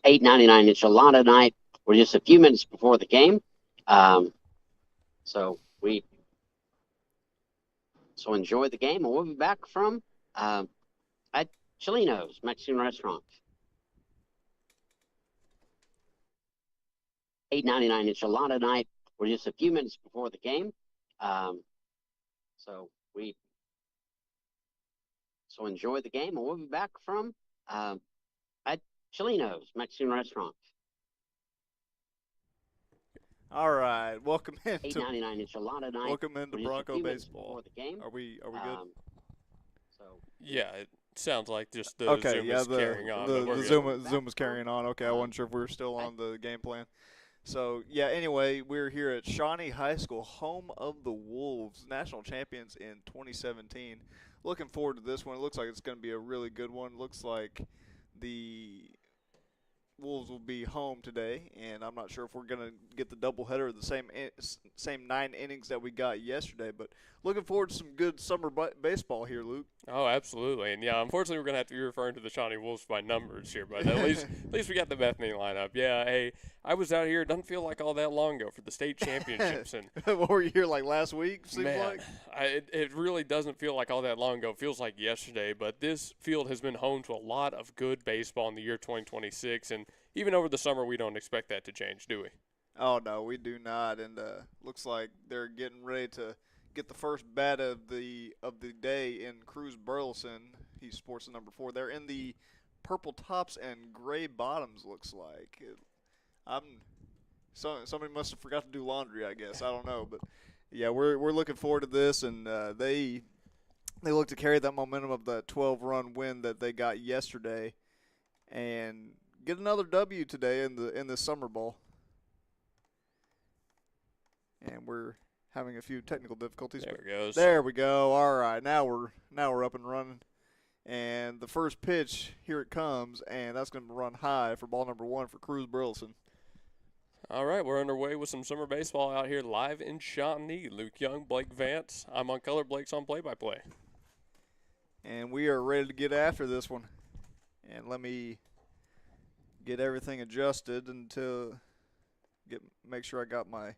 $8.99. It's a lot of night. We're just a few minutes before the game. So enjoy the game, and we'll be back from at Chilino's Mexican restaurant. $8.99. It's a lot of night. We're just a few minutes before the game. So enjoy the game, and we'll be back from at Chilino's Mexican restaurant. All right, welcome into $8.99. It's a lot of night. Welcome into Bronco baseball. The game. Are we good? Yeah, it sounds like just the okay. Zoom Yeah, is carrying on. the Zoom is carrying on. Okay, I wasn't sure if we were still on the game plan. So yeah. Anyway, we're here at Shawnee High School, home of the Wolves, national champions in 2017. Looking forward to this one. It looks like it's going to be a really good one. Looks like the Wolves will be home today, and I'm not sure if we're going to get the doubleheader of the same 9 innings that we got yesterday, but looking forward to some good summer baseball here, Luke. Oh, absolutely. And, yeah, unfortunately we're going to have to be referring to the Shawnee Wolves by numbers here, but at least we got the Bethany lineup. Yeah, hey, I was out here, it doesn't feel like all that long ago for the state championships. And what were you here, like last week, seems man, like? It really doesn't feel like all that long ago. It feels like yesterday, but this field has been home to a lot of good baseball in the year 2026, and even over the summer we don't expect that to change, do we? Oh, no, we do not, and looks like they're getting ready to get the first bat of the day in Cruz Burleson. He sports the number 4. They're in the purple tops and gray bottoms, looks like. Somebody must have forgot to do laundry, I guess. I don't know, but yeah, we're looking forward to this, and they look to carry that momentum of the 12-run win that they got yesterday, and get another W today in the summer ball. And we're having a few technical difficulties. There it goes. There we go. All right, now we're up and running. And the first pitch, here it comes, and that's going to run high for ball number 1 for Cruz Burleson. All right, we're underway with some summer baseball out here live in Shawnee. Luke Young, Blake Vance. I'm on color. Blake's on play-by-play. And we are ready to get after this one. And let me get everything adjusted make sure I got my.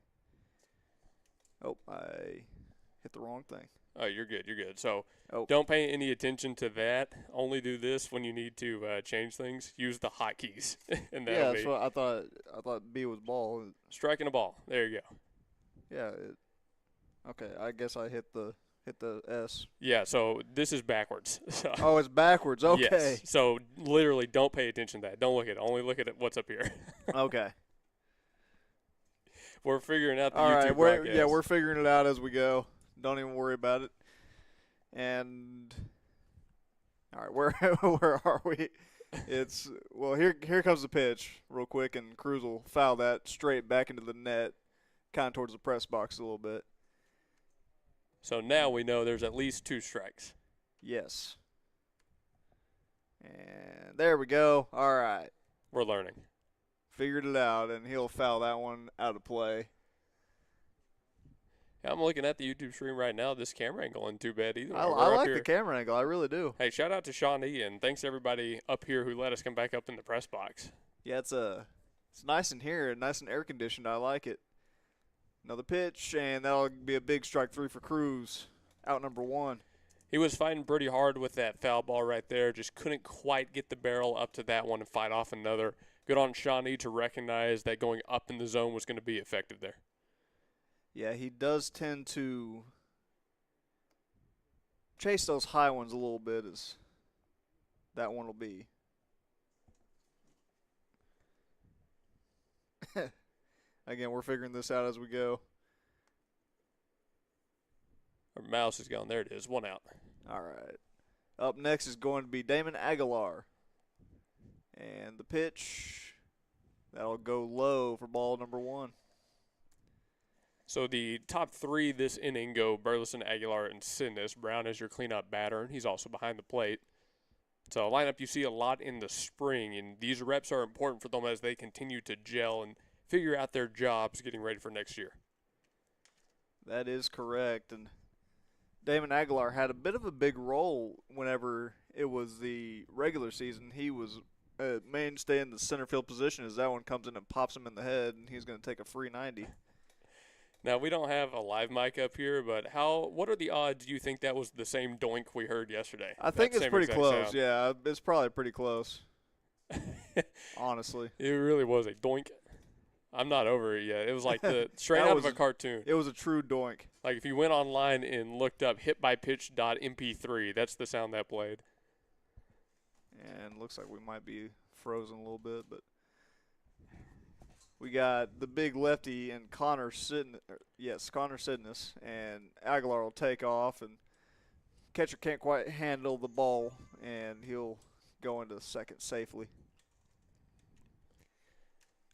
Oh, I hit the wrong thing. Oh, you're good. You're good. So Oh. Don't pay any attention to that. Only do this when you need to change things. Use the hotkeys, and that'll Yeah, be that's what I thought. I thought B was ball. striking a ball. There you go. Yeah. Okay, I guess I hit the S. Yeah. So this is backwards. So, Oh, it's backwards. Okay. Yes. So literally, don't pay attention to that. Don't look at it. Only look at it, what's up here. Okay. We're figuring out the All YouTube right. broadcast. We're figuring it out as we go. Don't even worry about it. And all right, where are we? Here comes the pitch real quick, and Cruz will foul that straight back into the net, kind of towards the press box a little bit. So now we know there's at least 2 strikes. Yes. And there we go. All right. We're learning. Figured it out, and he'll foul that one out of play. Yeah, I'm looking at the YouTube stream right now. This camera angle isn't too bad either. I like the camera angle. I really do. Hey, shout out to Shawnee, and thanks to everybody up here who let us come back up in the press box. Yeah, it's nice in here, nice and air conditioned. I like it. Another pitch, and that'll be a big strike 3 for Cruz. Out number 1. He was fighting pretty hard with that foul ball right there. Just couldn't quite get the barrel up to that one and fight off another. Good on Shawnee to recognize that going up in the zone was going to be effective there. Yeah, he does tend to chase those high ones a little bit, as that one will be. Again, we're figuring this out as we go. Our mouse is gone. There it is. 1 out. All right. Up next is going to be Damon Aguilar. And the pitch, that'll go low for ball number 1. So the top 3 this inning go Burleson, Aguilar, and Sidness. Brown is your cleanup batter, and he's also behind the plate. So a lineup you see a lot in the spring, and these reps are important for them as they continue to gel and figure out their jobs getting ready for next year. That is correct, and Damon Aguilar had a bit of a big role whenever it was the regular season. He was mainstay in the center field position as that one comes in and pops him in the head, and he's going to take a free 90. Now, we don't have a live mic up here, but what are the odds you think that was the same doink we heard yesterday? I think it's pretty close. Sound. Yeah, it's probably pretty close. Honestly. It really was a doink. I'm not over it yet. It was like straight out of a cartoon. It was a true doink. Like if you went online and looked up hitbypitch.mp3, that's the sound that played. And looks like we might be frozen a little bit, but we got the big lefty and Connor Sidness, and Aguilar will take off, and catcher can't quite handle the ball, and he'll go into second safely.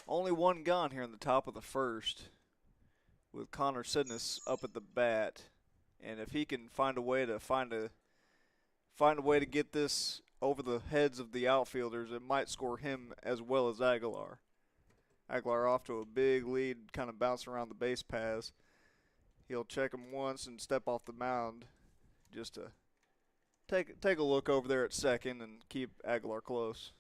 Only one gone here in the top of the first, with Connor Sidness up at the bat, and if he can find a way to get this over the heads of the outfielders, it might score him as well as Aguilar. Aguilar off to a big lead, kind of bouncing around the base paths. He'll check him once and step off the mound just to take a look over there at second and keep Aguilar close.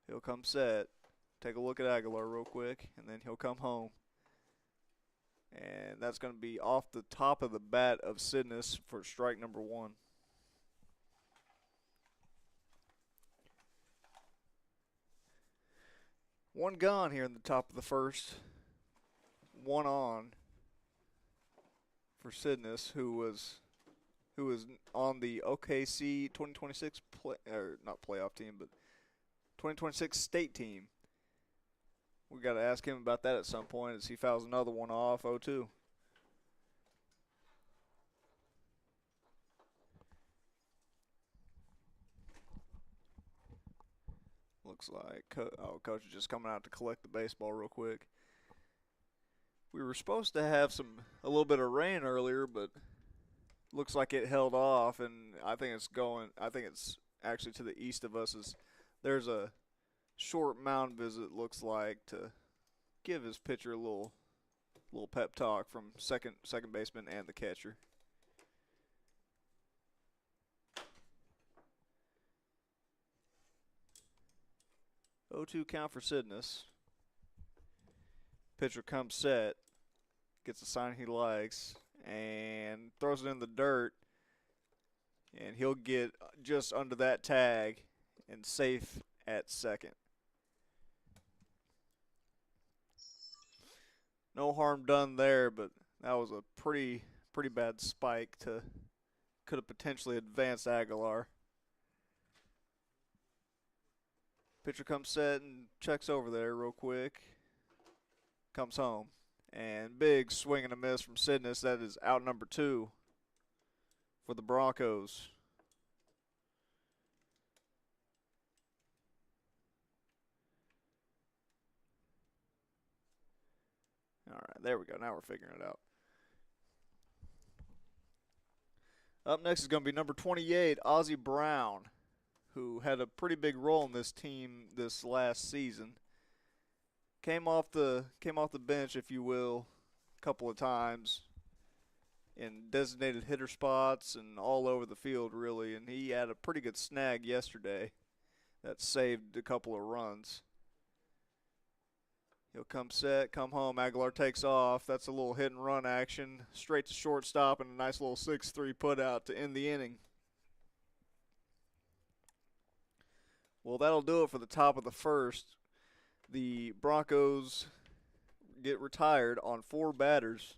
He'll come set, take a look at Aguilar real quick, and then he'll come home. And that's going to be off the top of the bat of Sidness for strike number 1. One gone here in the top of the first. One on for Sidness, who was on the OKC 2026 not playoff team, but 2026 state team. We got to ask him about that at some point as he fouls another one off 0-2. Looks like coach is just coming out to collect the baseball real quick. We were supposed to have a little bit of rain earlier, but looks like it held off, and I think it's actually to the east of us. There's a short mound visit, looks like, to give his pitcher a little pep talk from second baseman and the catcher. Oh, 0-2 count for Sidness. Pitcher comes set, gets a sign he likes, and throws it in the dirt, and he'll get just under that tag and safe at second. No harm done there, but that was a pretty bad spike could have potentially advanced Aguilar. Pitcher comes set and checks over there real quick. Comes home. And big swing and a miss from Sidness. That is out number 2 for the Broncos. All right, there we go. Now we're figuring it out. Up next is going to be number 28, Ozzie Brown, who had a pretty big role in this team this last season. Came off the bench, if you will, a couple of times in designated hitter spots and all over the field, really. And he had a pretty good snag yesterday that saved a couple of runs. He'll come set, come home. Aguilar takes off. That's a little hit and run action. Straight to shortstop and a nice little 6-3 put out to end the inning. Well, that'll do it for the top of the first. The Broncos get retired on 4 batters.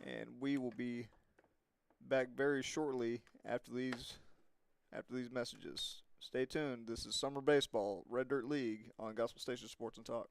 And we will be back very shortly after these messages. Stay tuned. This is Summer Baseball, Red Dirt League on Gospel Station Sports and Talk.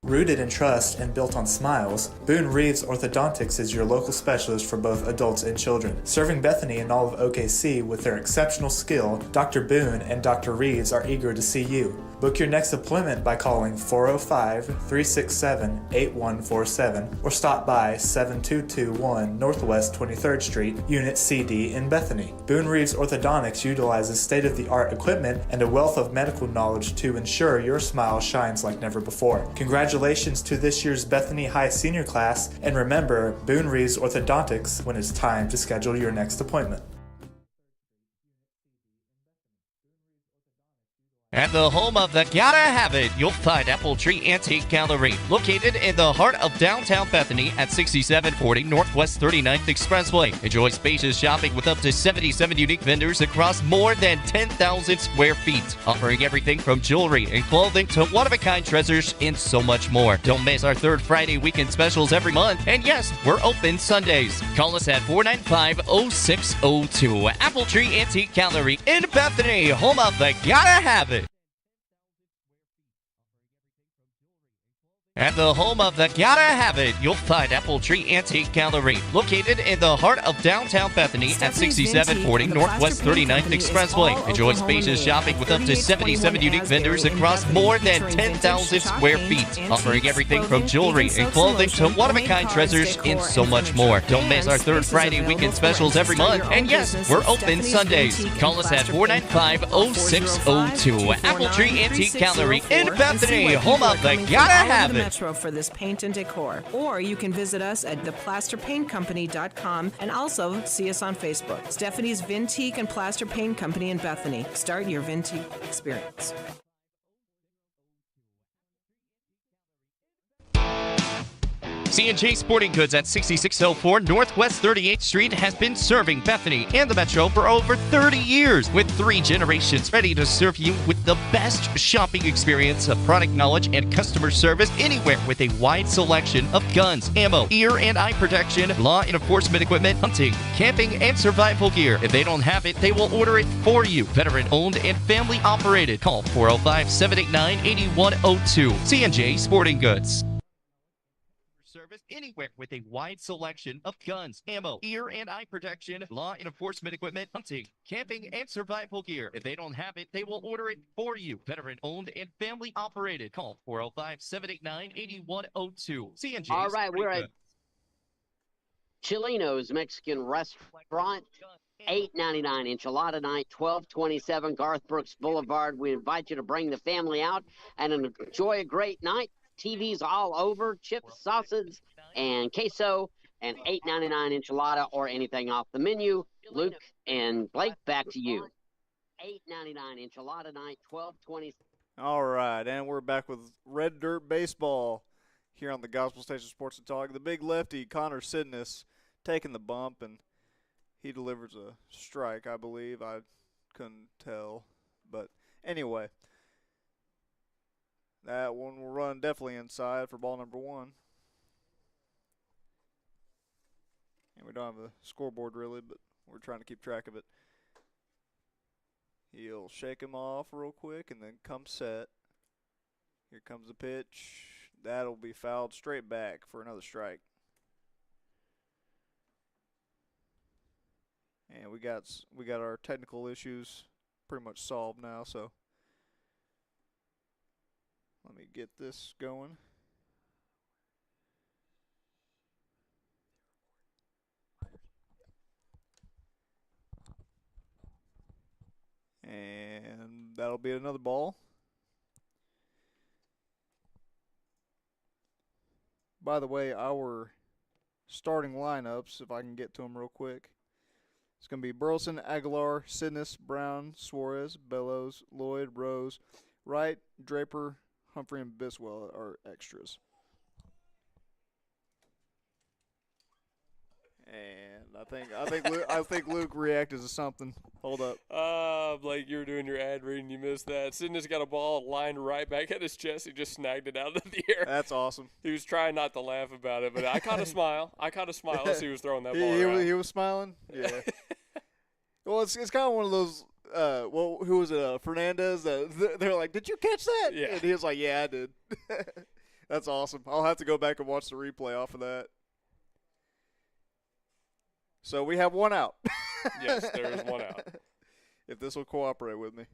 Rooted in trust and built on smiles, Boone Reeves Orthodontics is your local specialist for both adults and children. Serving Bethany and all of OKC with their exceptional skill, Dr. Boone and Dr. Reeves are eager to see you. Book your next appointment by calling 405-367-8147 or stop by 7221 Northwest 23rd Street, Unit CD in Bethany. Boone Reeves Orthodontics utilizes state-of-the-art equipment and a wealth of medical knowledge to ensure your smile shines like never before. Congratulations to this year's Bethany High senior class, and remember Boone Reeves Orthodontics when it's time to schedule your next appointment. At the home of the Gotta Have It, you'll find Apple Tree Antique Gallery, located in the heart of downtown Bethany at 6740 Northwest 39th Expressway. Enjoy spacious shopping with up to 77 unique vendors across more than 10,000 square feet, offering everything from jewelry and clothing to one-of-a-kind treasures and so much more. Don't miss our third Friday weekend specials every month, and yes, we're open Sundays. Call us at 495-0602. Apple Tree Antique Gallery in Bethany, home of the Gotta Have It. At the home of the Gotta Have It, you'll find Apple Tree Antique Gallery, located in the heart of downtown Bethany at 6740 Northwest 39th Expressway. Enjoy spacious shopping with up to 77 unique vendors across more than 10,000 square feet, offering everything from jewelry and clothing to one-of-a-kind treasures and so much more. Don't miss our third Friday weekend specials every month, and yes, we're open Sundays. Call us at 495-0602. Apple Tree Antique Gallery in Bethany, home of the Gotta Have It. Metro for this paint and decor. Or you can visit us at theplasterpaintcompany.com and also see us on Facebook. Stephanie's Vintique and Plaster Paint Company in Bethany. Start your Vintique experience. C&J Sporting Goods at 6604 Northwest 38th Street has been serving Bethany and the Metro for over 30 years, with 3 generations ready to serve you with the best shopping experience of product knowledge and customer service anywhere, with a wide selection of guns, ammo, ear and eye protection, law enforcement equipment, hunting, camping, and survival gear. If they don't have it, they will order it for you. Veteran owned and family operated. Call 405-789-8102. C&J Sporting Goods. Service anywhere with a wide selection of guns, ammo, ear and eye protection, law enforcement equipment, hunting, camping, and survival gear. If they don't have it, they will order it for you. Veteran owned and family operated. Call 405-789-8102. C&J. All right, we're at Chilino's Mexican Restaurant. $8.99 enchilada night, 1227 Garth Brooks Boulevard. We invite you to bring the family out and enjoy a great night. TVs all over, chips, sausage, and queso, and $8.99 enchilada or anything off the menu. Luke and Blake, back to you. $8.99 enchilada night, 1220. All right, and we're back with Red Dirt Baseball here on the Gospel Station Sports and Talk. The big lefty, Connor Sidness, taking the bump, and he delivers a strike, I believe. I couldn't tell, but anyway. That one will run definitely inside for ball number 1. And we don't have a scoreboard really, but we're trying to keep track of it. He'll shake him off real quick and then come set. Here comes the pitch. That'll be fouled straight back for another strike. And we got our technical issues pretty much solved now, so let me get this going. And that'll be another ball. By the way, our starting lineups, if I can get to them real quick, it's going to be Burleson, Aguilar, Sidness, Brown, Suarez, Bellows, Lloyd, Rose, Wright, Draper, Humphrey, and Biswell are extras. And I think Luke reacted to something. Hold up. Blake, you were doing your ad read and you missed that. Sidney's got a ball lined right back at his chest. He just snagged it out of the air. That's awesome. He was trying not to laugh about it, but I caught a smile. As he was throwing that ball around. He was smiling? Yeah. Well, it's kind of one of those, who was it, Fernandez? They're like, did you catch that? Yeah. And he was like, yeah, I did. That's awesome. I'll have to go back and watch the replay off of that. So we have one out. Yes, there is one out. If this will cooperate with me.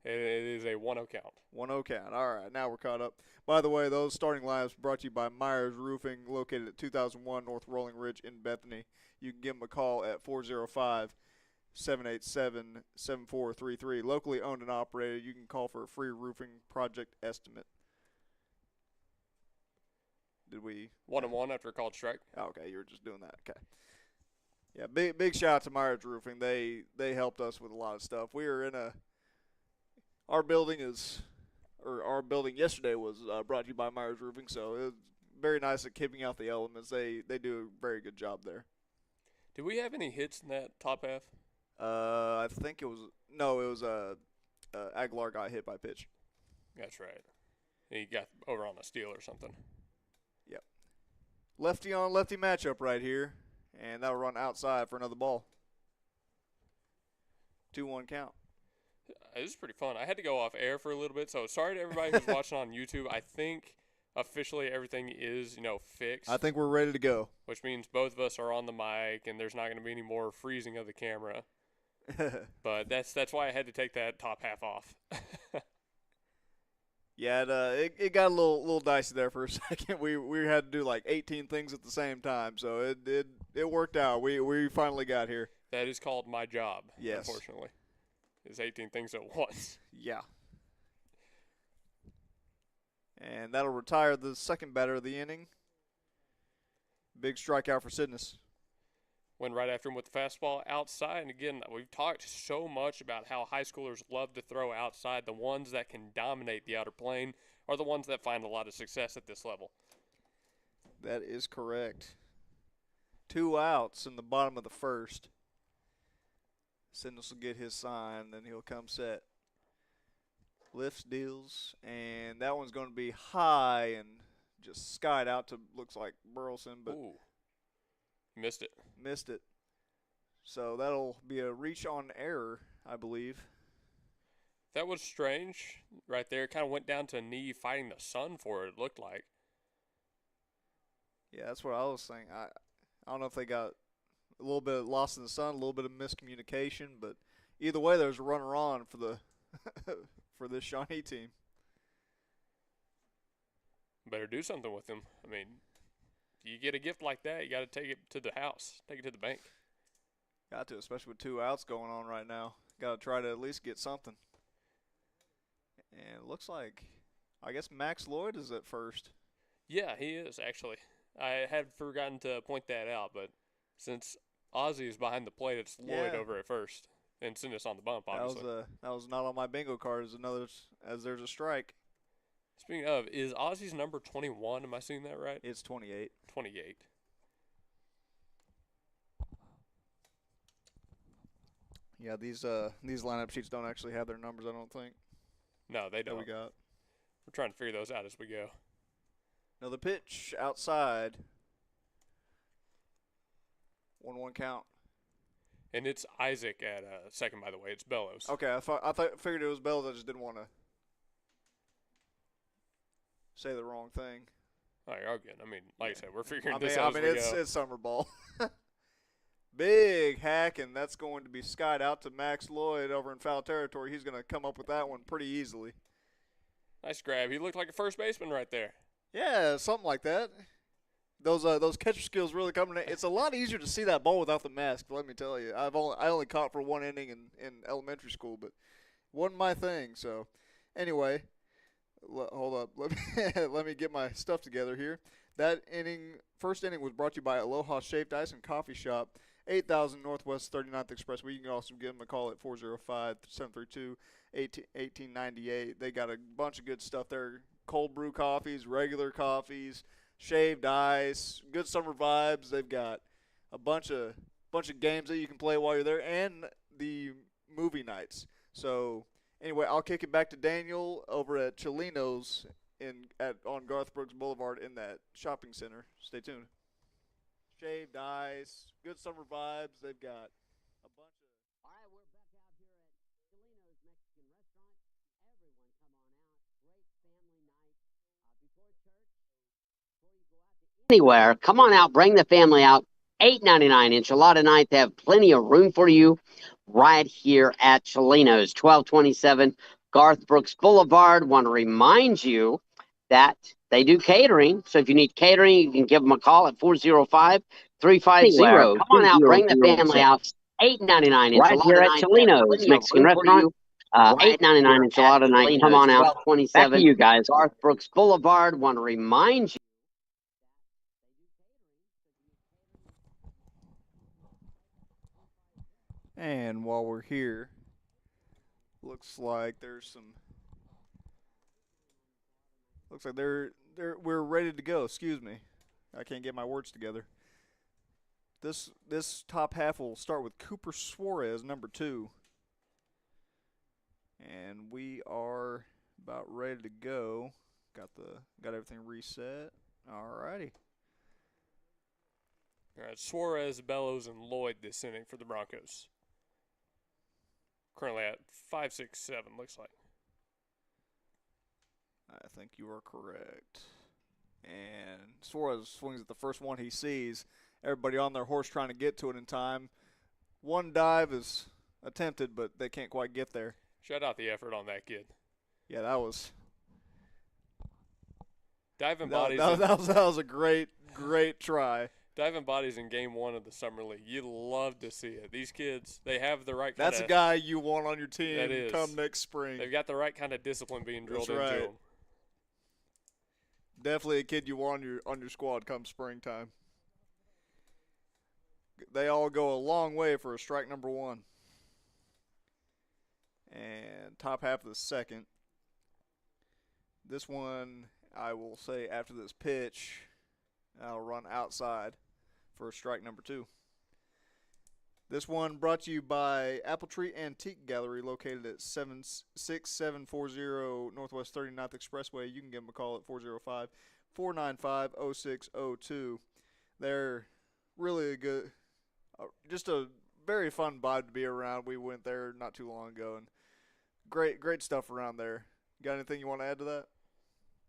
It is a 1-0 count. 1-0 count. All right, now we're caught up. By the way, those starting lineups brought to you by Myers Roofing, located at 2001 North Rolling Ridge in Bethany. You can give them a call at 405-787-7433. Locally owned and operated. You can call for a free roofing project estimate. Did we? 1-1 after a called strike. Oh, okay, you were just doing that. Okay. Yeah, big shout out to Myers Roofing. They helped us with a lot of stuff. We were in our building yesterday was brought to you by Myers Roofing, so it was very nice at keeping out the elements. They do a very good job there. Did we have any hits in that top half? I think it was Aguilar got hit by pitch. That's right. He got over on a steal or something. Yep. Lefty on lefty matchup right here, and that'll run outside for another ball. 2-1 count. This is pretty fun. I had to go off air for a little bit, so sorry to everybody who's watching on YouTube. I think officially everything is, fixed. I think we're ready to go. Which means both of us are on the mic, and there's not going to be any more freezing of the camera. But that's why I had to take that top half off. Yeah, it got a little dicey there for a second. We had to do like 18 things at the same time, so it worked out. We finally got here. That is called my job. Yes. Unfortunately, is 18 things at once. Yeah. And that'll retire the second batter of the inning. Big strikeout for Sidness. Went right after him with the fastball outside. And again, we've talked so much about how high schoolers love to throw outside. The ones that can dominate the outer plane are the ones that find a lot of success at this level. That is correct. 2 outs in the bottom of the first. Sidness will get his sign, then he'll come set. Lifts, deals, and that one's going to be high and just skied out to, looks like Burleson, but Ooh. Missed it. So that'll be a reach on error, I believe. That was strange right there. Kind of went down to a knee fighting the sun for it looked like. Yeah, that's what I was saying. I don't know if they got a little bit lost in the sun, a little bit of miscommunication, but either way, there's a runner on for the for this Shawnee team. Better do something with him. I mean, you get a gift like that, you got to take it to the house, take it to the bank. Got to, especially with 2 outs going on right now. Got to try to at least get something. And it looks like, I guess Max Lloyd is at first. Yeah, he is, actually. I had forgotten to point that out, but since Ozzy is behind the plate, it's Lloyd over at first. And send us on the bump, obviously. That was not on my bingo card as there's a strike. Speaking of, is Ozzy's number 21? Am I seeing that right? It's 28. 28. Yeah, these lineup sheets don't actually have their numbers, I don't think. No, they don't. That we got. We're trying to figure those out as we go. Another pitch outside. 1-1 count. And it's Isaac at second, by the way. It's Bellows. Okay, I figured it was Bellows. I just didn't want to say the wrong thing. Oh, you're all good. I mean, like I said, we're figuring this out as we go. It's summer ball. Big hack, and that's going to be skied out to Max Lloyd over in foul territory. He's going to come up with that one pretty easily. Nice grab. He looked like a first baseman right there. Yeah, something like that. Those catcher skills really coming in. It's a lot easier to see that ball without the mask, let me tell you. I only caught for 1 inning in elementary school, but wasn't my thing. So, anyway, hold up. Let me get my stuff together here. That first inning was brought to you by Aloha Shaved Ice and Coffee Shop, 8000 Northwest 39th Expressway. You can also give them a call at 405-732-1898. They got a bunch of good stuff there. Cold brew coffees, regular coffees, shaved ice, good summer vibes. They've got a bunch of games that you can play while you're there, and the movie nights. So anyway, I'll kick it back to Daniel over at Cholino's on Garth Brooks Boulevard in that shopping center. Stay tuned. Shaved ice, good summer vibes. They've got a bunch of. All right, we're back out here at Cholino's Mexican Restaurant. Everyone come on out. Great family night. Before church, before you go out to anywhere, come on out, bring the family out. $8.99 enchilada night. They have plenty of room for you right here at Cholino's, 1227 Garth Brooks Boulevard. Want to remind you that they do catering. So if you need catering, you can give them a call at 405-350. Come on out, bring the family out. $8.99 Right here enchilada at night. Tolino's Mexican restaurant. $8.99 enchilada night. Come on out. 27. Back to you guys. Garth Brooks Boulevard. Want to remind you. And while we're here, looks like we're ready to go. Excuse me, I can't get my words together. This top half will start with Cooper Suarez, number 2, and we are about ready to go. Got everything reset. Alrighty. All right, Suarez, Bellows, and Lloyd this inning for the Broncos. Currently at 5-6-7, looks like. I think you are correct. And Suarez swings at the first one he sees. Everybody on their horse trying to get to it in time. One dive is attempted, but they can't quite get there. Shout out the effort on that kid. Yeah, that was Diving bodies. that was a great try. Diving bodies in Game 1 of the Summer League. You love to see it. These kids, they have the right kind That's a guy you want on your team come next spring. They've got the right kind of discipline being drilled into them. Definitely a kid you want on your squad come springtime. They all go a long way for a strike number 1. And top half of the second. This one, I will say after this pitch, I'll run outside for strike number 2. This one brought to you by Apple Tree Antique Gallery, located at 76740 Northwest 39th Expressway. You can give them a call at 405-495-0602. They're really a good, just a very fun vibe to be around. We went there not too long ago, and great stuff around there. Got anything you want to add to that?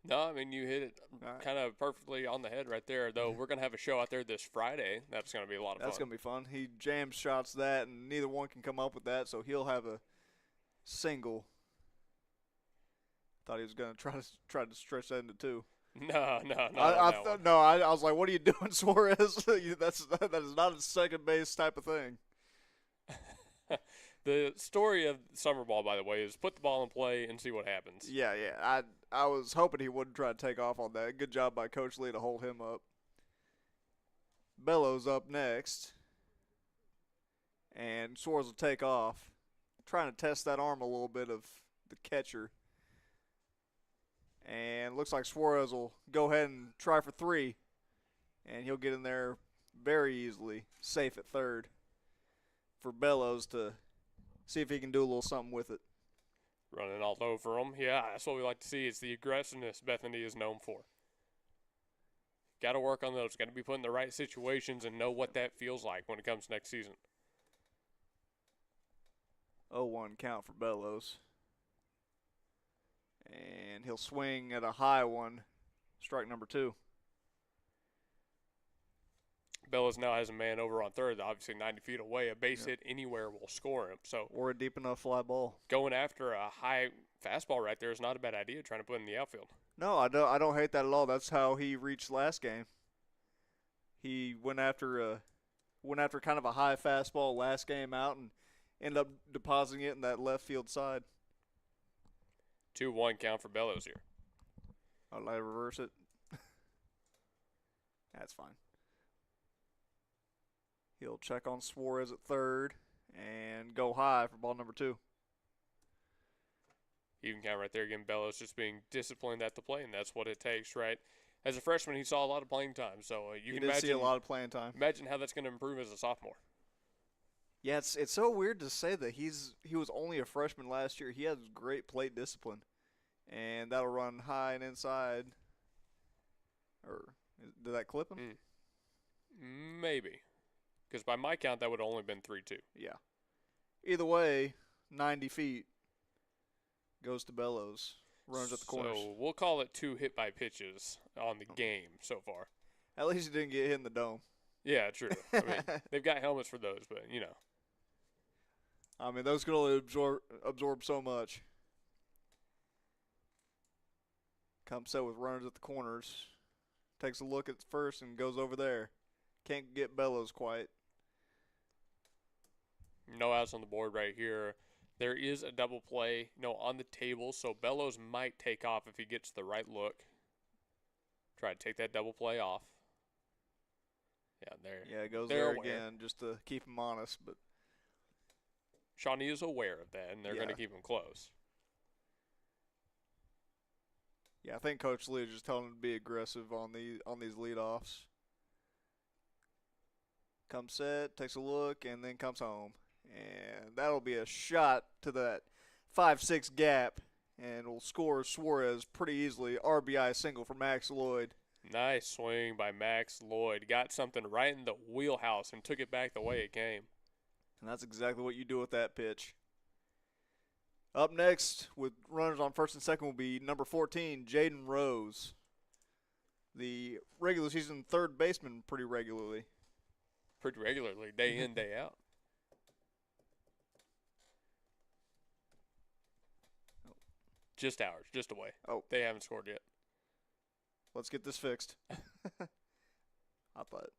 No, I mean, you hit it kind of perfectly on the head right there, though. We're going to have a show out there this Friday. That's going to be a lot of fun. That's going to be fun. He jam shots that, and neither one can come up with that, so he'll have a single. Thought he was going to try to stretch that into 2. No. I was like, what are you doing, Suarez? that is not a second base type of thing. The story of summer ball, by the way, is put the ball in play and see what happens. Yeah. I was hoping he wouldn't try to take off on that. Good job by Coach Lee to hold him up. Bellows up next. And Suarez will take off. Trying to test that arm a little bit of the catcher. And looks like Suarez will go ahead and try for 3. And he'll get in there very easily. Safe at third. For Bellows to see if he can do a little something with it. Running all over him. Yeah, that's what we like to see. It's the aggressiveness Bethany is known for. Got to work on those. Got to be put in the right situations and know what that feels like when it comes next season. 0-1 count for Bellows. And he'll swing at a high one. Strike number 2. Bellows now has a man over on third, obviously 90 feet away. A base hit anywhere will score him. So, or a deep enough fly ball. Going after a high fastball right there is not a bad idea, trying to put it in the outfield. No, I don't hate that at all. That's how he reached last game. He went after kind of a high fastball last game out and ended up depositing it in that left field side. 2-1 count for Bellows here. I'll let reverse it. That's fine. He'll check on Suarez at third and go high for ball number 2. Even count right there again. Bellows just being disciplined at the plate, and that's what it takes, right? As a freshman, he saw a lot of playing time, so you can imagine. See a lot of playing time. Imagine how that's going to improve as a sophomore. Yeah, it's so weird to say that he was only a freshman last year. He has great plate discipline, and that'll run high and inside. Or did that clip him? Maybe. Because by my count, that would have only been 3-2. Yeah. Either way, 90 feet goes to Bellows. Runs at the corners. So we'll call it 2 hit by pitches on the game so far. At least he didn't get hit in the dome. Yeah, true. I mean, they've got helmets for those, but, you know. I mean, those can only absorb so much. Comes set with runners at the corners. Takes a look at first and goes over there. Can't get Bellows quite. No outs on the board right here. There is a double play, on the table, so Bellows might take off if he gets the right look. Try to take that double play off. Yeah, there. Yeah, it goes they're there aware. again just to keep him honest. But Shawnee is aware of that, and they're going to keep him close. Yeah, I think Coach Lee is just telling him to be aggressive on these leadoffs. Comes set, takes a look, and then comes home. And that'll be a shot to that 5-6 gap, and will score Suarez pretty easily. RBI single for Max Lloyd. Nice swing by Max Lloyd. Got something right in the wheelhouse and took it back the way it came. And that's exactly what you do with that pitch. Up next, with runners on first and second, will be number 14, Jaden Rose. The regular season third baseman pretty regularly. Pretty regularly, day in, day out. Just hours, just away. Oh. They haven't scored yet. Let's get this fixed. I thought.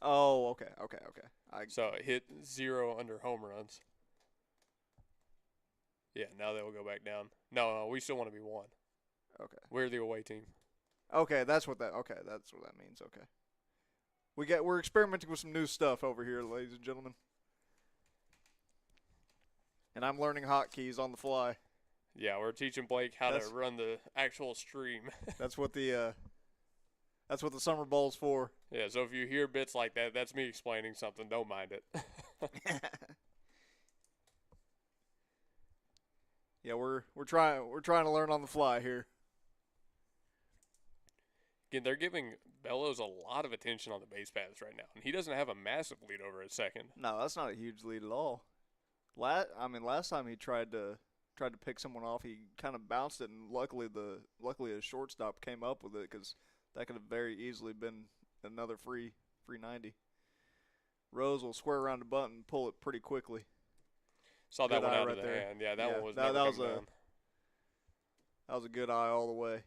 Oh, okay. So hit 0 under home runs. Yeah, now they will go back down. No, we still want to be 1. Okay. We're the away team. Okay, that's what that means. Okay. We're experimenting with some new stuff over here, ladies and gentlemen. And I'm learning hotkeys on the fly. Yeah, we're teaching Blake how to run the actual stream. That's what the summer ball's for. Yeah, so if you hear bits like that, that's me explaining something. Don't mind it. Yeah, we're trying to learn on the fly here. Again, they're giving Bellows a lot of attention on the base paths right now, and he doesn't have a massive lead over at second. No, that's not a huge lead at all. Last time he tried to pick someone off, he kind of bounced it, and luckily a shortstop came up with it, because that could have very easily been another free 90. Rose will square around the bunt and pull it pretty quickly. Saw that one out of the hand. Yeah, that one was never coming down. That was a good eye all the way.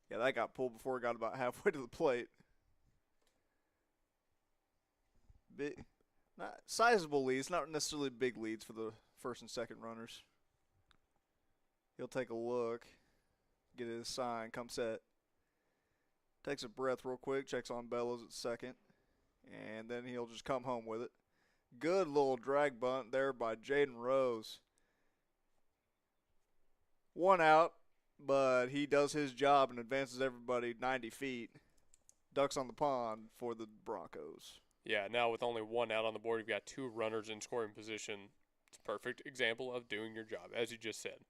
Yeah, that got pulled before it got about halfway to the plate. Not sizable leads, not necessarily big leads for the first and second runners. He'll take a look, get his sign, come set. Takes a breath real quick, checks on Bellows at second, and then he'll just come home with it. Good little drag bunt there by Jaden Rose. 1 out, but he does his job and advances everybody 90 feet. Ducks on the pond for the Broncos. Yeah, now with only 1 out on the board, you've got 2 runners in scoring position. It's a perfect example of doing your job, as you just said.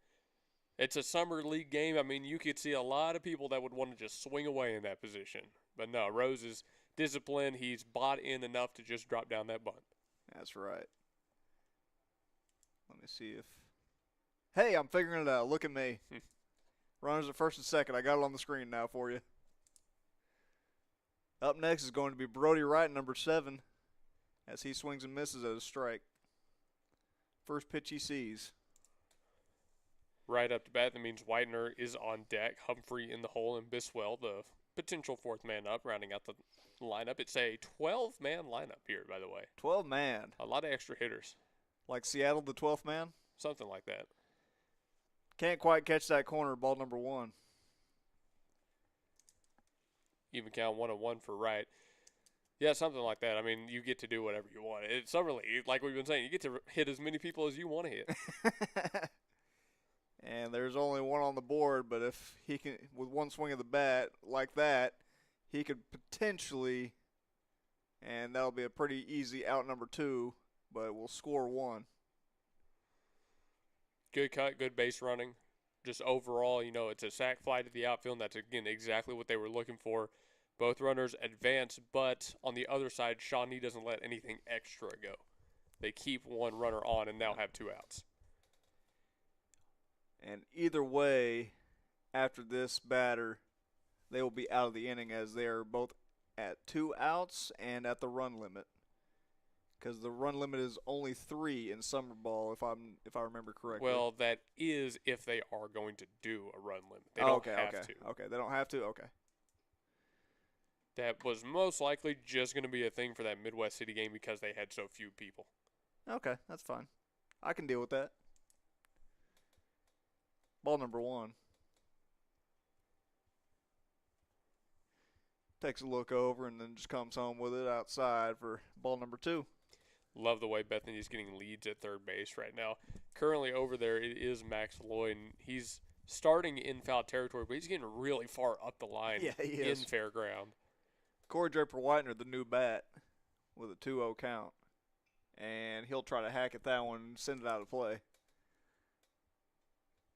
It's a summer league game. I mean, you could see a lot of people that would want to just swing away in that position. But no, Rose is disciplined. He's bought in enough to just drop down that bunt. That's right. Let me see if... Hey, I'm figuring it out. Look at me. Runners at first and second. I got it on the screen now for you. Up next is going to be Brody Wright, number 7, as he swings and misses at a strike. First pitch he sees. Right up to bat, that means Widener is on deck. Humphrey in the hole, and Biswell, the potential 4th man up, rounding out the lineup. It's a 12-man lineup here, by the way. 12-man. A lot of extra hitters. Like Seattle, the 12th man? Something like that. Can't quite catch that corner, ball number 1. Even count 1-1 for Wright. Yeah, something like that. I mean, you get to do whatever you want. It's summer league, like we've been saying. You get to hit as many people as you want to hit. And there's only 1 on the board, but if he can, with 1 swing of the bat like that, he could potentially, and that'll be a pretty easy out number 2, but we'll score 1. Good cut, good base running. Just overall, it's a sac fly to the outfield, and that's, again, exactly what they were looking for. Both runners advance, but on the other side, Shawnee doesn't let anything extra go. They keep 1 runner on and now have 2 outs. And either way, after this batter, they will be out of the inning, as they are both at 2 outs and at the run limit. Because the run limit is only 3 in summer ball, if I remember correctly. Well, that is if they are going to do a run limit. They don't have to. Okay, they don't have to? Okay. That was most likely just going to be a thing for that Midwest City game because they had so few people. Okay, that's fine. I can deal with that. Ball number 1. Takes a look over and then just comes home with it outside for ball number 2. Love the way Bethany's getting leads at third base right now. Currently over there, it is Max Lloyd, and he's starting in foul territory, but he's getting really far up the line in fair ground. Corey Draper-Whitener, the new bat, with a 2-0 count. And he'll try to hack at that one and send it out of play.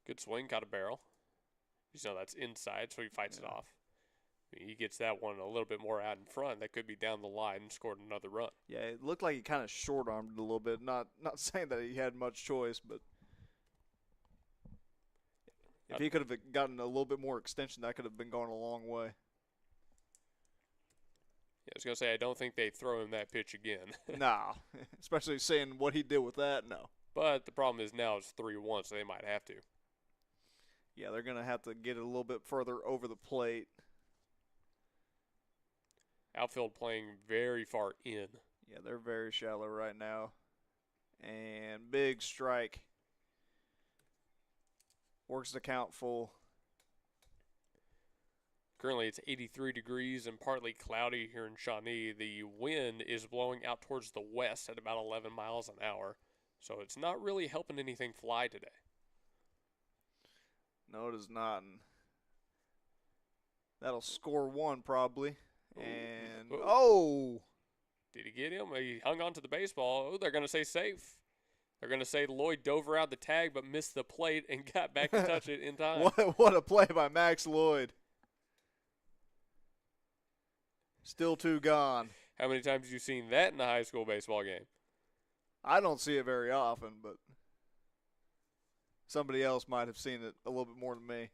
Good swing, caught a barrel. You know that's inside, so he fights it off. He gets that one a little bit more out in front. That could be down the line and scored another run. Yeah, it looked like he kind of short-armed it a little bit. Not saying that he had much choice, but if he could have gotten a little bit more extension, that could have been going a long way. Yeah, I was going to say, I don't think they throw him that pitch again. Nah, especially seeing what he did with that, no. But the problem is now it's 3-1, so they might have to. Yeah, they're going to have to get it a little bit further over the plate. Outfield playing very far in. Yeah, they're very shallow right now. And big strike. Works the count full. Currently it's 83 degrees and partly cloudy here in Shawnee. The wind is blowing out towards the west at about 11 miles an hour. So it's not really helping anything fly today. No, it is not. And that'll score 1 probably. And, Did he get him? He hung on to the baseball. Oh, they're going to say safe. They're going to say Lloyd dove around the tag but missed the plate and got back to touch it in time. What a play by Max Lloyd. Still 2 gone. How many times have you seen that in a high school baseball game? I don't see it very often, but somebody else might have seen it a little bit more than me.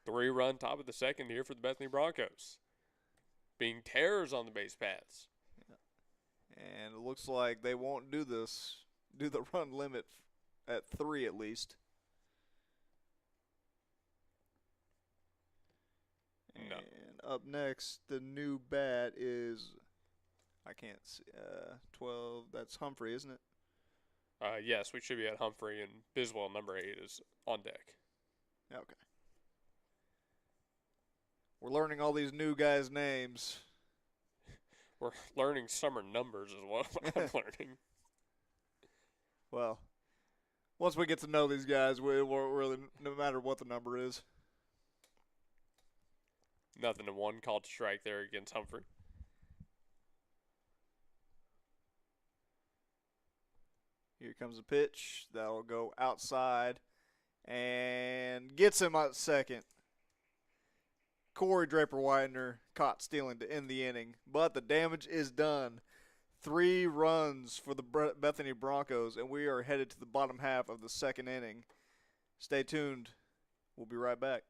3-run top of the second here for the Bethany Broncos. Being terrors on the base paths. And it looks like they won't do the run limit at 3 at least. No. And up next, the new bat is, I can't see, 12, that's Humphrey, isn't it? Yes, we should be at Humphrey, and Biswell, number 8, is on deck. Okay. We're learning all these new guys' names. We're learning summer numbers is what I'm learning. Well, once we get to know these guys, we'll really, no matter what the number is. 0-1 called strike there against Humphrey. Here comes a pitch. That'll go outside and gets him at second. Corey Draper-Widener caught stealing to end the inning, but the damage is done. 3 runs for the Bethany Broncos, and we are headed to the bottom half of the second inning. Stay tuned. We'll be right back.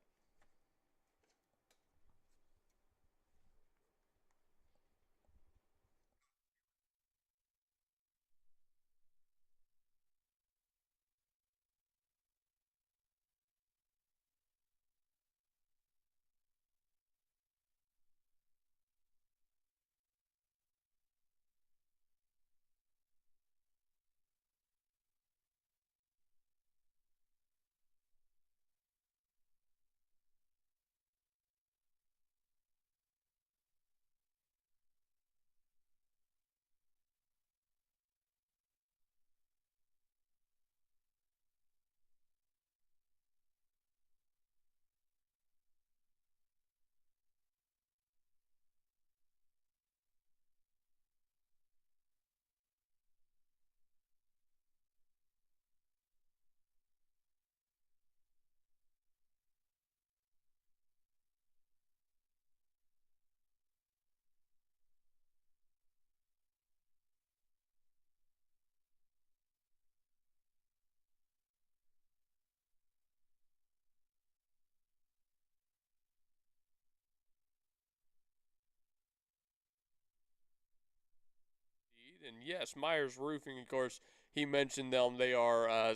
And yes, Myers Roofing, of course, he mentioned them. They are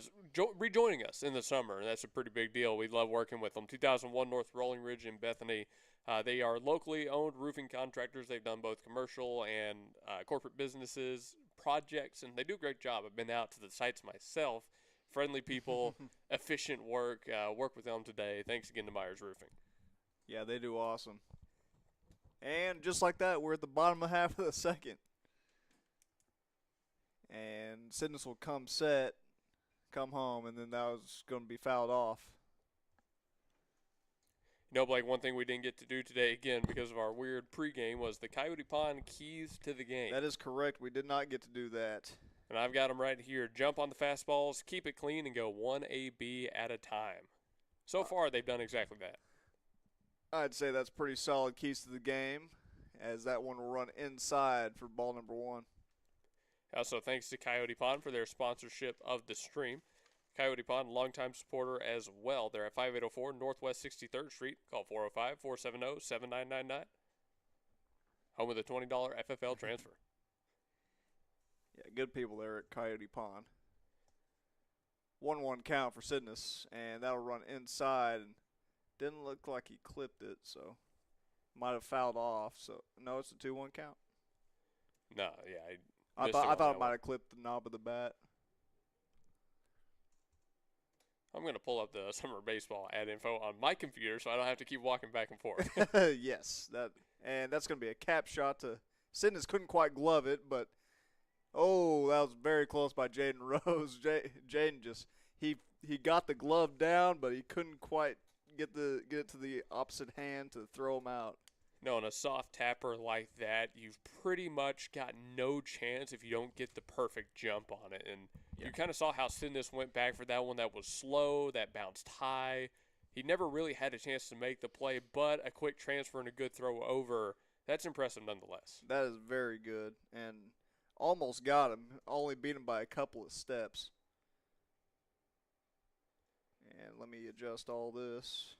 rejoining us in the summer, and that's a pretty big deal. We love working with them. 2001 North Rolling Ridge in Bethany. They are locally owned roofing contractors. They've done both commercial and corporate businesses, projects, and they do a great job. I've been out to the sites myself. Friendly people, efficient work. Work with them today. Thanks again to Myers Roofing. Yeah, they do awesome. And just like that, we're at the bottom of half of the second. And Sidness will come home, and then that was going to be fouled off. You know, Blake, one thing we didn't get to do today, again, because of our weird pregame, was the Coyote Pond keys to the game. That is correct. We did not get to do that. And I've got them right here. Jump on the fastballs, keep it clean, and go 1 AB at a time. So far, they've done exactly that. I'd say that's pretty solid keys to the game, as that one will run inside for ball number 1. Also, thanks to Coyote Pond for their sponsorship of the stream. Coyote Pond, longtime supporter as well. They're at 5804 Northwest 63rd Street. Call 405-470-7999. Home of the $20 FFL transfer. Yeah, good people there at Coyote Pond. 1-1 count for Sidness, and that'll run inside. And didn't look like he clipped it, so might have fouled off. So no, it's a 2-1 count. No, yeah, I thought it might have clipped the knob of the bat. I'm going to pull up the summer baseball ad info on my computer so I don't have to keep walking back and forth. Yes, that's going to be a cap shot to Sidness. Couldn't quite glove it, but that was very close by Jaden Rose. Jaden just he got the glove down, but he couldn't quite get it to the opposite hand to throw him out. No, on a soft tapper like that, you've pretty much got no chance if you don't get the perfect jump on it. And you kind of saw how Sidness went back for that one that was slow, that bounced high. He never really had a chance to make the play, but a quick transfer and a good throw over, that's impressive nonetheless. That is very good, and almost got him. Only beat him by a couple of steps. And let me adjust all this.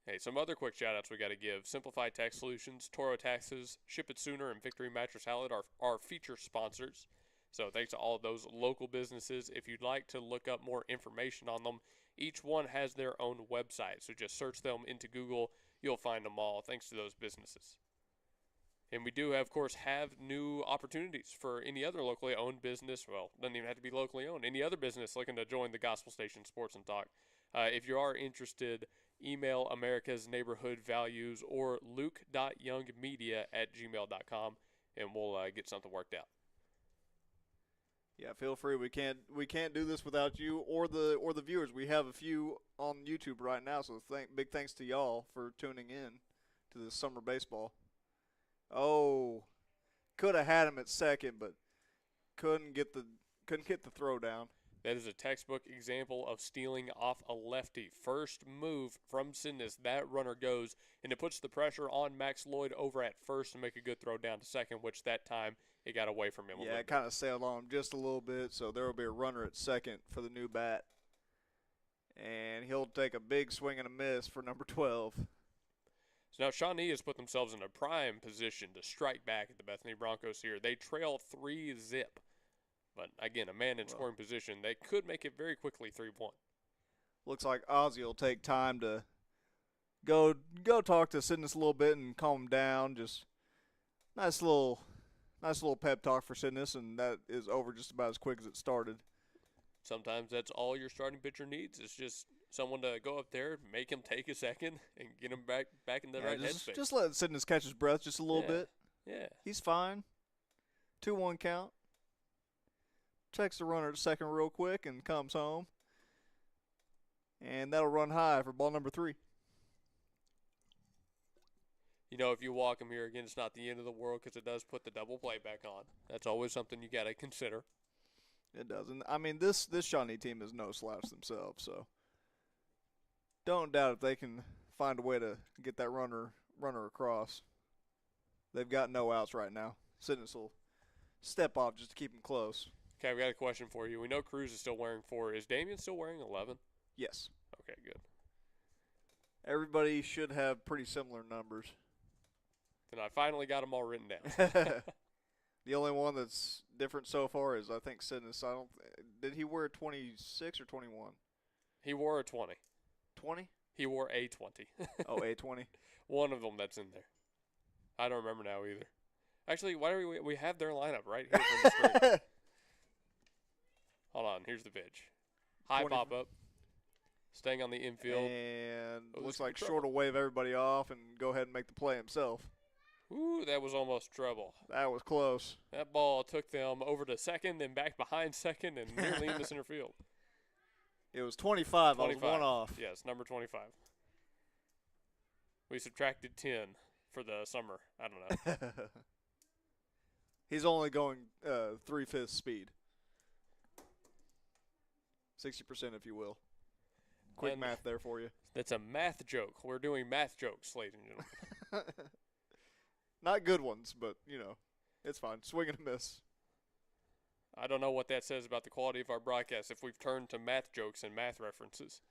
Hey, some other quick shout-outs we got to give. Simplified Tax Solutions, Toro Taxes, Ship It Sooner, and Victory Mattress Salad are our feature sponsors. So thanks to all of those local businesses. If you'd like to look up more information on them, each one has their own website. So just search them into Google. You'll find them all, thanks to those businesses. And we do, of course, have new opportunities for any other locally owned business. Well, doesn't even have to be locally owned. Any other business looking to join the Gospel Station Sports and Talk. If you are interested, email America's Neighborhood Values or luke.youngmedia@gmail.com, and we'll get something worked out. Yeah, feel free. We can't do this without you or the viewers. We have a few on YouTube right now, so big thanks to y'all for tuning in to this summer baseball. Oh, could have had him at second, but couldn't get the throw down. That is a textbook example of stealing off a lefty. First move from Sidness, that runner goes, and it puts the pressure on Max Lloyd over at first to make a good throw down to second, which that time it got away from him. Yeah, it kind of sailed on him just a little bit, so there will be a runner at second for the new bat. And he'll take a big swing and a miss for number 12. So now Shawnee has put themselves in a prime position to strike back at the Bethany Broncos here. They trail 3-0. But, again, a man in scoring position, they could make it very quickly 3-1. Looks like Ozzie will take time to go talk to Sidness a little bit and calm him down. Just nice little pep talk for Sidness, and that is over just about as quick as it started. Sometimes that's all your starting pitcher needs. It's just someone to go up there, make him take a second, and get him back in the right headspace. Just let Sidness catch his breath just a little bit. Yeah. He's fine. 2-1 count. Checks the runner at second real quick and comes home. And that'll run high for ball number 3. You know, if you walk him here again, it's not the end of the world because it does put the double play back on. That's always something you got to consider. It doesn't. I mean, this Shawnee team is no slouch themselves, so don't doubt if they can find a way to get that runner across. They've got no outs right now. Sidness will step off just to keep him close. Okay, we got a question for you. We know Cruz is still wearing 4. Is Damian still wearing 11? Yes. Okay, good. Everybody should have pretty similar numbers. Then I finally got them all written down. The only one that's different so far is I think Sidness. Did he wear 26 or 21? He wore a 20. 20? He wore a 20. Oh, A20. One of them that's in there. I don't remember now either. Actually, why do we have their lineup right here from the screen? Hold on, here's the pitch. High 20. pop up. Staying on the infield. And looks like Short will wave everybody off and go ahead and make the play himself. Ooh, that was almost trouble. That was close. That ball took them over to second, then back behind second, and nearly into center field. It was 25. 25. I was one off. Yes, number 25. We subtracted 10 for the summer. I don't know. He's only going 3/5 speed. 60%, if you will. Quick And math there for you. That's a math joke. We're doing math jokes, ladies and gentlemen. Not good ones, but, it's fine. Swing and a miss. I don't know what that says about the quality of our broadcast if we've turned to math jokes and math references.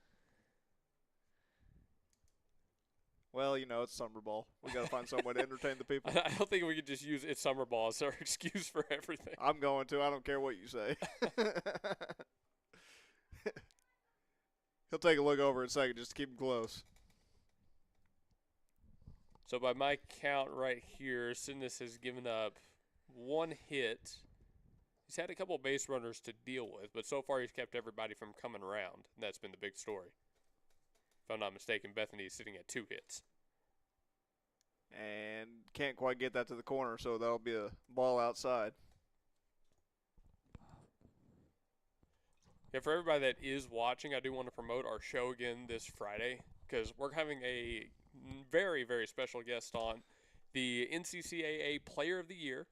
Well, it's summer ball. We got to find some way to entertain the people. I don't think we could just use "it's summer ball" as our excuse for everything. I'm going to. I don't care what you say. He'll take a look over in a second just to keep him close. So by my count right here, Sidness has given up 1 hit. He's had a couple base runners to deal with, but so far he's kept everybody from coming around. And that's been the big story. If I'm not mistaken, Bethany is sitting at 2 hits. And can't quite get that to the corner, so that'll be a ball outside. Yeah, for everybody that is watching, I do want to promote our show again this Friday because we're having a very, very special guest on. The NCCAA Player of the Year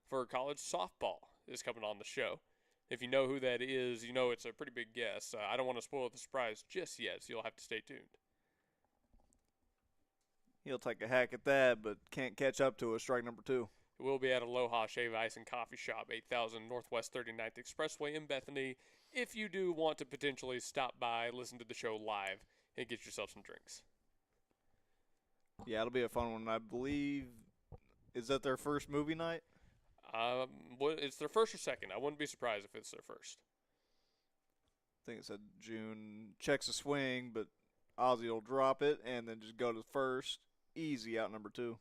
for college softball is coming on the show. If you know who that is, you know it's a pretty big guest. I don't want to spoil the surprise just yet, so you'll have to stay tuned. He'll take a hack at that, but can't catch up to us. Strike number 2. It will be at Aloha Shave Ice and Coffee Shop, 8000 Northwest 39th Expressway in Bethany. If you do want to potentially stop by, listen to the show live, and get yourself some drinks. Yeah, it'll be a fun one. I believe, is that their first movie night? It's their first or second. I wouldn't be surprised if it's their first. I think it said June. Checks a swing, but Ozzy will drop it and then just go to first. Easy out number 2.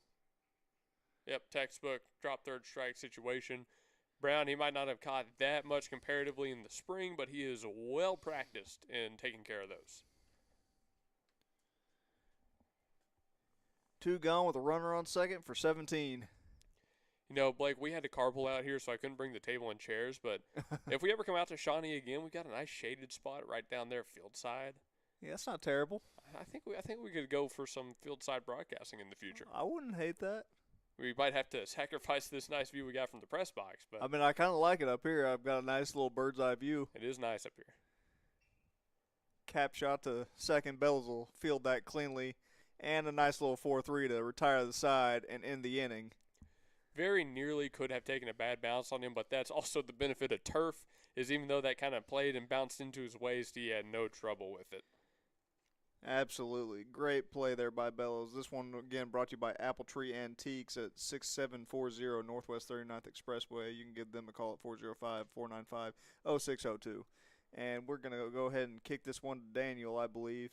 Yep, textbook, drop third strike situation. Brown, he might not have caught that much comparatively in the spring, but he is well practiced in taking care of those. 2 gone with a runner on second for 17. You know, Blake, we had to carpool out here, so I couldn't bring the table and chairs. But if we ever come out to Shawnee again, we got a nice shaded spot right down there, field side. Yeah, that's not terrible. I think we could go for some field side broadcasting in the future. I wouldn't hate that. We might have to sacrifice this nice view we got from the press box, but I mean, I kind of like it up here. I've got a nice little bird's eye view. It is nice up here. Cap shot to second. Bells will field that cleanly, and a nice little 4-3 to retire the side and end the inning. Very nearly could have taken a bad bounce on him, but that's also the benefit of turf, is even though that kind of played and bounced into his waist, he had no trouble with it. Absolutely. Great play there by Bellows. This one, again, brought to you by Apple Tree Antiques at 6740 Northwest 39th Expressway. You can give them a call at 405-495-0602. And we're going to go ahead and kick this one to Daniel, I believe,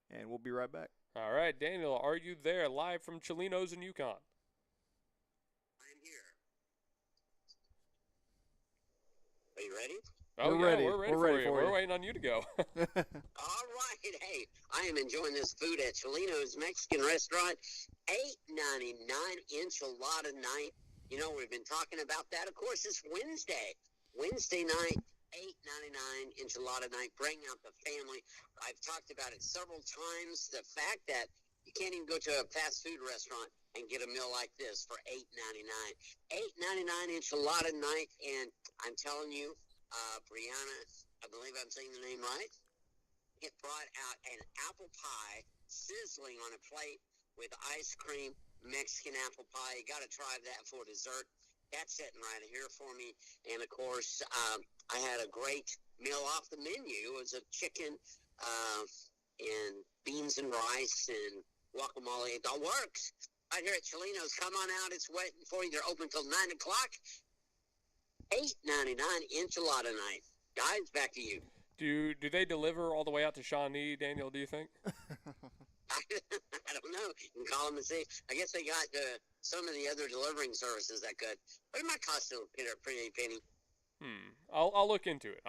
and we'll be right back. All right, Daniel, are you there live from Cholinos in Yukon? I'm here. Are you ready? Oh, We're ready. We're ready for you. We're waiting on you to go. All right. Hey, I am enjoying this food at Cholino's Mexican Restaurant. $8.99 enchilada night. You know, we've been talking about that. Of course, it's Wednesday. Wednesday night, $8.99 enchilada night. Bring out the family. I've talked about it several times. The fact that you can't even go to a fast food restaurant and get a meal like this for $8.99. $8.99 enchilada night. And I'm telling you, Brianna, I believe I'm saying the name right, it brought out an apple pie sizzling on a plate with ice cream, Mexican apple pie. You got to try that for dessert. That's sitting right here for me. And, of course, I had a great meal off the menu. It was a chicken and beans and rice and guacamole. It all works. Right here at Cholinos. Come on out. It's waiting for you. They're open till 9 o'clock. $8.99 enchilada night. Guys, back to you. Do they deliver all the way out to Shawnee, Daniel, do you think? I don't know. You can call them and see. I guess they got some of the other delivering services that could. But it might cost a pretty penny. I'll look into it.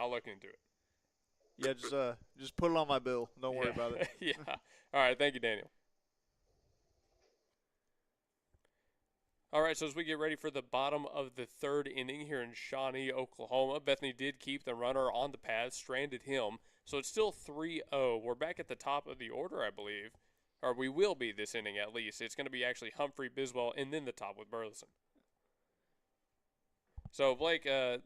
Yeah, just put it on my bill. Don't worry about it. Yeah. All right. Thank you, Daniel. All right, so as we get ready for the bottom of the third inning here in Shawnee, Oklahoma, Bethany did keep the runner on the pad, stranded him. So it's still 3-0. We're back at the top of the order, I believe. Or we will be this inning at least. It's going to be actually Humphrey, Biswell, and then the top with Burleson. So, Blake, to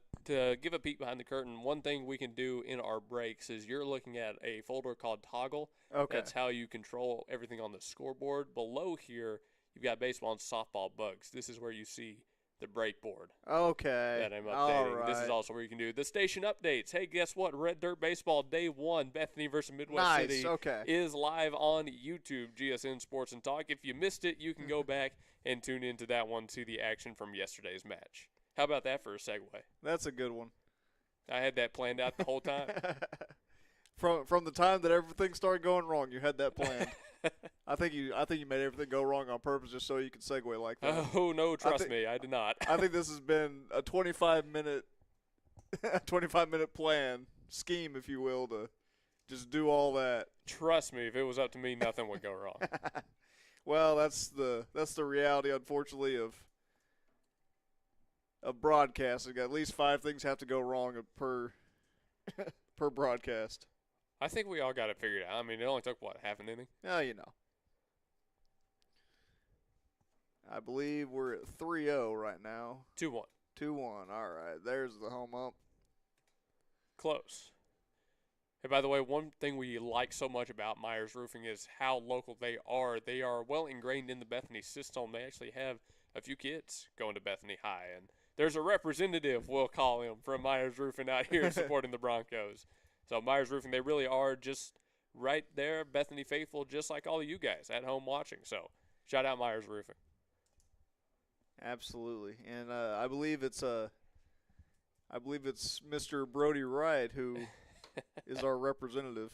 give a peek behind the curtain, one thing we can do in our breaks is you're looking at a folder called Toggle. Okay. That's how you control everything on the scoreboard. Below here, you've got baseball and softball bugs. This is where you see the break board. Okay. That I'm updating. All right. This is also where you can do the station updates. Hey, guess what? Red Dirt Baseball Day 1, Bethany versus Midwest City is live on YouTube, GSN Sports and Talk. If you missed it, you can go back and tune into that one to the action from yesterday's match. How about that for a segue? That's a good one. I had that planned out the whole time. From the time that everything started going wrong, you had that planned. I think you made everything go wrong on purpose just so you could segue like that. Oh no, trust me, I did not. I think this has been a 25-minute plan scheme, if you will, to just do all that. Trust me, if it was up to me, nothing would go wrong. Well, that's the reality, unfortunately, of broadcasting. At least 5 things have to go wrong per broadcast. I think we all got it figured out. I mean, it only took, half an inning? Oh, you know. I believe we're at 3-0 right now. 2-1. 2-1. All right. There's the home ump. Close. And by the way, one thing we like so much about Myers Roofing is how local they are. They are well ingrained in the Bethany system. They actually have a few kids going to Bethany High. And there's a representative, we'll call him, from Myers Roofing out here supporting the Broncos. So Myers Roofing, they really are just right there, Bethany faithful, just like all of you guys at home watching. So shout out Myers Roofing. Absolutely, and I believe it's Mr. Brody Wright who is our representative.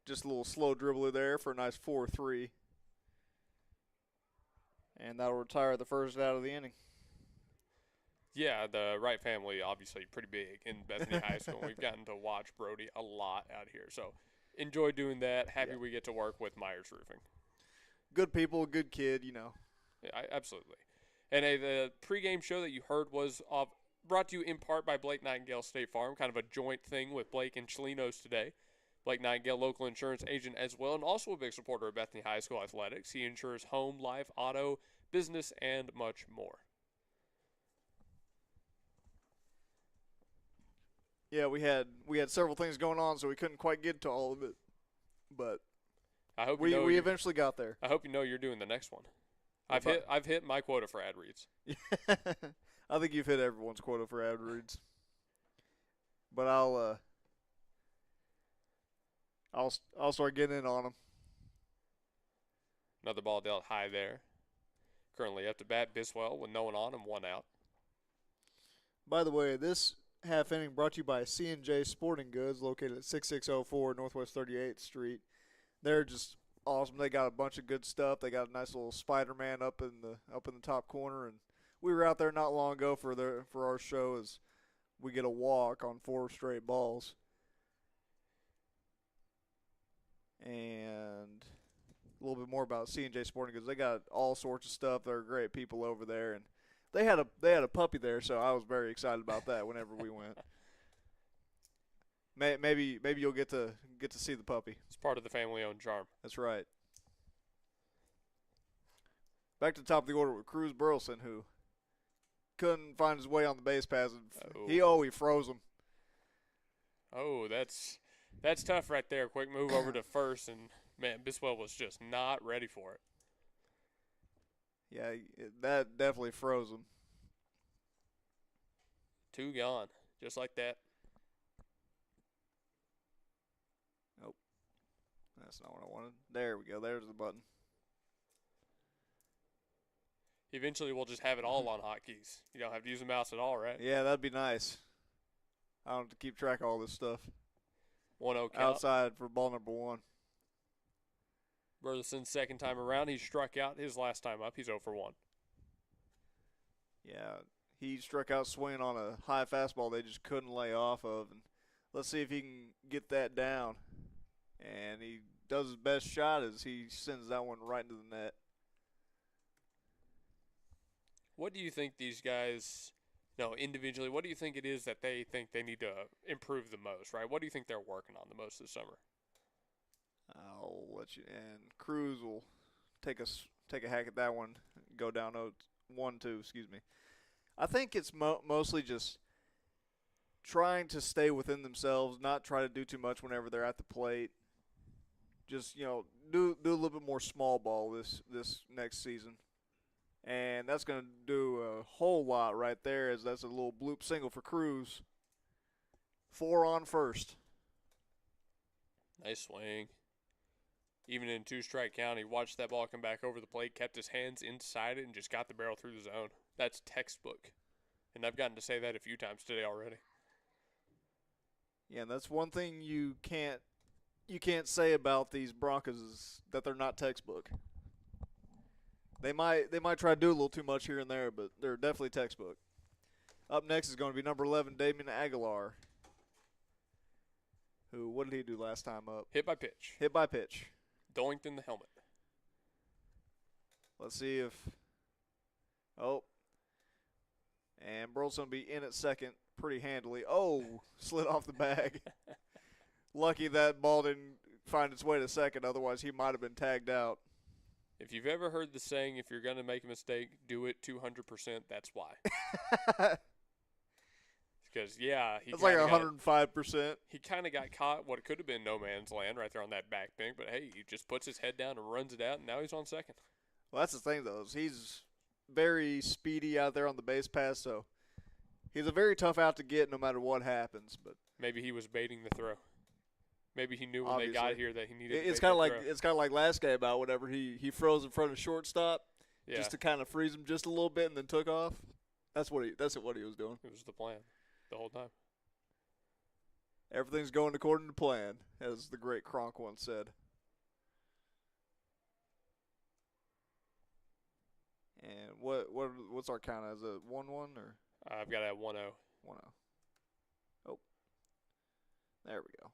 Just a little slow dribbler there for a nice 4-3, and that'll retire the first out of the inning. Yeah, the Wright family obviously pretty big in Bethany High School. We've gotten to watch Brody a lot out here. So enjoy doing that. Happy we get to work with Myers Roofing. Good people, good kid, you know. Yeah, absolutely. And the pregame show that you heard was brought to you in part by Blake Nightingale State Farm, kind of a joint thing with Blake and Cholinos today. Blake Nightingale, local insurance agent as well, and also a big supporter of Bethany High School athletics. He insures home, life, auto, business, and much more. Yeah, we had several things going on, so we couldn't quite get to all of it, but I hope we eventually got there. I hope you know you're doing the next one. I've hit my quota for ad reads. I think you've hit everyone's quota for ad reads, but I'll start getting in on them. Another ball dealt high there. Currently up to bat, Biswell with no one on and 1 out. By the way, this half inning brought to you by C&J Sporting Goods, located at 6604 Northwest 38th Street. They're just awesome. They got a bunch of good stuff. They got a nice little Spider-Man up in the top corner, and we were out there not long ago for our show as we get a walk on 4 straight balls. And a little bit more about C&J Sporting Goods. They got all sorts of stuff. They're great people over there, and they had a puppy there, so I was very excited about that whenever we went. Maybe you'll get to see the puppy. It's part of the family-owned charm. That's right. Back to the top of the order with Cruz Burleson, who couldn't find his way on the base paths. He froze him. Oh, that's tough right there. Quick move over to first, and man, Biswell was just not ready for it. Yeah, that definitely froze him. 2 gone, just like that. Nope. That's not what I wanted. There we go. There's the button. Eventually, we'll just have it all on hotkeys. You don't have to use the mouse at all, right? Yeah, that'd be nice. I don't have to keep track of all this stuff. 1-0 count. Outside for ball number 1. Burleson's second time around, he struck out his last time up. He's 0 for 1. Yeah, he struck out swinging on a high fastball they just couldn't lay off of. And let's see if he can get that down. And he does his best shot as he sends that one right into the net. What do you think these guys, individually, what do you think it is that they think they need to improve the most, right? What do you think they're working on the most this summer? I'll let you, and Cruz will take a hack at that one, go down 1-2, excuse me. I think it's mostly just trying to stay within themselves, not try to do too much whenever they're at the plate. Just, do a little bit more small ball this next season. And that's going to do a whole lot right there, as that's a little bloop single for Cruz. 4 on first. Nice swing. Even in 2-strike count, he watched that ball come back over the plate, kept his hands inside it, and just got the barrel through the zone. That's textbook. And I've gotten to say that a few times today already. Yeah, and that's one thing you can't say about these Broncos is that they're not textbook. They might try to do a little too much here and there, but they're definitely textbook. Up next is going to be number 11, Damian Aguilar. Who, what did he do last time up? Hit by pitch. Hit by pitch. Doinked in the helmet. Let's see if – and Burleson's going to be in at second pretty handily. Oh, slid off the bag. Lucky that ball didn't find its way to second. Otherwise, he might have been tagged out. If you've ever heard the saying, if you're going to make a mistake, do it 200%, that's why. Because, yeah. That's like 105%. He kind of got caught what could have been no man's land right there on that back pink. But, hey, he just puts his head down and runs it out, and now he's on second. Well, that's the thing, though. Is he's very speedy out there on the base pass, so he's a very tough out to get no matter what happens. But maybe he was baiting the throw. Maybe he knew when they got here that he needed to it's kind of like last game about whenever he froze in front of shortstop just to kind of freeze him just a little bit and then took off. That's what he was doing. It was the plan the whole time. Everything's going according to plan, as the great Kronk once said. And what's our count? Is it 1-1 or? I've got it at 1-0. 1-0. Oh, there we go.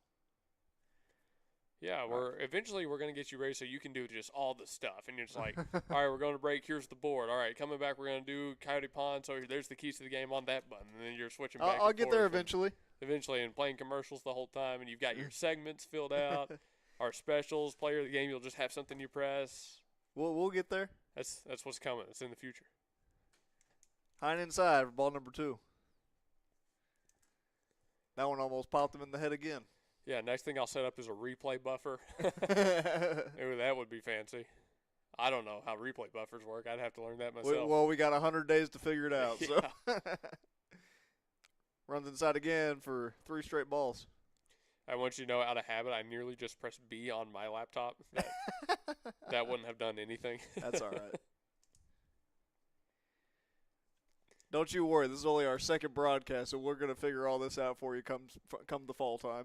Yeah, eventually we're going to get you ready so you can do just all the stuff. And you're just like, all right, we're going to break. Here's the board. All right, coming back, we're going to do Coyote Pond. So there's the keys to the game on that button. And then you're switching back I'll get there eventually. Eventually, and playing commercials the whole time. And you've got your segments filled out. Our specials, player of the game, you'll just have something you press. We'll get there. That's what's coming. It's in the future. High and inside for ball number 2. That one almost popped him in the head again. Yeah, next thing I'll set up is a replay buffer. Ooh, that would be fancy. I don't know how replay buffers work. I'd have to learn that myself. Well, we got 100 days to figure it out. So runs inside again for 3 straight balls. I want you to know, out of habit, I nearly just pressed B on my laptop. That wouldn't have done anything. That's all right. Don't you worry. This is only our second broadcast, so we're going to figure all this out for you come the fall time.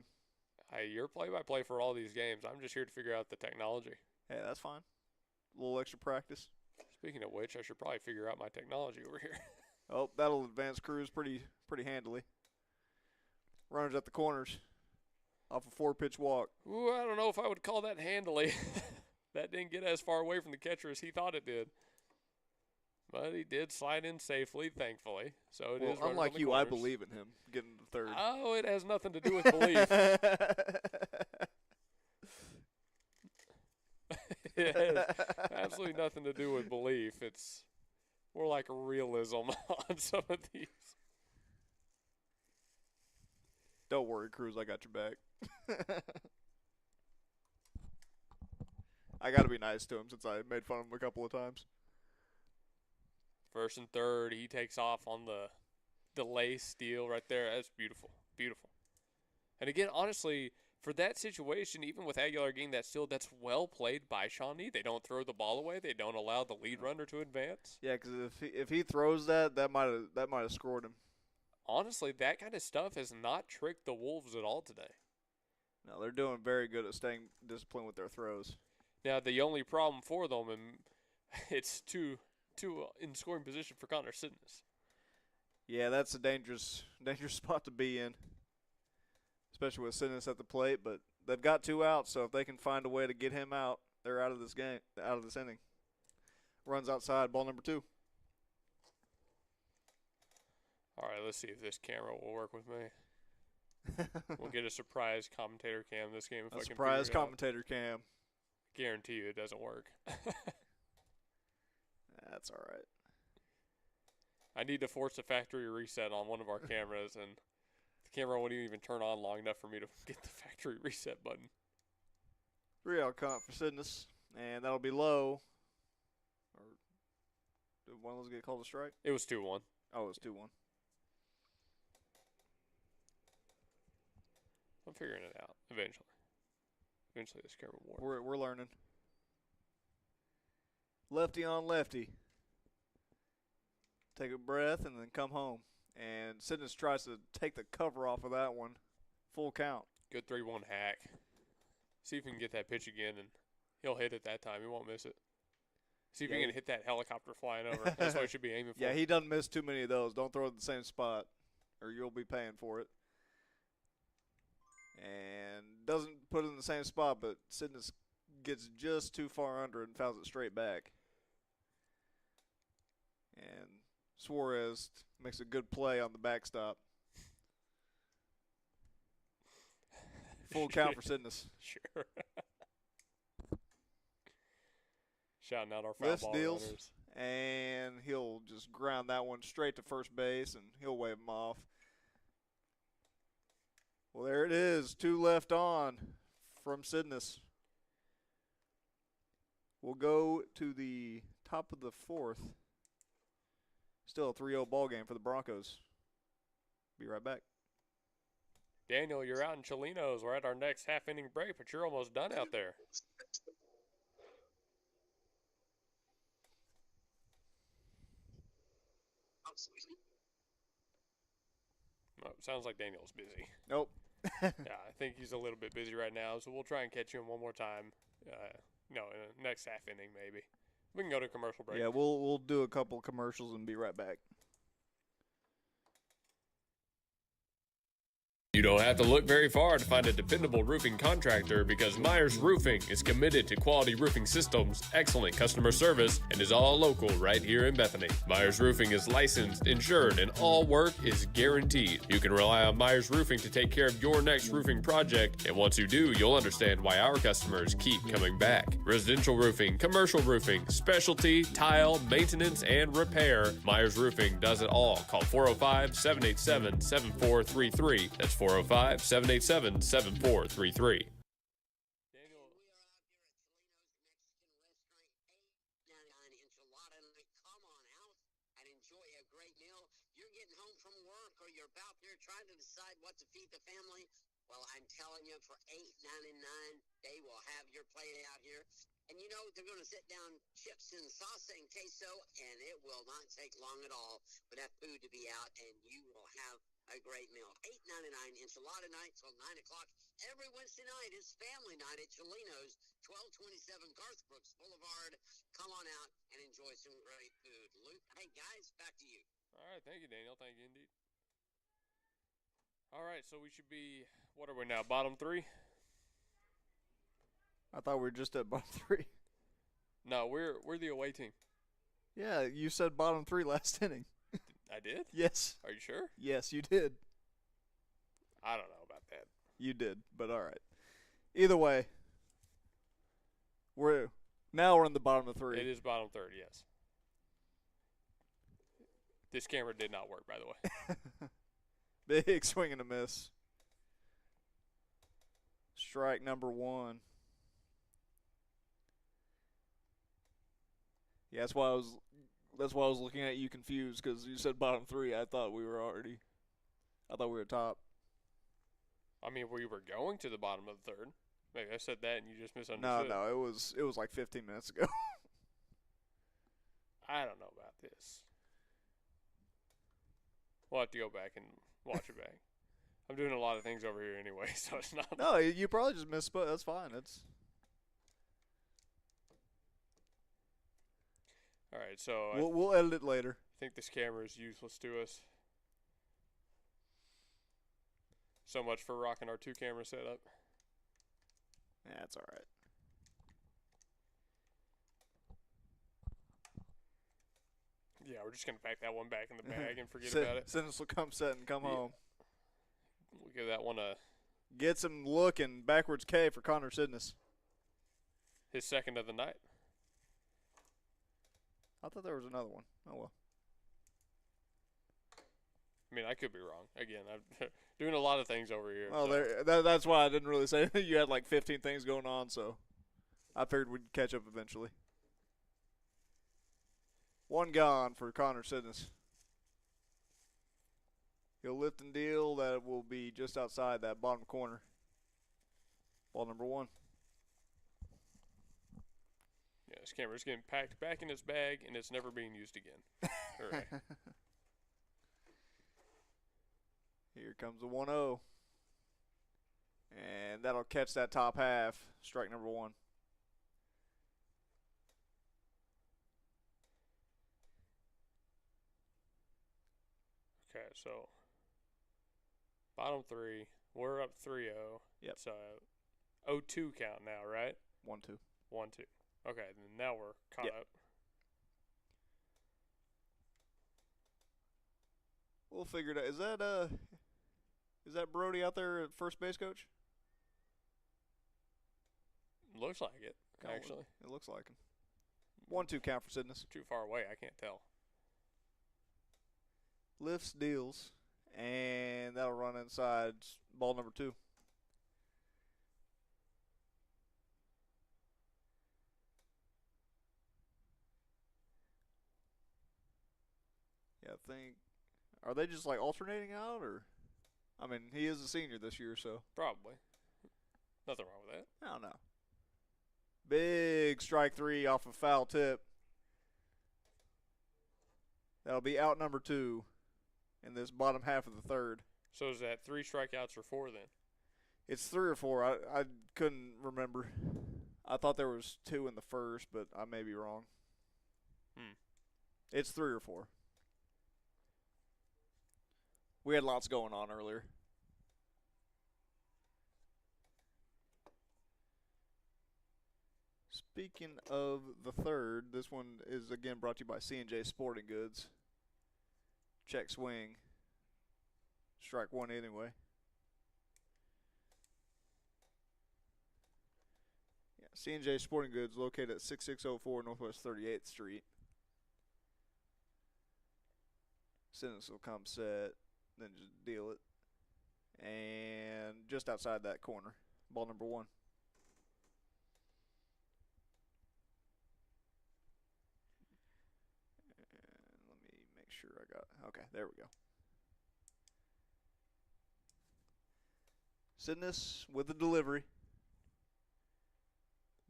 Hey, you're play-by-play for all these games. I'm just here to figure out the technology. Hey, that's fine. A little extra practice. Speaking of which, I should probably figure out my technology over here. Oh, that'll advance Cruz pretty handily. Runners at the corners off a 4-pitch walk. Ooh, I don't know if I would call that handily. That didn't get as far away from the catcher as he thought it did. But he did slide in safely, thankfully. So it is. Unlike you, I believe in him getting to third. Oh, it has nothing to do with belief. It has absolutely nothing to do with belief. It's more like realism on some of these. Don't worry, Cruz. I got your back. I got to be nice to him since I made fun of him a couple of times. First and third, he takes off on the delay steal right there. That's beautiful, beautiful. And again, honestly, for that situation, even with Aguilar getting that steal, that's well played by Shawnee. They don't throw the ball away. They don't allow the lead runner to advance. Yeah, because if he throws that might have scored him. Honestly, that kind of stuff has not tricked the Wolves at all today. No, they're doing very good at staying disciplined with their throws. Now, the only problem for them, and it's too in scoring position for Connor Sidness. Yeah, that's a dangerous spot to be in, especially with Sidness at the plate. But they've got 2 outs, so if they can find a way to get him out, they're out of this game, out of this inning. Runs outside, ball number 2. All right, let's see if this camera will work with me. We'll get a surprise commentator cam this game if I can figure it out. Surprise commentator cam. Guarantee you it doesn't work. That's all right. I need to force a factory reset on one of our cameras, and the camera wouldn't even turn on long enough for me to get the factory reset button. 3-out count for Sidness, and that'll be low. Or did one of those get called a strike? It was 2-1. Oh, it was 2-1. I'm figuring it out eventually. Eventually this camera will work. We're learning. Lefty on lefty. Take a breath and then come home. And Sidness tries to take the cover off of that one. Full count. Good 3-1 hack. See if we can get that pitch again, and he'll hit it that time. He won't miss it. See if you can hit that helicopter flying over. That's what he should be aiming for. Yeah, he doesn't miss too many of those. Don't throw it in the same spot, or you'll be paying for it. And doesn't put it in the same spot, but Sidness gets just too far under it and fouls it straight back. And Suarez makes a good play on the backstop. Full count for Sidness. Sure. Shouting out our foul ball deals, runners. and he'll just ground that one straight to first base, and he'll wave him off. Well, there it is. 2 left on from Sidness. We'll go to the top of the 4th. Still a 3-0 ball game for the Broncos. Be right back. Daniel, you're out in Cholinos. We're at our next half-inning break, but you're almost done out there. Oh, sounds like Daniel's busy. Nope. Yeah, I think he's a little bit busy right now, so we'll try and catch him one more time. In the next half inning maybe. We can go to commercial break. Yeah, we'll do a couple commercials and be right back. You don't have to look very far to find a dependable roofing contractor because Myers Roofing is committed to quality roofing systems, excellent customer service, and is all local right here in Bethany. Myers Roofing is licensed, insured, and all work is guaranteed. You can rely on Myers Roofing to take care of your next roofing project, and once you do, you'll understand why our customers keep coming back. Residential roofing, commercial roofing, specialty, tile, maintenance, and repair. Myers Roofing does it all. Call 405-787-7433. That's 405-787-7433. Trying to decide what to feed the family? Well, I'm telling you, for $8.99, they will have your plate out here. And you know, they're going to sit down chips and salsa and queso, and it will not take long at all for that food to be out, and you will have a great meal. $8.99 enchilada night till 9 o'clock. Every Wednesday night is family night at Cholinos, 1227 Garth Brooks Boulevard. Come on out and enjoy some great food. Luke, hey, guys, back to you. All right, thank you, Daniel. Thank you indeed. All right, so we should be, what are we now, bottom 3? I thought we were just at bottom 3. No, we're the away team. Yeah, you said bottom 3 last inning. I did? Yes. Are you sure? Yes, you did. I don't know about that. You did, but all right. Either way, we're in the bottom of 3. It is bottom third, yes. This camera did not work, by the way. Big swing and a miss. Strike number 1. Yeah, that's why I was looking at you confused because you said bottom 3. I thought we were top. I mean, we were going to the bottom of the third. Maybe I said that and you just misunderstood. No, it was like 15 minutes ago. I don't know about this. We'll have to go back and watch it back. I'm doing a lot of things over here anyway, so it's not. No, you probably just misspoke. That's fine. It's all right. So we'll edit it later. I think this camera is useless to us. So much for rocking our 2-camera setup. Yeah, that's all right. Yeah, we're just gonna pack that one back in the bag and forget about it. Sentence will come set and come home. We'll give that one Get some looking backwards K for Connor Sidness. his second of the night. I thought there was another one. Oh well. I mean, I could be wrong. Again, I'm doing a lot of things over here. Well, so. that's why I didn't really say you had like 15 things going on, so I figured we'd catch up eventually. One gone for Connor Sidness. He'll lift and deal. That will be just outside that bottom corner. Ball number 1. Yeah, this camera's getting packed back in its bag, and it's never being used again. Hooray. Here comes the 1-0. And that'll catch that top half. Strike number 1. Okay, so bottom 3. We're up 3-0. Yep. It's 0-2 count now, right? 1-2. 1-2. Okay, then now we're caught Yep. up. We'll figure it out. Is that Brody out there at first base coach? Looks like it, actually. It looks like him. 1-2 count for Sidness. Too far away, I can't tell. Lifts, deals, and that'll run inside ball number 2. Yeah, I think. Are they just like alternating out, or? I mean, he is a senior this year, so. Probably. Nothing wrong with that. I don't know. Big strike 3 off a foul tip. That'll be out number 2 in this bottom half of the third. So is that 3 strikeouts or 4 then? It's 3 or 4. I couldn't remember. I thought there was 2 in the first, but I may be wrong. It's 3 or 4. We had lots going on earlier. Speaking of the third, this one is again brought to you by C&J Sporting Goods. Check swing. Strike 1 anyway. Yeah, C&J Sporting Goods located at 6604 Northwest 38th Street. Sentence will come set, then just deal it. And just outside that corner, ball number 1. And let me make sure I got it. Okay, there we go. Sidness with the delivery.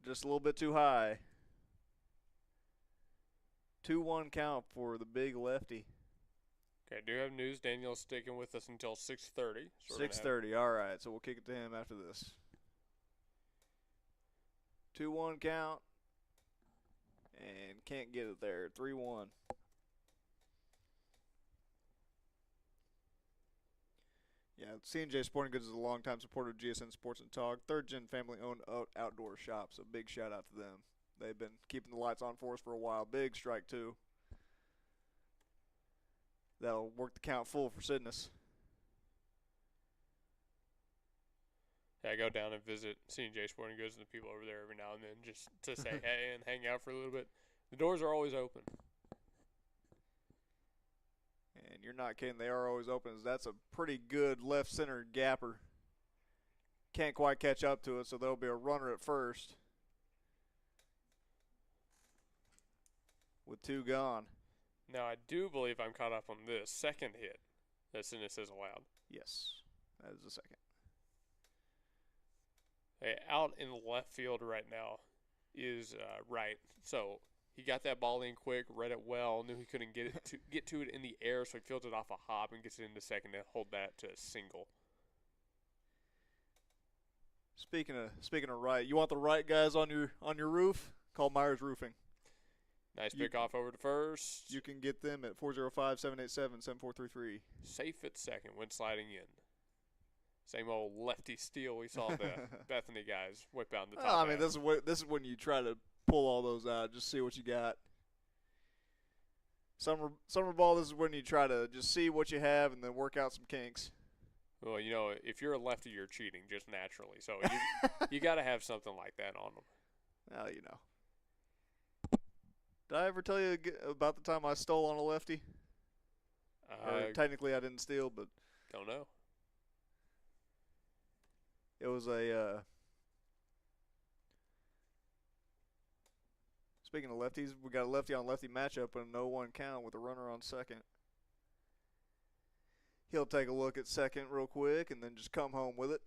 Just a little bit too high. 2-1 count for the big lefty. Okay, I do have news. Daniel's sticking with us until 6:30. 6:30. All right, so we'll kick it to him after this. 2-1 count. And can't get it there. 3-1. Yeah, C&J Sporting Goods is a longtime supporter of GSN Sports and Talk. Third-gen family-owned outdoor shop, so big shout-out to them. They've been keeping the lights on for us for a while. Big strike, too. That'll work the count full for Sidness. Yeah, I go down and visit C&J Sporting Goods and the people over there every now and then just to say hey and hang out for a little bit. The doors are always open. And you're not kidding. They are always open. That's a pretty good left center gapper. Can't quite catch up to it, so there'll be a runner at first. With 2 gone. Now, I do believe I'm caught up on this second hit that Sidness has allowed. Yes, that is the second. Hey, out in left field right now is Wright. So he got that ball in quick, read it well, knew he couldn't get to it in the air, so he fields it off a hop and gets it into second to hold that to a single. Speaking of Wright, you want the Wright guys on your roof? Call Myers Roofing. Nice pick off over to first. You can get them at 405-787-7433. Safe at second when sliding in. Same old lefty steal we saw the Bethany guys whip out in the top. I mean, this is when you try to pull all those out, just see what you got. Summer ball, this is when you try to just see what you have and then work out some kinks. Well, if you're a lefty, you're cheating just naturally. So you got to have something like that on them. Well, Did I ever tell you about the time I stole on a lefty? Technically, I didn't steal, but don't know. It was speaking of lefties, we got a lefty on lefty matchup and a 0-1 count with a runner on second. He'll take a look at second real quick and then just come home with it.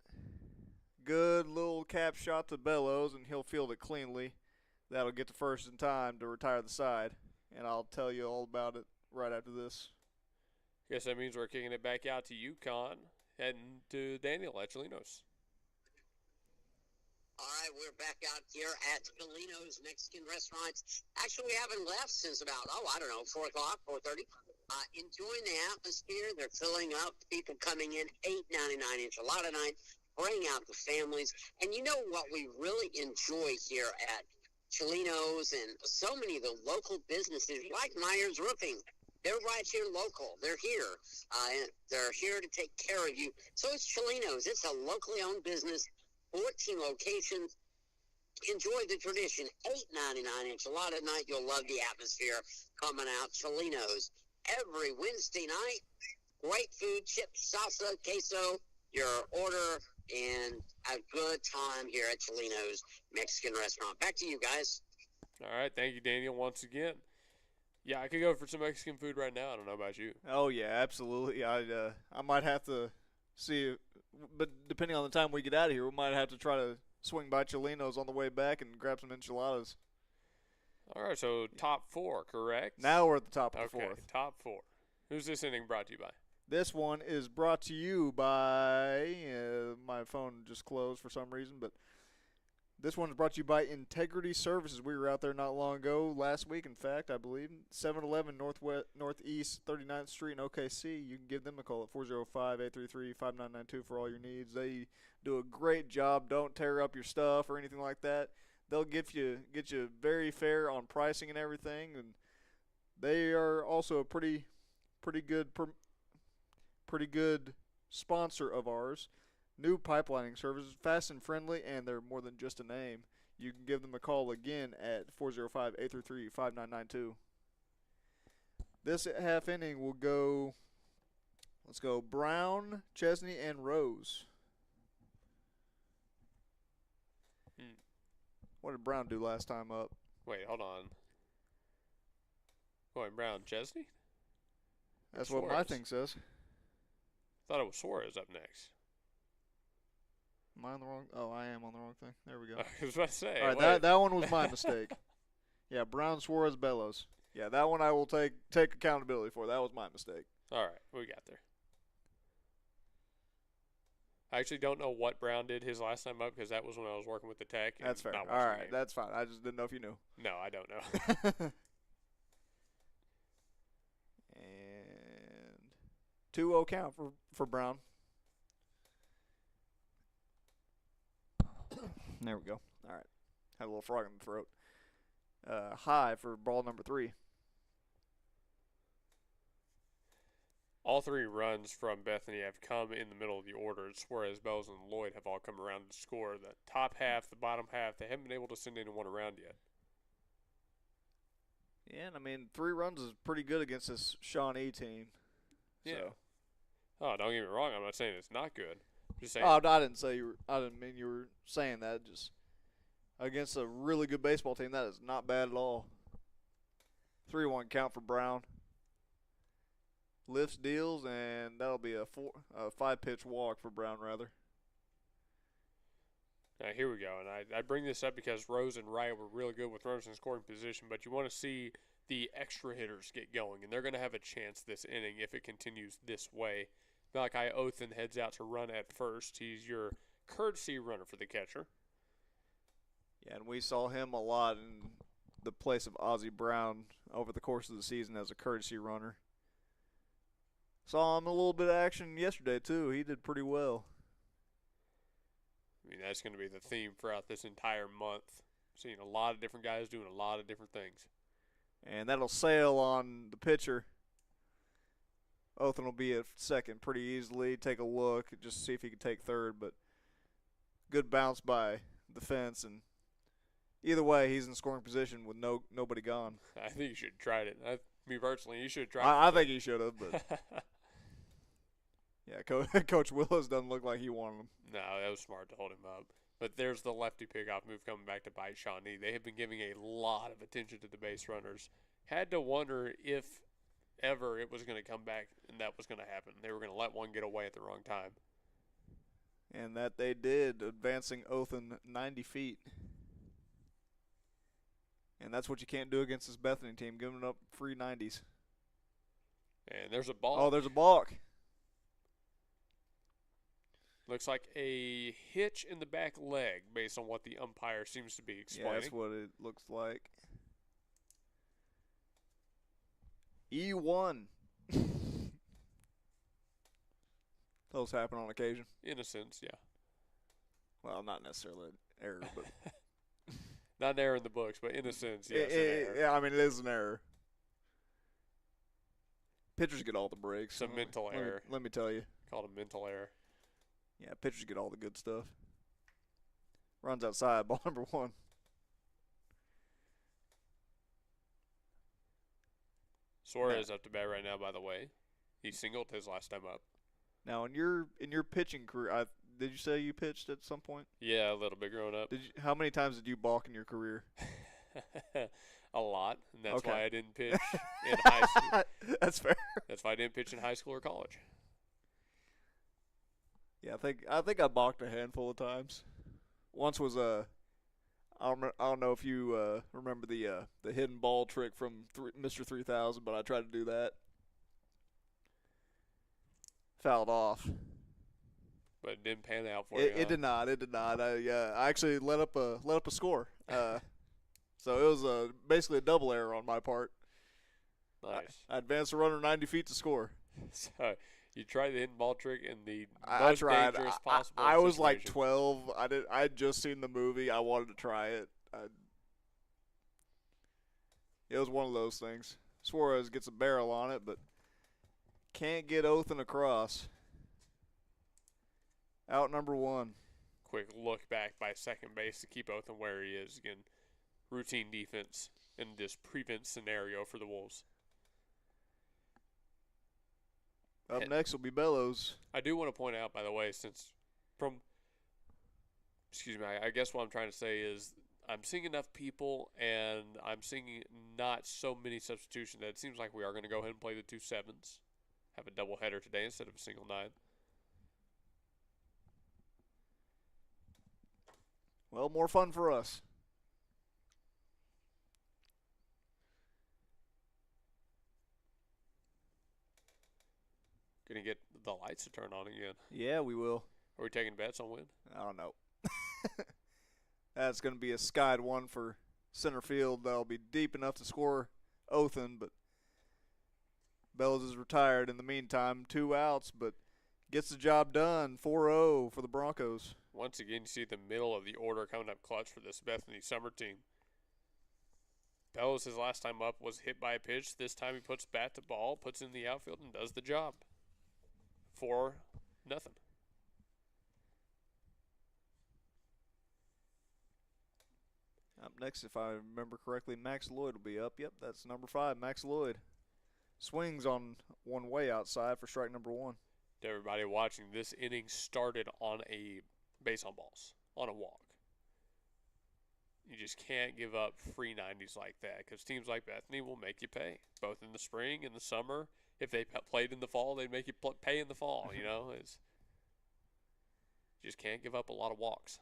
Good little cap shot to Bellows, and he'll field it cleanly. That'll get to first in time to retire the side, and I'll tell you all about it right after this. Guess that means we're kicking it back out to UConn, heading to Daniel at Cholinos. All right, we're back out here at Cholinos Mexican Restaurants. Actually, we haven't left since about, 4 o'clock, 4:30. Enjoying the atmosphere. They're filling up. People coming in, $8.99 enchilada night. Bring out the families. And you know what we really enjoy here at Cholinos and so many of the local businesses like Myers Roofing. They're right here local. They're here. And they're here to take care of you. So it's Cholinos. It's a locally owned business, 14 locations. Enjoy the tradition. $8.99 enchilada night. You'll love the atmosphere coming out. Cholinos every Wednesday night. Great food, chips, salsa, queso, your order, and a good time here at Cholinos Mexican Restaurant. Back to you guys. All right, thank you, Daniel, once again. Yeah, I could go for some Mexican food right now. I don't know about you. Oh yeah, absolutely. I might have to see, but depending on the time we get out of here, we might have to try to swing by Cholinos on the way back and grab some enchiladas. All right, so top four, correct? Now we're at the top of the fourth. Okay, top four. Who's this inning brought to you by? This one is brought to you by, my phone just closed for some reason, but this one is brought to you by Integrity Services. We were out there not long ago, last week, in fact, I believe. 711 Northeast 39th Street in OKC. You can give them a call at 405-833-5992 for all your needs. They do a great job. Don't tear up your stuff or anything like that. They'll get you very fair on pricing and everything, and they are also a pretty good sponsor of ours. New pipelining services, fast and friendly, and they're more than just a name. You can give them a call again at 405-833-5992. This half inning will go, let's go Brown, Chesney, and Rose. What did Brown do last time up? Wait, hold on. Wait, Brown, Chesney? That's what my thing says. Thought it was Suarez up next. Am I on the wrong? Oh, I am on the wrong thing. There we go. I was about to say. All right, that one was my mistake. Yeah, Brown, Suarez, Bellows. Yeah, that one I will take accountability for. That was my mistake. All right, we got there. I actually don't know what Brown did his last time up because that was when I was working with the tech. That's fair. All right, that's fine. I just didn't know if you knew. No, I don't know. And 2-0 count for Brown. There we go. All right. Had a little frog in the throat. High for ball number 3. All three runs from Bethany have come in the middle of the orders, whereas Bells and Lloyd have all come around to score. The top half, the bottom half, they haven't been able to send anyone around yet. Yeah, and I mean, 3 runs is pretty good against this Shawnee team. Yeah. So. Oh, don't get me wrong. I'm not saying it's not good. I'm just saying. Oh, I didn't mean you were saying that. Just against a really good baseball team, that is not bad at all. 3-1 count for Brown. Lifts, deals, and that'll be a 5-pitch walk for Brown, rather. Now, here we go. And I bring this up because Rose and Wright were really good with runners in scoring position, but you want to see the extra hitters get going, and they're going to have a chance this inning if it continues this way. Malachi Othen heads out to run at first. He's your courtesy runner for the catcher. Yeah, and we saw him a lot in the place of Ozzie Brown over the course of the season as a courtesy runner. Saw him a little bit of action yesterday, too. He did pretty well. I mean, that's going to be the theme throughout this entire month. Seeing a lot of different guys doing a lot of different things. And that'll sail on the pitcher. Othen will be at second pretty easily. Take a look, just see if he can take third. But good bounce by the fence. And either way, he's in scoring position with nobody gone. I think you should have tried it. Me personally, you should have tried it. I think he should have, but yeah, Coach Willis doesn't look like he wanted him. No, that was smart to hold him up. But there's the lefty pickoff move coming back to bite Shawnee. They have been giving a lot of attention to the base runners. Had to wonder if ever it was going to come back and that was going to happen. They were going to let one get away at the wrong time. And that they did, advancing Othen 90 feet. And that's what you can't do against this Bethany team, giving up free 90s. And there's a balk. Oh, there's a balk. Looks like a hitch in the back leg based on what the umpire seems to be explaining. Yeah, that's what it looks like. E1. Those happen on occasion. In a sense, yeah. Well, not necessarily an error, but not an error in the books, but in a sense, yes, an error. Yeah, I mean, it is an error. Pitchers get all the breaks. It's a mental error. Let me tell you. Called a mental error. Yeah, pitchers get all the good stuff. Runs outside, ball number 1. Suarez up to bat right now, by the way. He singled his last time up. Now, in your pitching career, did you say you pitched at some point? Yeah, a little bit growing up. How many times did you balk in your career? A lot, and that's okay. why I didn't pitch in high school. That's fair. That's why I didn't pitch in high school or college. Yeah, I think I balked a handful of times. Once was I don't know if you remember the hidden ball trick from Mr. 3000, but I tried to do that. Fouled off. But it didn't pan out for you. It did not. It did not. I actually let up a score. So it was basically a double error on my part. Nice. I advanced the runner 90 feet to score. So you tried the hidden ball trick in the most dangerous possible I was situation. like 12. I had just seen the movie. I wanted to try it. It was one of those things. Suarez gets a barrel on it, but can't get Othen across. Out number 1. Quick look back by second base to keep Othen where he is. Again, routine defense in this prevent scenario for the Wolves. Up next will be Bellows. I do want to point out, by the way, I guess what I'm trying to say is I'm seeing enough people and I'm seeing not so many substitutions that it seems like we are going to go ahead and play the 2 7s. Have a doubleheader today instead of a single 9. Well, more fun for us. Going to get the lights to turn on again. Yeah, we will. Are we taking bets on win? I don't know. That's going to be a skied one for center field. That'll be deep enough to score Othen, but Bellows is retired in the meantime. 2 outs, but gets the job done. 4-0 for the Broncos. Once again, you see the middle of the order coming up clutch for this Bethany summer team. Bellows, his last time up, was hit by a pitch. This time he puts bat to ball, puts in the outfield, and does the job. 4-0. Up next, if I remember correctly, Max Lloyd will be up. Yep, that's number 5, Max Lloyd. Swings on one way outside for strike number 1. To everybody watching, this inning started on a base on balls, on a walk. You just can't give up free 90s like that because teams like Bethany will make you pay, both in the spring and the summer. If they played in the fall, they'd make you pay in the fall. You know, you just can't give up a lot of walks.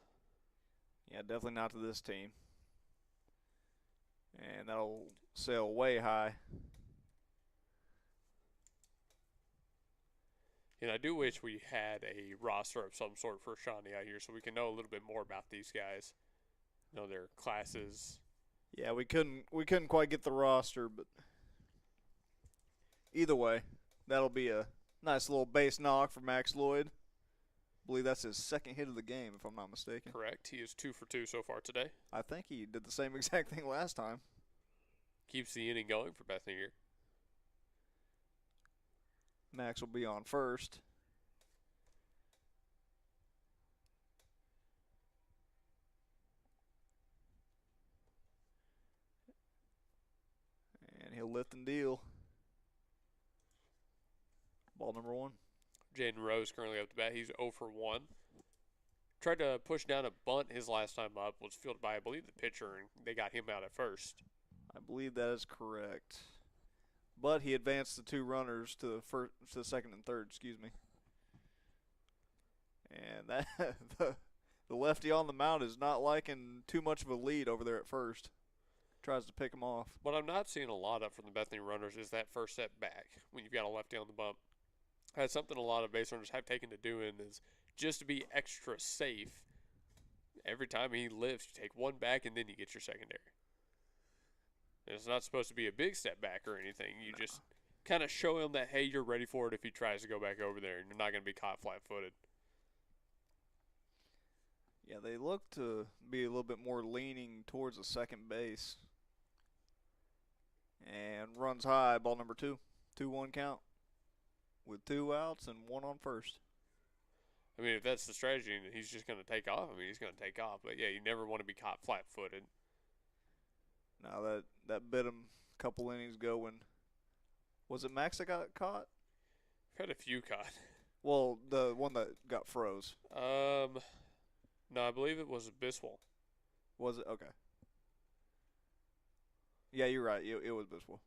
Yeah, definitely not to this team. And that'll sail way high. And I do wish we had a roster of some sort for Shawnee out here so we can know a little bit more about these guys. Know their classes. Yeah, we couldn't quite get the roster, but either way, that'll be a nice little base knock for Max Lloyd. I believe that's his second hit of the game, if I'm not mistaken. Correct. He is 2 for 2 so far today. I think he did the same exact thing last time. Keeps the inning going for Bethany here. Max will be on first. And he'll lift and deal. Ball number 1. Jaden Rose currently up to bat. He's 0 for 1. Tried to push down a bunt his last time up. Was fielded by, I believe, the pitcher, and they got him out at first. I believe that is correct. But he advanced the 2 runners to the second and third, excuse me. And that the lefty on the mound is not liking too much of a lead over there at first. Tries to pick him off. What I'm not seeing a lot of from the Bethany runners is that first step back when you've got a lefty on the bump. That's something a lot of base runners have taken to doing is just to be extra safe. Every time he lifts, you take one back and then you get your secondary. And it's not supposed to be a big step back or anything. You just kind of show him that, hey, you're ready for it if he tries to go back over there, and you're not going to be caught flat-footed. Yeah, they look to be a little bit more leaning towards the second base. And runs high, ball number 2. 2-1 count with 2 outs and 1 on first. I mean, if that's the strategy and he's just going to take off, I mean, he's going to take off. But, yeah, you never want to be caught flat-footed. Now that bit him a couple innings ago when – was it Max that got caught? I've had a few caught. Well, the one that got froze. No, I believe it was Biswell. Was it? Okay. Yeah, you're right. It was Biswell.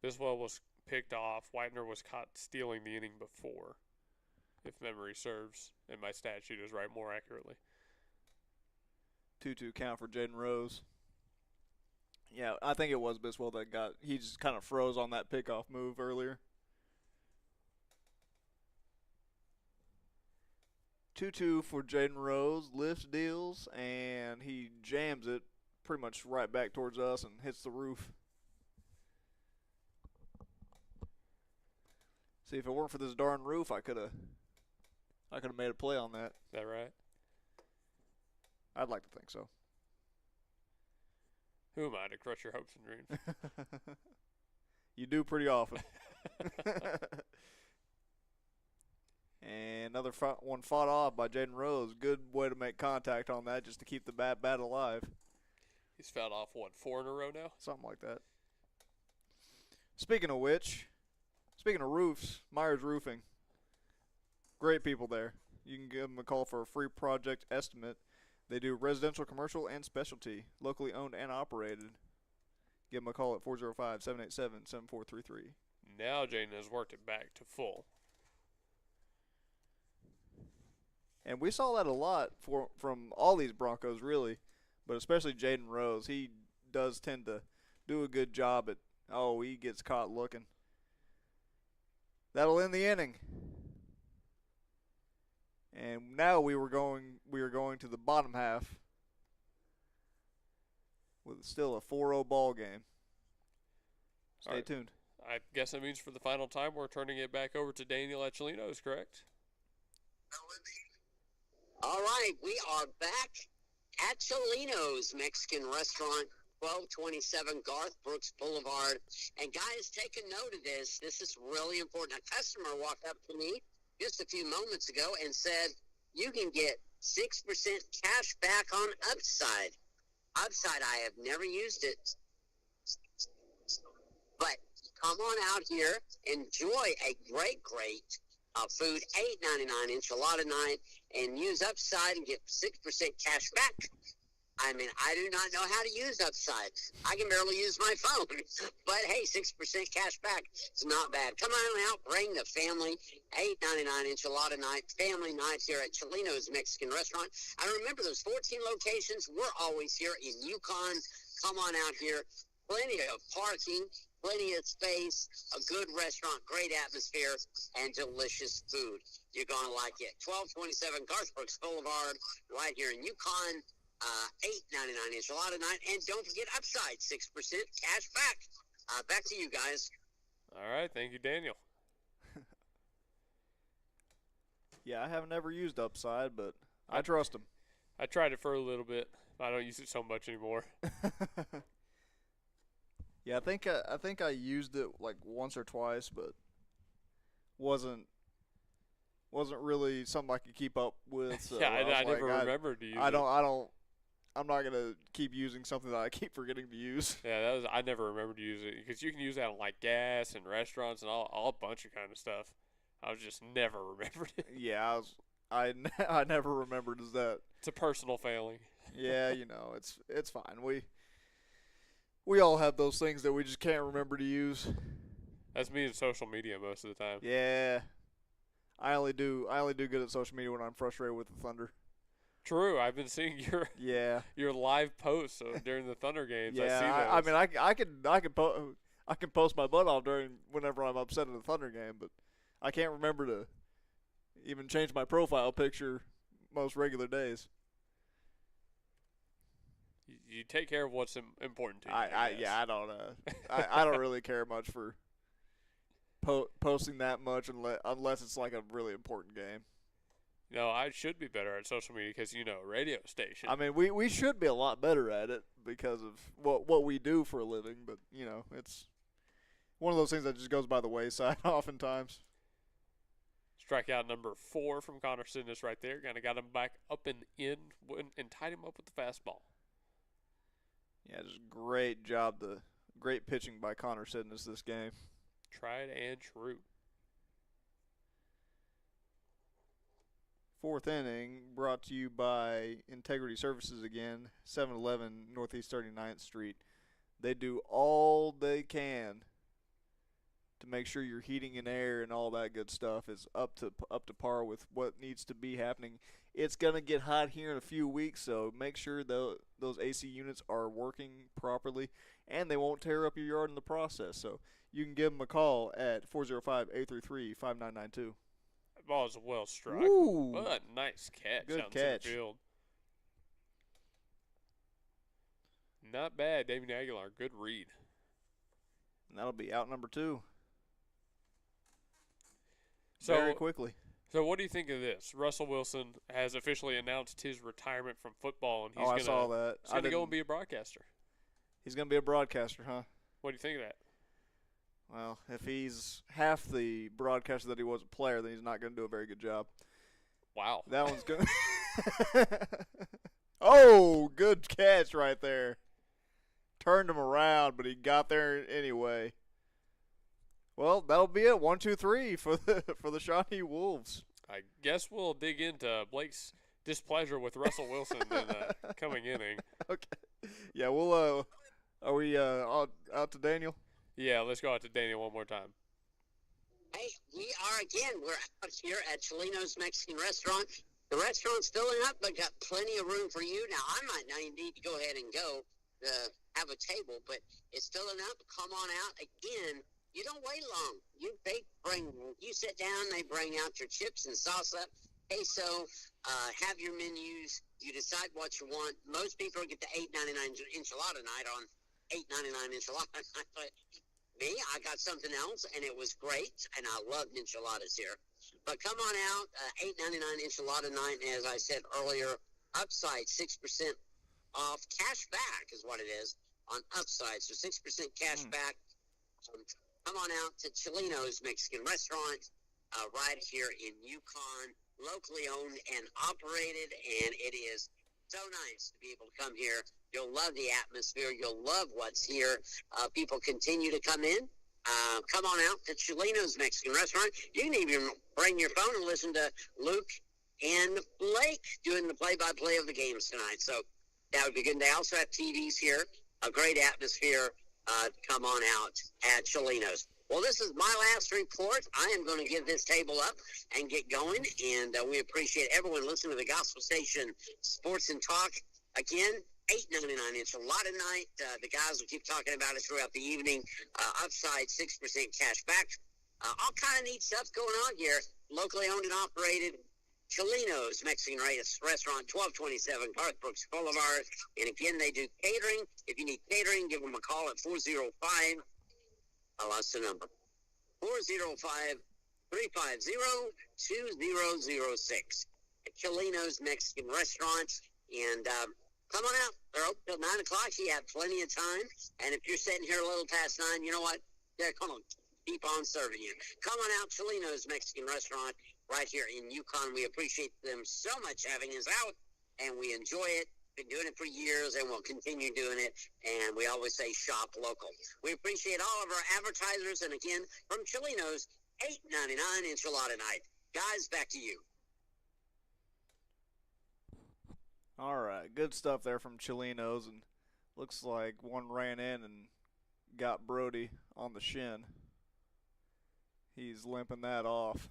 Biswell was picked off. Whitener was caught stealing the inning before, if memory serves, and my stat sheet is right more accurately. 2-2 count for Jaden Rose. Yeah, I think it was Biswell that he just kind of froze on that pickoff move earlier. 2-2 for Jaden Rose, lifts, deals, and he jams it pretty much right back towards us and hits the roof. See, if it weren't for this darn roof, I could have made a play on that. Is that right? I'd like to think so. Who am I to crush your hopes and dreams? You do pretty often. And another one fought off by Jaden Rose. Good way to make contact on that just to keep the bat alive. He's fouled off, 4 in a row now? Something like that. Speaking of which, speaking of roofs, Myers Roofing. Great people there. You can give them a call for a free project estimate. They do residential, commercial, and specialty, locally owned and operated. Give them a call at 405-787-7433. Now Jaden has worked it back to full. And we saw that a lot from all these Broncos, really, but especially Jaden Rose. He does tend to do a good job at, he gets caught looking. That'll end the inning. And now we are going to the bottom half with still a 4-0 ball game. Stay tuned. I guess that means for the final time we're turning it back over to Daniel at Chelino's, correct? All right, we are back at Chelino's Mexican Restaurant, 1227 Garth Brooks Boulevard. And guys, take a note of this. This is really important. A customer walked up to me just a few moments ago and said, you can get 6% cash back on Upside. Upside, I have never used it. But come on out here, enjoy a great food, $8.99 enchilada night, and use Upside and get 6% cash back. I mean, I do not know how to use Upside. I can barely use my phone. But, hey, 6% cash back. It's not bad. Come on out. Bring the family. $8.99 enchilada night. Family night here at Chilino's Mexican Restaurant. I remember those 14 locations. We're always here in Yukon. Come on out here. Plenty of parking. Plenty of space. A good restaurant. Great atmosphere. And delicious food. You're going to like it. 1227 Garth Brooks Boulevard. Right here in Yukon. $8.99 enchilada night, and don't forget Upside, 6% cash back. Back to you guys. All right, thank you, Daniel. Yeah, I haven't ever used Upside, but I trust him. I tried it for a little bit. I don't use it so much anymore. Yeah, I think I used it like once or twice, but wasn't really something I could keep up with. So yeah, I never remembered to use it. I'm not gonna keep using something that I keep forgetting to use. Yeah, I never remembered to use it because you can use that on like gas and restaurants and all a bunch of kind of stuff. I was just never remembered it. Yeah, I never remembered as that. It's a personal failing. Yeah, it's fine. We all have those things that we just can't remember to use. That's me in social media most of the time. Yeah, I only do good at social media when I'm frustrated with the Thunder. True, I've been seeing your live posts during the Thunder games. Yeah, I see those. I can post my butt off whenever I'm upset at a Thunder game, but I can't remember to even change my profile picture most regular days. You take care of what's important to you. I don't I don't really care much for posting that much unless it's like a really important game. No, I should be better at social media because, radio station. I mean, we should be a lot better at it because of what we do for a living, but, it's one of those things that just goes by the wayside oftentimes. Strikeout number 4 from Connor Sidness right there. Kind of got him back up and in and tied him up with the fastball. Yeah, just great job, great pitching by Connor Sidness this game. Tried and true. 4th inning brought to you by Integrity Services again, 711 Northeast 39th Street. They do all they can to make sure your heating and air and all that good stuff is up to par with what needs to be happening. It's going to get hot here in a few weeks, so make sure those AC units are working properly and they won't tear up your yard in the process. So you can give them a call at 405-833-5992. Ball is well struck. Ooh. But nice catch. Good out catch. In the field. Not bad, David Aguilar. Good read. And that'll be out number 2. Very quickly. So what do you think of this? Russell Wilson has officially announced his retirement from football, and I saw that. He's going to go and be a broadcaster. He's going to be a broadcaster, huh? What do you think of that? Well, if he's half the broadcaster that he was a player, then he's not going to do a very good job. Wow. That one's good. Oh, good catch right there. Turned him around, but he got there anyway. Well, that'll be it. 1, 2, 3 for the Shawnee Wolves. I guess we'll dig into Blake's displeasure with Russell Wilson in the coming inning. Okay. Yeah, we'll are we out to Daniel? Yeah, let's go out to Daniel one more time. Hey, we are again. We're out here at Chilino's Mexican Restaurant. The restaurant's filling up, but got plenty of room for you. Now, I might not even need to go ahead and go to have a table, but it's filling up. Come on out. Again, you don't wait long. You sit down, they bring out your chips and salsa, queso, have your menus. You decide what you want. Most people get the $8.99 enchilada night on $8.99 enchilada night, but me, I got something else, and it was great, and I loved enchiladas here. But come on out, $8.99 enchilada night, and as I said earlier, Upside, 6% off. Cash back is what it is on Upside, so 6% cash back. Come on out to Chilino's Mexican Restaurant right here in Yukon, locally owned and operated, and it is so nice to be able to come here. You'll love the atmosphere. You'll love what's here. People continue to come in. Come on out to Chilino's Mexican Restaurant. You can even bring your phone and listen to Luke and Blake doing the play-by-play of the games tonight. So That would be good. And they also have TVs here, a great atmosphere to come on out at Cholinos. Well, this is my last report. I am going to give this table up and get going, and we appreciate everyone listening to the Gospel Station Sports and Talk. Again, $8.99 enchilada night. The guys will keep talking about it throughout the evening. Upside 6% cash back. All kind of neat stuff going on here. Locally owned and operated. Cholinos Mexican Restaurant, 1227 Garth Brooks Boulevard. And again, they do catering. If you need catering, give them a call at 405. I lost the number. 405-350-2006. At Cholinos Mexican Restaurant. And come on out. They're open till 9 o'clock. You have plenty of time. And if you're sitting here a little past 9, you know what? They're going to keep on serving you. Come on out. Cholinos Mexican Restaurant right here in Yukon. We appreciate them so much having us out, and we enjoy it. Been doing it for years, and we'll continue doing it. And we always say shop local. We appreciate all of our advertisers. And again, from Cholinos, $8.99 enchilada night. Guys, back to you. All right, good stuff there from Cholinos, and looks like one ran in and got Brody on the shin. He's limping that off.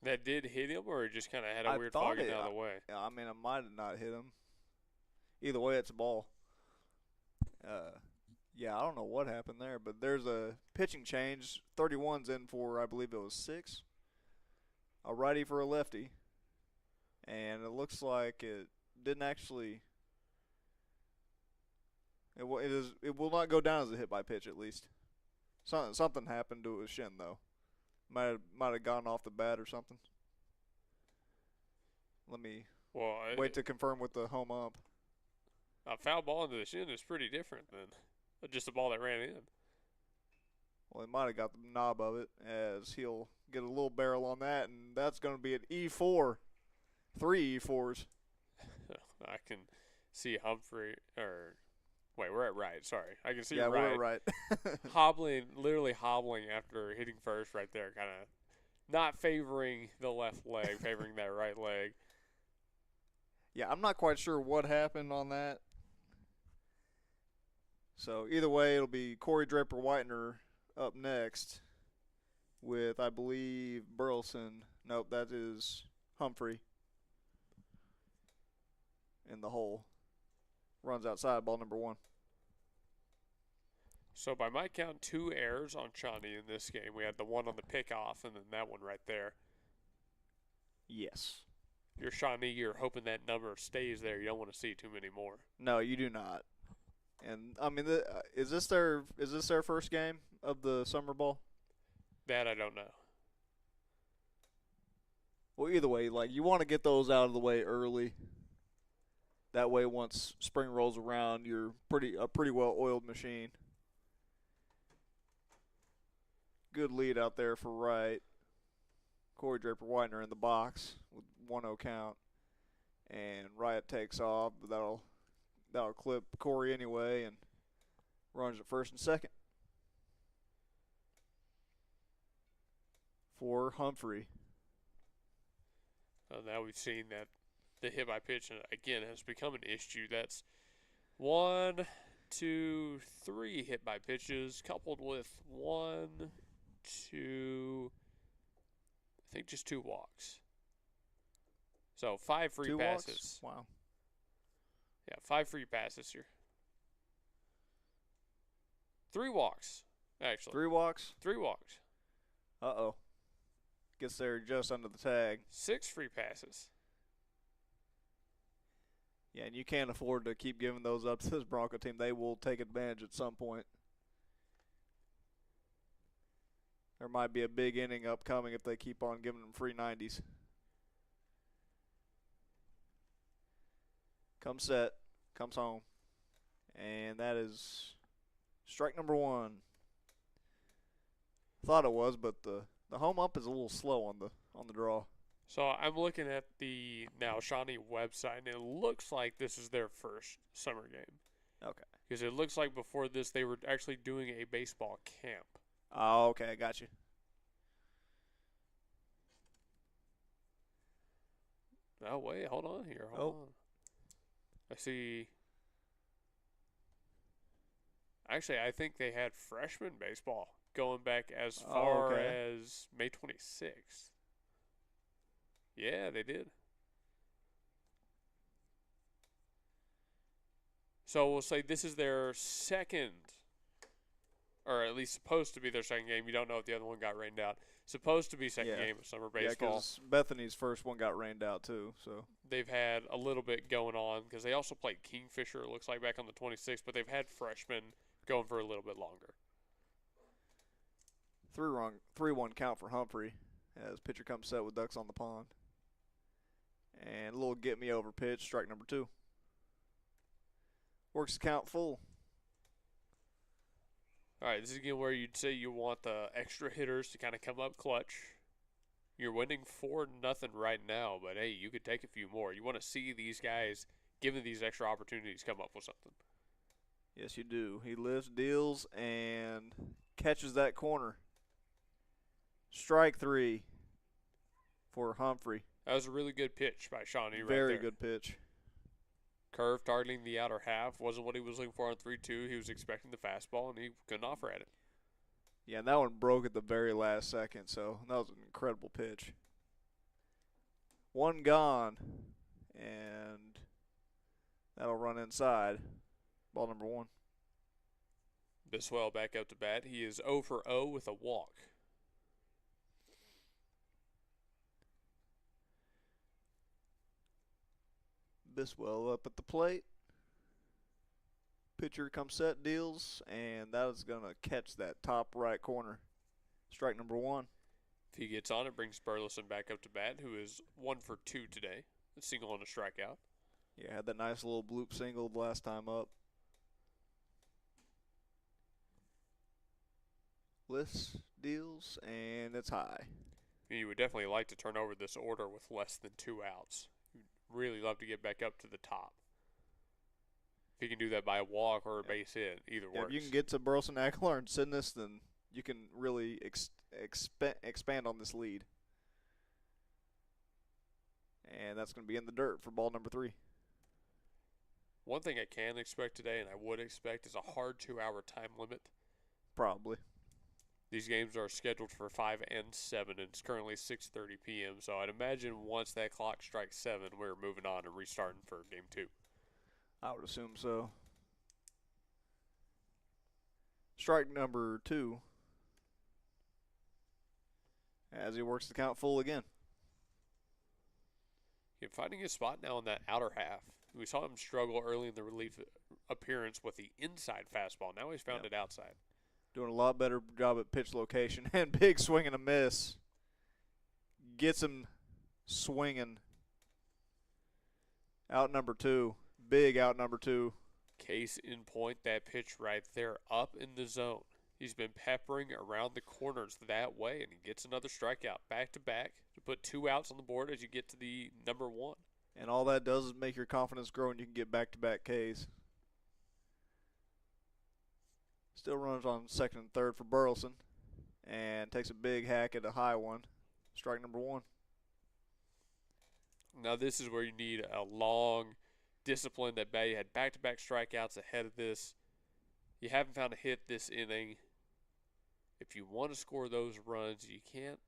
That did hit him, or he just kind of had a weird fall getting out of the way? I mean, it might have not hit him. Either way, it's a ball. Yeah, I don't know what happened there, but there's a pitching change. 31's in for, I believe it was 6. A righty for a lefty. And it looks like it didn't actually – it will not go down as a hit by pitch, at least. Something happened to his shin, though. Might have gone off the bat or something. Let me wait to confirm with the home ump. A foul ball into the shin is pretty different than just a ball that ran in. Well, he might have got the knob of it, as he'll get a little barrel on that, and that's going to be an E4. 3 E4s. I can see Humphrey, we're at right. Sorry. I can see right. right. Yeah, we're right. literally hobbling after hitting first right there, kind of not favoring the left leg, favoring that right leg. Yeah, I'm not quite sure what happened on that. So either way, it'll be Corey Draper-Whitener up next with, I believe, Burleson. Nope, that is Humphrey in the hole. Runs outside, ball number 1. So by my count, 2 errors on Shawnee in this game. We had the one on the pickoff and then that one right there. Yes. You're Shawnee, you're hoping that number stays there. You don't want to see too many more. No, you do not. And I mean, is this their first game of the summer ball? That I don't know. Well, either way, like, you want to get those out of the way early. That way, once spring rolls around, you're a pretty well oiled machine. Good lead out there for right. Corey Draper-Whitener in the box with 1-0 count, and Riot takes off, but that'll clip Corey anyway, and runs at first and second for Humphrey. Now we've seen that the hit by pitch again has become an issue. That's 1, 2, 3 hit by pitches coupled with 1, 2. I think just 2 walks. So 5 free 2 passes. Walks? Wow. Yeah, 5 free passes here. 3 walks, actually. 3 walks? 3 walks. Uh-oh. Gets there just under the tag. 6 free passes. Yeah, and you can't afford to keep giving those up to this Bronco team. They will take advantage at some point. There might be a big inning upcoming if they keep on giving them free 90s. Comes set, comes home, and that is strike number 1. Thought it was, but the home up is a little slow on the draw. So I'm looking at the now Shawnee website, and it looks like this is their first summer game. Okay. Because it looks like before this they were actually doing a baseball camp. Oh, okay, I got you. Oh, wait, hold on here. Hold on. I see Actually, I think they had freshman baseball going back as far as May 26th. Yeah, they did. So we'll say this is their second, or at least supposed to be their second game. You don't know if the other one got rained out. Supposed to be second game of summer baseball. Yeah, because Bethany's first one got rained out too. So they've had a little bit going on because they also played Kingfisher, it looks like, back on the 26th, but they've had freshmen going for a little bit longer. 3-1 count for Humphrey as pitcher comes set with ducks on the pond. And a little get-me-over pitch, strike number 2. Works the count full. All right, this is again where you'd say you want the extra hitters to kind of come up clutch. You're winning 4-0 right now, but hey, you could take a few more. You want to see these guys, given these extra opportunities, come up with something. Yes, you do. He lifts, deals, and catches that corner. Strike 3 for Humphrey. That was a really good pitch by Shawnee right there. Very good pitch. Curve targeting the outer half. Wasn't what he was looking for on 3-2. He was expecting the fastball, and he couldn't offer at it. Yeah, and that one broke at the very last second, so that was an incredible pitch. 1 gone, and that'll run inside. Ball number 1. Biswell back up to bat. He is 0 for 0 with a walk. Biswell up at the plate. Pitcher comes set, deals, and that is going to catch that top right corner. Strike number 1. If he gets on, it brings Burleson back up to bat, who is 1 for 2 today. A single and a strikeout. Yeah, had that nice little bloop single the last time up. Lifts, deals, and it's high. You would definitely like to turn over this order with less than 2 outs. You'd really love to get back up to the top. If you can do that by a walk or a base hit, either works. If you can get to Burleson, Aguilar, and Sidness, then you can really expand on this lead. And that's going to be in the dirt for ball number 3. One thing I can expect today, and I would expect, is a hard 2-hour time limit. Probably. These games are scheduled for 5 and 7, and it's currently 6:30 p.m. So I'd imagine once that clock strikes 7, we're moving on and restarting for game 2. I would assume so. Strike number 2. As he works the count full again. He's finding his spot now in that outer half. We saw him struggle early in the relief appearance with the inside fastball. Now he's found it outside. Doing a lot better job at pitch location. And big swing and a miss. Gets him swinging. Out number 2. Big out number 2. Case in point, that pitch right there up in the zone. He's been peppering around the corners that way, and he gets another strikeout back-to-back to put 2 outs on the board as you get to the number 1. And all that does is make your confidence grow, and you can get back-to-back Ks. Still runs on second and third for Burleson, and takes a big hack at a high one. Strike number 1. Now this is where you need a long discipline. That Bay had back-to-back strikeouts ahead of this. You haven't found a hit this inning. If you want to score those runs, you can't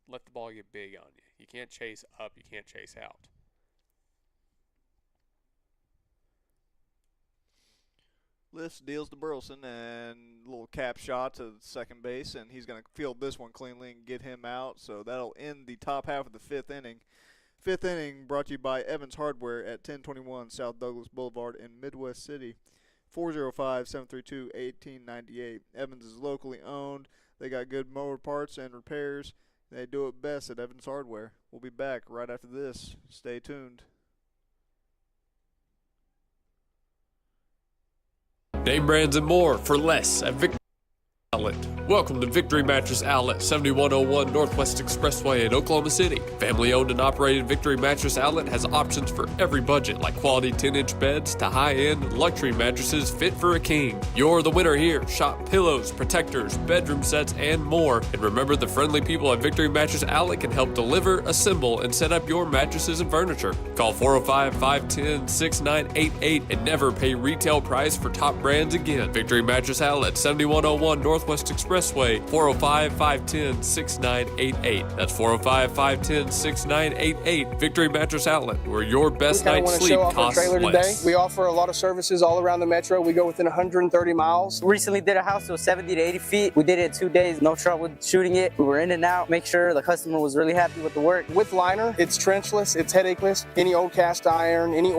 let the ball get big on you. You can't chase up. You can't chase out. Lifts, deals to Burleson, and a little cap shot to second base, and he's going to field this one cleanly and get him out. So that'll end the top half of the 5th inning. 5th inning brought to you by Evans Hardware at 1021 South Douglas Boulevard in Midwest City. 405-732-1898. Evans is locally owned. They got good mower parts and repairs. They do it best at Evans Hardware. We'll be back right after this. Stay tuned. Name brands and more for less at Victor. Outlet. Welcome to Victory Mattress Outlet, 7101 Northwest Expressway in Oklahoma City. Family-owned and operated Victory Mattress Outlet has options for every budget, like quality 10-inch beds to high-end luxury mattresses fit for a king. You're the winner here. Shop pillows, protectors, bedroom sets, and more. And remember, the friendly people at Victory Mattress Outlet can help deliver, assemble, and set up your mattresses and furniture. Call 405-510-6988 and never pay retail price for top brands again. Victory Mattress Outlet, 7101 Northwest Expressway, 405-510-6988. That's 405-510-6988. Victory Mattress Outlet, where your best night's sleep costs less. Today. We offer a lot of services all around the metro. We go within 130 miles. Recently did a house that was 70 to 80 feet. We did it in 2 days, no trouble shooting it. We were in and out, make sure the customer was really happy with the work. With liner, it's trenchless, it's headacheless, any old cast iron, any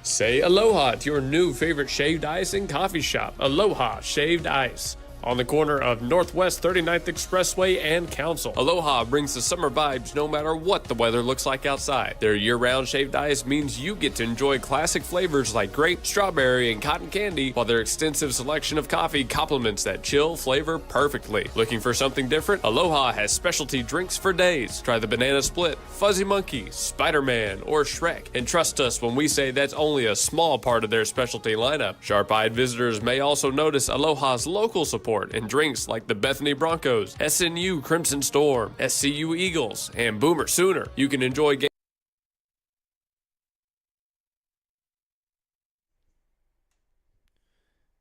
Say aloha to your new favorite shaved ice and coffee shop, Aloha Shaved Ice. On the corner of Northwest 39th Expressway and Council. Aloha brings the summer vibes no matter what the weather looks like outside. Their year-round shaved ice means you get to enjoy classic flavors like grape, strawberry, and cotton candy, while their extensive selection of coffee complements that chill flavor perfectly. Looking for something different? Aloha has specialty drinks for days. Try the Banana Split, Fuzzy Monkey, Spider-Man, or Shrek. And trust us when we say that's only a small part of their specialty lineup. Sharp-eyed visitors may also notice Aloha's local support and drinks like the Bethany Broncos, SNU Crimson Storm, SCU Eagles, and Boomer Sooner. You can enjoy games.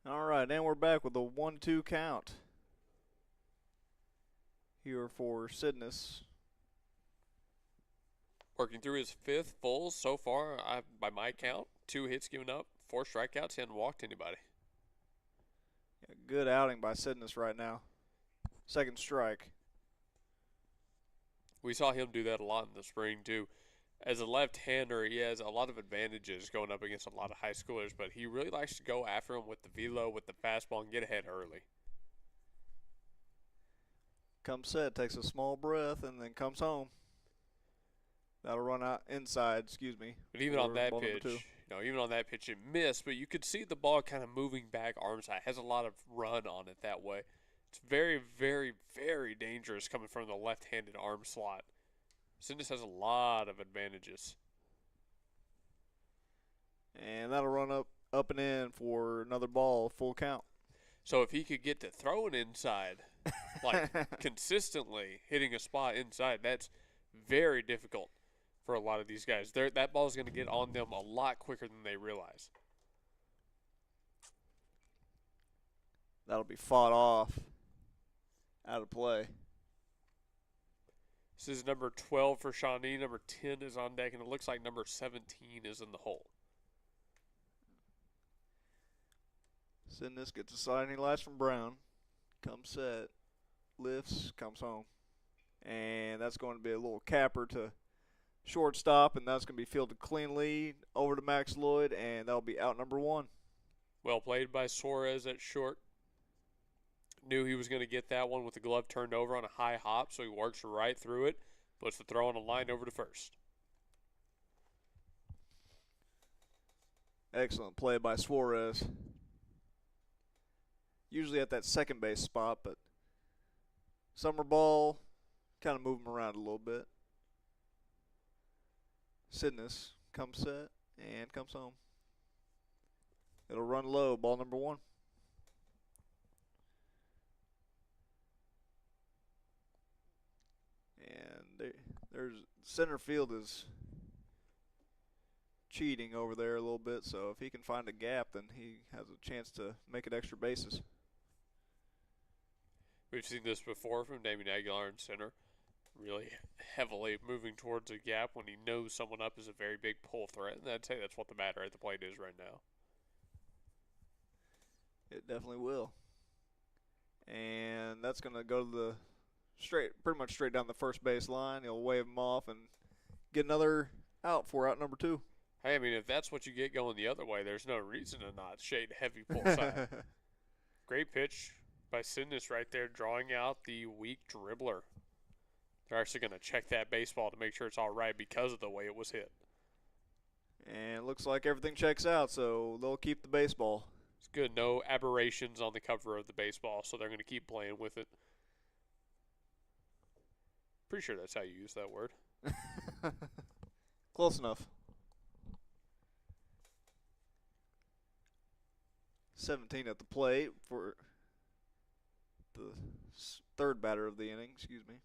All right, and we're back with a 1-2 count here for Sidness. Working through his fifth full so far, by my count. 2 hits given up, 4 strikeouts, he hadn't walked anybody. Good outing by Sidness right now. Second strike. We saw him do that a lot in the spring, too. As a left-hander, he has a lot of advantages going up against a lot of high schoolers, but he really likes to go after them with the velo, with the fastball, and get ahead early. Comes set, takes a small breath, and then comes home. That'll run out inside, excuse me. But even on that pitch, it missed, but you could see the ball kind of moving back arm side. Has a lot of run on it that way. It's very, very, very dangerous coming from the left-handed arm slot. Sidness has a lot of advantages. And that'll run up and in for another ball, full count. So if he could get to throwing inside, like consistently hitting a spot inside, that's very difficult for a lot of these guys. That ball is going to get on them a lot quicker than they realize. That'll be fought off, out of play. This is number 12 for Shawnee. Number 10 is on deck, and it looks like number 17 is in the hole. Sidness gets a sliding lash from Brown. Comes set, lifts, comes home. And that's going to be a little capper to shortstop, and that's going to be fielded cleanly over to Max Lloyd, and that'll be out number 1. Well played by Suarez at short. Knew he was going to get that one with the glove turned over on a high hop, so he works right through it. Puts the throw on a line over to first. Excellent play by Suarez. Usually at that second base spot, but summer ball kind of move him around a little bit. Sidness comes set and comes home. It'll run low, ball number 1. And there's center field is cheating over there a little bit, so if he can find a gap, then he has a chance to make it extra bases. We've seen this before from Damien Aguilar in center. Really heavily moving towards a gap when he knows someone up is a very big pull threat. And I'd say that's what the batter at the plate is right now. It definitely will. And that's going to go to the pretty much straight down the first base line. He'll wave him off and get another out for out number 2. Hey, I mean, if that's what you get going the other way, there's no reason to not shade heavy pull side. Great pitch. by Sidness right there, drawing out the weak dribbler. They're actually going to check that baseball to make sure it's all right because of the way it was hit. And it looks like everything checks out, so they'll keep the baseball. It's good. No aberrations on the cover of the baseball, so they're going to keep playing with it. Pretty sure that's how you use that word. Close enough. 17 at the plate for the third batter of the inning, excuse me.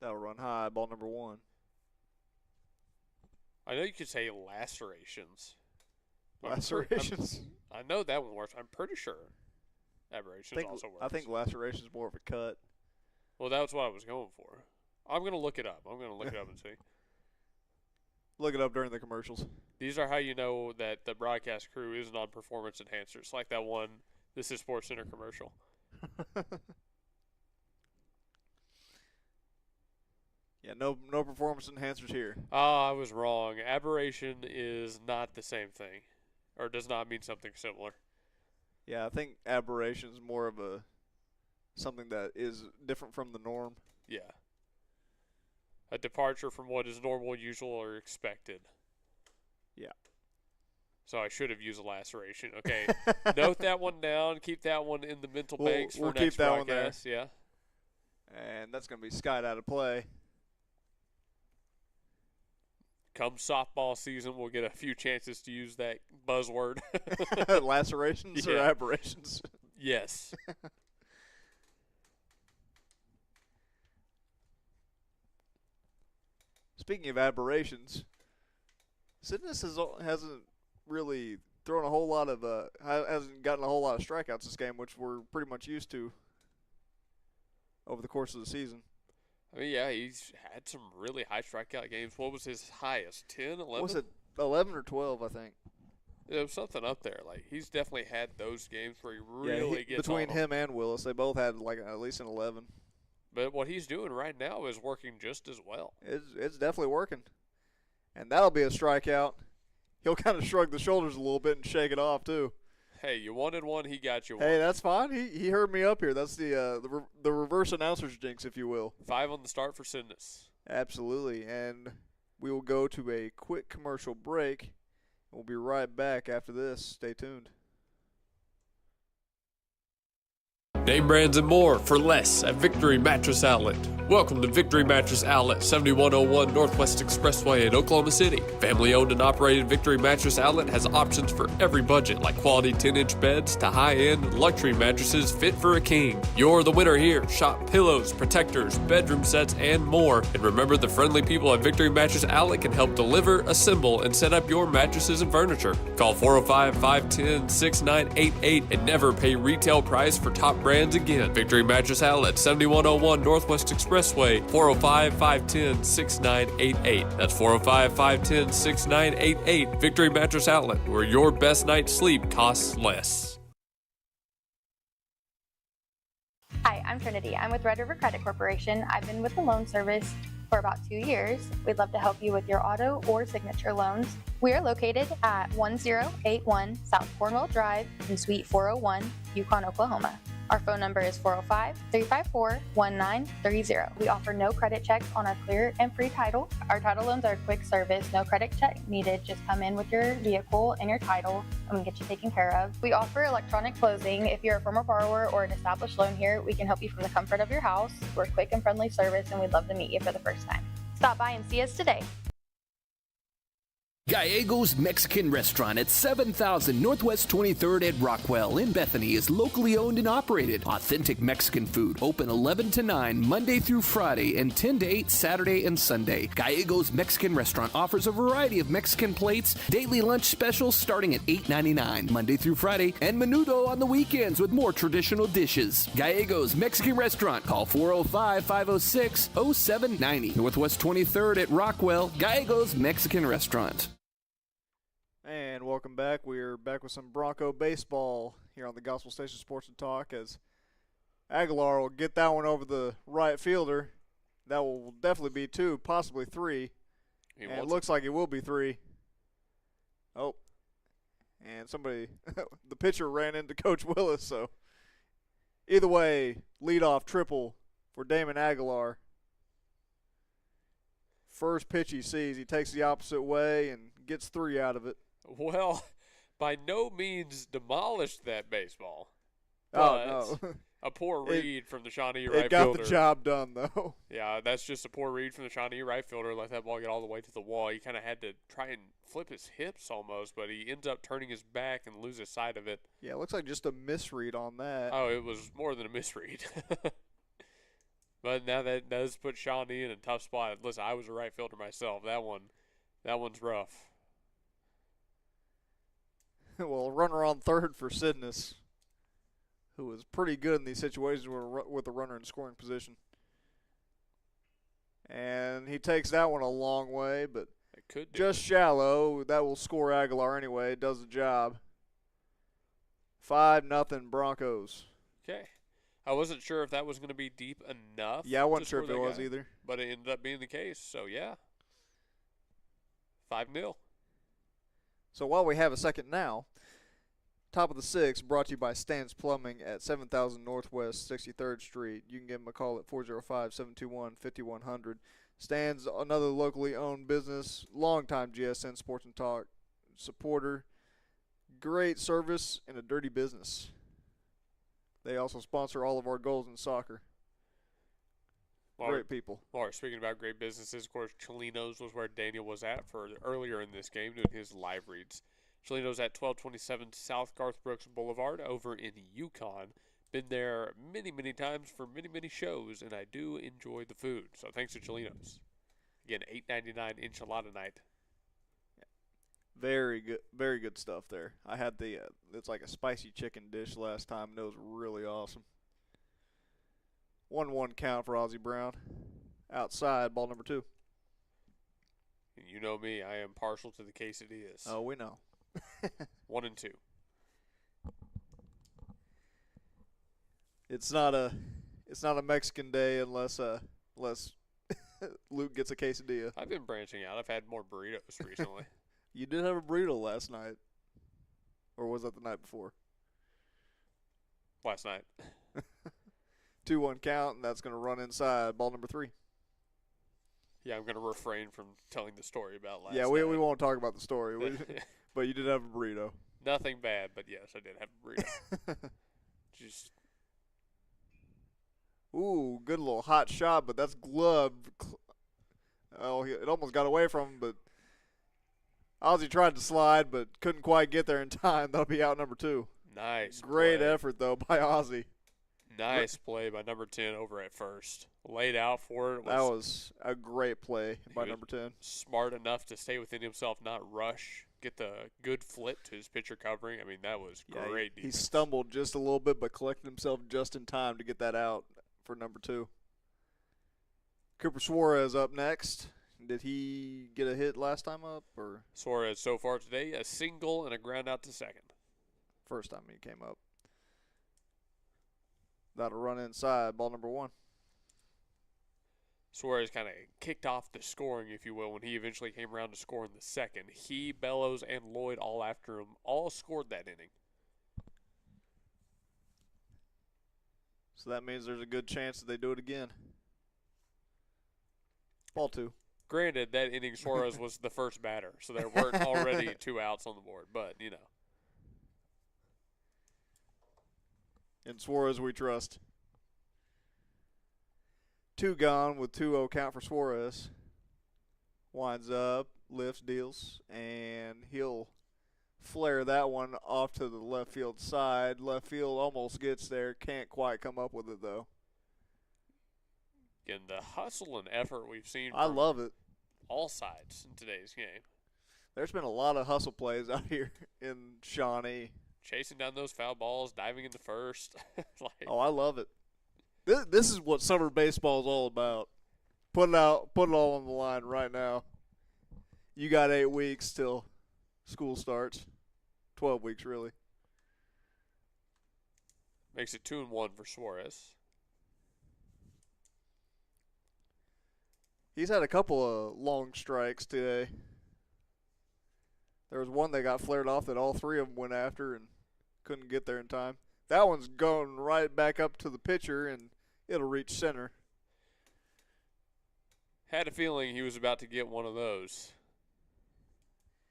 That'll run high, ball number 1. I know you could say lacerations. Lacerations? I know that one works. I'm pretty sure aberrations also works. I think lacerations is more of a cut. Well, that's what I was going for. I'm going to look it up. I'm going to look it up and see. Look it up during the commercials. These are how you know that the broadcast crew isn't on performance enhancers, like that one This is Sports Center commercial. Yeah, no performance enhancers here. I was wrong. Aberration is not the same thing, or does not mean something similar. Yeah, I think aberration is more of something that is different from the norm. Yeah. A departure from what is normal, usual, or expected. Yeah. So I should have used a laceration. Okay. Note that one down. Keep that one in the mental banks for we'll next keep that broadcast. One there. Yeah. And that's going to be skied out of play. Come softball season, we'll get a few chances to use that buzzword. Lacerations or aberrations? Yes. Speaking of aberrations, Sidness hasn't really thrown a whole lot of hasn't gotten a whole lot of strikeouts this game, which we're pretty much used to over the course of the season. I mean, yeah, he's had some really high strikeout games. What was his highest? 10, 11? Was it 11 or 12, I think? It was something up there. Like, he's definitely had those games where he really gets between on him and Willis, they both had like at least an 11. But what he's doing right now is working just as well. It's definitely working. And that'll be a strikeout. He'll kind of shrug the shoulders a little bit and shake it off, too. Hey, you wanted one, he got you one. Hey, that's fine. He heard me up here. That's the reverse announcer's jinx, if you will. 5 on the start for Sidness. Absolutely. And we will go to a quick commercial break. We'll be right back after this. Stay tuned. Name brands and more for less at Victory Mattress Outlet. Welcome to Victory Mattress Outlet, 7101 Northwest Expressway in Oklahoma City. Family-owned and operated Victory Mattress Outlet has options for every budget, like quality 10-inch beds to high-end luxury mattresses fit for a king. You're the winner here. Shop pillows, protectors, bedroom sets, and more. And remember, the friendly people at Victory Mattress Outlet can help deliver, assemble, and set up your mattresses and furniture. Call 405-510-6988 and never pay retail price for top brands again. Victory Mattress Outlet, 7101 Northwest Expressway, 405-510-6988. That's 405-510-6988. Victory Mattress Outlet, where your best night's sleep costs less. Hi, I'm Trinity. I'm with Red River Credit Corporation. I've been with the loan service for about 2 years. We'd love to help you with your auto or signature loans. We are located at 1081 South Cornwall Drive in Suite 401, Yukon, Oklahoma. Our phone number is 405-354-1930. We offer no credit checks on our clear and free title. Our title loans are a quick service, no credit check needed. Just come in with your vehicle and your title and we get you taken care of. We offer electronic closing. If you're a former borrower or an established loan here, we can help you from the comfort of your house. We're a quick and friendly service and we'd love to meet you for the first time. Stop by and see us today. Gallegos Mexican Restaurant at 7000 Northwest 23rd at Rockwell in Bethany is locally owned and operated. Authentic Mexican food, open 11 to 9 Monday through Friday and 10 to 8 Saturday and Sunday. Gallegos Mexican Restaurant offers a variety of Mexican plates, daily lunch specials starting at $8.99 Monday through Friday, and menudo on the weekends with more traditional dishes. Gallegos Mexican Restaurant, call 405-506-0790. Northwest 23rd at Rockwell, Gallegos Mexican Restaurant. And welcome back. We're back with some Bronco baseball here on the Gospel Station Sports and Talk as Aguilar will get that one over the right fielder. That will definitely be 2, possibly 3. And it looks like it will be 3. Oh. And somebody, the pitcher ran into Coach Willis, so Either way, leadoff triple for Damon Aguilar. First pitch he sees, he takes the opposite way and gets 3 out of it. Well, by no means demolished that baseball. Oh, no. A poor read from the Shawnee right fielder. It got fielder. the job done, though. Yeah, that's just a poor read from the Shawnee right fielder. Let that ball get all the way to the wall. He kind of had to try and flip his hips almost, but he ends up turning his back and loses sight of it. Yeah, it looks like just a misread on that. Oh, it was more than a misread. But now that does put Shawnee in a tough spot. Listen, I was a right fielder myself. That one's rough. Well, runner on third for Sidness, who was pretty good in these situations with a runner in scoring position. And he takes that one a long way, but just shallow. That will score Aguilar anyway. It does the job. 5-0 Broncos. Okay. I wasn't sure if that was going to be deep enough. Yeah, I wasn't sure if it was either. But it ended up being the case, so yeah. 5-0. So while we have a second now, top of the sixth, brought to you by Stan's Plumbing at 7000 Northwest 63rd Street. You can give them a call at 405-721-5100. Stan's another locally owned business, longtime GSN Sports and Talk supporter. Great service in a dirty business. They also sponsor all of our goals in soccer. Great people. Well, speaking about great businesses, of course, Cholino's was where Daniel was at for earlier in this game doing his live reads. Cholino's at 1227 South Garth Brooks Boulevard over in Yukon. Been there many, many times for many, many shows, and I do enjoy the food. So thanks to Cholino's. Again, $8.99 enchilada night. Very good stuff there. I had it's like a spicy chicken dish last time, and it was really awesome. 1-1 count for Ozzie Brown. Outside, ball number 2. And you know me, I am partial to the quesadillas. Oh, we know. 1 and 2. It's not a Mexican day unless Luke gets a quesadilla. I've been branching out. I've had more burritos recently. You did have a burrito last night. Or was that the night before? Last night. 2-1 count, and that's going to run inside. Ball number 3. Yeah, I'm going to refrain from telling the story about last night. Yeah, we won't talk about the story. But you did have a burrito. Nothing bad, but yes, I did have a burrito. Just. Ooh, good little hot shot, but that's gloved. Oh, it almost got away from him, but Ozzie tried to slide, but couldn't quite get there in time. That'll be out number 2. Nice. Great effort, though, by Ozzie. Nice play by number 10 over at first. Laid out for it. That was a great play by number 10. Smart enough to stay within himself, not rush. Get the good flip to his pitcher covering. I mean, that was great defense. He stumbled just a little bit, but collected himself just in time to get that out for number 2. Cooper Suarez up next. Did he get a hit last time up? Or Suarez so far today, a single and a ground out to second. First time he came up. That'll run inside, ball number 1. Suarez kind of kicked off the scoring, if you will, when he eventually came around to score in the second. He, Bellows, and Lloyd all after him, all scored that inning. So that means there's a good chance that they do it again. Ball 2. Granted, that inning Suarez was the first batter, so there weren't already 2 outs on the board, but, you know. In Suarez we trust. 2 gone with 2-0 count for Suarez. Winds up, lifts, deals, and he'll flare that one off to the left field side. Left field almost gets there, can't quite come up with it though. Again, the hustle and effort we've seen I love it. All sides in today's game. There's been a lot of hustle plays out here in Shawnee. Chasing down those foul balls, diving into first. Oh, I love it. This is what summer baseball is all about. Put it all on the line right now. You got 8 weeks till school starts. 12 weeks, really. Makes it 2-1 for Suarez. He's had a couple of long strikes today. There was one that got flared off that all 3 of them went after and couldn't get there in time. That one's going right back up to the pitcher, and it'll reach center. Had a feeling he was about to get one of those.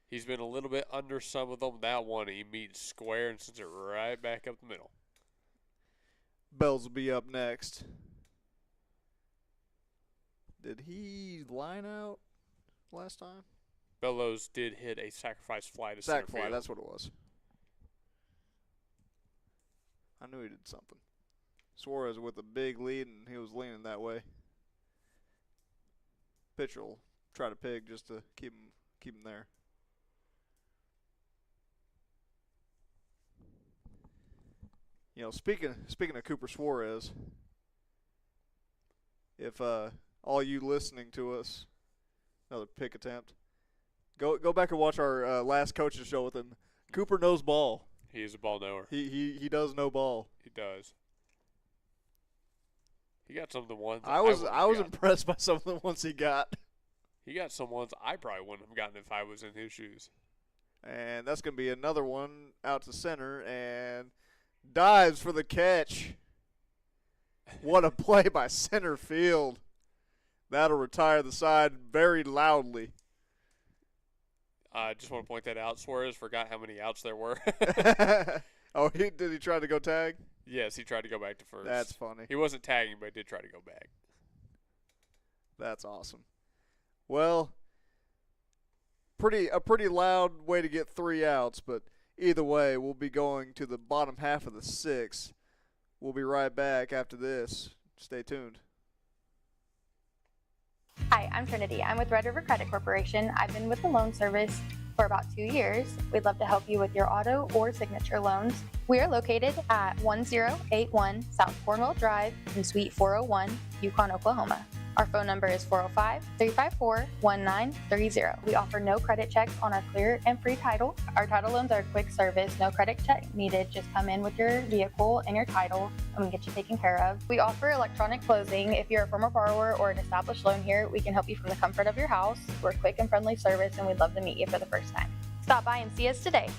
He's been a little bit under some of them. That one, he meets square and sends it right back up the middle. Bells will be up next. Did he line out last time? Bellows did hit a sacrifice fly to Sac center fly, field. that's what it was. I knew he did something. Suarez with a big lead, and he was leaning that way. Pitcher will try to pig just to keep him there. You know, speaking of Cooper Suarez, if all you listening to us, another pick attempt, go back and watch our last coaches show with him. Cooper knows ball. He is a ball knower. He does know ball. He does. He got some of the ones I was impressed by some of the ones he got. He got some ones I probably wouldn't have gotten if I was in his shoes. And that's going to be another one out to center and dives for the catch. What a play by center field. That'll retire the side very loudly. I just want to point that out. Suarez forgot how many outs there were. Oh, did he try to go tag? Yes, he tried to go back to first. That's funny. He wasn't tagging, but he did try to go back. That's awesome. Well, a pretty loud way to get 3 outs, but either way, we'll be going to the bottom half of the 6th. We'll be right back after this. Stay tuned. Hi, I'm Trinity. I'm with Red River Credit Corporation. I've been with the loan service for about 2 years. We'd love to help you with your auto or signature loans. We are located at 1081 South Cornwall Drive in Suite 401, Yukon, Oklahoma. Our phone number is 405-354-1930. We offer no credit checks on our clear and free title. Our title loans are a quick service, no credit check needed. Just come in with your vehicle and your title and we can get you taken care of. We offer electronic closing. If you're a former borrower or an established loan here, we can help you from the comfort of your house. We're a quick and friendly service and we'd love to meet you for the first time. Stop by and see us today.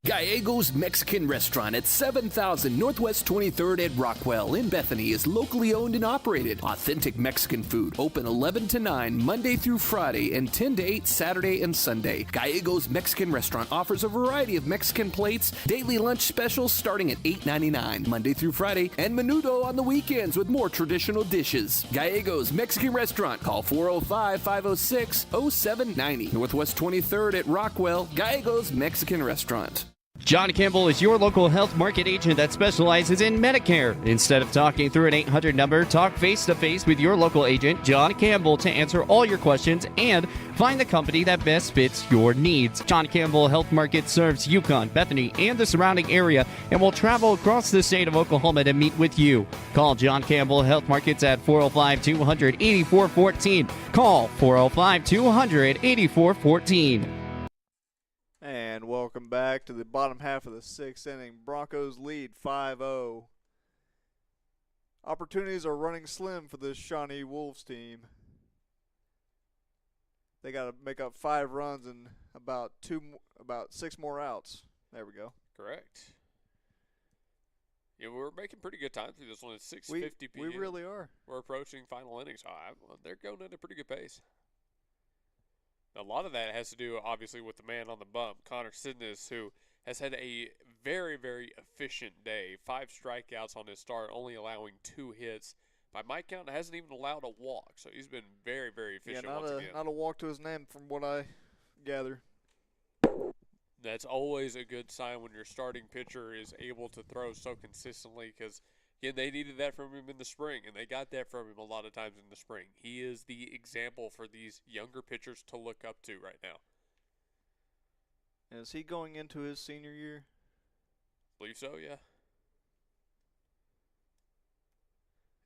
Gallegos Mexican Restaurant at 7000 Northwest 23rd at Rockwell in Bethany is locally owned and operated. Authentic Mexican food. Open 11 to 9 Monday through Friday and 10 to 8 Saturday and Sunday. Gallegos Mexican Restaurant offers a variety of Mexican plates, daily lunch specials starting at $8.99 Monday through Friday, and menudo on the weekends with more traditional dishes. Gallegos Mexican Restaurant. Call 405-506-0790. Northwest 23rd at Rockwell. Gallegos Mexican Restaurant. John Campbell is your local health market agent that specializes in Medicare. Instead of talking through an 800 number, talk face-to-face with your local agent, John Campbell, to answer all your questions and find the company that best fits your needs. John Campbell Health Market serves Yukon, Bethany, and the surrounding area and will travel across the state of Oklahoma to meet with you. Call John Campbell Health Markets at 405-200-8414. Call 405-200-8414. And welcome back to the bottom half of the 6th inning. Broncos lead 5-0. Opportunities are running slim for this Shawnee Wolves team. They got to make up 5 runs and about 6 more outs. There we go. Correct. Yeah, we're making pretty good time through this one. It's 6:50 p.m. We really are. We're approaching final innings. They're going at a pretty good pace. A lot of that has to do, obviously, with the man on the bump, Connor Sidness, who has had a very, very efficient day. 5 strikeouts on his start, only allowing 2 hits. By my count, hasn't even allowed a walk. So he's been very, very efficient once again. Not a walk to his name from what I gather. That's always a good sign when your starting pitcher is able to throw so consistently because, again, they needed that from him in the spring, and they got that from him a lot of times in the spring. He is the example for these younger pitchers to look up to right now. Is he going into his senior year? Believe so, yeah.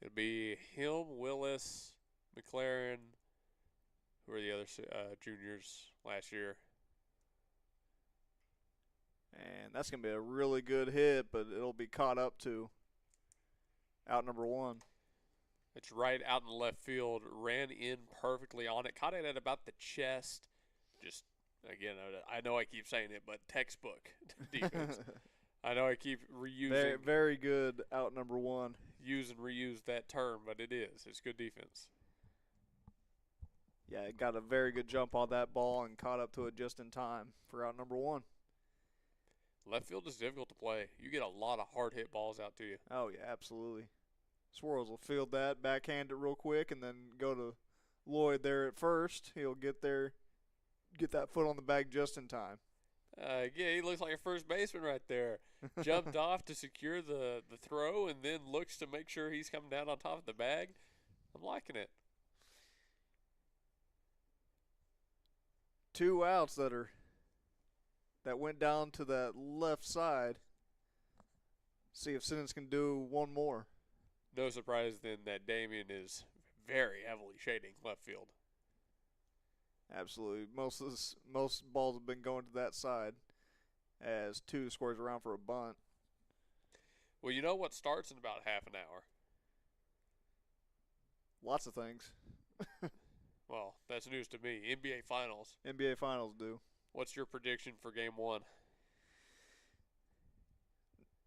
It'll be him, Willis, McLaren, who are the other juniors last year. And that's going to be a really good hit, but it'll be caught up to out number 1. It's right out in left field. Ran in perfectly on it. Caught it at about the chest. Just, again, I know I keep saying it, but textbook defense. I know I keep reusing. Very, very good out number one. Use and reuse that term, but it is. It's good defense. Yeah, it got a very good jump on that ball and caught up to it just in time for out number one. Left field is difficult to play. You get a lot of hard hit balls out to you. Oh, yeah, absolutely. Swirls will field that, backhand it real quick, and then go to Lloyd there at first. He'll get there, get that foot on the bag just in time. Yeah, he looks like a first baseman right there. Jumped off to secure the throw and then looks to make sure he's coming down on top of the bag. I'm liking it. 2 outs that went down to that left side. See if Simmons can do one more. No surprise then that Damien is very heavily shading left field. Absolutely. Most balls have been going to that side as 2 squares around for a bunt. Well, you know what starts in about half an hour? Lots of things. Well, that's news to me. NBA Finals. NBA Finals do. What's your prediction for Game 1?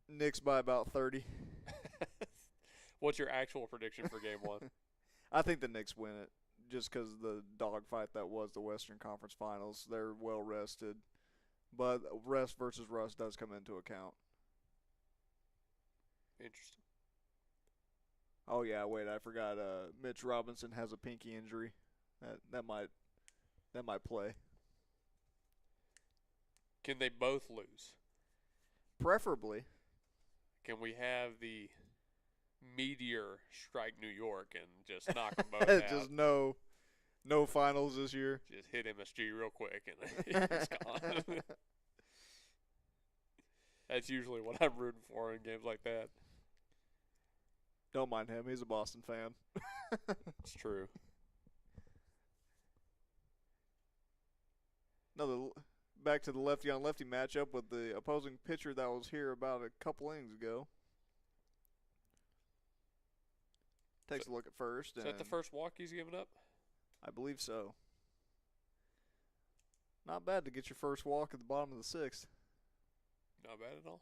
Knicks by about 30. What's your actual prediction for Game 1? I think the Knicks win it just because of the dogfight that was the Western Conference Finals. They're well rested. But rest versus rust does come into account. Interesting. Oh, yeah, wait, I forgot. Mitch Robinson has a pinky injury. That might play. Can they both lose? Preferably. Can we have the meteor strike New York and just knock them both out? Just no finals this year. Just hit MSG real quick and it's gone. That's usually what I'm rooting for in games like that. Don't mind him. He's a Boston fan. It's true. Back to the lefty on lefty matchup with the opposing pitcher that was here about a couple innings ago. Takes a look at first. Is that the first walk he's given up? I believe so. Not bad to get your first walk at the bottom of the 6th. Not bad at all.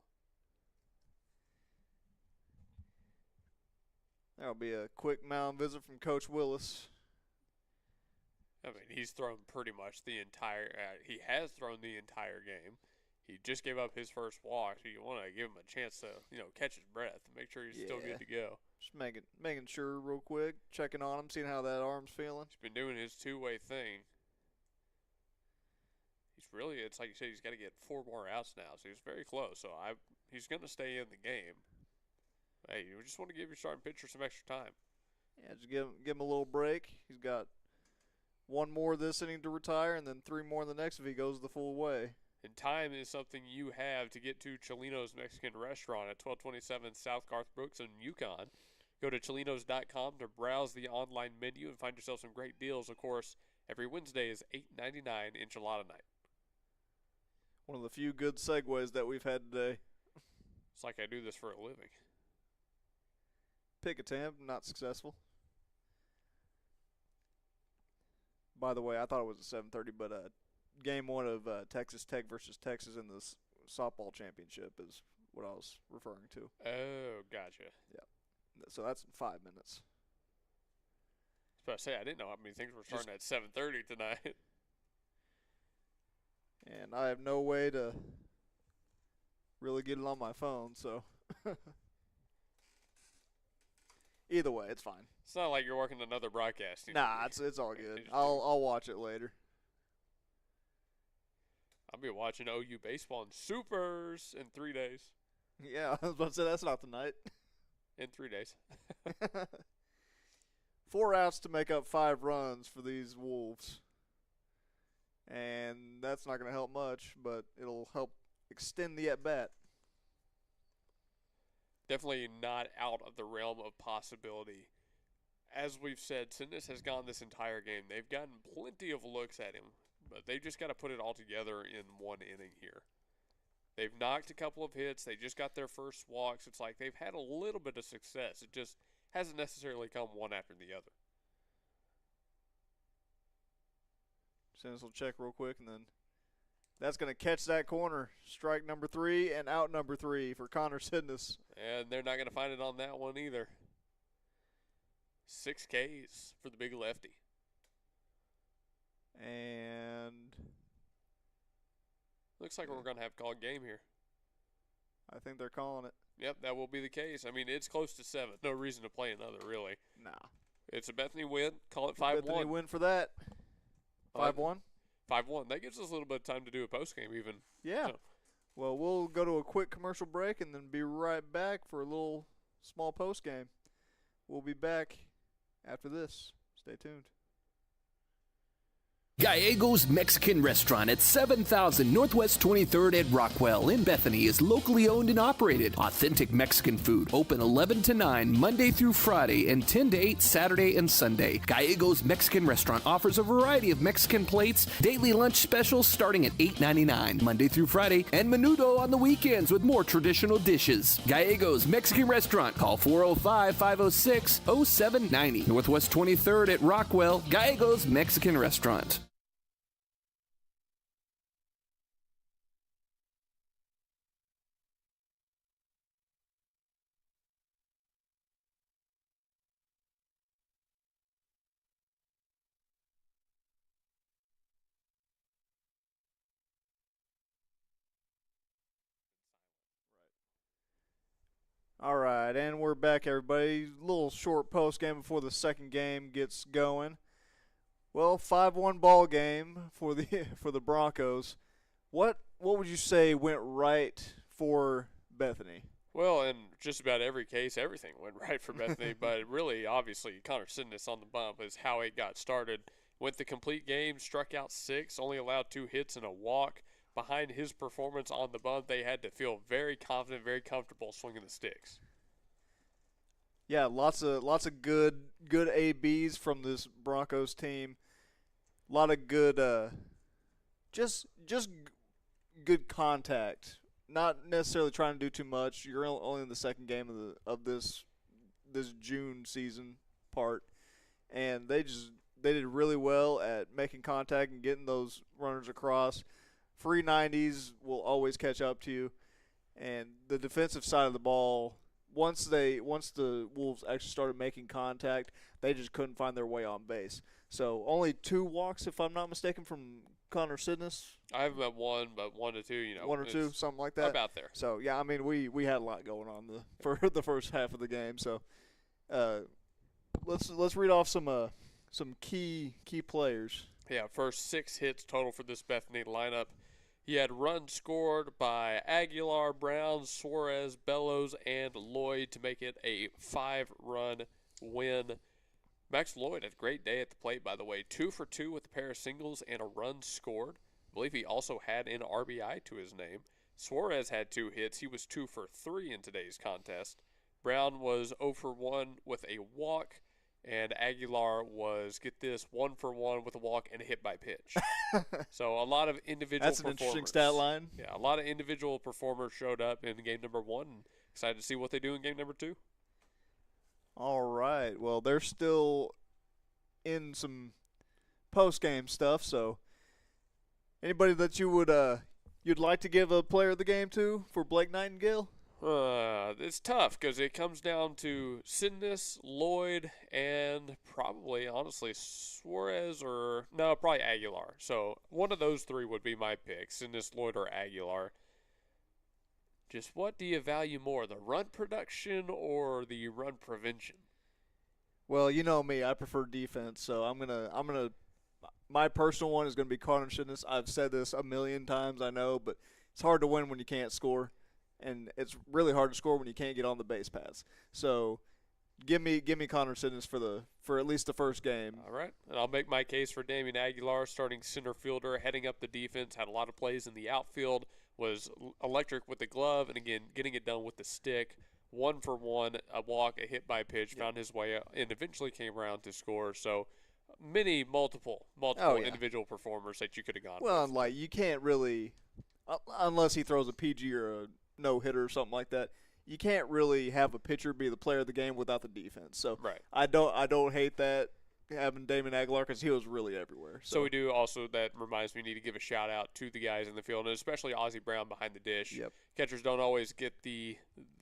That'll be a quick mound visit from Coach Willis. I mean, he's thrown pretty much the entire he has thrown the entire game. He just gave up his first walk, so you want to give him a chance to, catch his breath and make sure he's still good to go. Just making sure real quick, checking on him, seeing how that arm's feeling. He's been doing his two-way thing. It's like you said, he's got to get 4 more outs now, so he's very close. So he's going to stay in the game. Hey, you just want to give your starting pitcher some extra time. Yeah, just give him a little break. He's got 1 more this inning to retire, and then 3 more in the next if he goes the full way. And time is something you have to get to Chilino's Mexican Restaurant at 1227 South Garth Brooks in Yukon. Go to chilinos.com to browse the online menu and find yourself some great deals. Of course, every Wednesday is $8.99 enchilada night. One of the few good segues that we've had today. It's like I do this for a living. Pick attempt, not successful. By the way, I thought it was at 7:30, but Game 1 of Texas Tech versus Texas in the softball championship is what I was referring to. Oh, gotcha. Yeah. So that's in 5 minutes. I was about to say, I didn't know how many things were starting at 7:30 tonight. And I have no way to really get it on my phone, so either way, it's fine. It's not like you're working another broadcast. Nah, it's all good. I'll watch it later. I'll be watching OU baseball in Supers in 3 days. Yeah, I was about to say that's not tonight. In 3 days. 4 outs to make up 5 runs for these Wolves. And that's not going to help much, but it'll help extend the at-bat. Definitely not out of the realm of possibility. As we've said, Sinus has gone this entire game. They've gotten plenty of looks at him, but they've just got to put it all together in 1 inning here. They've knocked a couple of hits. They just got their first walks. It's like they've had a little bit of success. It just hasn't necessarily come one after the other. Sinus will check real quick and then That's going to catch that corner. Strike number 3 and out number 3 for Connor Sidness. And they're not going to find it on that one either. 6 Ks for the big lefty. And looks like we're going to have called game here. I think they're calling it. Yep, that will be the case. I mean, it's close to 7. No reason to play another, really. Nah. It's a Bethany win. Call it 5-1. Bethany win for that. 5-1? 5-1. That gives us a little bit of time to do a postgame even. Yeah. So. Well, we'll go to a quick commercial break and then be right back for a little small postgame. We'll be back after this. Stay tuned. Gallegos Mexican Restaurant at 7000 Northwest 23rd at Rockwell in Bethany is locally owned and operated. Authentic Mexican food. Open 11 to 9 Monday through Friday and 10 to 8 Saturday and Sunday. Gallegos Mexican Restaurant offers a variety of Mexican plates, daily lunch specials starting at $8.99 Monday through Friday, and menudo on the weekends with more traditional dishes. Gallegos Mexican Restaurant. Call 405-506-0790. Northwest 23rd at Rockwell. Gallegos Mexican Restaurant. All right, and we're back, everybody. A little short post game before the second game gets going. Well, 5-1 ball game for the Broncos. What would you say went right for Bethany? Well, in just about every case, everything went right for Bethany, but really, obviously, Connor Sidness on the bump is how it got started. Went the complete game, struck out 6, only allowed 2 hits and a walk. Behind his performance on the bunt, they had to feel very confident, very comfortable swinging the sticks. Yeah, lots of good ABs from this Broncos team. A lot of good, just good contact. Not necessarily trying to do too much. You're only in the second game of this June season part, and they did really well at making contact and getting those runners across. Free 90s will always catch up to you, and the defensive side of the ball, once the Wolves actually started making contact, they just couldn't find their way on base. So only 2 walks, if I'm not mistaken, from Connor Sidness. I have about 1, but 1 to 2, you know. 1 or 2, something like that. About there. So yeah, I mean we had a lot going on for the first half of the game. So let's read off some key players. Yeah, first 6 hits total for this Bethany lineup. He had runs scored by Aguilar, Brown, Suarez, Bellows, and Lloyd to make it a 5-run win. Max Lloyd had a great day at the plate, by the way. 2 for 2 with a pair of singles and a run scored. I believe he also had an RBI to his name. Suarez had 2 hits. He was 2 for 3 in today's contest. Brown was 0 for 1 with a walk. And Aguilar was, get this, 1 for 1 with a walk and a hit by pitch. So a lot of individual That's an performers. interesting stat line. Yeah, a lot of individual performers showed up in game number 1. Excited to see what they do in game number 2. All right. Well, they're still in some post-game stuff. So, anybody that you'd like to give a player of the game to for Blake Nightingale? It's tough because it comes down to Sidness, Lloyd, and probably, honestly, Suarez probably Aguilar. So one of those 3 would be my pick, Sidness, Lloyd, or Aguilar. Just what do you value more, the run production or the run prevention? Well, you know me, I prefer defense, so I'm gonna my personal one is gonna be Connor Sidness. I've said this a million times, I know, but it's hard to win when you can't score. And it's really hard to score when you can't get on the base paths. So, give me Connor Sidness for at least the first game. All right, and I'll make my case for Damian Aguilar, starting center fielder, heading up the defense. Had a lot of plays in the outfield. Was electric with the glove, and again getting it done with the stick. 1 for 1, a walk, a hit by pitch, found his way out, and eventually came around to score. So, multiple individual performers that you could have gone. Well, with. like you can't really, unless he throws a PG or a no-hitter or something like that, you can't really have a pitcher be the player of the game without the defense. So right. I don't hate that. having Damon Aguilar because he was really everywhere. So we do also, that reminds me, we need to give a shout out to the guys in the field, and especially Ozzie Brown behind the dish. Yep. Catchers don't always get the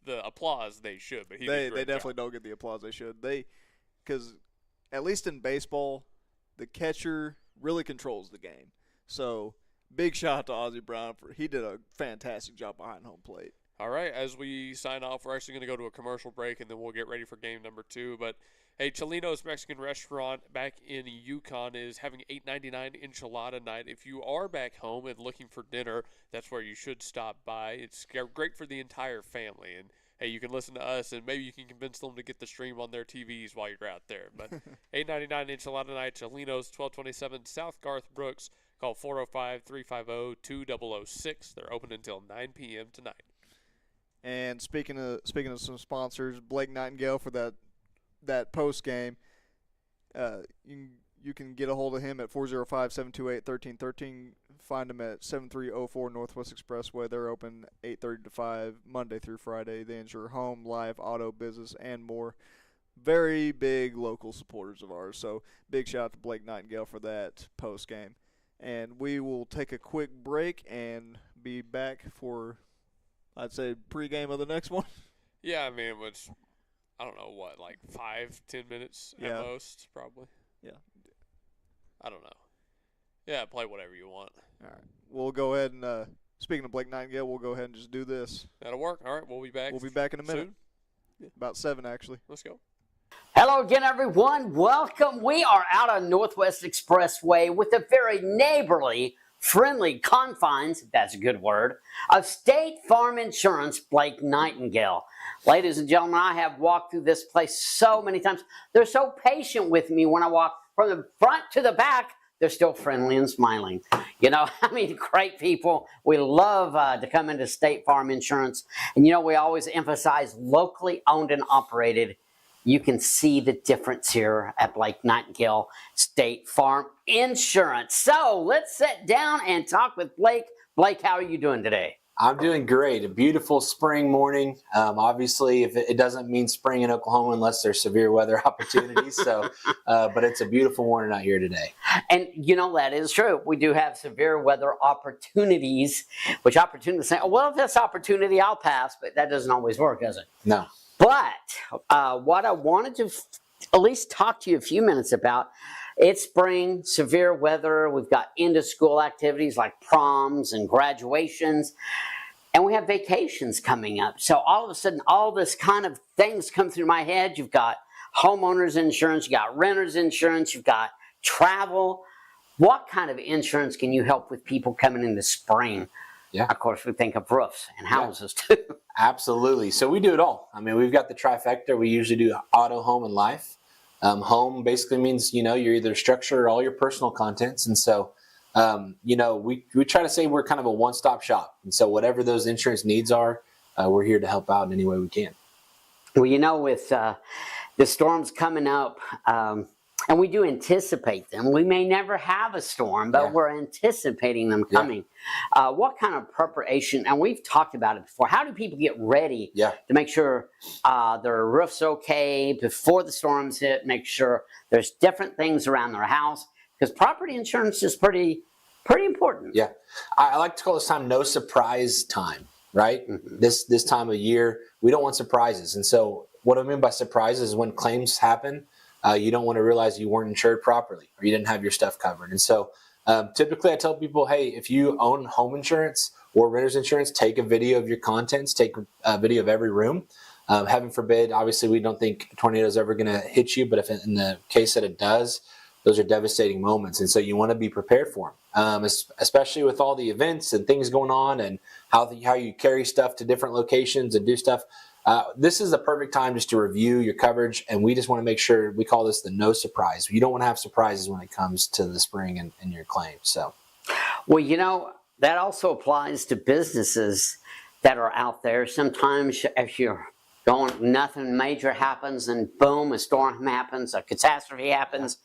applause they should, but they definitely don't get the applause they should. Because at least in baseball, the catcher really controls the game. So big shout out to Ozzie Brown. He did a fantastic job behind home plate. All right, as we sign off, we're actually going to go to a commercial break, and then we'll get ready for game number 2. But, hey, Cholino's Mexican Restaurant back in Yukon is having $8.99 enchilada night. If you are back home and looking for dinner, that's where you should stop by. It's great for the entire family. And, hey, you can listen to us, and maybe you can convince them to get the stream on their TVs while you're out there. But $8.99 enchilada night, Cholino's, 1227 South Garth Brooks. Call 405-350-2006. They're open until 9 p.m. tonight. And speaking of some sponsors, Blake Nightingale for that post game, you can get a hold of him at 405-728-1313. Find him at 7304 Northwest Expressway. They're open 8:30 to 5 Monday through Friday. They insure home, life, auto, business, and more. Very big local supporters of ours. So big shout out to Blake Nightingale for that post game. And we will take a quick break and be back for, I'd say, pregame of the next one. Yeah, I mean, it was, I don't know what, like 5-10 minutes at most, probably. Yeah. I don't know. Yeah, play whatever you want. All right. We'll go ahead and, speaking of Blake Nightingale, we'll go ahead and just do this. That'll work. All right, we'll be back. We'll be back in a minute. Soon? About 7, actually. Let's go. Hello again, everyone. Welcome. We are out on Northwest Expressway with a very neighborly, friendly confines, if that's a good word, of State Farm Insurance, Blake Nightingale. Ladies and gentlemen, I have walked through this place so many times. They're so patient with me when I walk from the front to the back. They're still friendly and smiling. You know, I mean, great people. We love to come into State Farm Insurance. And, you know, we always emphasize locally owned and operated. You can see the difference here at Blake Nightingale State Farm Insurance. So let's sit down and talk with Blake. Blake, how are you doing today? I'm doing great. A beautiful spring morning. Obviously, if it doesn't mean spring in Oklahoma unless there's severe weather opportunities. But it's a beautiful morning out here today. And you know, that is true. We do have severe weather opportunities, which opportunities say, oh, well, if that's opportunity, I'll pass. But that doesn't always work, does it? No. But what I wanted to at least talk to you a few minutes about, it's spring, severe weather. We've got end-of-school activities like proms and graduations, and we have vacations coming up. So all of a sudden, all this kind of things come through my head. You've got homeowners insurance, you got renters insurance, you've got travel. What kind of insurance can you help with people coming into spring? Yeah. Of course, we think of roofs and houses too. Absolutely. So we do it all. I mean, we've got the trifecta. We usually do auto, home, and life. Home basically means, you know, you're either structure or all your personal contents. And so, you know, we try to say we're kind of a one-stop shop. And so whatever those insurance needs are, we're here to help out in any way we can. Well, you know, with the storms coming up, and we do anticipate them. We may never have a storm, but we're anticipating them coming. Yeah. What kind of preparation, and we've talked about it before, how do people get ready to make sure their roof's okay before the storms hit, make sure there's different things around their house? Because property insurance is pretty important. Yeah. I like to call this time no surprise time, right? Mm-hmm. This time of year, we don't want surprises. And so what I mean by surprises is when claims happen, you don't want to realize you weren't insured properly or you didn't have your stuff covered. And so typically I tell people, hey, if you own home insurance or renter's insurance, take a video of your contents, take a video of every room. Heaven forbid, obviously we don't think a tornado is ever going to hit you, but if in the case that it does, those are devastating moments. And so you want to be prepared for them, especially with all the events and things going on and how you carry stuff to different locations and do stuff. This is the perfect time just to review your coverage, and we just want to make sure, we call this the no surprise. You don't want to have surprises when it comes to the spring and your claims. So, well, you know, that also applies to businesses that are out there. Sometimes if you're going, nothing major happens, and boom, a storm happens, a catastrophe happens.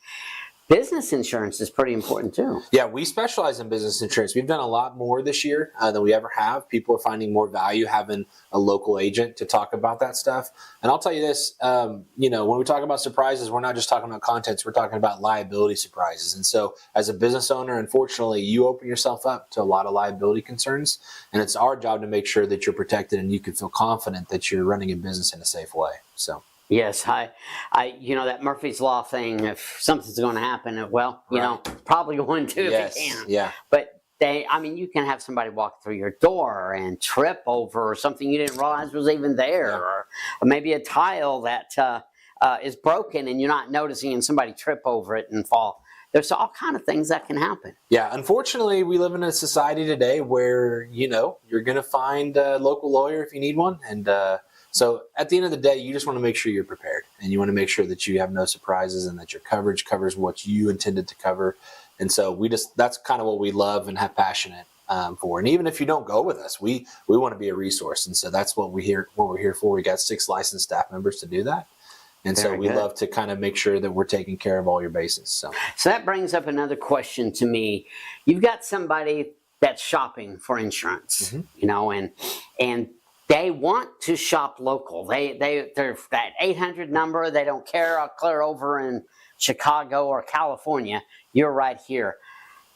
business insurance is pretty important too. Yeah, we specialize in business insurance. We've done a lot more this year than we ever have. People are finding more value having a local agent to talk about that stuff. And I'll tell you this, when we talk about surprises, we're not just talking about contents, we're talking about liability surprises. And so as a business owner, unfortunately, you open yourself up to a lot of liability concerns. And it's our job to make sure that you're protected and you can feel confident that you're running a business in a safe way. So. Yes, I, that Murphy's Law thing, if something's going to happen, probably going to if it can. Yeah. But you can have somebody walk through your door and trip over something you didn't realize was even there, or maybe a tile that is broken and you're not noticing and somebody trip over it and fall. There's all kind of things that can happen. Yeah, unfortunately, we live in a society today where, you're going to find a local lawyer if you need one. And so at the end of the day, you just want to make sure you're prepared, and you want to make sure that you have no surprises and that your coverage covers what you intended to cover. And so that's kind of what we love and have passionate for. And even if you don't go with us, we want to be a resource. And so that's what we're here for. We got 6 licensed staff members to do that. And so we love to kind of make sure that we're taking care of all your bases. So that brings up another question to me. You've got somebody that's shopping for insurance, and they want to shop local. They're that 800 number. They don't care. I'll clear over in Chicago or California. You're right here.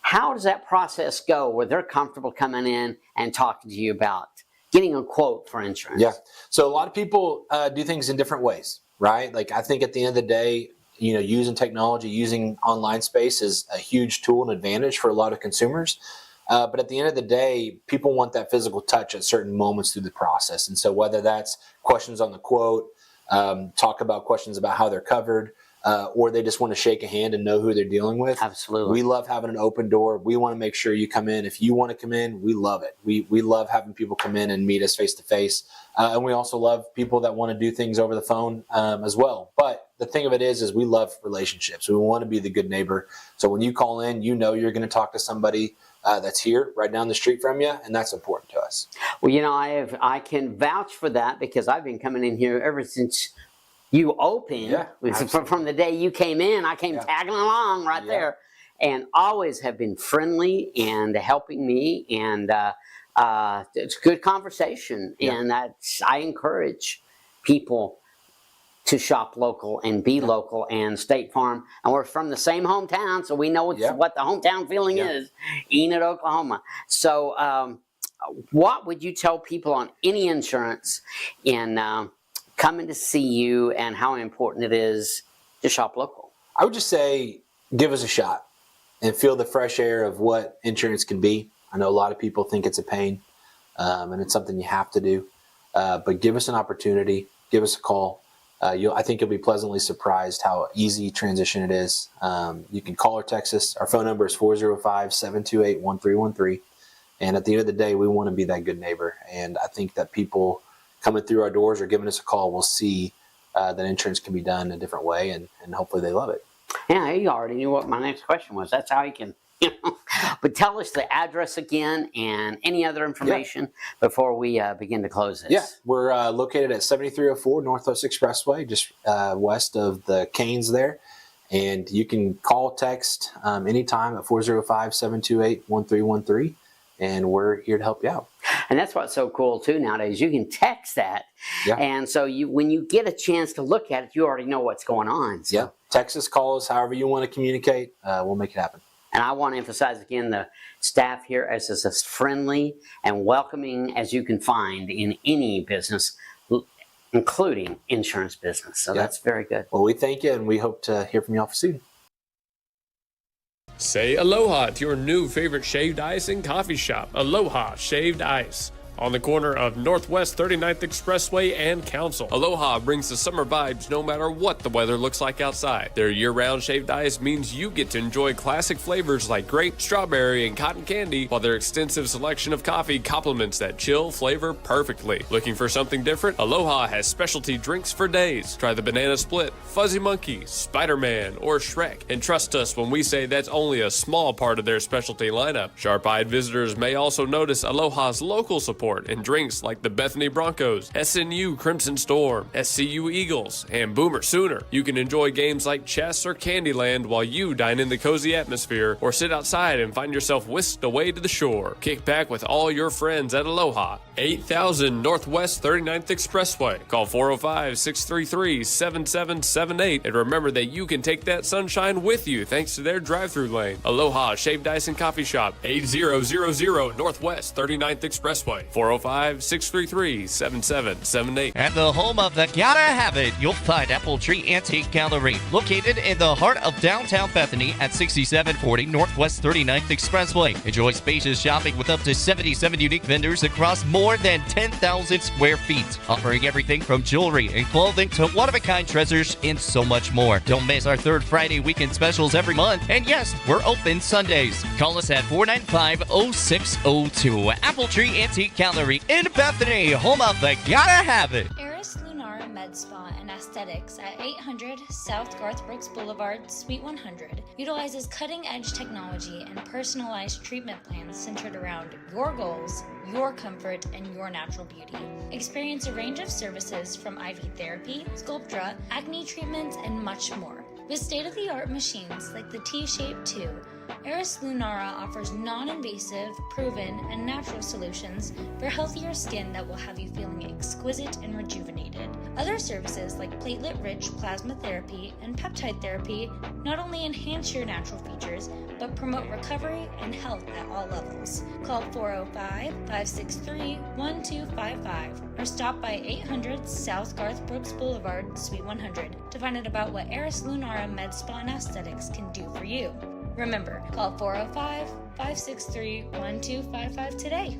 How does that process go where they're comfortable coming in and talking to you about getting a quote for insurance? Yeah. So a lot of people do things in different ways, right? Like I think at the end of the day, using technology, using online space is a huge tool and advantage for a lot of consumers. But at the end of the day, people want that physical touch at certain moments through the process. And so whether that's questions on the quote, talk about questions about how they're covered, or they just want to shake a hand and know who they're dealing with. Absolutely. We love having an open door. We want to make sure you come in. If you want to come in, we love it. We love having people come in and meet us face to face. And we also love people that want to do things over the phone as well. But the thing of it is we love relationships. We want to be the good neighbor. So when you call in, you're going to talk to somebody that's here right down the street from you, and that's important to us. Well, I can vouch for that because I've been coming in here ever since you opened. Yeah, from the day you came in, I came tagging along right there, and always have been friendly and helping me, and it's good conversation, and I encourage people to shop local and be local, and State Farm. And we're from the same hometown, so we know what the hometown feeling is, Enid, Oklahoma. So what would you tell people on any insurance in coming to see you and how important it is to shop local? I would just say give us a shot and feel the fresh air of what insurance can be. I know a lot of people think it's a pain and it's something you have to do, but give us an opportunity, give us a call. I think you'll be pleasantly surprised how easy transition it is. You can call or text us. Our phone number is 405-728-1313. And at the end of the day, we want to be that good neighbor. And I think that people coming through our doors or giving us a call will see that insurance can be done a different way, and hopefully they love it. Yeah, you already knew what my next question was. That's how you can, But tell us the address again and any other information before we begin to close this. Yeah, we're located at 7304 Northwest Expressway, just west of the Canes there. And you can call, text anytime at 405-728-1313. And we're here to help you out. And that's what's so cool, too, nowadays. You can text that. Yeah. And so when you get a chance to look at it, you already know what's going on. So. Yeah. Text us, call us, however you want to communicate. We'll make it happen. And I want to emphasize again, the staff here is as friendly and welcoming as you can find in any business, including insurance business. So that's very good. Well, we thank you, and we hope to hear from you all soon. Say aloha to your new favorite shaved ice and coffee shop, Aloha Shaved Ice. On the corner of Northwest 39th Expressway and Council. Aloha brings the summer vibes no matter what the weather looks like outside. Their year-round shaved ice means you get to enjoy classic flavors like grape, strawberry, and cotton candy, while their extensive selection of coffee complements that chill flavor perfectly. Looking for something different? Aloha has specialty drinks for days. Try the Banana Split, Fuzzy Monkey, Spider-Man, or Shrek. And trust us when we say that's only a small part of their specialty lineup. Sharp-eyed visitors may also notice Aloha's local support support and drinks like the Bethany Broncos, SNU Crimson Storm, SCU Eagles, and Boomer Sooner. You can enjoy games like chess or Candyland while you dine in the cozy atmosphere or sit outside and find yourself whisked away to the shore. Kick back with all your friends at Aloha, 8000 Northwest 39th Expressway. Call 405-633-7778 and remember that you can take that sunshine with you thanks to their drive-through lane. Aloha Shaved Ice and Coffee Shop, 8000 Northwest 39th Expressway. 405-633-7778. At the home of the Gotta Have It, you'll find Apple Tree Antique Gallery, located in the heart of downtown Bethany at 6740 Northwest 39th Expressway. Enjoy spacious shopping with up to 77 unique vendors across more than 10,000 square feet, offering everything from jewelry and clothing to one-of-a-kind treasures and so much more. Don't miss our third Friday weekend specials every month. And yes, we're open Sundays. Call us at 495-0602. Apple Tree Antique Gallery in Bethany, home of the Gotta Have It. Lunara Med Spa and Aesthetics at 800 South Garth Brooks Boulevard, Suite 100 utilizes cutting-edge technology and personalized treatment plans centered around your goals, your comfort, and your natural beauty. Experience a range of services from IV therapy, Sculptra, acne treatments, and much more. With state-of-the-art machines like the T-Shape 2, Eris Lunara offers non-invasive, proven, and natural solutions for healthier skin that will have you feeling exquisite and rejuvenated. Other services like platelet-rich plasma therapy and peptide therapy not only enhance your natural features, but promote recovery and health at all levels. Call 405-563-1255 or stop by 800 South Garth Brooks Boulevard, Suite 100 to find out about what Eris Lunara Med Spa and Aesthetics can do for you. Remember, call 405-563-1255 today.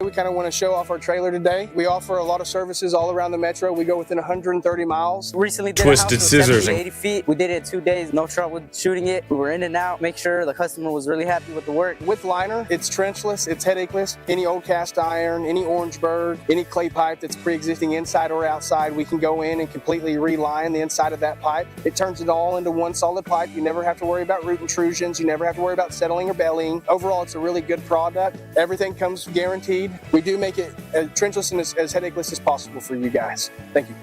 We kind of want to show off our trailer today. We offer a lot of services all around the metro. We go within 130 miles. Recently did Twisted a house Scissors. with 70 to 80 feet. We did it in 2 days. No trouble shooting it. We were in and out. Make sure the customer was really happy with the work. With liner, it's trenchless, it's headacheless. Any old cast iron, any Orangeburg, any clay pipe that's pre-existing inside or outside, we can go in and completely reline the inside of that pipe. It turns it all into one solid pipe. You never have to worry about root intrusions. You never have to worry about settling or bellying. Overall, it's a really good product. Everything comes guaranteed. We do make it as trenchless and as headacheless as possible for you guys. Thank you.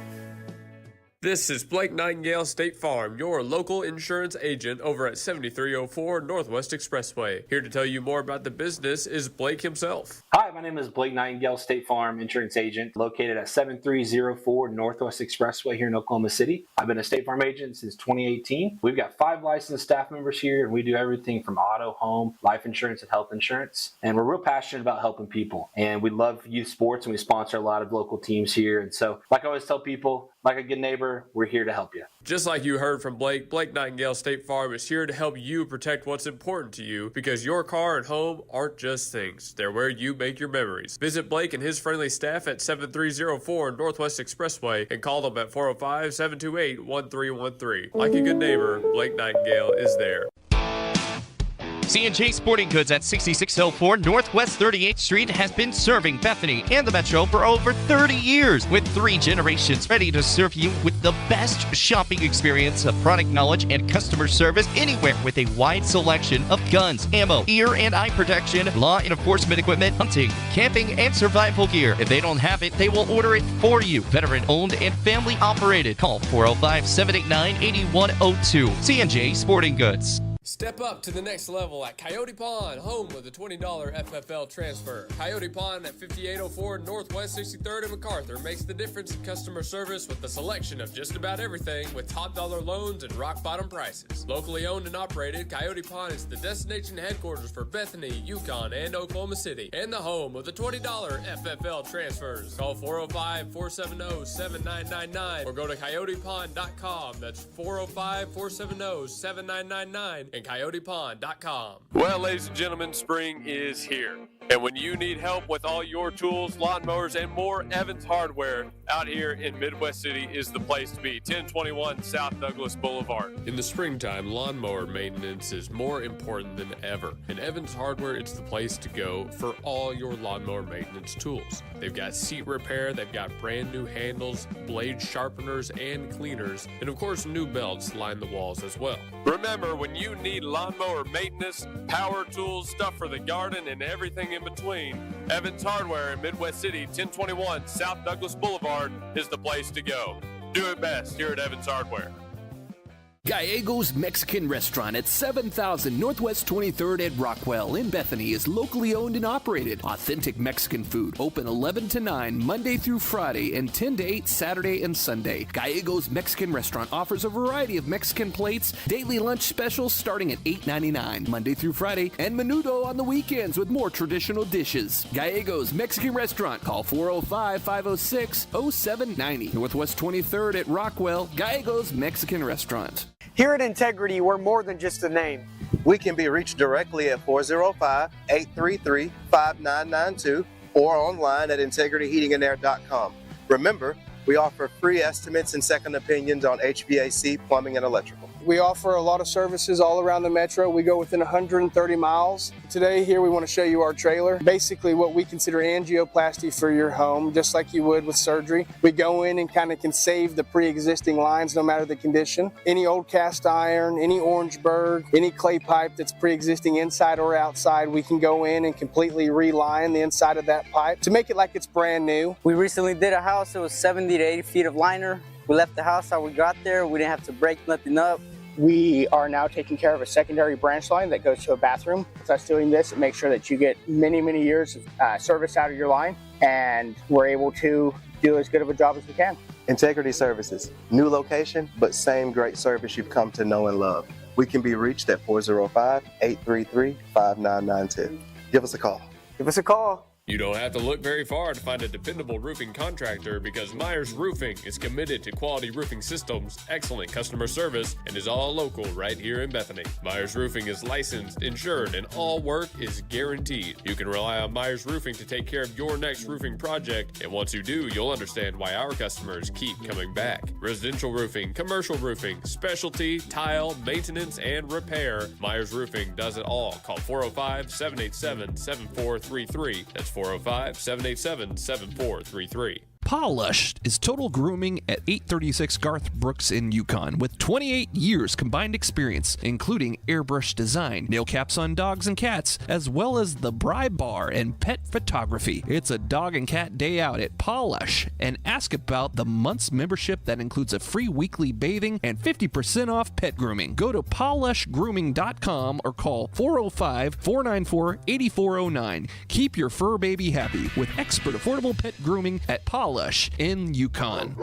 This is Blake Nightingale State Farm, your local insurance agent over at 7304 Northwest Expressway. Here to tell you more about the business is Blake himself. Hi, my name is Blake Nightingale, State Farm insurance agent located at 7304 Northwest Expressway here in Oklahoma City. I've been a State Farm agent since 2018. We've got 5 licensed staff members here, and we do everything from auto, home, life insurance, and health insurance. And we're real passionate about helping people. And we love youth sports, and we sponsor a lot of local teams here. And so, like I always tell people, like a good neighbor, we're here to help you. Just like you heard from Blake, Blake Nightingale State Farm is here to help you protect what's important to you because your car and home aren't just things. They're where you make your memories. Visit Blake and his friendly staff at 7304 Northwest Expressway and call them at 405-728-1313. Like a good neighbor, Blake Nightingale is there. C&J Sporting Goods at 6604 Northwest 38th Street has been serving Bethany and the Metro for over 30 years, with 3 generations ready to serve you with the best shopping experience of product knowledge and customer service anywhere, with a wide selection of guns, ammo, ear and eye protection, law enforcement equipment, hunting, camping, and survival gear. If they don't have it, they will order it for you. Veteran owned and family operated. Call 405-789-8102. C&J Sporting Goods. Step up to the next level at Coyote Pond, home with a $20 FFL transfer. Coyote Pond at 5804 Northwest 63rd and MacArthur makes the difference in customer service with the selection of just about everything with top dollar loans and rock bottom prices. Locally owned and operated, Coyote Pond is the destination headquarters for Bethany, Yukon, and Oklahoma City, and the home of the $20 FFL transfers. Call 405-470-7999 or go to coyotepond.com. That's 405-470-7999. and coyotepond.com. Well, ladies and gentlemen, spring is here. And when you need help with all your tools, lawnmowers, and more, Evans Hardware out here in Midwest City is the place to be. 1021 South Douglas Boulevard. In the springtime, lawnmower maintenance is more important than ever. And Evans Hardware, it's the place to go for all your lawnmower maintenance tools. They've got seat repair, they've got brand new handles, blade sharpeners, and cleaners, and of course new belts line the walls as well. Remember, when you need lawnmower maintenance, power tools, stuff for the garden, and everything in between, Evans Hardware in Midwest City, 1021 South Douglas Boulevard is the place to go. Do it best here at Evans Hardware. Gallegos Mexican Restaurant at 7000 Northwest 23rd at Rockwell in Bethany is locally owned and operated. Authentic Mexican food, open 11 to 9 Monday through Friday and 10 to 8 Saturday and Sunday. Gallegos Mexican Restaurant offers a variety of Mexican plates, daily lunch specials starting at $8.99 Monday through Friday, and menudo on the weekends with more traditional dishes. Gallegos Mexican Restaurant, call 405-506-0790. Northwest 23rd at Rockwell, Gallegos Mexican Restaurant. Here at Integrity, we're more than just a name. We can be reached directly at 405-833-5992 or online at integrityheatingandair.com. Remember, we offer free estimates and second opinions on HVAC, plumbing, and electrical. We offer a lot of services all around the metro. We go within 130 miles. Today here we want to show you our trailer. Basically what we consider angioplasty for your home, just like you would with surgery. We go in and kind of can save the pre-existing lines no matter the condition. Any old cast iron, any Orangeburg, any clay pipe that's pre-existing inside or outside, we can go in and completely reline the inside of that pipe to make it like it's brand new. We recently did a house. It was 70 to 80 feet of liner. We left the house how we got there. We didn't have to break nothing up. We are now taking care of a secondary branch line that goes to a bathroom. With us doing this, it makes sure that you get many, many years of service out of your line, and we're able to do as good of a job as we can. Integrity Services, new location, but same great service you've come to know and love. We can be reached at 405-833-5992. Give us a call. Give us a call. You don't have to look very far to find a dependable roofing contractor because Myers Roofing is committed to quality roofing systems, excellent customer service, and is all local right here in Bethany. Myers Roofing is licensed, insured, and all work is guaranteed. You can rely on Myers Roofing to take care of your next roofing project, and once you do, you'll understand why our customers keep coming back. Residential roofing, commercial roofing, specialty, tile, maintenance, and repair. Myers Roofing does it all. Call 405-787-7433. That's 405-787-7433. Polish is total grooming at 836 Garth Brooks in Yukon with 28 years combined experience, including airbrush design, nail caps on dogs and cats, as well as the Bribe Bar and pet photography. It's a dog and cat day out at Polish, and ask about the month's membership that includes a free weekly bathing and 50% off pet grooming. Go to polishgrooming.com or call 405-494-8409. Keep your fur baby happy with expert affordable pet grooming at Polish in Yukon.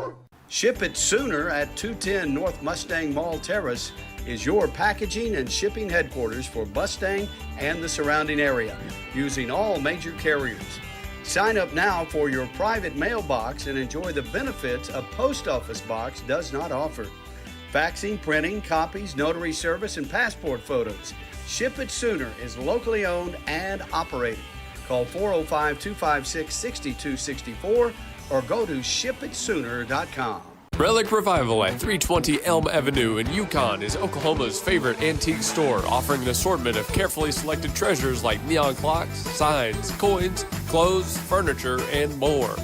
Ship it sooner at 210 North Mustang Mall Terrace is your packaging and shipping headquarters for Mustang and the surrounding area, using all major carriers. Sign up now for your private mailbox and enjoy the benefits a post office box does not offer. Faxing, printing, copies, notary service, and passport photos. Ship It Sooner is locally owned and operated. Call 405-256-6264 or go to shipitsooner.com. Relic Revival at 320 Elm Avenue in Yukon is Oklahoma's favorite antique store, offering an assortment of carefully selected treasures like neon clocks, signs, coins, clothes, furniture, and more.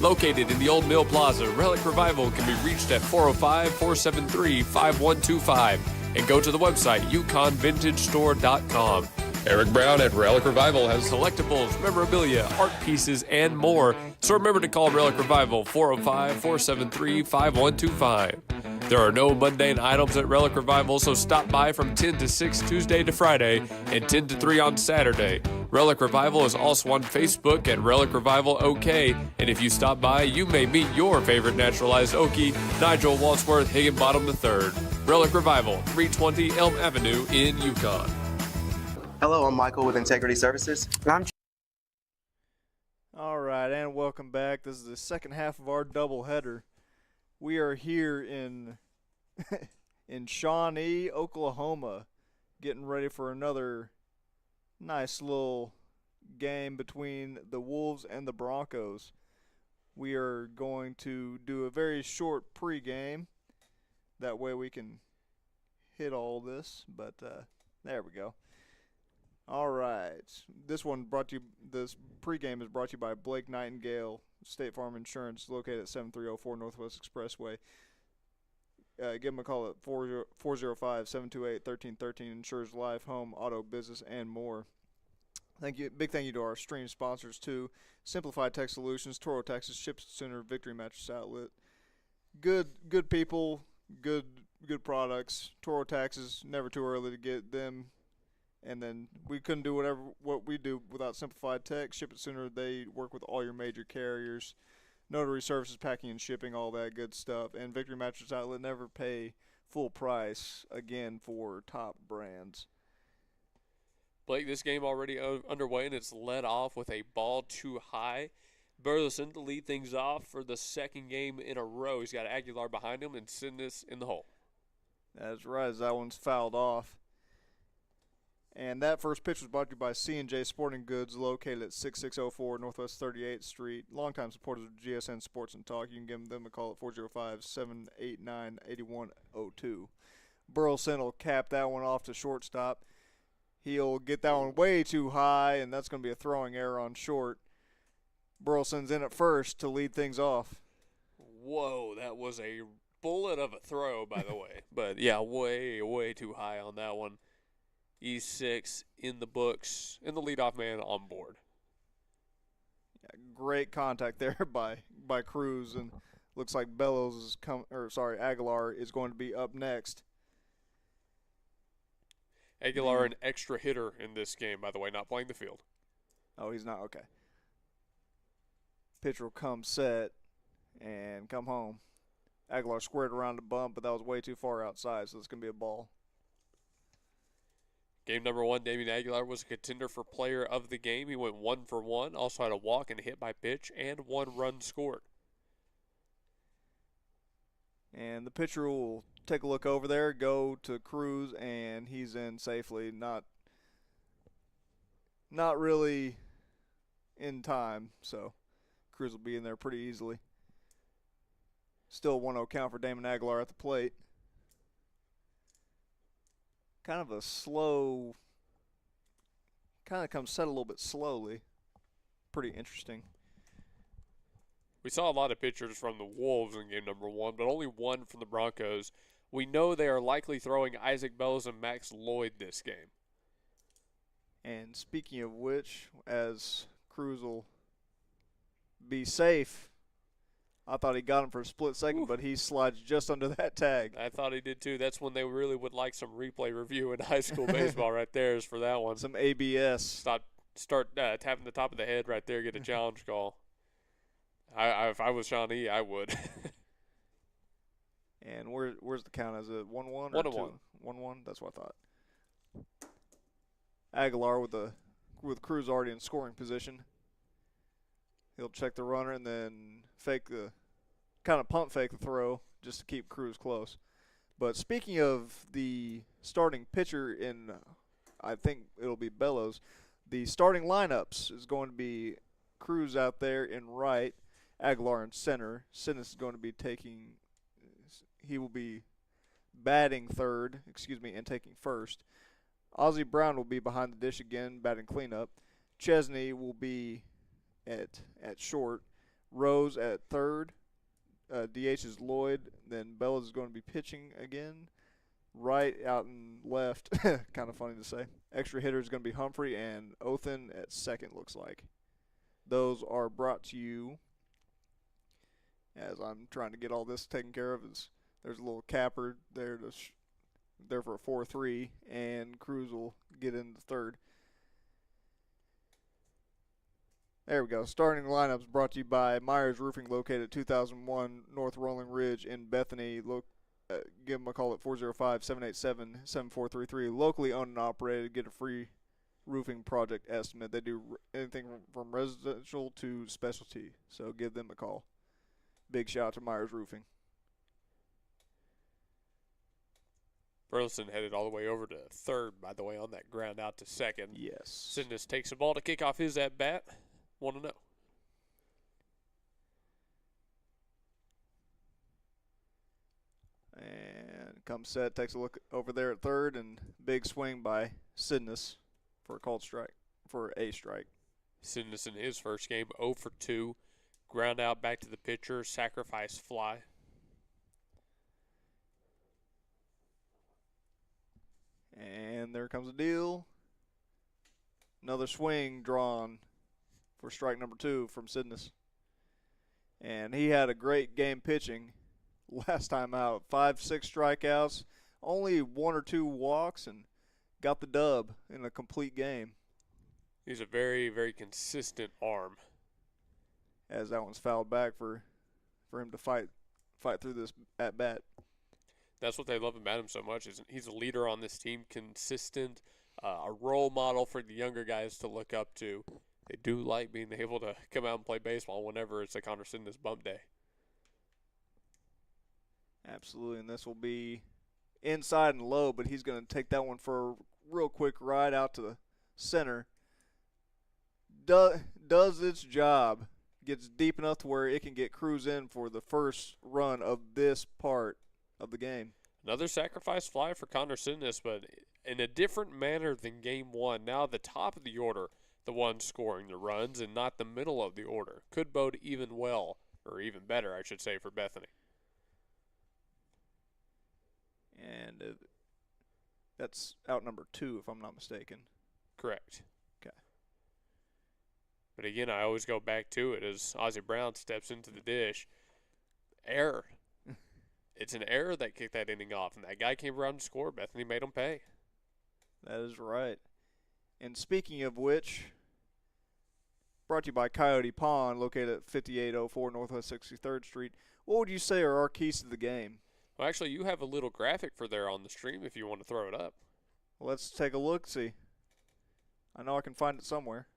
Located in the Old Mill Plaza, Relic Revival can be reached at 405-473-5125 and go to the website yukonvintagestore.com. Eric Brown at Relic Revival has selectables, memorabilia, art pieces, and more. So remember to call Relic Revival 405-473-5125. There are no mundane items at Relic Revival, so stop by from 10 to 6 Tuesday to Friday and 10 to 3 on Saturday. Relic Revival is also on Facebook at Relic Revival OK, and if you stop by, you may meet your favorite naturalized Okie, Nigel Wadsworth Higginbottom III. Relic Revival, 320 Elm Avenue in Yukon. Hello, I'm Michael with Integrity Services. All right, and welcome back. This is the second half of our doubleheader. We are here in Shawnee, Oklahoma, getting ready for another nice little game between the Wolves and the Broncos. We are going to do a very short pregame. That way we can hit all this, but there we go. All right. This pregame is brought to you by Blake Nightingale, State Farm Insurance, located at 7304 Northwest Expressway. Give them a call at 405-728-1313. Insures life, home, auto, business, and more. Big thank you to our stream sponsors too. Simplified Tech Solutions, Toro, Texas, Ships Sooner, Victory Mattress Outlet. Good people, good products. Toro Taxes, never too early to get them. And then we couldn't do what we do without Simplified Tech. Ship It Sooner, they work with all your major carriers. Notary services, packing and shipping, all that good stuff. And Victory Mattress Outlet, never pay full price, again, for top brands. Blake, this game already underway, and it's led off with a ball too high. Burleson to lead things off for the second game in a row. He's got Aguilar behind him and Sidness in the hole. That's right, as that one's fouled off. And that first pitch was brought to you by C&J Sporting Goods, located at 6604 Northwest 38th Street. Longtime supporters of GSN Sports and Talk. You can give them a call at 405-789-8102. Burleson will cap that one off to shortstop. He'll get that one way too high, and that's going to be a throwing error on short. Burleson's in at first to lead things off. Whoa, that was a bullet of a throw, by the way. But, yeah, way too high on that one. E6 in the books, and the leadoff man on board. Yeah, great contact there by Cruz, and looks like Aguilar is going to be up next. Aguilar, an extra hitter in this game, by the way, not playing the field. Oh, he's not? Okay. Pitcher will come set and come home. Aguilar squared around the bump, but that was way too far outside, so it's going to be a ball. Game number one, Damian Aguilar was a contender for player of the game. He went 1 for 1, also had a walk and a hit by pitch, and 1 run scored. And the pitcher will take a look over there, go to Cruz, and he's in safely. Not really in time, so Cruz will be in there pretty easily. Still 1-0 count for Damon Aguilar at the plate. Kind of a slow, kind of comes set a little bit slowly. Pretty interesting. We saw a lot of pitchers from the Wolves in game number one, but only one from the Broncos. We know they are likely throwing Isaac Bellows and Max Lloyd this game. And speaking of which, as Cruz will be safe, I thought he got him for a split second, but he slides just under that tag. I thought he did too. That's when they really would like some replay review in high school baseball right there is for that one. Some ABS. Start tapping the top of the head right there, get a challenge call. If I was Shawnee, I would. And where's the count? Is it 1-1 or 1-1? 1-1. That's what I thought. Aguilar with Cruz already in scoring position. He'll check the runner and then pump fake the throw just to keep Cruz close. But speaking of the starting pitcher I think it'll be Bellows, the starting lineups is going to be Cruz out there in right, Aguilar in center. Sidness is going to be he will be batting third, and taking first. Ozzie Brown will be behind the dish again, batting cleanup. Chesney will be at short. Rose at third. DH is Lloyd. Then Bellows is going to be pitching again. Right out and left. Kind of funny to say. Extra hitter is going to be Humphrey, and Othen at second, looks like. Those are brought to you, as I'm trying to get all this taken care of, there's a little capper there there for a 4-3, and Cruz will get into third. There we go. Starting lineups brought to you by Myers Roofing, located at 2001 North Rolling Ridge in Bethany. Give them a call at 405-787-7433. Locally owned and operated. Get a free roofing project estimate. They do anything from residential to specialty, so give them a call. Big shout out to Myers Roofing. Burleson headed all the way over to third, by the way, on that ground out to second. Yes. Sidness takes the ball to kick off his at-bat. 1-0. And comes set, takes a look over there at third, and big swing by Sidness for a strike. Sidness in his first game, 0 for 2. Ground out back to the pitcher, sacrifice fly. And there comes a deal. Another swing drawn for strike number 2 from Sidness. And he had a great game pitching last time out. 5-6 strikeouts, only 1 or 2 walks, and got the dub in a complete game. He's a very, very consistent arm. As that one's fouled back for him to fight through this at bat. That's what they love about him so much. Is he's a leader on this team, consistent, a role model for the younger guys to look up to. They do like being able to come out and play baseball whenever it's a Connor Sidness bump day. Absolutely, and this will be inside and low, but he's going to take that one for a real quick ride out to the center. Does its job. Gets deep enough to where it can get Cruz in for the first run of this part of the game. Another sacrifice fly for Connor Sidness, but in a different manner than game 1. Now the top of the order, the one scoring the runs, and not the middle of the order. Could bode even better, I should say, for Bethany. And that's out number 2, if I'm not mistaken. Correct. Okay. But again, I always go back to it as Ozzie Brown steps into the dish. Error. It's an error that kicked that inning off, and that guy came around to score. Bethany made him pay. That is right. And speaking of which, brought to you by Coyote Pond, located at 5804 Northwest 63rd Street. What would you say are our keys to the game? Well, actually, you have a little graphic for there on the stream if you want to throw it up. Well, let's take a look, see. I know I can find it somewhere.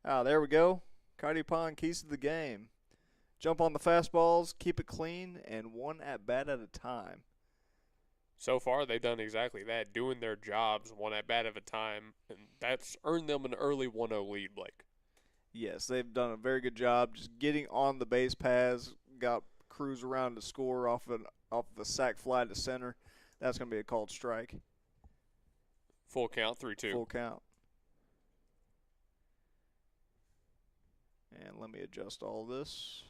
There we go. Coyote Pond, keys to the game. Jump on the fastballs, keep it clean, and one at-bat at a time. So far, they've done exactly that, doing their jobs one at-bat at a time, and that's earned them an early 1-0 lead, Blake. Yes, they've done a very good job just getting on the base paths, got Cruz around to score off of a sac fly to center. That's going to be a called strike. Full count, 3-2. Full count. And let me adjust all this.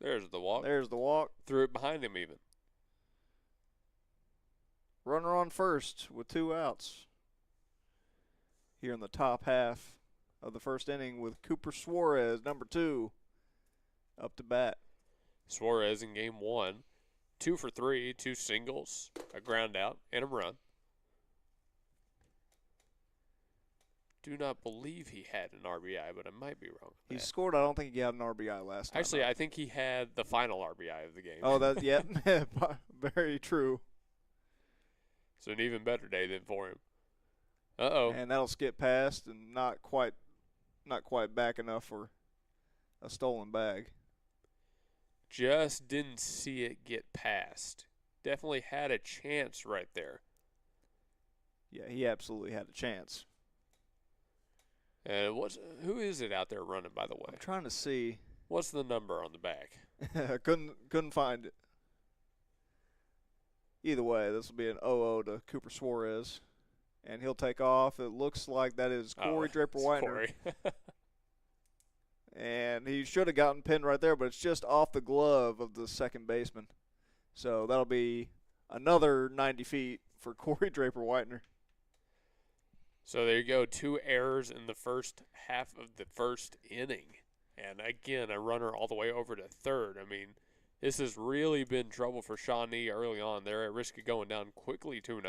There's the walk. There's the walk. Threw it behind him even. Runner on first with 2 outs. Here in the top half of the first inning with Cooper Suarez, number 2, up to bat. Suarez in game 1, 2 for 3, 2 singles, a ground out, and a run. Do not believe he had an RBI, but I might be wrong. He scored. I don't think he had an RBI last time. Actually, I think he had the final RBI of the game. Oh, yeah, very true. So an even better day than for him. Uh-oh. And that'll skip past and not quite back enough for a stolen bag. Just didn't see it get past. Definitely had a chance right there. Yeah, he absolutely had a chance. And who is it out there running, by the way? I'm trying to see. What's the number on the back? couldn't find it. Either way, this will be an 0-0 to Cooper Suarez. And he'll take off. It looks like that is Corey Draper-Whitener. And he should have gotten pinned right there, but it's just off the glove of the second baseman. So that'll be another 90 feet for Corey Draper-Whitener. So there you go, 2 errors in the first half of the first inning. And again, a runner all the way over to third. I mean, this has really been trouble for Shawnee early on. They're at risk of going down quickly 2-0.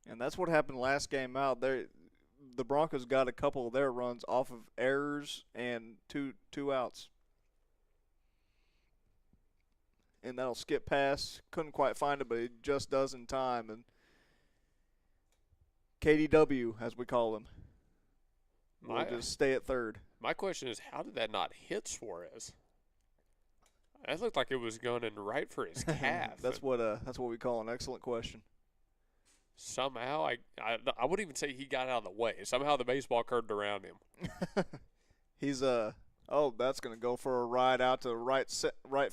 And that's what happened last game out. The Broncos got a couple of their runs off of errors and two outs. And that'll skip past. Couldn't quite find it, but it just does in time. And KDW, as we call him, will just stay at third. My question is, how did that not hit Suarez? That looked like it was going in right for his calf. That's what we call an excellent question. Somehow, I wouldn't even say he got out of the way. Somehow the baseball curved around him. He's that's going to go for a ride out to right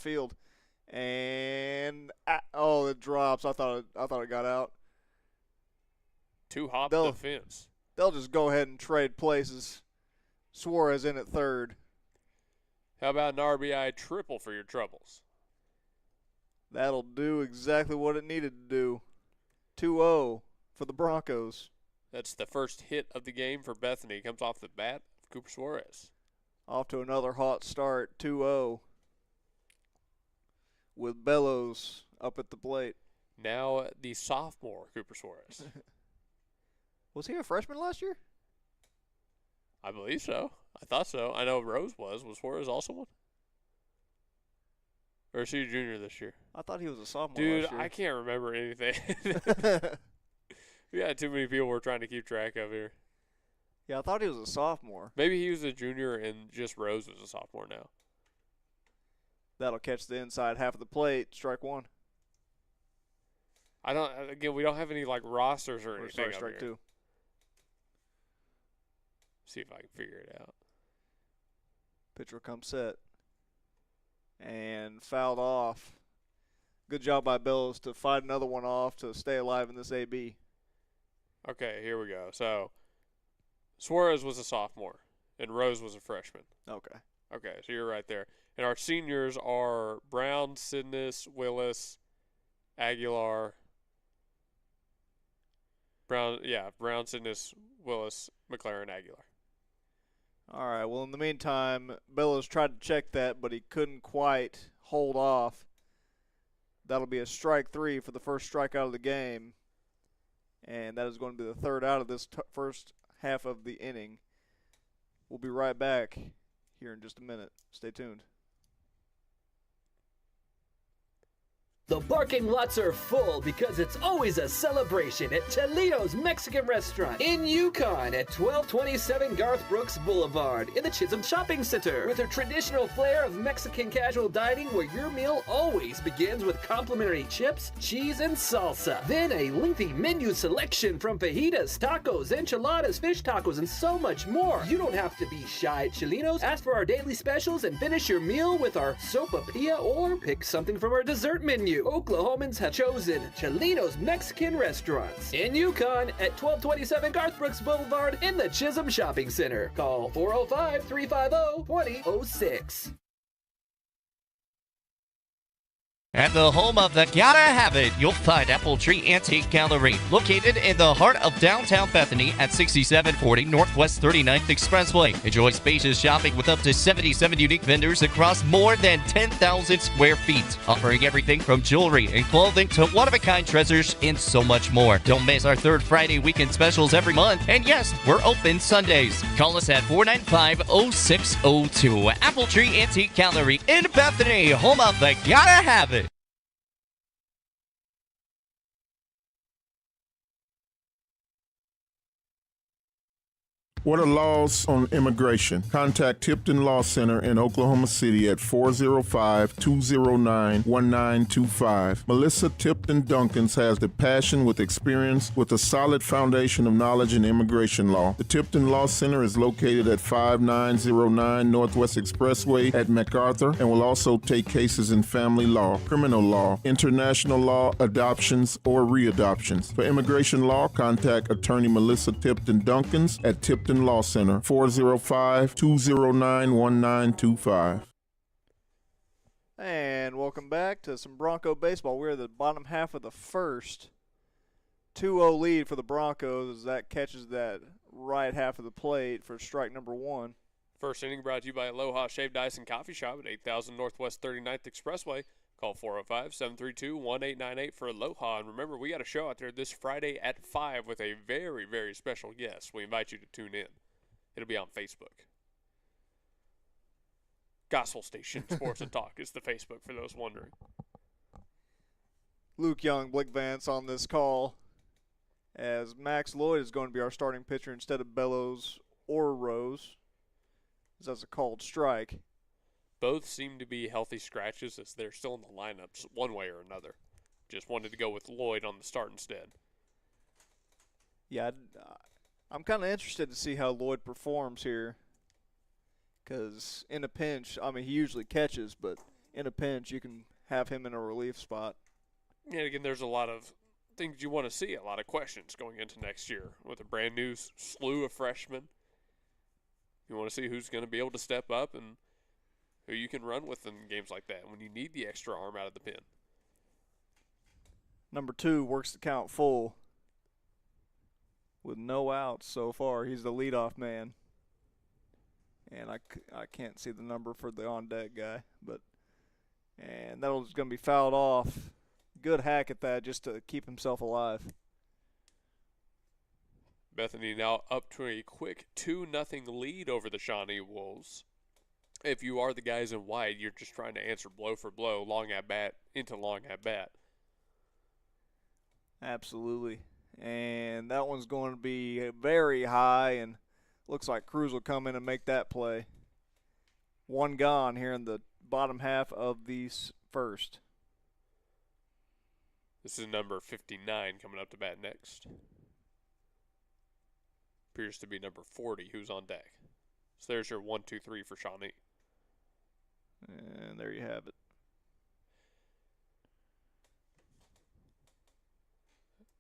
field. And it drops. I thought it got out. 2 hop the fence. They'll just go ahead and trade places. Suarez in at third. How about an RBI triple for your troubles? That'll do exactly what it needed to do. 2-0 for the Broncos. That's the first hit of the game for Bethany. Comes off the bat of Cooper Suarez. Off to another hot start, 2-0. With Bellows up at the plate. Now the sophomore, Cooper Suarez. Was he a freshman last year? I believe so. I thought so. I know Rose was. Was Suarez also one? Or is he a junior this year? I thought he was a sophomore Dude, last year. I can't remember anything. We got too many people we're trying to keep track of here. Yeah, I thought he was a sophomore. Maybe he was a junior and just Rose was a sophomore now. That'll catch the inside half of the plate. Strike one. We don't have any like rosters or anything. Sorry, strike here. two. See if I can figure it out. Pitcher comes set. And fouled off. Good job by Bellows to fight another one off to stay alive in this AB. Okay, here we go. So, Suarez was a sophomore, and Rose was a freshman. Okay. Okay, so you're right there. And our seniors are Brown, Sidness, Willis, Aguilar. Brown, Sidness, Willis, McLaren, Aguilar. All right, well, in the meantime, Bellows tried to check that, but he couldn't quite hold off. That'll be a strike three for the first strikeout of the game. And that is going to be the third out of this first half of the inning. We'll be right back here in just a minute. Stay tuned. The parking lots are full because it's always a celebration at Chelito's Mexican Restaurant in Yukon at 1227 Garth Brooks Boulevard in the Chisholm Shopping Center. With a traditional flair of Mexican casual dining where your meal always begins with complimentary chips, cheese, and salsa. Then a lengthy menu selection from fajitas, tacos, enchiladas, fish tacos, and so much more. You don't have to be shy at Chelito's. Ask for our daily specials and finish your meal with our sopapilla or pick something from our dessert menu. Oklahomans have chosen Chelito's Mexican Restaurants in Yukon at 1227 Garth Brooks Boulevard in the Chisholm Shopping Center. Call 405-350-2006. At the home of the Gotta Have It, you'll find Apple Tree Antique Gallery, located in the heart of downtown Bethany at 6740 Northwest 39th Expressway. Enjoy spacious shopping with up to 77 unique vendors across more than 10,000 square feet, offering everything from jewelry and clothing to one-of-a-kind treasures and so much more. Don't miss our third Friday weekend specials every month. And yes, we're open Sundays. Call us at 495-0602. Apple Tree Antique Gallery in Bethany, home of the Gotta Have It. What are laws on immigration? Contact Tipton Law Center in Oklahoma City at 405-209-1925. Melissa Tipton Duncans has the passion with experience with a solid foundation of knowledge in immigration law. The Tipton Law Center is located at 5909 Northwest Expressway at MacArthur and will also take cases in family law, criminal law, international law, adoptions, or readoptions. For immigration law, contact attorney Melissa Tipton Duncans at Tipton Law Center, 405-209-1925. And welcome back to some Bronco baseball. We're at the bottom half of the first. 2-0 lead for the Broncos as that catches that right half of the plate for strike number one. First inning brought to you by Aloha Shaved Ice and Coffee Shop at 8000 Northwest 39th Expressway. Call 405-732-1898 for Aloha. And remember, we got a show out there this Friday at 5 with a very, very special guest. We invite you to tune in. It'll be on Facebook. Gospel Station Sports and Talk is the Facebook for those wondering. Luke Young, Blake Vance on this call as Max Lloyd is going to be our starting pitcher instead of Bellows or Rose. That's a called strike. Both seem to be healthy scratches as they're still in the lineups one way or another. Just wanted to go with Lloyd on the start instead. Yeah, I'm kind of interested to see how Lloyd performs here. Because in a pinch, I mean, he usually catches, but in a pinch, you can have him in a relief spot. And again, there's a lot of things you want to see, a lot of questions going into next year with a brand new slew of freshmen. You want to see who's going to be able to step up and who you can run with in games like that when you need the extra arm out of the pen. Number 2 works the count full with no outs so far. He's the leadoff man. And I can't see the number for the on-deck guy. And that was going to be fouled off. Good hack at that just to keep himself alive. Bethany now up to a quick 2-0 lead over the Shawnee Wolves. If you are the guys in white, you're just trying to answer blow for blow, long at bat into long at bat. Absolutely. And that one's going to be very high, and looks like Cruz will come in and make that play. One gone here in the bottom half of the first. This is number 59 coming up to bat next. Appears to be number 40 who's on deck. So there's your 1, 2, 3 for Shawnee. And there you have it.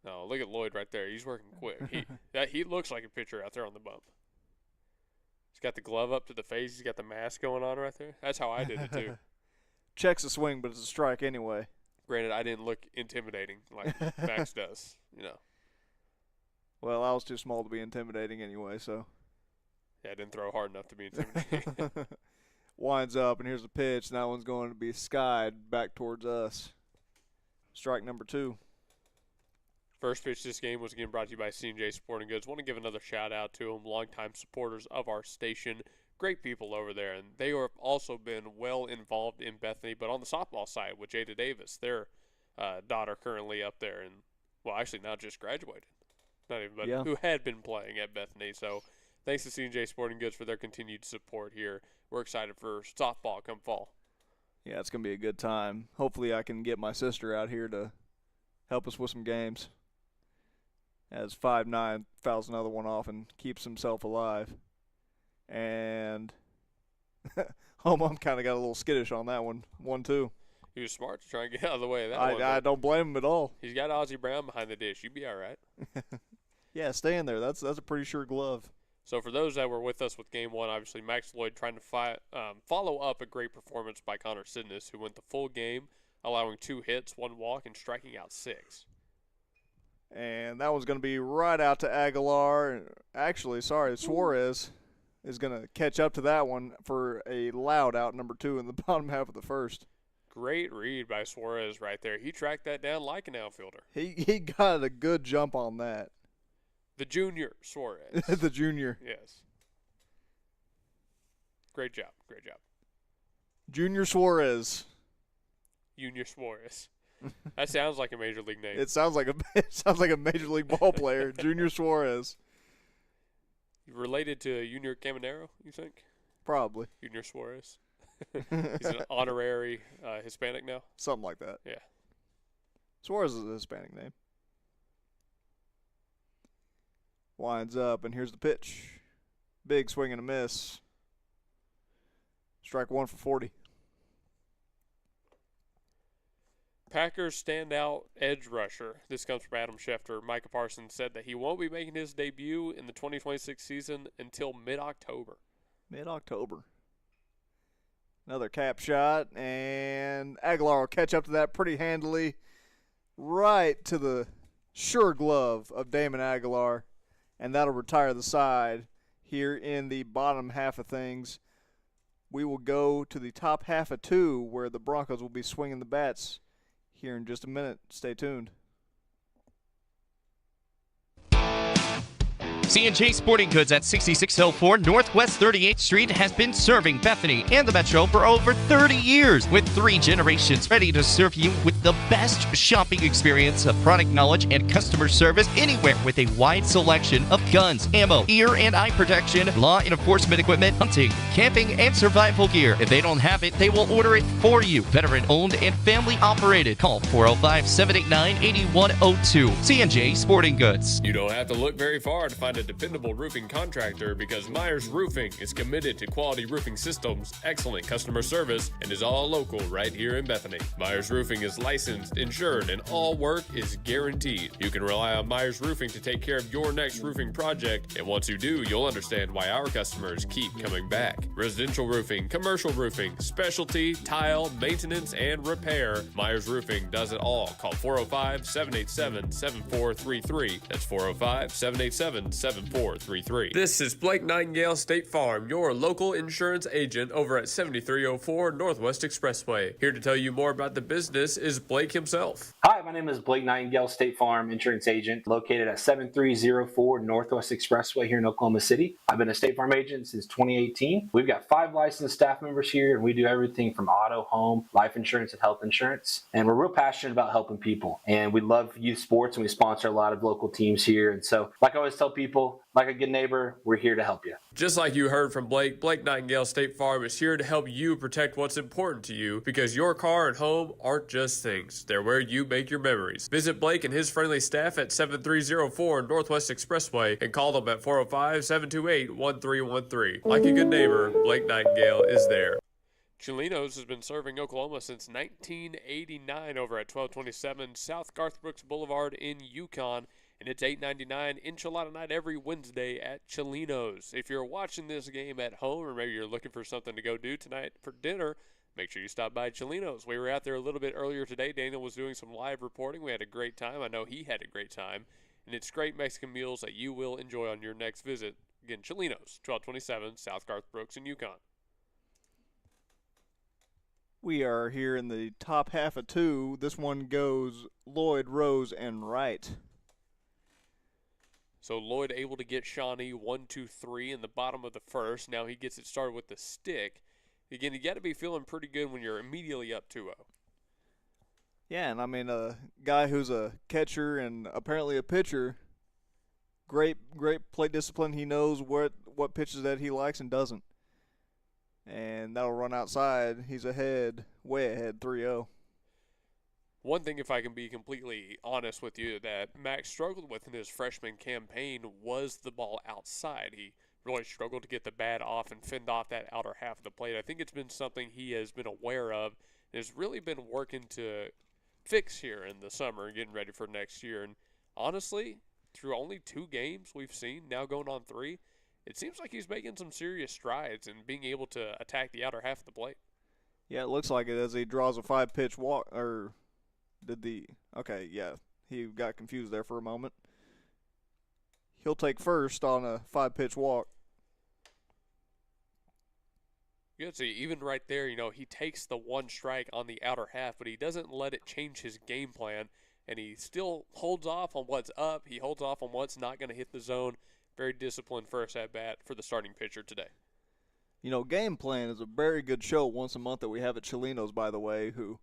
No, look at Lloyd right there. He's working quick. He looks like a pitcher out there on the bump. He's got the glove up to the face. He's got the mask going on right there. That's how I did it too. Checks the swing, but it's a strike anyway. Granted, I didn't look intimidating like Max does, you know. Well, I was too small to be intimidating anyway, so. Yeah, I didn't throw hard enough to be intimidating. Winds up, and here's the pitch. And that one's going to be skied back towards us. Strike number 2. First pitch this game was again brought to you by C&J Sporting Goods. Want to give another shout out to them, longtime supporters of our station. Great people over there, and they have also been well involved in Bethany, but on the softball side with Jada Davis, their daughter currently up there, and well, actually now just graduated, not even, but yeah. Who had been playing at Bethany. So thanks to C&J Sporting Goods for their continued support here. We're excited for softball come fall. Yeah, it's going to be a good time. Hopefully I can get my sister out here to help us with some games. As 5'9", fouls another one off and keeps himself alive. And Home kind of got a little skittish on that one. 1-2. He was smart to try and get out of the way of that one. I don't blame him at all. He's got Ozzie Brown behind the dish. You'd be all right. Yeah, stay in there. That's a pretty sure glove. So for those that were with us with Game 1, obviously Max Lloyd trying to follow up a great performance by Connor Sidness, who went the full game, allowing 2 hits, 1 walk, and striking out 6. And that one's going to be right out to Aguilar. Actually, Suarez is going to catch up to that one for a loud out, number 2, in the bottom half of the first. Great read by Suarez right there. He tracked that down like an outfielder. He got a good jump on that. The junior Suarez. The junior. Yes. Great job. Great job. Junior Suarez. Junior Suarez. That sounds like a major league name. It sounds like a major league ball player. Junior Suarez. Related to Junior Caminero, you think? Probably. Junior Suarez. He's an honorary Hispanic now? Something like that. Yeah. Suarez is a Hispanic name. Winds up, and here's the pitch. Big swing and a miss. Strike 1 for 40. Packers standout edge rusher. This comes from Adam Schefter. Micah Parsons said that he won't be making his debut in the 2026 season until mid-October. Mid-October. Another cap shot, and Aguilar will catch up to that pretty handily. Right to the sure glove of Damon Aguilar, and that'll retire the side here in the bottom half of things. We will go to the top half of 2, where the Broncos will be swinging the bats here in just a minute. Stay tuned. C&J Sporting Goods at 6604 Northwest 38th Street has been serving Bethany and the Metro for over 30 years, with 3 generations ready to serve you with the best shopping experience of product knowledge and customer service anywhere, with a wide selection of guns, ammo, ear and eye protection, law enforcement equipment, hunting, camping, and survival gear. If they don't have it, they will order it for you. Veteran owned and family operated. Call 405-789-8102. C&J Sporting Goods. You don't have to look very far to find a a dependable roofing contractor because Myers Roofing is committed to quality roofing systems, excellent customer service, and is all local right here in Bethany. Myers Roofing is licensed, insured, and all work is guaranteed. You can rely on Myers Roofing to take care of your next roofing project, and once you do, you'll understand why our customers keep coming back. Residential roofing, commercial roofing, specialty, tile, maintenance, and repair. Myers Roofing does it all. Call 405-787-7433. That's 405-787-7433. This is Blake Nightingale State Farm, your local insurance agent over at 7304 Northwest Expressway. Here to tell you more about the business is Blake himself. Hi, my name is Blake Nightingale, State Farm insurance agent located at 7304 Northwest Expressway here in Oklahoma City. I've been a State Farm agent since 2018. We've got 5 licensed staff members here, and we do everything from auto, home, life insurance, and health insurance. And we're real passionate about helping people. And we love youth sports, and we sponsor a lot of local teams here. And so, like I always tell people, like a good neighbor, we're here to help you. Just like you heard from Blake, Blake Nightingale State Farm is here to help you protect what's important to you, because your car and home aren't just things. They're where you make your memories. Visit Blake and his friendly staff at 7304 Northwest Expressway and call them at 405-728-1313. Like a good neighbor, Blake Nightingale is there. Cholinos has been serving Oklahoma since 1989 over at 1227 South Garth Brooks Boulevard in Yukon. And it's $8.99 enchilada night every Wednesday at Cholinos. If you're watching this game at home, or maybe you're looking for something to go do tonight for dinner, make sure you stop by Cholinos. We were out there a little bit earlier today. Daniel was doing some live reporting. We had a great time. I know he had a great time. And it's great Mexican meals that you will enjoy on your next visit. Again, Cholinos, 1227 South Garth Brooks in Yukon. We are here in the top half of 2. This one goes Lloyd, Rose, and Wright. So Lloyd able to get Shawnee 1-2-3 in the bottom of the first. Now he gets it started with the stick. Again, you got to be feeling pretty good when you're immediately up 2-0. Yeah, and I mean, a guy who's a catcher and apparently a pitcher, great plate discipline. He knows what pitches that he likes and doesn't. And that'll run outside. He's ahead, way ahead, 3-0. One thing, if I can be completely honest with you, that Max struggled with in his freshman campaign was the ball outside. He really struggled to get the bat off and fend off that outer half of the plate. I think it's been something he has been aware of and has really been working to fix here in the summer and getting ready for next year. And honestly, through only 2 games we've seen, now going on 3, it seems like he's making some serious strides in being able to attack the outer half of the plate. Yeah, it looks like it as he draws a 5-pitch walk, or okay, yeah, he got confused there for a moment. He'll take first on a 5-pitch walk. You can see, even right there, he takes the 1 strike on the outer half, but he doesn't let it change his game plan, and he still holds off on what's up. He holds off on what's not going to hit the zone. Very disciplined first at-bat for the starting pitcher today. Game Plan is a very good show once a month that we have at Cholinos, by the way, who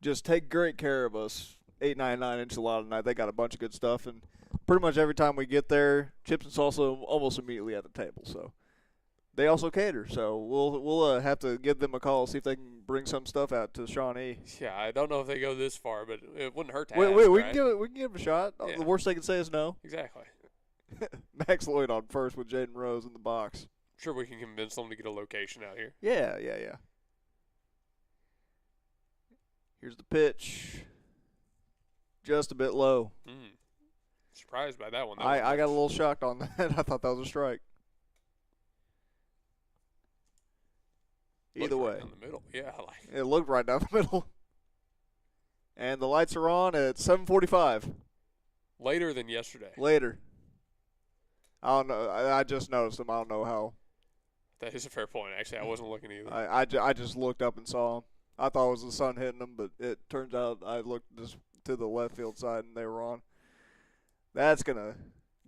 just take great care of us. 8.99 enchilada night. They got a bunch of good stuff, and pretty much every time we get there, chips and salsa almost immediately at the table. So they also cater. So we'll have to give them a call, see if they can bring some stuff out to Shawnee. Yeah, I don't know if they go this far, but it wouldn't hurt to we ask, we right? can give it a shot. Yeah. The worst they can say is no. Exactly. Max Lloyd on first with Jaden Rose in the box. Sure, we can convince them to get a location out here. Yeah. Here's the pitch. Just a bit low. Surprised by that one. I got a little shocked on that. I thought that was a strike. Either way. Right down the middle. Yeah, it looked right down the middle. And the lights are on at 7:45. Later than yesterday. Later. I don't know. I just noticed them. I don't know how. That is a fair point. Actually, I wasn't looking either. I just looked up and saw them. I thought it was the sun hitting them, but it turns out I looked just to the left field side and they were on. That's going to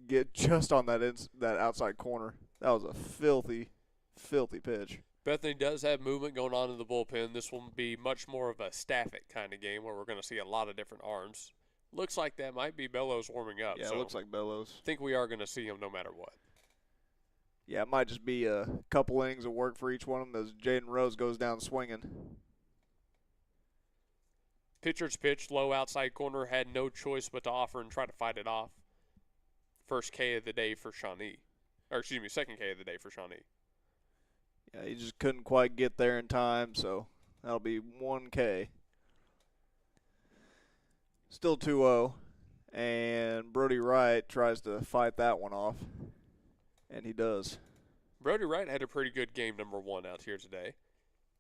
get just on that outside corner. That was a filthy, filthy pitch. Bethany does have movement going on in the bullpen. This will be much more of a staff it kind of game where we're going to see a lot of different arms. Looks like that might be Bellows warming up. Yeah, so it looks like Bellows. I think we are going to see him no matter what. Yeah, it might just be a couple innings of work for each one of them as Jaden Rose goes down swinging. Pitcher's pitch, low outside corner, had no choice but to offer and try to fight it off. first K of the day for Shawnee. Or, excuse me, second K of the day for Shawnee. Yeah, he just couldn't quite get there in time, so that'll be 1K. Still 2-0, and Brody Wright tries to fight that one off, and he does. Brody Wright had a pretty good game number 1 out here today.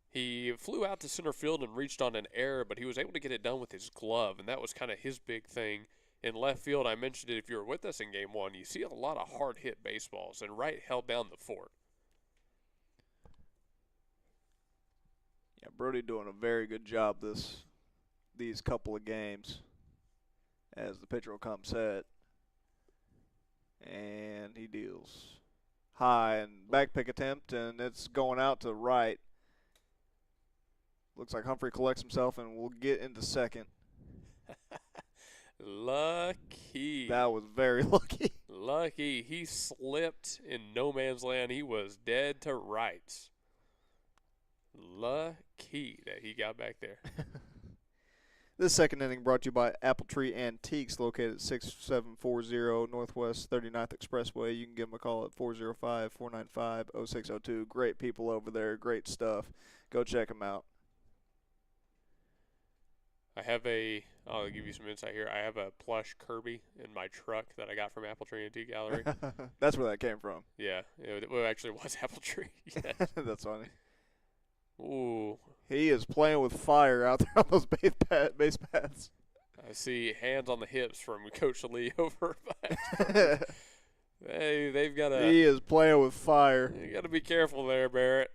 He flew out to center field and reached on an error, but he was able to get it done with his glove, and that was kind of his big thing. In left field, I mentioned it if you were with us in game 1, you see a lot of hard-hit baseballs, and Wright held down the fort. Yeah, Brody doing a very good job these couple of games as the pitcher will come set. And he deals high and back pick attempt, and it's going out to right. Looks like Humphrey collects himself and will get into second. Lucky. That was very lucky. Lucky. He slipped in no man's land. He was dead to rights. Lucky that he got back there. This second inning brought to you by Apple Tree Antiques, located at 6740 Northwest 39th Expressway. You can give them a call at 405-495-0602. Great people over there. Great stuff. Go check them out. I'll give you some insight here. I have a plush Kirby in my truck that I got from Apple Tree Antique Gallery. That's where that came from. Yeah, it actually was Apple Tree. Yes. That's funny. Ooh. He is playing with fire out there on those base paths. I see hands on the hips from Coach Lee over by. Hey, they've got to. He is playing with fire. You got to be careful there, Barrett.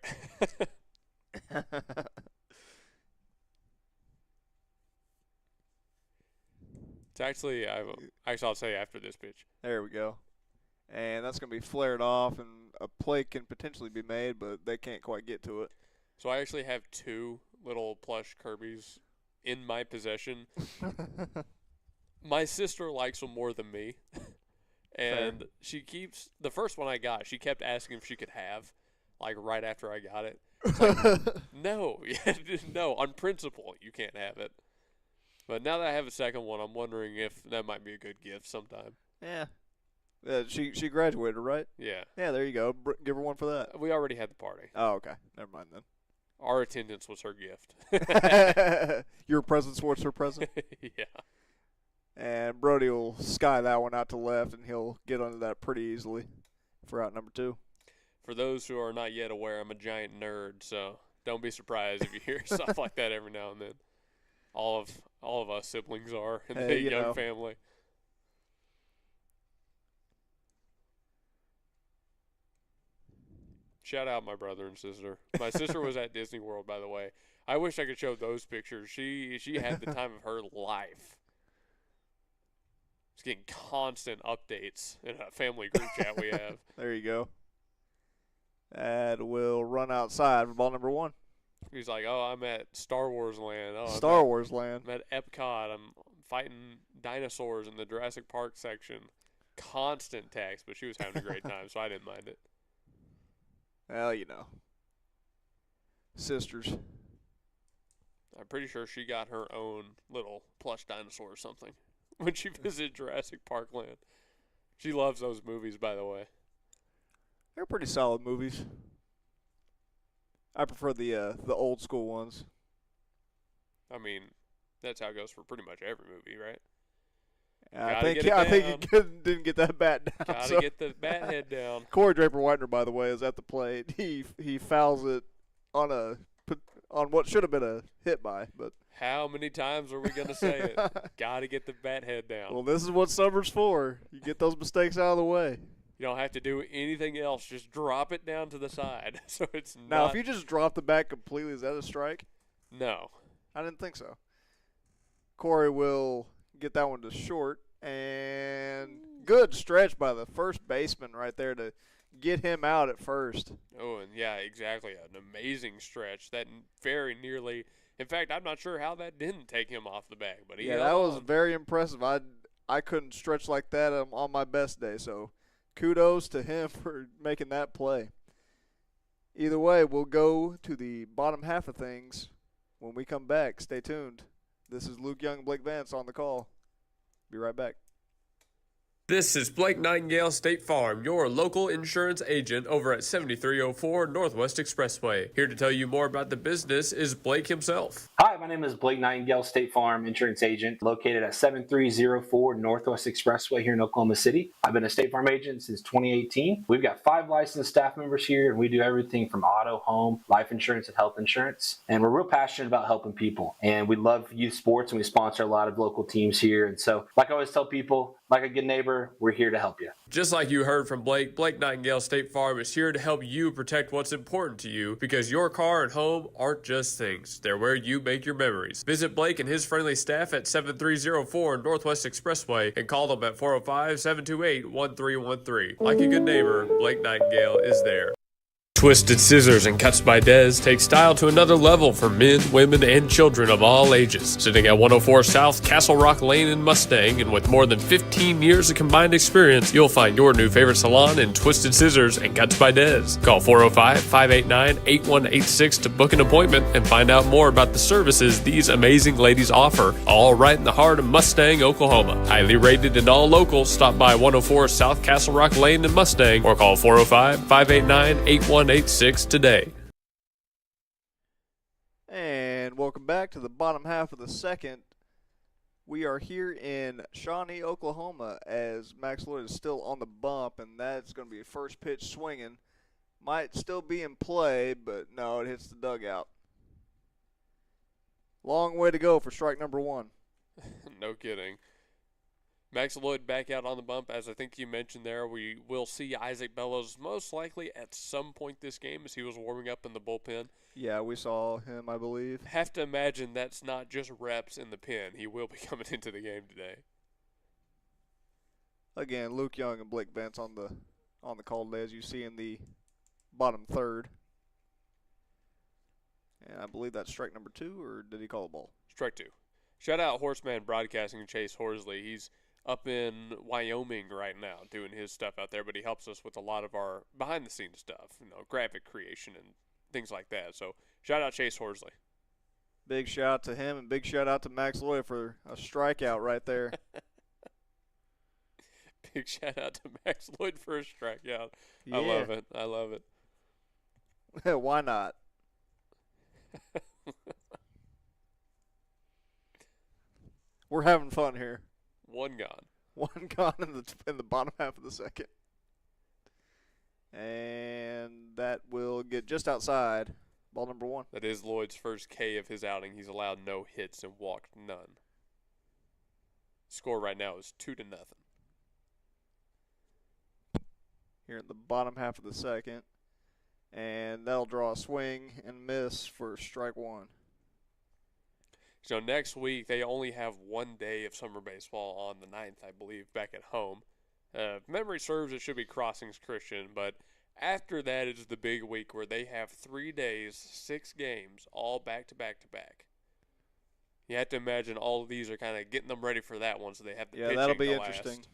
It's actually, I'll say after this pitch. There we go. And that's going to be flared off, and a play can potentially be made, but they can't quite get to it. So I actually have 2 little plush Kirby's in my possession. My sister likes them more than me. And Fair. she keeps, the first one I got, she kept asking if she could have, like right after I got it. Like, no, no, on principle, you can't have it. But now that I have a second one, I'm wondering if that might be a good gift sometime. Yeah. She graduated, right? Yeah. Yeah, there you go. Give her one for that. We already had the party. Oh, okay. Never mind then. Our attendance was her gift. Your presence was her present? Yeah. And Brody will sky that one out to left, and he'll get under that pretty easily for out number 2. For those who are not yet aware, I'm a giant nerd, so don't be surprised if you hear stuff like that every now and then. All of us siblings are in the young family. Shout out my brother and sister. My sister was at Disney World, by the way. I wish I could show those pictures. She had the time of her life. She's getting constant updates in a family group chat we have. There you go. That will run outside for ball number 1. He's like, oh, I'm at Star Wars Land. Oh, Star Wars Land. I'm at Epcot. I'm fighting dinosaurs in the Jurassic Park section. Constant text, but she was having a great time, so I didn't mind it. Well, you know. Sisters. I'm pretty sure she got her own little plush dinosaur or something when she visited Jurassic Park Land. She loves those movies, by the way. They're pretty solid movies. I prefer the old school ones. I mean, that's how it goes for pretty much every movie, right? I think he didn't get that bat down. Gotta get the bat head down. Corey Draper-Whitener, by the way, is at the plate. He fouls it on what should have been a hit by, but how many times are we gonna say it? Gotta get the bat head down. Well, this is what summer's for. You get those mistakes out of the way. You don't have to do anything else. Just drop it down to the side. So it's not. Now, if you just drop the bat completely, is that a strike? No. I didn't think so. Corey will get that one to short, and good stretch by the first baseman right there to get him out at first. Oh, and yeah, exactly. An amazing stretch. That very nearly. In fact, I'm not sure how that didn't take him off the bag, but that was very impressive. I couldn't stretch like that on my best day, so kudos to him for making that play. Either way, we'll go to the bottom half of things when we come back. Stay tuned. This is Luke Young and Blake Vance on the call. Be right back. This is Blake Nightingale State Farm, your local insurance agent over at 7304 Northwest Expressway. Here to tell you more about the business is Blake himself. Hi, my name is Blake Nightingale, State Farm insurance agent located at 7304 Northwest Expressway here in Oklahoma City. I've been a State Farm agent since 2018. We've got 5 licensed staff members here, and we do everything from auto, home, life insurance, and health insurance. And we're real passionate about helping people. And we love youth sports, and we sponsor a lot of local teams here. And so, like I always tell people, like a good neighbor, we're here to help you. Just like you heard from Blake, Blake Nightingale State Farm is here to help you protect what's important to you, because your car and home aren't just things. They're where you make your memories. Visit Blake and his friendly staff at 7304 Northwest Expressway and call them at 405-728-1313. Like a good neighbor, Blake Nightingale is there. Twisted Scissors and Cuts by Dez take style to another level for men, women, and children of all ages. Sitting at 104 South Castle Rock Lane in Mustang, and with more than 15 years of combined experience, you'll find your new favorite salon in Twisted Scissors and Cuts by Dez. Call 405-589-8186 to book an appointment and find out more about the services these amazing ladies offer, all right in the heart of Mustang, Oklahoma. Highly rated and all local, stop by 104 South Castle Rock Lane in Mustang or call 405-589-8186 today. And welcome back to the bottom half of the second. We are here in Shawnee, Oklahoma, as Max Lloyd is still on the bump, and that's going to be a first pitch swinging. Might still be in play, but no, it hits the dugout. Long way to go for strike number 1. No kidding. Max Lloyd back out on the bump. As I think you mentioned there, we will see Isaac Bellows most likely at some point this game as he was warming up in the bullpen. Yeah, we saw him, I believe. Have to imagine that's not just reps in the pen. He will be coming into the game today. Again, Luke Young and Blake Vance on the call today, as you see in the bottom third. And I believe that's strike number 2, or did he call a ball? Strike 2. Shout out Horseman Broadcasting, Chase Horsley. He's up in Wyoming right now doing his stuff out there, but he helps us with a lot of our behind-the-scenes stuff, graphic creation and things like that. So shout out Chase Horsley. Big shout out to him, and big shout out to Max Lloyd for a strikeout right there. Big shout out to Max Lloyd for a strikeout. Yeah. I love it. I love it. Why not? We're having fun here. One gone. One gone in the bottom half of the second. And that will get just outside. Ball number 1. That is Lloyd's first K of his outing. He's allowed no hits and walked none. Score right now is 2-0. Here in the bottom half of the second. And that'll draw a swing and miss for strike 1. So next week, they only have 1 day of summer baseball on the 9th, I believe, back at home. If memory serves, it should be Crossings Christian, but after that is the big week where they have 3 days, 6 games, all back-to-back-to-back. You have to imagine all of these are kind of getting them ready for that one, so they have the pitching that'll be to interesting.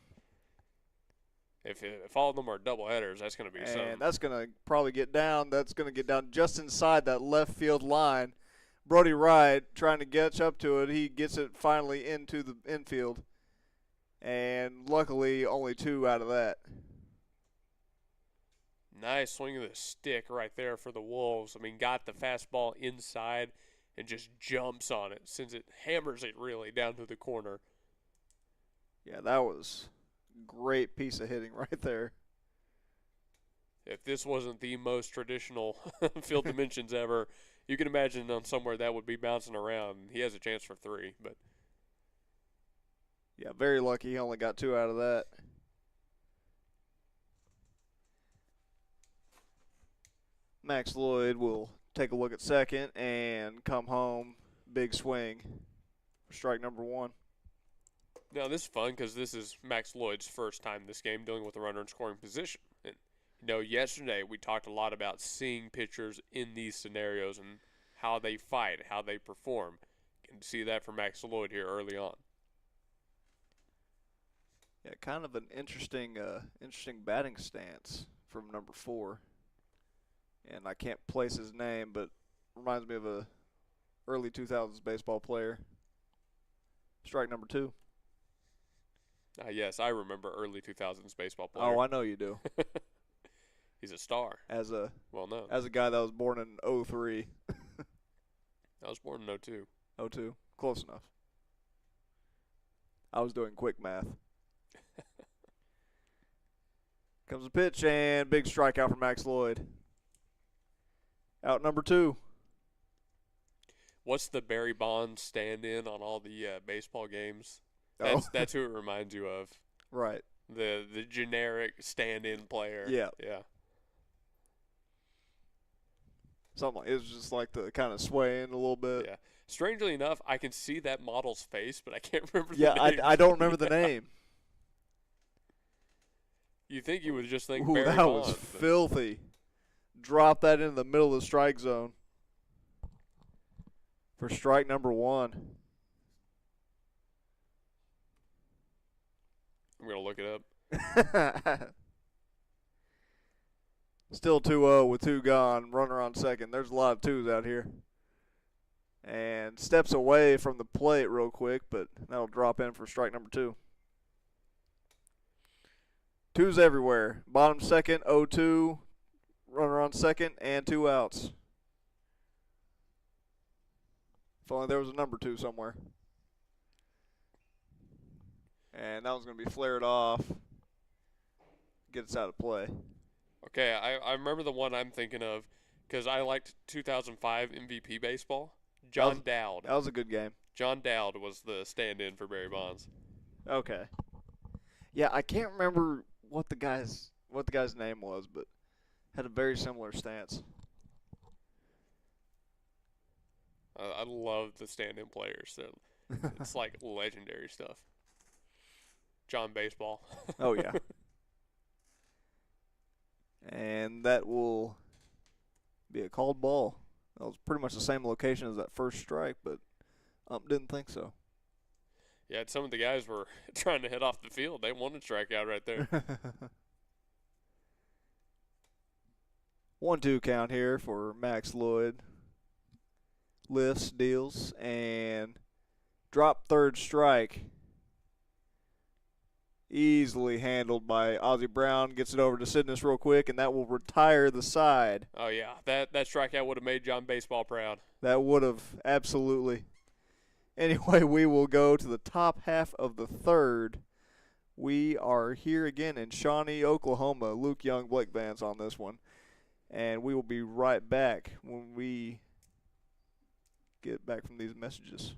last. If all of them are doubleheaders, that's going to be something. And that's going to probably get down. That's going to get down just inside that left field line. Brody Wright trying to catch up to it. He gets it finally into the infield. And luckily, only 2 out of that. Nice swing of the stick right there for the Wolves. I mean, got the fastball inside and just jumps on it, sends it, hammers it really down to the corner. Yeah, that was a great piece of hitting right there. If this wasn't the most traditional field dimensions ever, you can imagine on somewhere that would be bouncing around. He has a chance for 3, but yeah, very lucky. He only got 2 out of that. Max Lloyd will take a look at second and come home. Big swing for strike number 1. Now, this is fun because this is Max Lloyd's first time this game dealing with a runner in scoring position. And, yesterday we talked a lot about seeing pitchers in these scenarios and how they fight, how they perform. You can see that from Max Lloyd here early on. Yeah, kind of an interesting batting stance from number 4. And I can't place his name, but reminds me of a early 2000s baseball player. Strike number 2. Yes, I remember early 2000s baseball player. Oh, I know you do. He's a star. As a well-known. As a guy that was born in 03. I was born in 02. 02. Close enough. I was doing quick math. Comes the pitch, and big strikeout for Max Lloyd. Out number 2. What's the Barry Bonds stand-in on all the baseball games? That's who it reminds you of. Right. The generic stand-in player. Yeah. Yeah. Something like, it was just like the kind of swaying a little bit. Yeah. Strangely enough, I can see that model's face, but I can't remember the name. Yeah, I don't remember the name. You think you would just think Ooh, Barry that Bonds. Was filthy. Drop that into the middle of the strike zone for strike number 1. I'm going to look it up. Still 2-0 with 2 gone. Runner on second. There's a lot of 2s out here. And steps away from the plate real quick, but that'll drop in for strike number 2. 2s everywhere. Bottom second, 0-2. Runner on second, and 2 outs. If only there was a number 2 somewhere. And that was going to be flared off. Get us out of play. Okay, I remember the one I'm thinking of because I liked 2005 MVP baseball. John Dowd. That was a good game. John Dowd was the stand-in for Barry Bonds. Okay. Yeah, I can't remember what the guy's name was, but had a very similar stance. I love the stand-in players. It's like legendary stuff. John Baseball. Oh, yeah. And that will be a called ball. That was pretty much the same location as that first strike, but didn't think so. Yeah, some of the guys were trying to head off the field. They wanted to strike out right there. 1-2 count here for Max Lloyd. Lifts, deals, and drop third strike. Easily handled by Ozzie Brown. Gets it over to Sidness real quick, and that will retire the side. Oh, yeah. That strikeout would have made John Baseball proud. That would have, absolutely. Anyway, we will go to the top half of the third. We are here again in Shawnee, Oklahoma. Luke Young, Blake Vance on this one. And we will be right back when we get back from these messages.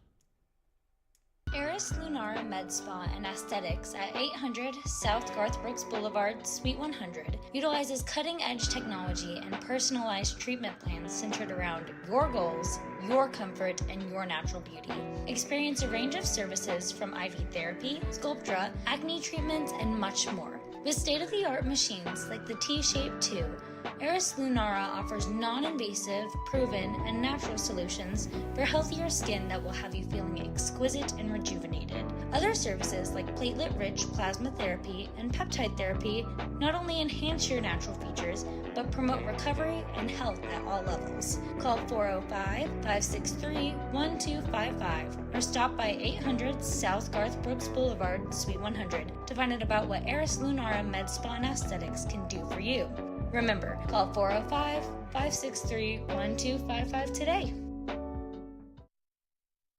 Eris Lunara Med Spa and Aesthetics at 800 South Garth Brooks Boulevard, Suite 100 utilizes cutting-edge technology and personalized treatment plans centered around your goals, your comfort, and your natural beauty. Experience a range of services from IV therapy, Sculptra, acne treatments, and much more. With state-of-the-art machines like the T-Shape 2, Eris Lunara offers non-invasive, proven, and natural solutions for healthier skin that will have you feeling exquisite and rejuvenated. Other services like platelet-rich plasma therapy and peptide therapy not only enhance your natural features, but promote recovery and health at all levels. Call 405-563-1255 or stop by 800 South Garth Brooks Boulevard, Suite 100 to find out about what Eris Lunara Med Spa and Aesthetics can do for you. Remember, call 405-563-1255 today.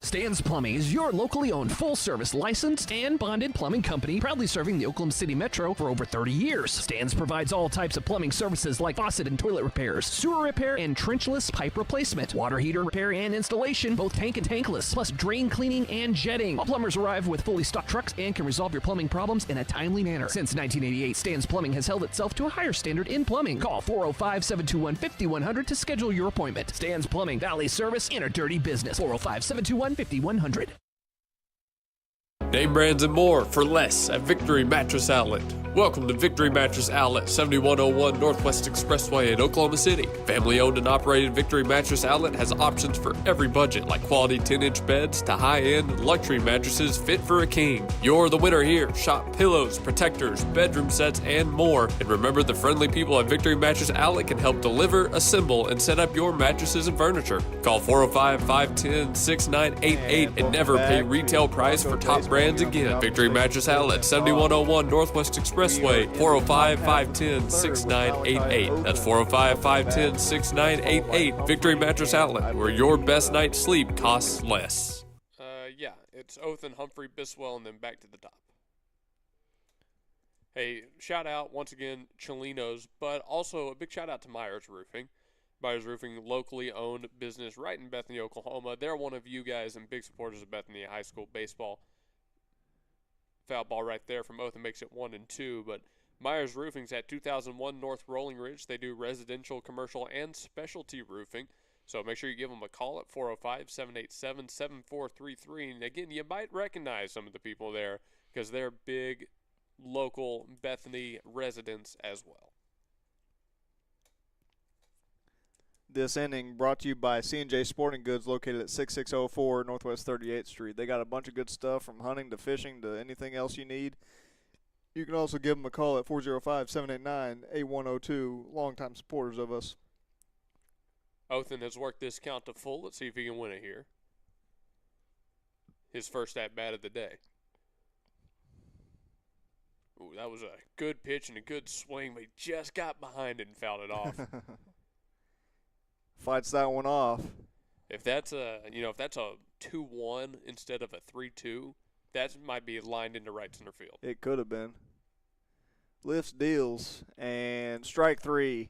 Stan's Plumbing is your locally owned full-service licensed and bonded plumbing company proudly serving the Oklahoma City Metro for over 30 years. Stan's provides all types of plumbing services like faucet and toilet repairs, sewer repair and trenchless pipe replacement, water heater repair and installation, both tank and tankless, plus drain cleaning and jetting. All plumbers arrive with fully stocked trucks and can resolve your plumbing problems in a timely manner. Since 1988, Stan's Plumbing has held itself to a higher standard in plumbing. Call 405-721-5100 to schedule your appointment. Stan's Plumbing, Valley Service in a dirty business. 405-721-5100. Name brands and more for less at Victory Mattress Outlet. Welcome to Victory Mattress Outlet, 7101 Northwest Expressway in Oklahoma City. Family-owned and operated Victory Mattress Outlet has options for every budget, like quality 10-inch beds to high-end luxury mattresses fit for a king. You're the winner here. Shop pillows, protectors, bedroom sets, and more. And remember, the friendly people at Victory Mattress Outlet can help deliver, assemble, and set up your mattresses and furniture. Call 405-510-6988 and never pay retail price for top brands again. Victory Mattress Outlet, 7101 Northwest Expressway, 405-510-6988. That's 405-510-6988. Victory Mattress Outlet, where your best night's sleep costs less. Yeah, it's Othan, Humphrey, Biswell, and then back to the top. Hey, shout out once again, Cholinos, but also a big shout out to Myers Roofing. Myers Roofing, locally owned business right in Bethany, Oklahoma. They're one of you guys and big supporters of Bethany High School baseball. Foul ball right there from Othan makes it 1-2, but Myers Roofing's at 2001 North Rolling Ridge. They do residential, commercial, and specialty roofing. So make sure you give them a call at 405-787-7433. And again, you might recognize some of the people there because they're big local Bethany residents as well. This inning brought to you by C&J Sporting Goods, located at 6604 Northwest 38th Street. They got a bunch of good stuff from hunting to fishing to anything else you need. You can also give them a call at 405-789-8102, longtime supporters of us. Othan has worked this count to full. Let's see if he can win it here. His first at-bat of the day. Ooh, that was a good pitch and a good swing, but he just got behind it and fouled it off. Fights that one off. If that's a 2-1 instead of a 3-2, that might be lined into right center field. It could have been. Lifts, deals, and strike three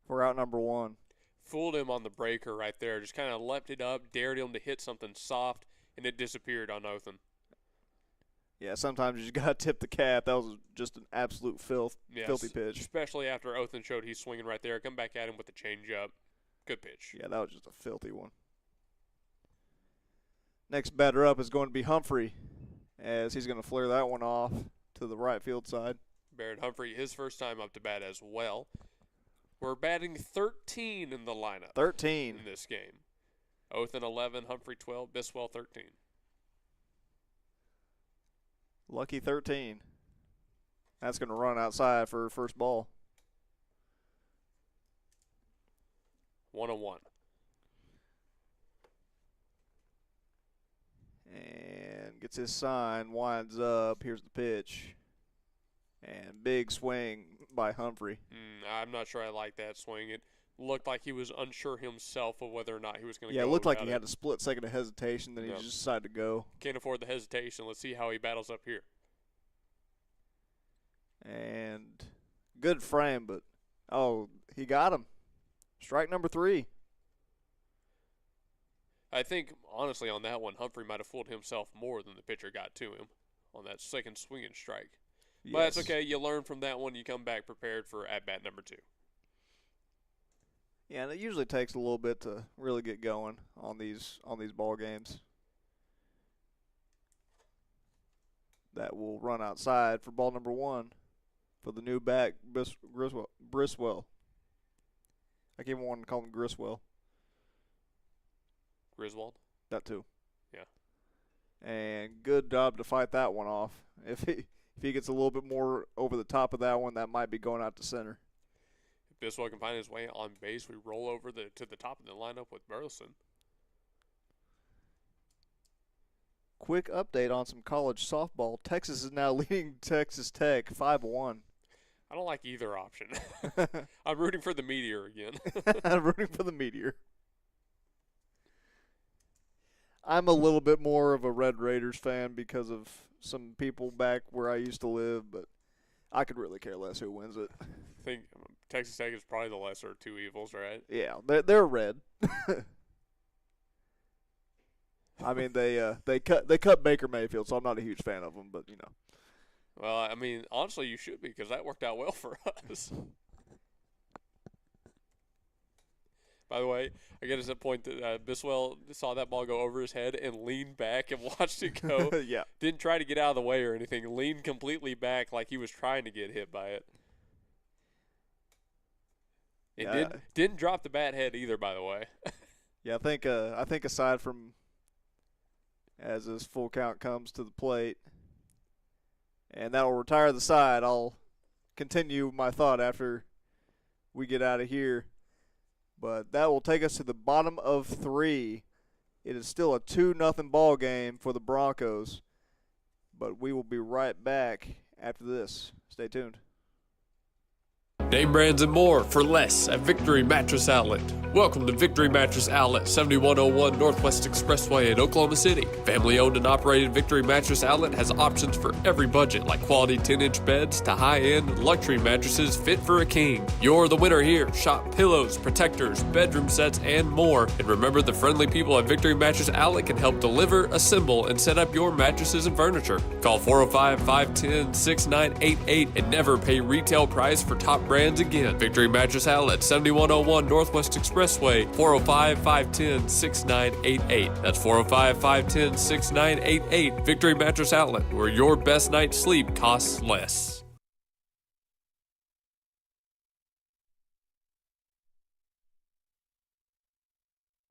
for out number one. Fooled him on the breaker right there. Just kind of leapt it up, dared him to hit something soft, and it disappeared on Othan. Yeah, sometimes you just got to tip the cap. That was just an absolute filthy pitch. Especially after Othan showed he's swinging right there. Come back at him with the changeup. Good pitch. Yeah, that was just a filthy one. Next batter up is going to be Humphrey, as he's going to flare that one off to the right field side. Barrett Humphrey, his first time up to bat as well. We're batting 13 in the lineup. 13. In this game. Othan 11, Humphrey 12, Biswell 13. Lucky 13. That's going to run outside for first ball. 1-1. And gets his sign, winds up. Here's the pitch. And big swing by Humphrey. I'm not sure I like that swing. It looked like he was unsure himself of whether or not he was going to go. Yeah, it looked like he had a split second of hesitation, then he just decided to go. Can't afford the hesitation. Let's see how he battles up here. And good frame, but, he got him. Strike number 3. I think, honestly, on that one, Humphrey might have fooled himself more than the pitcher got to him on that second swing and strike. Yes. But that's okay. You learn from that one. You come back prepared for at-bat number 2. Yeah, and it usually takes a little bit to really get going on these ball games. That will run outside for ball number 1 for the new back, Briswell. I keep wanting to call him Griswell. Griswold? That too. Yeah. And good job to fight that one off. If he gets a little bit more over the top of that one, that might be going out to center. If Biswell can find his way on base, we roll over to the top of the lineup with Burleson. Quick update on some college softball. Texas is now leading Texas Tech 5-1. I don't like either option. I'm rooting for the Meteor again. I'm rooting for the Meteor. I'm a little bit more of a Red Raiders fan because of some people back where I used to live, but I could really care less who wins it. I think Texas Tech is probably the lesser of two evils, right? Yeah, they're red. I mean, they cut Baker Mayfield, so I'm not a huge fan of them, but you know. Well, I mean, honestly, you should be because that worked out well for us. By the way, I get to the point that Biswell saw that ball go over his head and leaned back and watched it go. Yeah. Didn't try to get out of the way or anything. Leaned completely back like he was trying to get hit by it. And didn't drop the bat head either, by the way. Yeah, I think aside from as this full count comes to the plate, and that will retire the side, I'll continue my thought after we get out of here. But that will take us to the bottom of 3. It is still a 2-0 ball game for the Broncos, but we will be right back after this. Stay tuned. Name brands and more for less at Victory Mattress Outlet. Welcome to Victory Mattress Outlet, 7101 Northwest Expressway in Oklahoma City. Family owned and operated Victory Mattress Outlet has options for every budget, like quality 10-inch beds to high-end luxury mattresses fit for a king. You're the winner here. Shop pillows, protectors, bedroom sets, and more. And remember, the friendly people at Victory Mattress Outlet can help deliver, assemble, and set up your mattresses and furniture. Call 405-510-6988 and never pay retail price for top brands again. Victory Mattress Outlet, 7101 Northwest Expressway, 405-510-6988. That's 405-510-6988. Victory Mattress Outlet, where your best night's sleep costs less.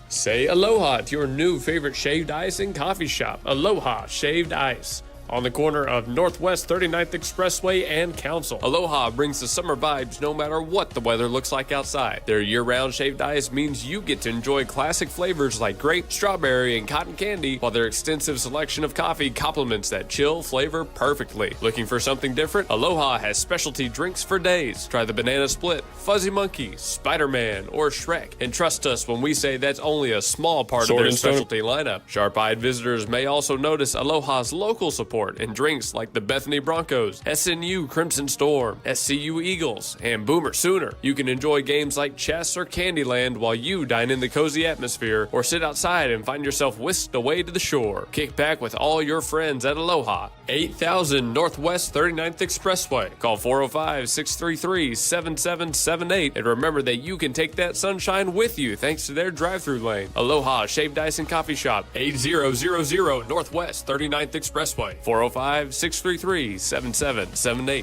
Say aloha to your new favorite shaved ice and coffee shop, Aloha Shaved Ice. On the corner of Northwest 39th Expressway and Council. Aloha brings the summer vibes no matter what the weather looks like outside. Their year-round shaved ice means you get to enjoy classic flavors like grape, strawberry, and cotton candy, while their extensive selection of coffee complements that chill flavor perfectly. Looking for something different? Aloha has specialty drinks for days. Try the Banana Split, Fuzzy Monkey, Spider-Man, or Shrek. And trust us when we say that's only a small part of their specialty lineup. Sharp-eyed visitors may also notice Aloha's local support and drinks like the Bethany Broncos, SNU Crimson Storm, SCU Eagles, and Boomer Sooner. You can enjoy games like chess or Candyland while you dine in the cozy atmosphere, or sit outside and find yourself whisked away to the shore. Kick back with all your friends at Aloha, 8000 Northwest 39th Expressway. Call 405-633-7778 and remember that you can take that sunshine with you thanks to their drive-thru lane. Aloha Shaved Ice and Coffee Shop, 8000 Northwest 39th Expressway. 405-633-7778.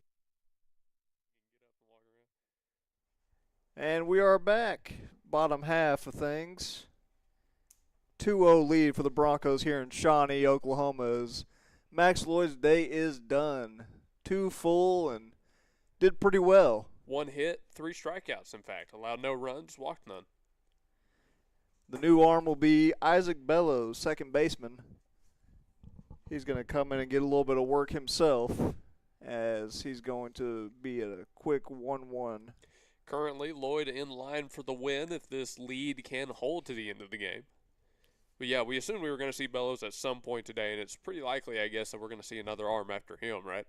And we are back. Bottom half of things. 2-0 lead for the Broncos here in Shawnee, Oklahoma, as Max Lloyd's day is done. 2 full and did pretty well. 1 hit, 3 strikeouts, in fact. Allowed no runs, walked none. The new arm will be Isaac Bellows, second baseman. He's going to come in and get a little bit of work himself, as he's going to be at a quick 1-1. Currently, Lloyd in line for the win if this lead can hold to the end of the game. But yeah, we assumed we were going to see Bellows at some point today, and it's pretty likely, I guess, that we're going to see another arm after him, right?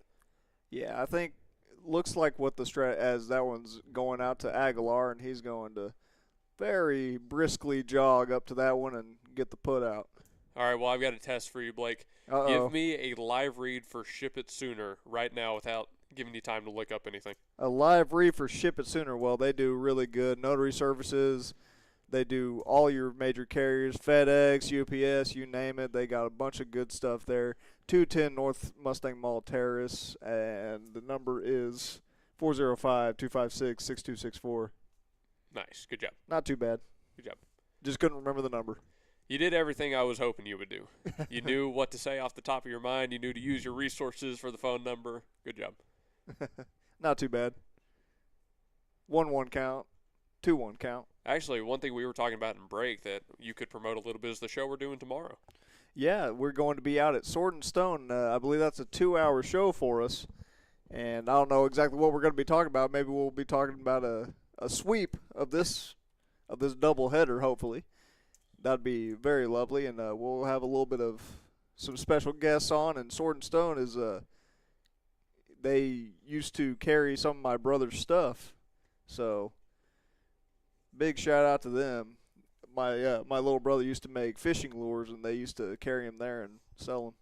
Yeah, I think it looks like what as that one's going out to Aguilar, and he's going to very briskly jog up to that one and get the put out. All right, well, I've got a test for you, Blake. Give me a live read for Ship It Sooner right now without giving you time to look up anything. A live read for Ship It Sooner. Well, they do really good notary services. They do all your major carriers, FedEx, UPS, you name it. They got a bunch of good stuff there. 210 North Mustang Mall Terrace, and the number is 405-256-6264. Nice. Good job. Not too bad. Good job. Just couldn't remember the number. You did everything I was hoping you would do. You knew what to say off the top of your mind. You knew to use your resources for the phone number. Good job. Not too bad. 1-1 count. 2-1 count. Actually, one thing we were talking about in break that you could promote a little bit is the show we're doing tomorrow. Yeah, we're going to be out at Sword and Stone. I believe that's a 2-hour show for us. And I don't know exactly what we're going to be talking about. Maybe we'll be talking about a sweep of this doubleheader, hopefully. That'd be very lovely, and we'll have a little bit of some special guests on. And Sword and Stone is they used to carry some of my brother's stuff, so big shout out to them. My little brother used to make fishing lures, and they used to carry them there and sell them.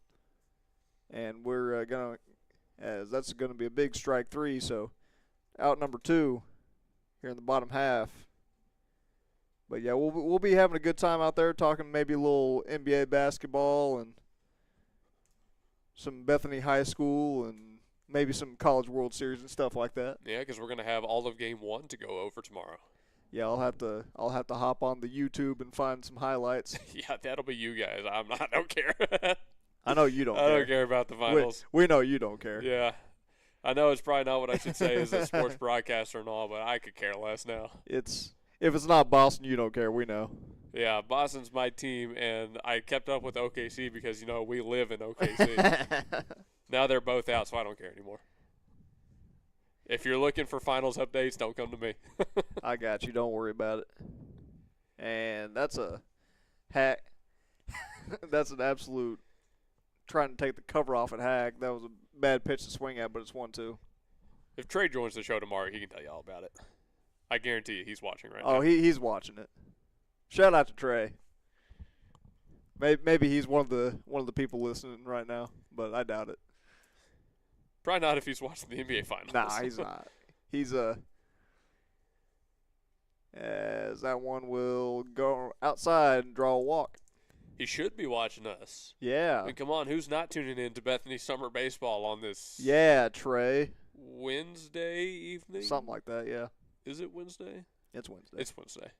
And we're as that's gonna be a big strike 3. So out number 2 here in the bottom half. But yeah, we'll be having a good time out there, talking maybe a little NBA basketball and some Bethany High School and maybe some College World Series and stuff like that. Yeah, because we're gonna have all of Game 1 to go over tomorrow. Yeah, I'll have to hop on the YouTube and find some highlights. Yeah, that'll be you guys. I don't care. I know you don't care. I don't care about the finals. We know you don't care. Yeah. I know it's probably not what I should say as a sports broadcaster and all, but I could care less now. If it's not Boston, you don't care. We know. Yeah, Boston's my team, and I kept up with OKC because, we live in OKC. Now they're both out, so I don't care anymore. If you're looking for finals updates, don't come to me. I got you. Don't worry about it. And that's a hack. That's an absolute trying to take the cover off at hack. That was a bad pitch to swing at, but it's 1-2. If Trey joins the show tomorrow, he can tell you all about it. I guarantee you he's watching right now. Oh, he's watching it. Shout out to Trey. Maybe he's one of the people listening right now, but I doubt it. Probably not if he's watching the NBA Finals. Nah, he's not. He's as that one will go outside and draw a walk. He should be watching us. Yeah. I mean, come on, who's not tuning in to Bethany Summer Baseball on this? Yeah, Trey. Wednesday evening? Something like that, yeah. Is it Wednesday? It's Wednesday. It's Wednesday.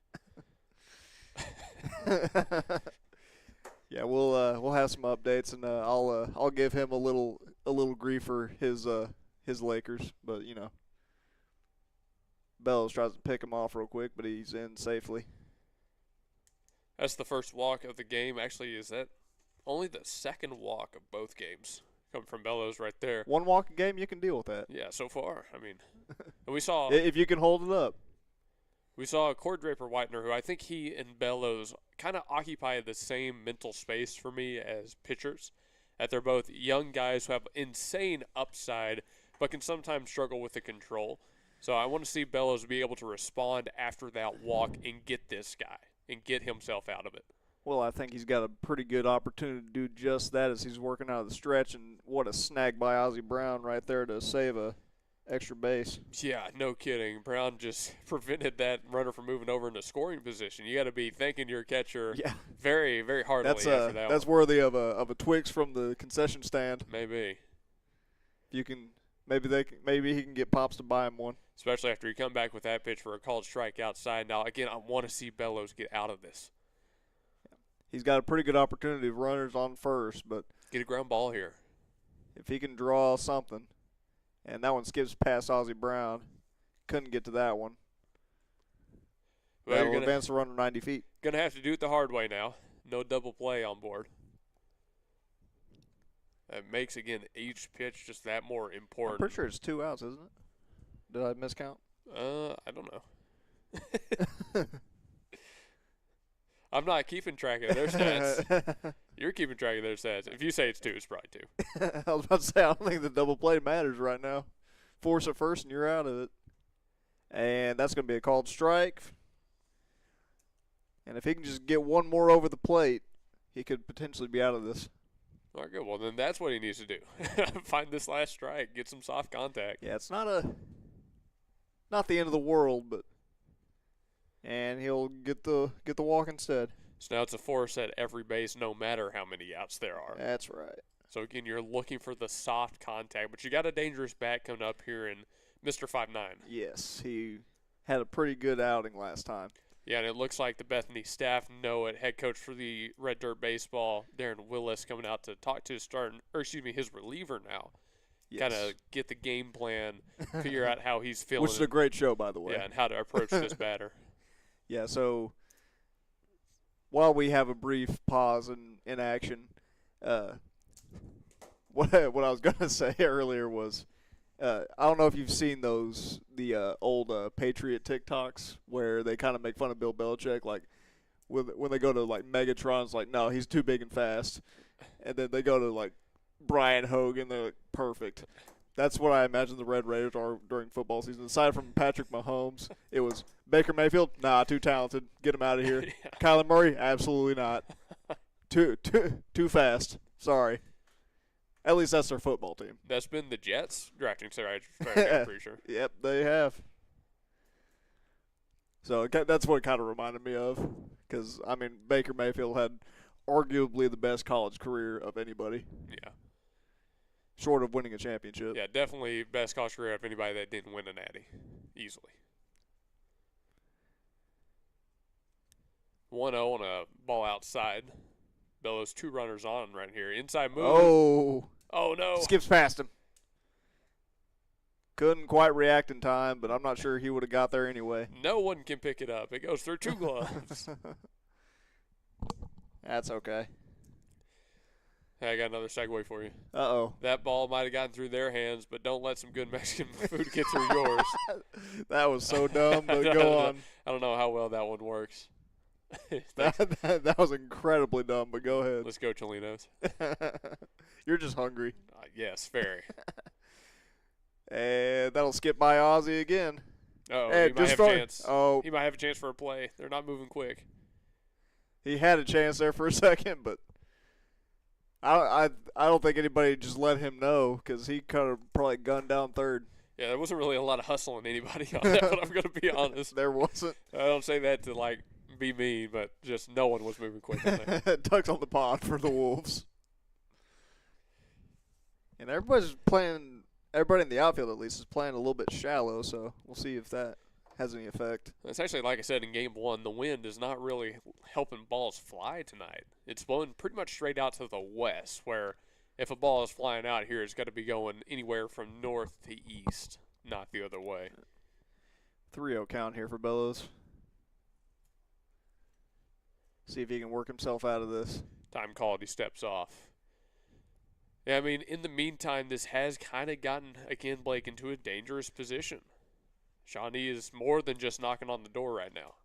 Yeah, we'll have some updates, and I'll give him a little grief for his Lakers, but Bellows tries to pick him off real quick, but he's in safely. That's the first walk of the game. Actually, is that only the second walk of both games? Coming from Bellows right there. One walk a game, you can deal with that. Yeah, so far. I mean, and we saw if you can hold it up. We saw Cord Draper Whitener, who I think he and Bellows kind of occupy the same mental space for me as pitchers. That they're both young guys who have insane upside, but can sometimes struggle with the control. So I want to see Bellows be able to respond after that walk and get this guy and get himself out of it. Well, I think he's got a pretty good opportunity to do just that as he's working out of the stretch, and what a snag by Ozzie Brown right there to save a extra base. Yeah, no kidding. Brown just prevented that runner from moving over into scoring position. You got to be thanking your catcher very, very heartily after that. That's worthy of a Twix from the concession stand. Maybe. You can maybe he can get Pops to buy him one. Especially after you come back with that pitch for a called strike outside. Now, again, I want to see Bellows get out of this. He's got a pretty good opportunity of runners on first, but get a ground ball here. If he can draw something, and that one skips past Ozzie Brown, couldn't get to that one. Well, that'll advance the runner 90 feet. Going to have to do it the hard way now. No double play on board. That makes, again, each pitch just that more important. I'm pretty sure it's 2 outs, isn't it? Did I miscount? I don't know. I'm not keeping track of their stats. You're keeping track of their stats. If you say it's 2, it's probably 2. I was about to say, I don't think the double play matters right now. Force at first, and you're out of it. And that's going to be a called strike. And if he can just get one more over the plate, he could potentially be out of this. All right, good. Well, then that's what he needs to do. Find this last strike, get some soft contact. Yeah, it's not the end of the world, but and he'll get the walk instead. So now it's a force at every base, no matter how many outs there are. That's right. So again, you're looking for the soft contact, but you got a dangerous bat coming up here in Mr. 5'9". Yes, he had a pretty good outing last time. Yeah, and it looks like the Bethany staff know it. Head coach for the Red Dirt Baseball, Darren Willis, coming out to talk to his his reliever now. Yes. Kind of get the game plan, figure out how he's feeling. Which is a great show, by the way. Yeah, and how to approach this batter. Yeah, so while we have a brief pause in action, what I was going to say earlier was, I don't know if you've seen the old Patriot TikToks where they kind of make fun of Bill Belichick, like when they go to like Megatron, it's like, no, he's too big and fast, and then they go to like Brian Hogan, they're like, perfect. That's what I imagine the Red Raiders are during football season. Aside from Patrick Mahomes, it was Baker Mayfield, nah, too talented, get him out of here. Yeah. Kyler Murray, absolutely not. Too fast. Sorry. At least that's their football team. That's been the Jets drafting strategy, I'm pretty sure. Yep, they have. So that's what it kind of reminded me of. Because, I mean, Baker Mayfield had arguably the best college career of anybody. Yeah. Short of winning a championship. Yeah, definitely best college career of anybody that didn't win a natty. Easily. 1-0 on a ball outside. Bellows 2 runners on right here. Inside move. Oh, no. Skips past him. Couldn't quite react in time, but I'm not sure he would have got there anyway. No one can pick it up. It goes through 2 gloves. That's okay. Hey, I got another segue for you. Uh-oh. That ball might have gotten through their hands, but don't let some good Mexican food get through yours. That was so dumb, but go on. I don't know how well that one works. that was incredibly dumb, but go ahead. Let's go, Cholinos. You're just hungry. Yes, very. And that'll skip by Ozzie again. Oh, hey, he might have a chance. Oh, he might have a chance for a play. They're not moving quick. He had a chance there for a second, but I don't think anybody just let him know because he kind of probably gunned down third. Yeah, there wasn't really a lot of hustling anybody on that, but I'm going to be honest. There wasn't. I don't say that to, like, be mean, but just no one was moving quick on there. Ducks on the pod for the Wolves. And everybody's playing, everybody in the outfield at least is playing a little bit shallow, so we'll see if that has any effect. It's actually, like I said, in Game 1, the wind is not really helping balls fly tonight. It's blowing pretty much straight out to the west, where if a ball is flying out here, it's got to be going anywhere from north to east, not the other way. 3-0 count here for Bellows. See if he can work himself out of this. Time called, he steps off. Yeah, I mean, in the meantime, this has kind of gotten, again, Blake, into a dangerous position. Shawnee is more than just knocking on the door right now.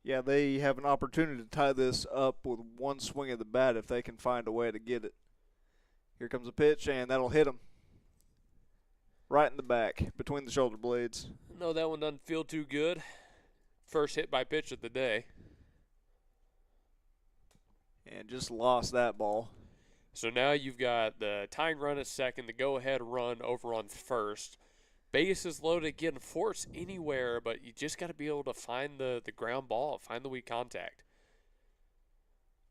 Yeah, they have an opportunity to tie this up with one swing of the bat if they can find a way to get it. Here comes a pitch, and that'll hit him. Right in the back, between the shoulder blades. No, that one doesn't feel too good. First hit by pitch of the day. And just lost that ball. So now you've got the tying run at second, the go-ahead run over on first. Base is loaded, getting force anywhere, but you just got to be able to find the ground ball, find the weak contact.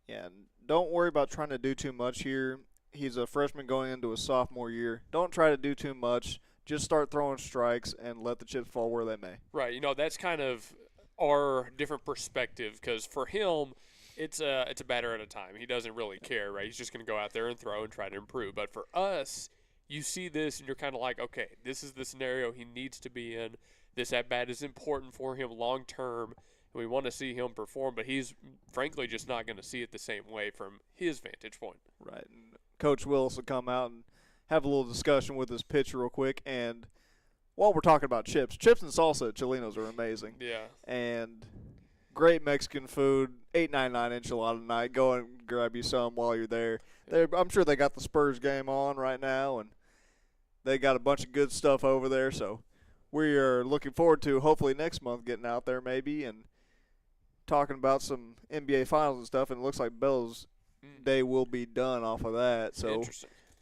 Yeah, and don't worry about trying to do too much here. He's a freshman going into his sophomore year. Don't try to do too much. Just start throwing strikes and let the chips fall where they may. Right. You know, that's kind of our different perspective because for him, it's a batter at a time. He doesn't really care, right? He's just going to go out there and throw and try to improve. But for us, you see this and you're kind of like, okay, this is the scenario he needs to be in. This at-bat is important for him long term. We want to see him perform, but he's frankly just not going to see it the same way from his vantage point. Right. And Coach Willis will come out and have a little discussion with his pitcher real quick. And while we're talking about chips and salsa at Cholinos are amazing. Yeah. And great Mexican food, $8.99 enchilada night. Go and grab you some while you're there. I'm sure they got the Spurs game on right now, and they got a bunch of good stuff over there. So we are looking forward to hopefully next month getting out there maybe and talking about some NBA finals and stuff. And it looks like Bell's day will be done off of that. So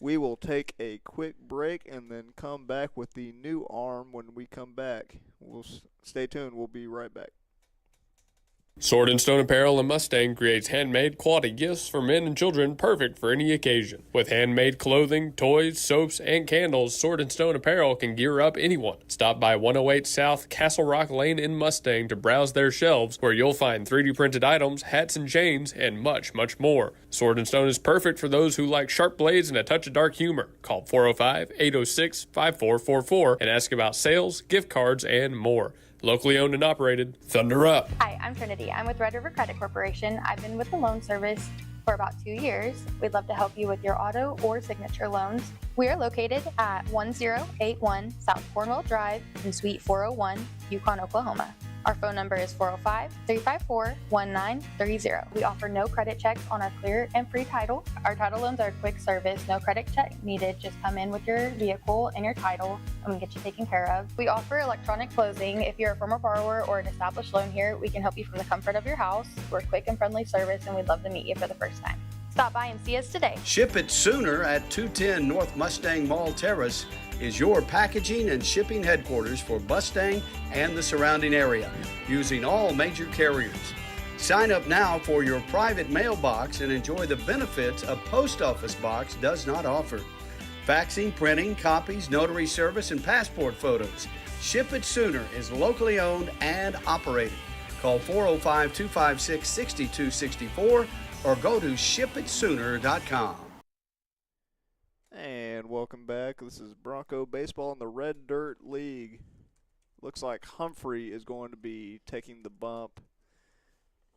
we will take a quick break and then come back with the new arm when we come back. We'll stay tuned. We'll be right back. Sword and Stone Apparel in Mustang creates handmade quality gifts for men and children perfect for any occasion. With handmade clothing, toys, soaps, and candles, Sword and Stone Apparel can gear up anyone. Stop by 108 South Castle Rock Lane in Mustang to browse their shelves where you'll find 3D printed items, hats and chains, and much, much more. Sword and Stone is perfect for those who like sharp blades and a touch of dark humor. Call 405-806-5444 and ask about sales, gift cards, and more. Locally owned and operated. Thunder up. Hi, I'm Trinity. I'm with Red River Credit Corporation. I've been with the loan service for about 2 years. We'd love to help you with your auto or signature loans. We are located at 1081 South Cornwall Drive in Suite 401, Yukon, Oklahoma. Our phone number is 405-354-1930. We offer no credit checks on our clear and free title. Our title loans are quick service, no credit check needed. Just come in with your vehicle and your title and we get you taken care of. We offer electronic closing. If you're a former borrower or an established loan here, we can help you from the comfort of your house. We're quick and friendly service and we'd love to meet you for the first time. Stop by and see us today. Ship it sooner at 210 North Mustang Mall Terrace is your packaging and shipping headquarters for Mustang and the surrounding area, using all major carriers. Sign up now for your private mailbox and enjoy the benefits a post office box does not offer. Faxing, printing, copies, notary service, and passport photos. Ship It Sooner is locally owned and operated. Call 405-256-6264 or go to shipitsooner.com. And welcome back. This is Bronco Baseball in the Red Dirt League. Looks like Humphrey is going to be taking the bump.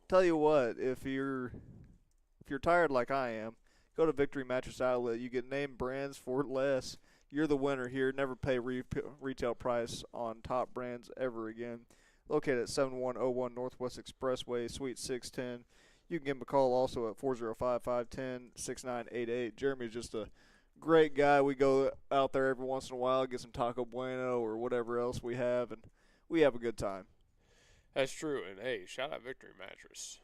Tell you what, if you're tired like I am, go to Victory Mattress Outlet. You get name brands for less. You're the winner here. Never pay retail price on top brands ever again. Located at 7101 Northwest Expressway, Suite 610. You can give him a call also at 405-510-6988. Jeremy is just a great guy. We go out there every once in a while, get some Taco Bueno or whatever else we have, and we have a good time. That's true. And, hey, shout out Victory Mattress.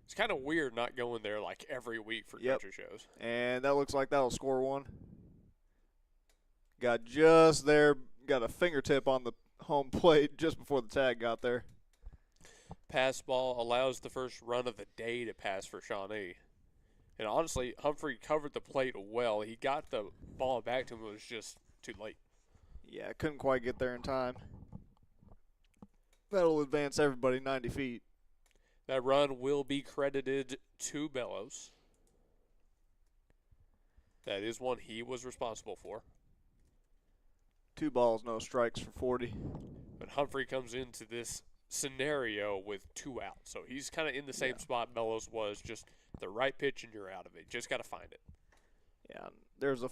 It's kind of weird not going there like every week for country shows. And that looks like that'll score one. Got just there, got a fingertip on the home plate just before the tag got there. Pass ball allows the first run of the day to pass for Shawnee. And honestly, Humphrey covered the plate well. He got the ball back to him. It was just too late. Yeah, couldn't quite get there in time. That'll advance everybody 90 feet. That run will be credited to Bellows. That is one he was responsible for. 2 balls, no strikes for 40. But Humphrey comes into this scenario with 2 outs. So he's kind of in the same spot Bellows was, just the right pitch and you're out of it. Just got to find it. Yeah, there's a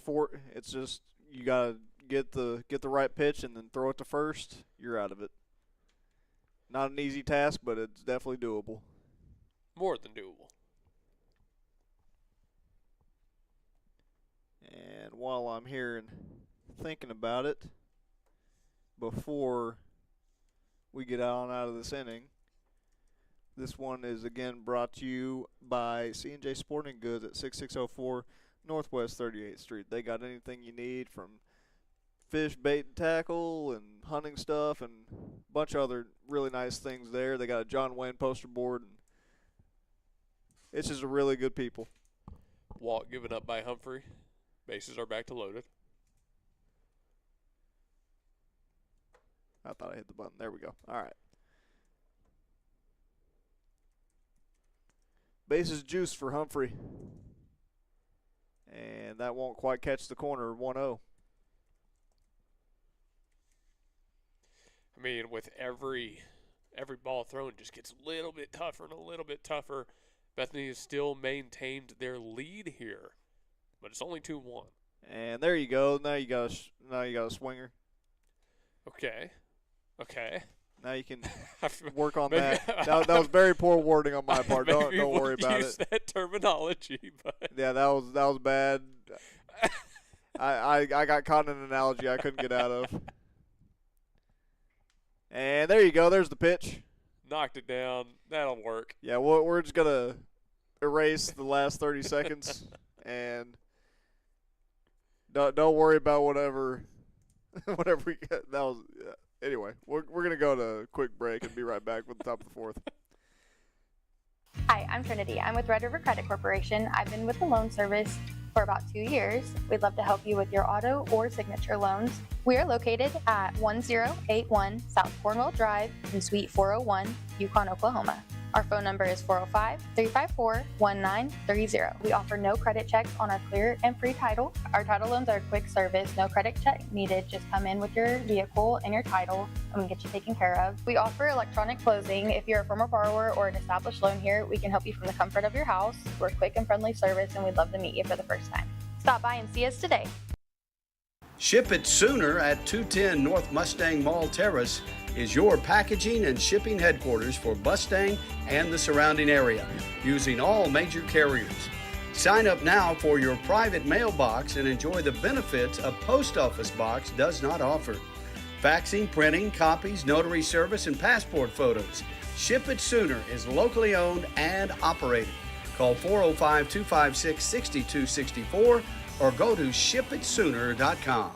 it's just you got to get the right pitch and then throw it to first. You're out of it. Not an easy task, but it's definitely doable. More than doable. And while I'm here and thinking about it, before we get out of this inning, this one is again brought to you by C&J Sporting Goods at 6604 Northwest 38th Street. They got anything you need from fish, bait, and tackle, and hunting stuff, and a bunch of other really nice things there. They got a John Wayne poster board, and it's just a really good people. Walk given up by Humphrey. Bases are back to loaded. I thought I hit the button. There we go. All right. Bases juice for Humphrey. And that won't quite catch the corner. 1-0. I mean, with every ball thrown, just gets a little bit tougher and a little bit tougher. Bethany has still maintained their lead here, but it's only 2-1. And there you go. Now you got a swinger. Okay. Now you can work on that. That was very poor wording on my part. Don't worry about use that terminology, but yeah, that was bad. I got caught in an analogy I couldn't get out of. And there you go. There's the pitch. Knocked it down. That'll work. Yeah, we're just gonna erase the last 30 seconds and don't worry about whatever we get. That was anyway. We're gonna go to a quick break and be right back with the top of the fourth. Hi, I'm Trinity. I'm with Red River Credit Corporation. I've been with the loan service for about 2 years. We'd love to help you with your auto or signature loans. We are located at 1081 South Cornwall Drive in Suite 401, Yukon, Oklahoma. Our phone number is 405-354-1930. We offer no credit checks on our clear and free title. Our title loans are a quick service, no credit check needed. Just come in with your vehicle and your title and we get you taken care of. We offer electronic closing. If you're a former borrower or an established loan here, we can help you from the comfort of your house. We're a quick and friendly service and we'd love to meet you for the first time. Stop by and see us today. Ship It Sooner at 210 North Mustang Mall Terrace is your packaging and shipping headquarters for Mustang and the surrounding area, using all major carriers. Sign up now for your private mailbox and enjoy the benefits a post office box does not offer. Faxing, printing, copies, notary service, and passport photos. Ship It Sooner is locally owned and operated. Call 405-256-6264 or go to shipitsooner.com.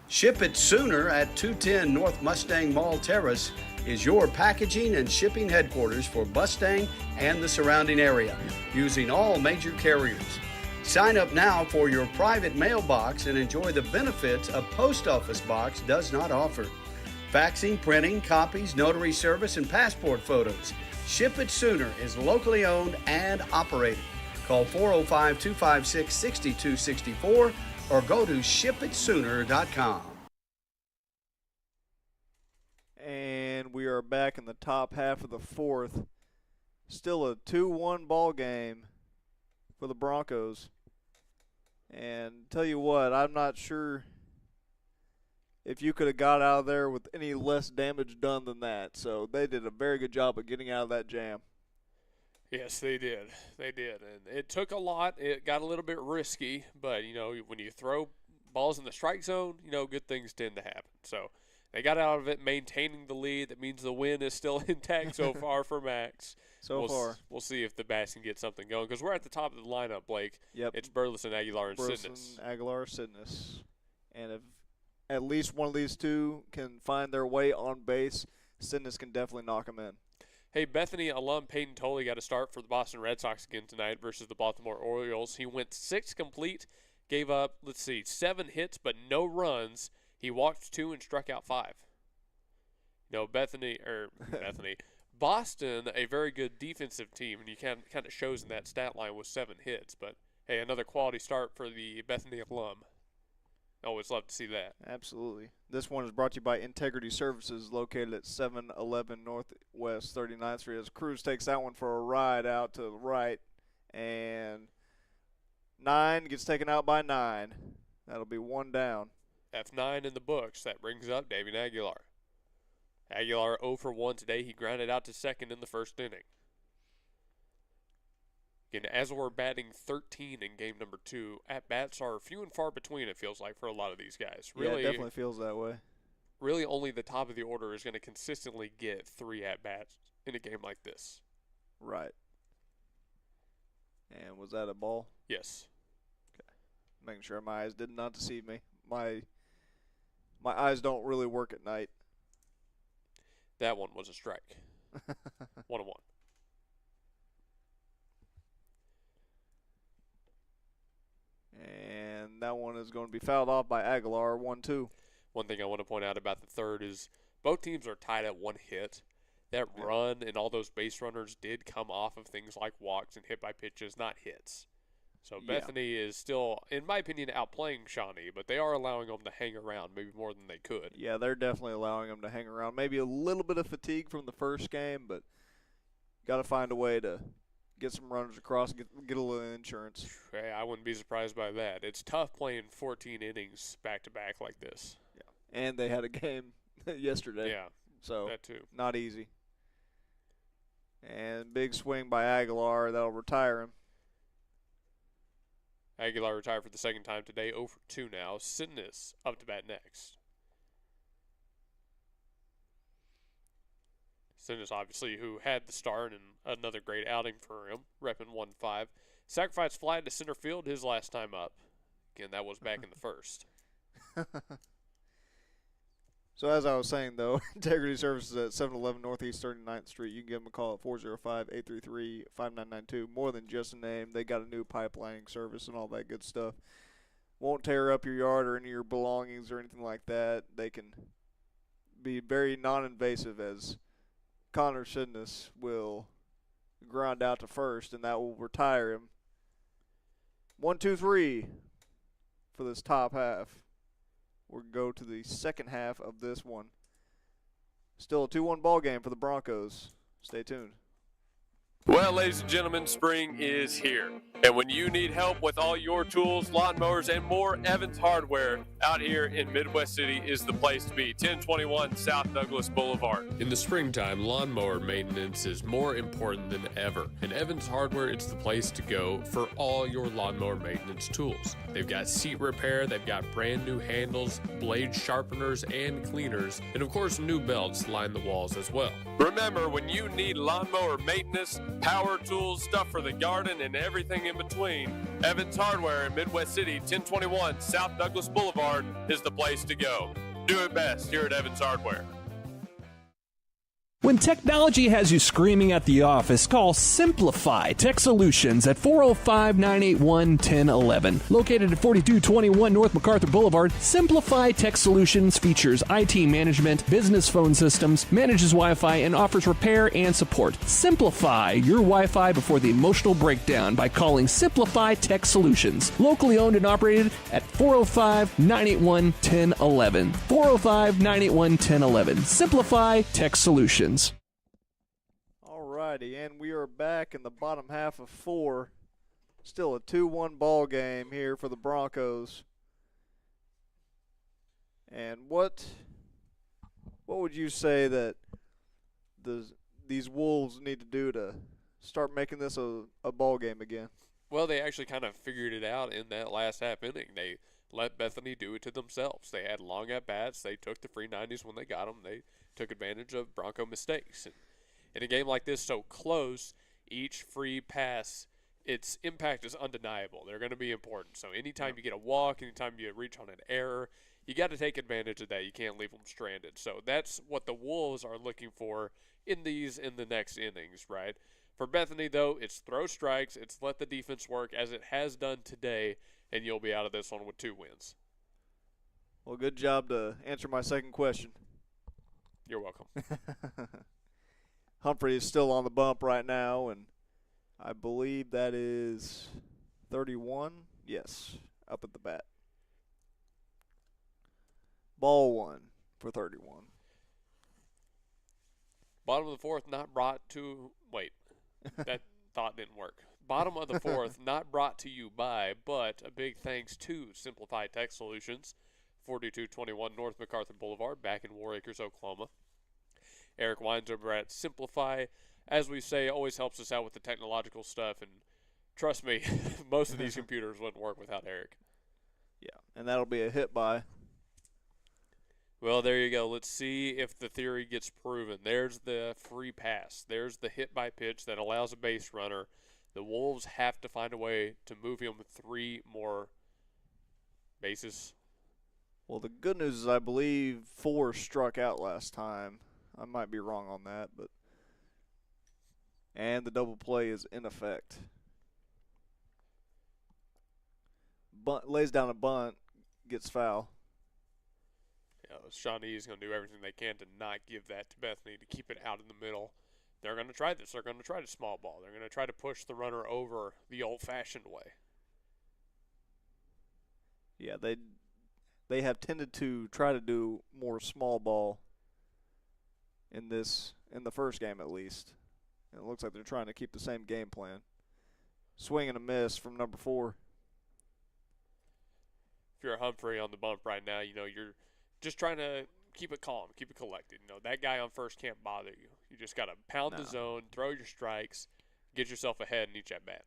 Ship It Sooner at 210 North Mustang Mall Terrace is your packaging and shipping headquarters for Mustang and the surrounding area, using all major carriers. Sign up now for your private mailbox and enjoy the benefits a post office box does not offer. Faxing, printing, copies, notary service, and passport photos. Ship It Sooner is locally owned and operated. Call 405-256-6264 or go to shipitsooner.com. And we are back in the top half of the fourth. Still a 2-1 ball game for the Broncos. And tell you what, I'm not sure if you could have got out of there with any less damage done than that. So they did a very good job of getting out of that jam. Yes, they did. They did. And it took a lot. It got a little bit risky. But, when you throw balls in the strike zone, good things tend to happen. So they got out of it maintaining the lead. That means the win is still intact so far for Max. We'll see if the Bats can get something going. Because we're at the top of the lineup, Blake. Yep. It's Burleson, Aguilar, and Burleson, Sidness. Aguilar, Sidness. And if at least one of these two can find their way on base, Sidness can definitely knock them in. Hey, Bethany alum Peyton Tolley got a start for the Boston Red Sox again tonight versus the Baltimore Orioles. He went 6 complete, gave up, 7 hits, but no runs. He walked 2 and struck out 5. Boston, a very good defensive team, and you kind of shows in that stat line with 7 hits. But, hey, another quality start for the Bethany alum. Always love to see that. Absolutely. This one is brought to you by Integrity Services, located at 711 Northwest 39th Street. As Cruz takes that one for a ride out to the right, and 9 gets taken out by 9. That'll be 1 down. F9 in the books. That brings up David Aguilar. Aguilar 0 for 1 today. He grounded out to second in the first inning. Again, as we're batting 13 in game number 2, at-bats are few and far between, it feels like, for a lot of these guys. Really, yeah, it definitely feels that way. Really only the top of the order is going to consistently get 3 at-bats in a game like this. Right. And was that a ball? Yes. Okay. Making sure my eyes did not deceive me. My eyes don't really work at night. That one was a strike. 1-1. And that one is going to be fouled off by Aguilar, 1-2. One thing I want to point out about the third is both teams are tied at 1 hit. That run and all those base runners did come off of things like walks and hit by pitches, not hits. So Bethany is still, in my opinion, outplaying Shawnee, but they are allowing them to hang around maybe more than they could. Yeah, they're definitely allowing them to hang around. Maybe a little bit of fatigue from the first game, but got to find a way to get some runners across and get a little insurance. Hey, I wouldn't be surprised by that. It's tough playing 14 innings back-to-back like this. Yeah, and they had a game yesterday. Yeah, so that too. Not easy. And big swing by Aguilar. That'll retire him. Aguilar retired for the second time today, 0 for 2 now. Sidness up to bat next. Sidness, obviously, who had the start and another great outing for him, repping 1-5. Sacrifice fly to center field his last time up. Again, that was back in the first. So as I was saying, though, Integrity Services at 711 Northeast 39th Street. You can give them a call at 405-833-5992. More than just a name. They got a new pipelining service and all that good stuff. Won't tear up your yard or any of your belongings or anything like that. They can be very non-invasive, as Connor Sidness will ground out to first, and that will retire him. 1-2-3 for this top half. We'll go to the second half of this one. Still a 2-1 ball game for the Broncos. Stay tuned. Well, ladies and gentlemen, spring is here. And when you need help with all your tools, lawnmowers, and more, Evans Hardware out here in Midwest City is the place to be. 1021 South Douglas Boulevard. In the springtime, lawnmower maintenance is more important than ever. And Evans Hardware, it's the place to go for all your lawnmower maintenance tools. They've got seat repair, they've got brand new handles, blade sharpeners, and cleaners, and of course, new belts line the walls as well. Remember, when you need lawnmower maintenance, power tools, stuff for the garden, and everything in between, Evans Hardware in Midwest City, 1021 South Douglas Boulevard is the place to go. Do it best here at Evans Hardware. When technology has you screaming at the office, call Simplify Tech Solutions at 405-981-1011. Located at 4221 North MacArthur Boulevard, Simplify Tech Solutions features IT management, business phone systems, manages Wi-Fi, and offers repair and support. Simplify your Wi-Fi before the emotional breakdown by calling Simplify Tech Solutions. Locally owned and operated at 405-981-1011. 405-981-1011. Simplify Tech Solutions. Alrighty, and we are back in the bottom half of 4. Still a 2-1 ball game here for the Broncos. And what would you say that these Wolves need to do to start making this a ball game again? Well, they actually kind of figured it out in that last half inning. They let Bethany do it to themselves. They had long at-bats. They took the free 90s when they got them. They took advantage of Bronco mistakes. And in a game like this, so close, each free pass, its impact is undeniable. They're going to be important. So anytime you get a walk, anytime you reach on an error, you got to take advantage of that. You can't leave them stranded. So that's what the Wolves are looking for in the next innings, right? For Bethany, though, it's throw strikes. It's let the defense work as it has done today, and you'll be out of this one with 2 wins. Well, good job to answer my second question. You're welcome. Humphrey is still on the bump right now, and I believe that is 31. Yes, up at the bat. Ball 1 for 31. Bottom of the fourth, not brought to – wait, that thought didn't work. Bottom of the fourth, not brought to you by, but a big thanks to Simplify Tech Solutions, 4221 North MacArthur Boulevard, back in War Acres, Oklahoma. Eric Wines over at Simplify, as we say, always helps us out with the technological stuff, and trust me, most of these computers wouldn't work without Eric. Yeah, and that'll be a hit by. Well, there you go. Let's see if the theory gets proven. There's the free pass. There's the hit by pitch that allows a base runner. The Wolves have to find a way to move him 3 more bases. Well, the good news is I believe 4 struck out last time. I might be wrong on that, but and the double play is in effect. Bunt, lays down a bunt, gets foul. Yeah, Shawnee is going to do everything they can to not give that to Bethany, to keep it out in the middle. They're going to try this. They're going to try to small ball. They're going to try to push the runner over the old-fashioned way. Yeah, they have tended to try to do more small ball in the first game at least. And it looks like they're trying to keep the same game plan. Swing and a miss from number 4. If you're a Humphrey on the bump right now, you're just trying to keep it calm, keep it collected. That guy on first can't bother you. You just got to pound the zone, throw your strikes, get yourself ahead in each at-bat.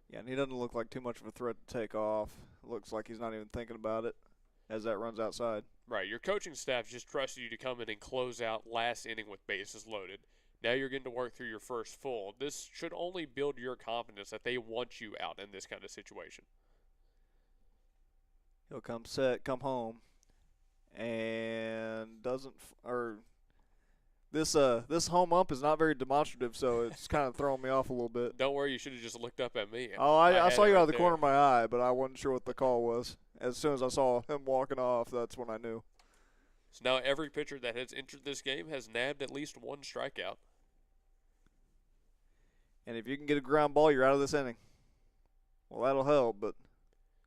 Yeah, and he doesn't look like too much of a threat to take off. Looks like he's not even thinking about it as that runs outside. Right, your coaching staff just trusted you to come in and close out last inning with bases loaded. Now you're getting to work through your first full. This should only build your confidence that they want you out in this kind of situation. He'll come home, and this home ump is not very demonstrative, so it's kind of throwing me off a little bit. Don't worry, you should have just looked up at me. Oh, I saw you out of the corner of my eye, but I wasn't sure what the call was. As soon as I saw him walking off, that's when I knew. So now every pitcher that has entered this game has nabbed at least 1 strikeout. And if you can get a ground ball, you're out of this inning. Well, that'll help, but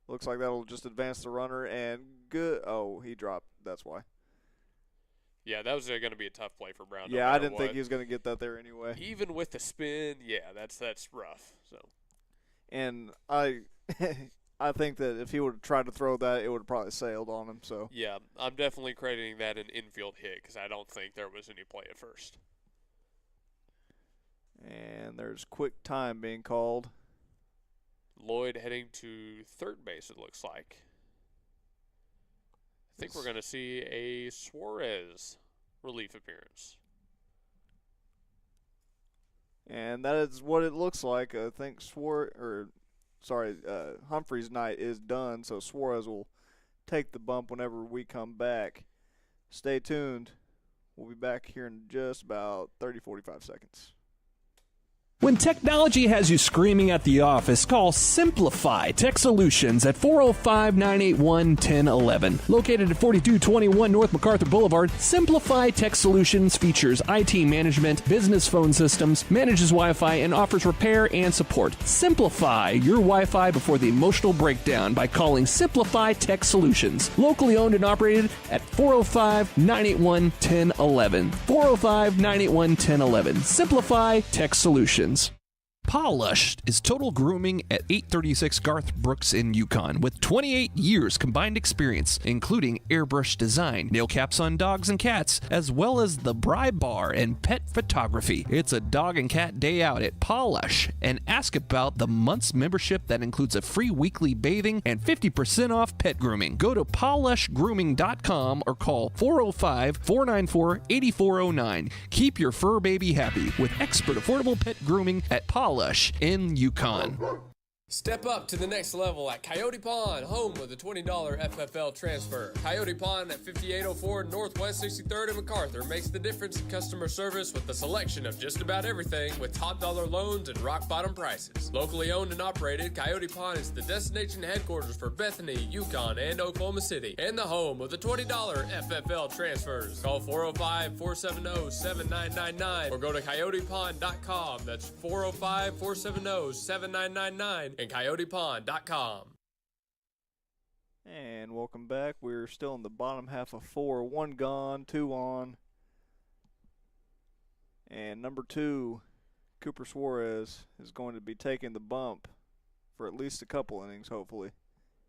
looks like that'll just advance the runner. And good. Oh, he dropped. That's why. Yeah, that was going to be a tough play for Brown. Yeah, I didn't think he was going to get that there anyway. Even with the spin, yeah, that's rough. So, and I think that if he would have tried to throw that, it would have probably sailed on him. So yeah, I'm definitely crediting that an infield hit because I don't think there was any play at first. And there's quick time being called. Lloyd heading to third base, it looks like. I think we're going to see a Suarez relief appearance. And that is what it looks like. I think Humphrey's night is done, so Suarez will take the bump whenever we come back. Stay tuned. We'll be back here in just about 30-45 seconds. When technology has you screaming at the office, call Simplify Tech Solutions at 405-981-1011. Located at 4221 North MacArthur Boulevard, Simplify Tech Solutions features IT management, business phone systems, manages Wi-Fi, and offers repair and support. Simplify your Wi-Fi before the emotional breakdown by calling Simplify Tech Solutions. Locally owned and operated at 405-981-1011. 405-981-1011. Simplify Tech Solutions. Polished is total grooming at 836 Garth Brooks in Yukon with 28 years combined experience, including airbrush design, nail caps on dogs and cats, as well as the Bri Bar and pet photography. It's a dog and cat day out at Polish, and ask about the month's membership that includes a free weekly bathing and 50% off pet grooming. Go to polishgrooming.com or call 405-494-8409. Keep your fur baby happy with expert affordable pet grooming at Polish in Yukon. Step up to the next level at Coyote Pond, home of the $20 FFL transfer. Coyote Pond at 5804 Northwest 63rd and MacArthur makes the difference in customer service with a selection of just about everything with top dollar loans and rock bottom prices. Locally owned and operated, Coyote Pond is the destination headquarters for Bethany, Yukon, and Oklahoma City, and the home of the $20 FFL transfers. Call 405-470-7999 or go to coyotepond.com. That's 405-470-7999. and coyotepond.com. And welcome back. We're still in the bottom half of 4. 1 gone, 2 on. And number 2, Cooper Suarez, is going to be taking the bump for at least a couple innings, hopefully.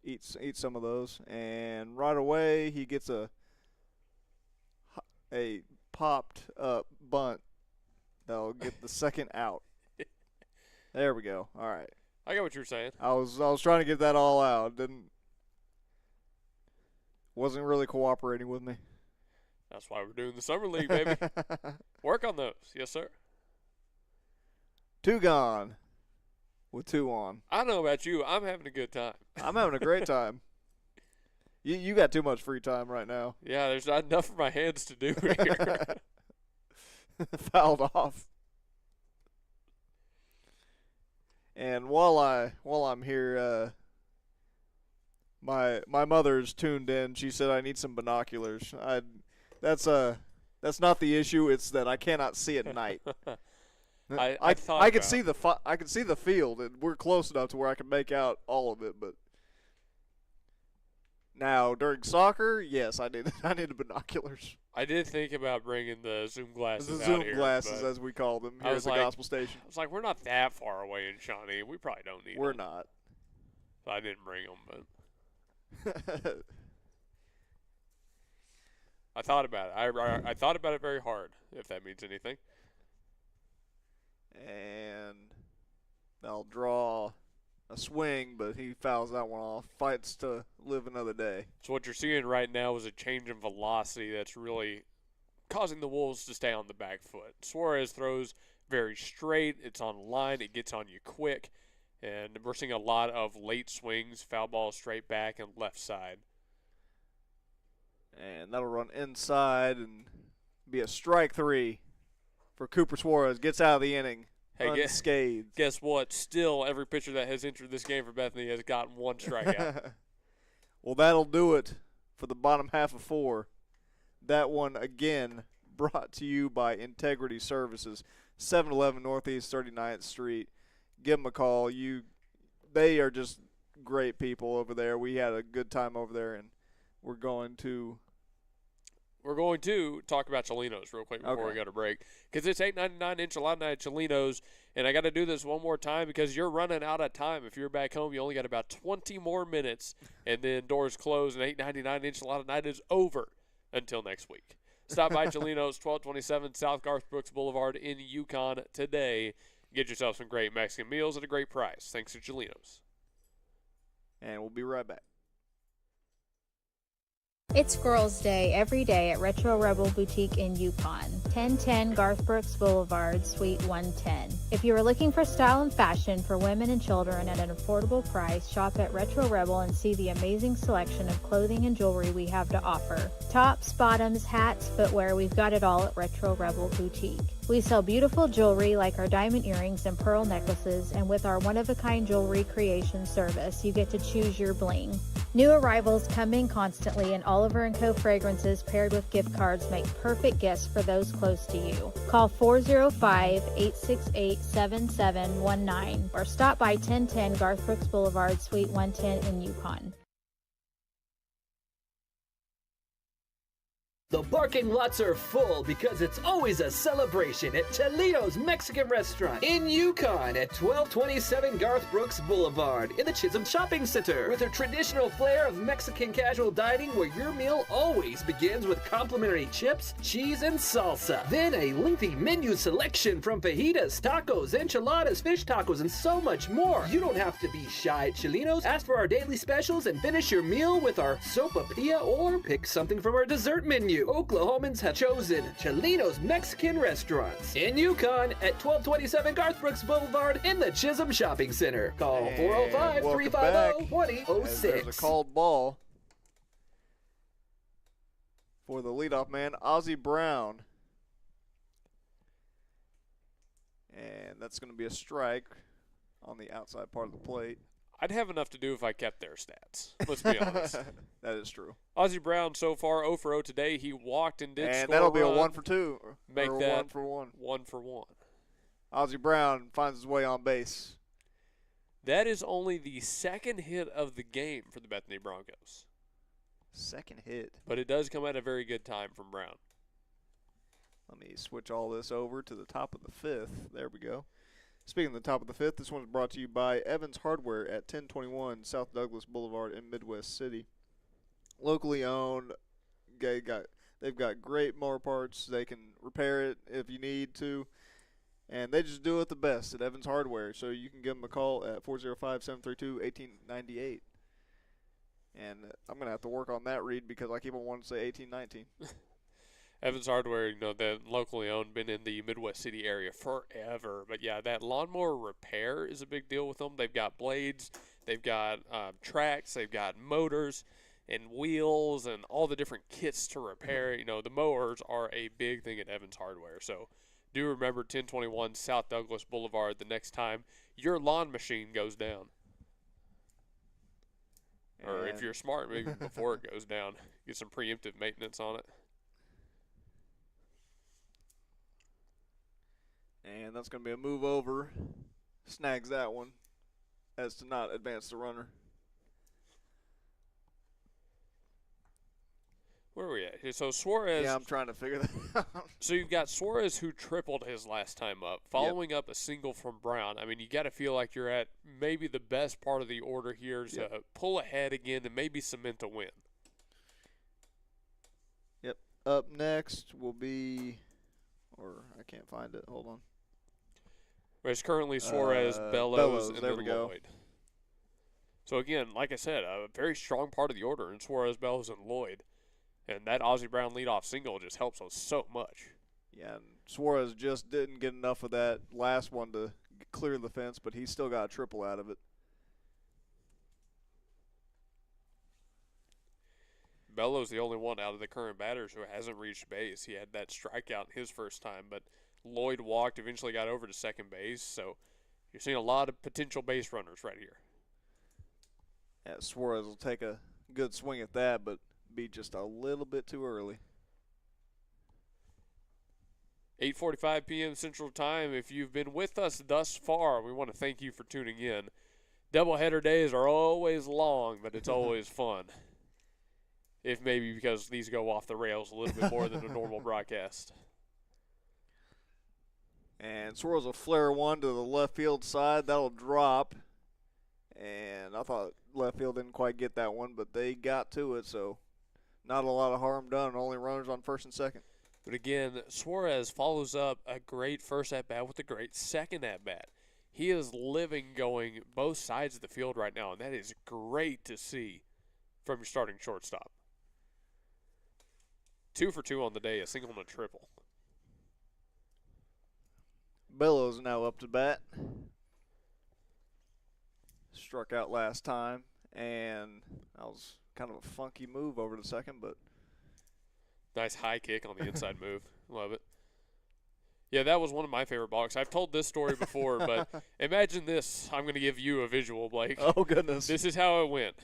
Eat some of those. And right away, he gets a popped up bunt that'll get the second out. There we go. All right. I got what you're saying. I was trying to get that all out. Wasn't really cooperating with me. That's why we're doing the summer league, baby. Work on those, yes, sir. 2 gone, with 2 on. I don't know about you. I'm having a good time. I'm having a great time. You got too much free time right now. Yeah, there's not enough for my hands to do here. Fouled off. And while I'm here, my mother's tuned in. She said I need some binoculars. That's not the issue. It's that I cannot see at night. I can see the field, and we're close enough to where I can make out all of it. But now during soccer, yes, I need the binoculars. I did think about bringing the Zoom glasses The out Zoom here. glasses, as we call them here at the gospel station. I was like, we're not that far away in Shawnee. We probably don't need them. We're not. So I didn't bring them, but I thought about it. I thought about it very hard, if that means anything. And they'll draw a swing, but he fouls that one off. Fights to live another day. So what you're seeing right now is a change in velocity that's really causing the Wolves to stay on the back foot. Suarez throws very straight. It's on line. It gets on you quick. And we're seeing a lot of late swings, foul ball straight back and left side. And that'll run inside and be a strike 3 for Cooper Suarez. Gets out of the inning. Hey, unscathed. Guess what? Still, every pitcher that has entered this game for Bethany has gotten 1 strikeout. Well, that'll do it for the bottom half of 4. That one, again, brought to you by Integrity Services, 711 Northeast 39th Street. Give them a call. They are just great people over there. We had a good time over there, and we're going to we're going to talk about Cholinos real quick before we go to break, because it's $8.99 enchilada night at Cholinos, and I got to do this one more time because you're running out of time. If you're back home, you only got about 20 more minutes, and then doors close, and $8.99 enchilada night is over until next week. Stop by Cholinos, 1227 South Garth Brooks Boulevard in Yukon today. Get yourself some great Mexican meals at a great price. Thanks to Cholinos. And we'll be right back. It's Girls' Day every day at Retro Rebel Boutique in Yukon, 1010 Garth Brooks Boulevard, Suite 110. If you are looking for style and fashion for women and children at an affordable price, shop at Retro Rebel and see the amazing selection of clothing and jewelry we have to offer. Tops, bottoms, hats, footwear, we've got it all at Retro Rebel Boutique. We sell beautiful jewelry like our diamond earrings and pearl necklaces, and with our one-of-a-kind jewelry creation service, you get to choose your bling. New arrivals come in constantly, and Oliver & Co. fragrances paired with gift cards make perfect gifts for those close to you. Call 405-868-7719 or stop by 1010 Garth Brooks Boulevard, Suite 110 in Yukon. The parking lots are full because it's always a celebration at Cholinos Mexican Restaurant in Yukon at 1227 Garth Brooks Boulevard in the Chisholm Shopping Center. With a traditional flair of Mexican casual dining where your meal always begins with complimentary chips, cheese, and salsa. Then a lengthy menu selection from fajitas, tacos, enchiladas, fish tacos, and so much more. You don't have to be shy at Cholinos. Ask for our daily specials and finish your meal with our sopapilla or pick something from our dessert menu. Oklahomans have chosen Cholinos Mexican Restaurants in Yukon at 1227 Garth Brooks Boulevard in the Chisholm Shopping Center. Call 405-350-2006. There's a called ball for the leadoff man, Ozzie Brown. And that's going to be a strike on the outside part of the plate. I'd have enough to do if I kept their stats. Let's be honest. That is true. Ozzie Brown so far 0 for 0 today. He walked and did score. And that'll be a 1 for 2. Make or that 1 for 1. 1 for 1. Ozzie Brown finds his way on base. That is only the second hit of the game for the Bethany Broncos. Second hit. But it does come at a very good time from Brown. Let me switch all this over to the top of the fifth. There we go. Speaking of the top of the fifth, this one is brought to you by Evans Hardware at 1021 South Douglas Boulevard in Midwest City. Locally owned. They've got great mower parts. They can repair it if you need to. And they just do it the best at Evans Hardware. So you can give them a call at 405-732-1898. And I'm going to have to work on that read because I keep on wanting to say 1819. Evans Hardware, they're locally owned, been in the Midwest City area forever. But, yeah, that lawnmower repair is a big deal with them. They've got blades, they've got tracks, they've got motors and wheels and all the different kits to repair. The mowers are a big thing at Evans Hardware. So do remember 1021 South Douglas Boulevard the next time your lawn machine goes down. Or if you're smart, maybe before it goes down, get some preemptive maintenance on it. And that's going to be a move over. Snags that one as to not advance the runner. Where are we at here? So Suarez. Yeah, I'm trying to figure that out. So you've got Suarez who tripled his last time up, following up a single from Brown. I mean, you got to feel like you're at maybe the best part of the order here to pull ahead again and maybe cement a win. Yep. Up next will be, or I can't find it. Hold on. It's currently Suarez, Bellows, and there then we go. Lloyd. So again, like I said, a very strong part of the order in Suarez, Bellows, and Lloyd. And that Ozzie Brown leadoff single just helps us so much. Yeah, and Suarez just didn't get enough of that last one to clear the fence, but he still got a triple out of it. Bellows the only one out of the current batters who hasn't reached base. He had that strikeout in his first time, but Lloyd walked, eventually got over to second base. So you're seeing a lot of potential base runners right here. Yeah, Suarez will take a good swing at that, but be just a little bit too early. 8:45 p.m. Central Time. If you've been with us thus far, we want to thank you for tuning in. Doubleheader days are always long, but it's always fun. if maybe because these go off the rails a little bit more than a normal broadcast. And swirls a flare one to the left field side. That'll drop. And I thought left field didn't quite get that one, but they got to it, so not a lot of harm done. Only runners on first and second. But again, Suarez follows up a great first at-bat with a great second at-bat. He is living going both sides of the field right now, and that is great to see from your starting shortstop. 2 for 2 on the day, a single and a triple. Bellows now up to bat. Struck out last time, and that was kind of a funky move over to second, but nice high kick on the inside move. Love it. Yeah, that was one of my favorite balks. I've told this story before, but imagine this. I'm going to give you a visual, Blake. Oh, goodness. This is how it went.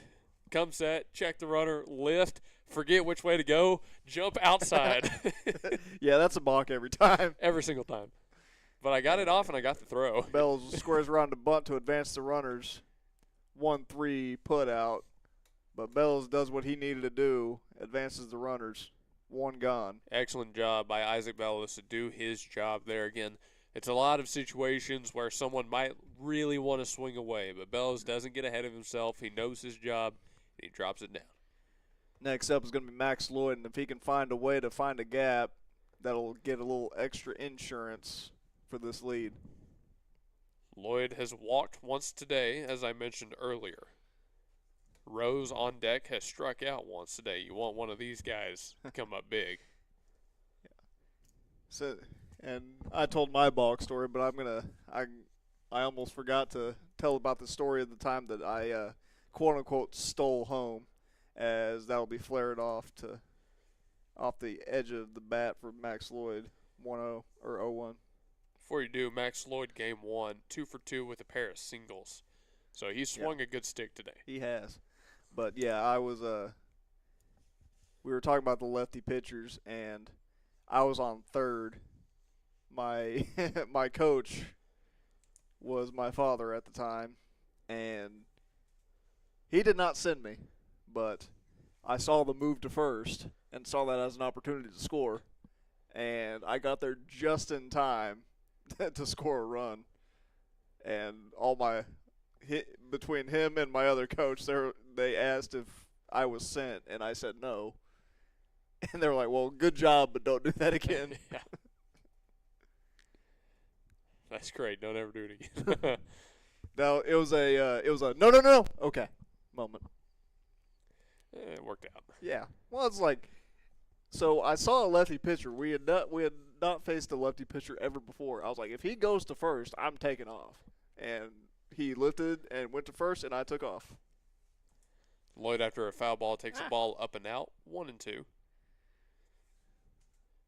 Come set, check the runner, lift, forget which way to go, jump outside. Yeah, that's a balk every time. Every single time. But I got it off and I got the throw. Bells squares around the bunt to advance the runners. 1-3 put out. But Bells does what he needed to do, advances the runners. One gone. Excellent job by Isaac Bellows to do his job there. Again, it's a lot of situations where someone might really want to swing away, but Bellows doesn't get ahead of himself. He knows his job, and he drops it down. Next up is going to be Max Lloyd, and if he can find a way to find a gap, that'll get a little extra insurance for this lead. Lloyd has walked once today, as I mentioned earlier. Rose on deck has struck out once today. You want one of these guys to come up big. Yeah. So, and I told my balk story, but I almost forgot to tell about the story of the time that I quote unquote stole home, as that'll be flared off the edge of the bat for Max Lloyd, 1-0 or 0-1. Before you do, Max Lloyd game 1, 2 for 2 with a pair of singles. So he swung a good stick today. He has. But yeah, I was we were talking about the lefty pitchers, and I was on third. My my coach was my father at the time, and he did not send me, but I saw the move to first and saw that as an opportunity to score, and I got there just in time to score a run. And all my between him and my other coach, they asked if I was sent, and I said no. And they were like, "Well, good job, but don't do that again." Yeah. That's great. Don't ever do it again. No, it was a no okay moment. It worked out. Yeah. Well, it's like, so I saw a lefty pitcher. We had not faced a lefty pitcher ever before. I was like, if he goes to first, I'm taking off. And he lifted and went to first, and I took off. Lloyd, after a foul ball, takes the ball up and out, 1-2.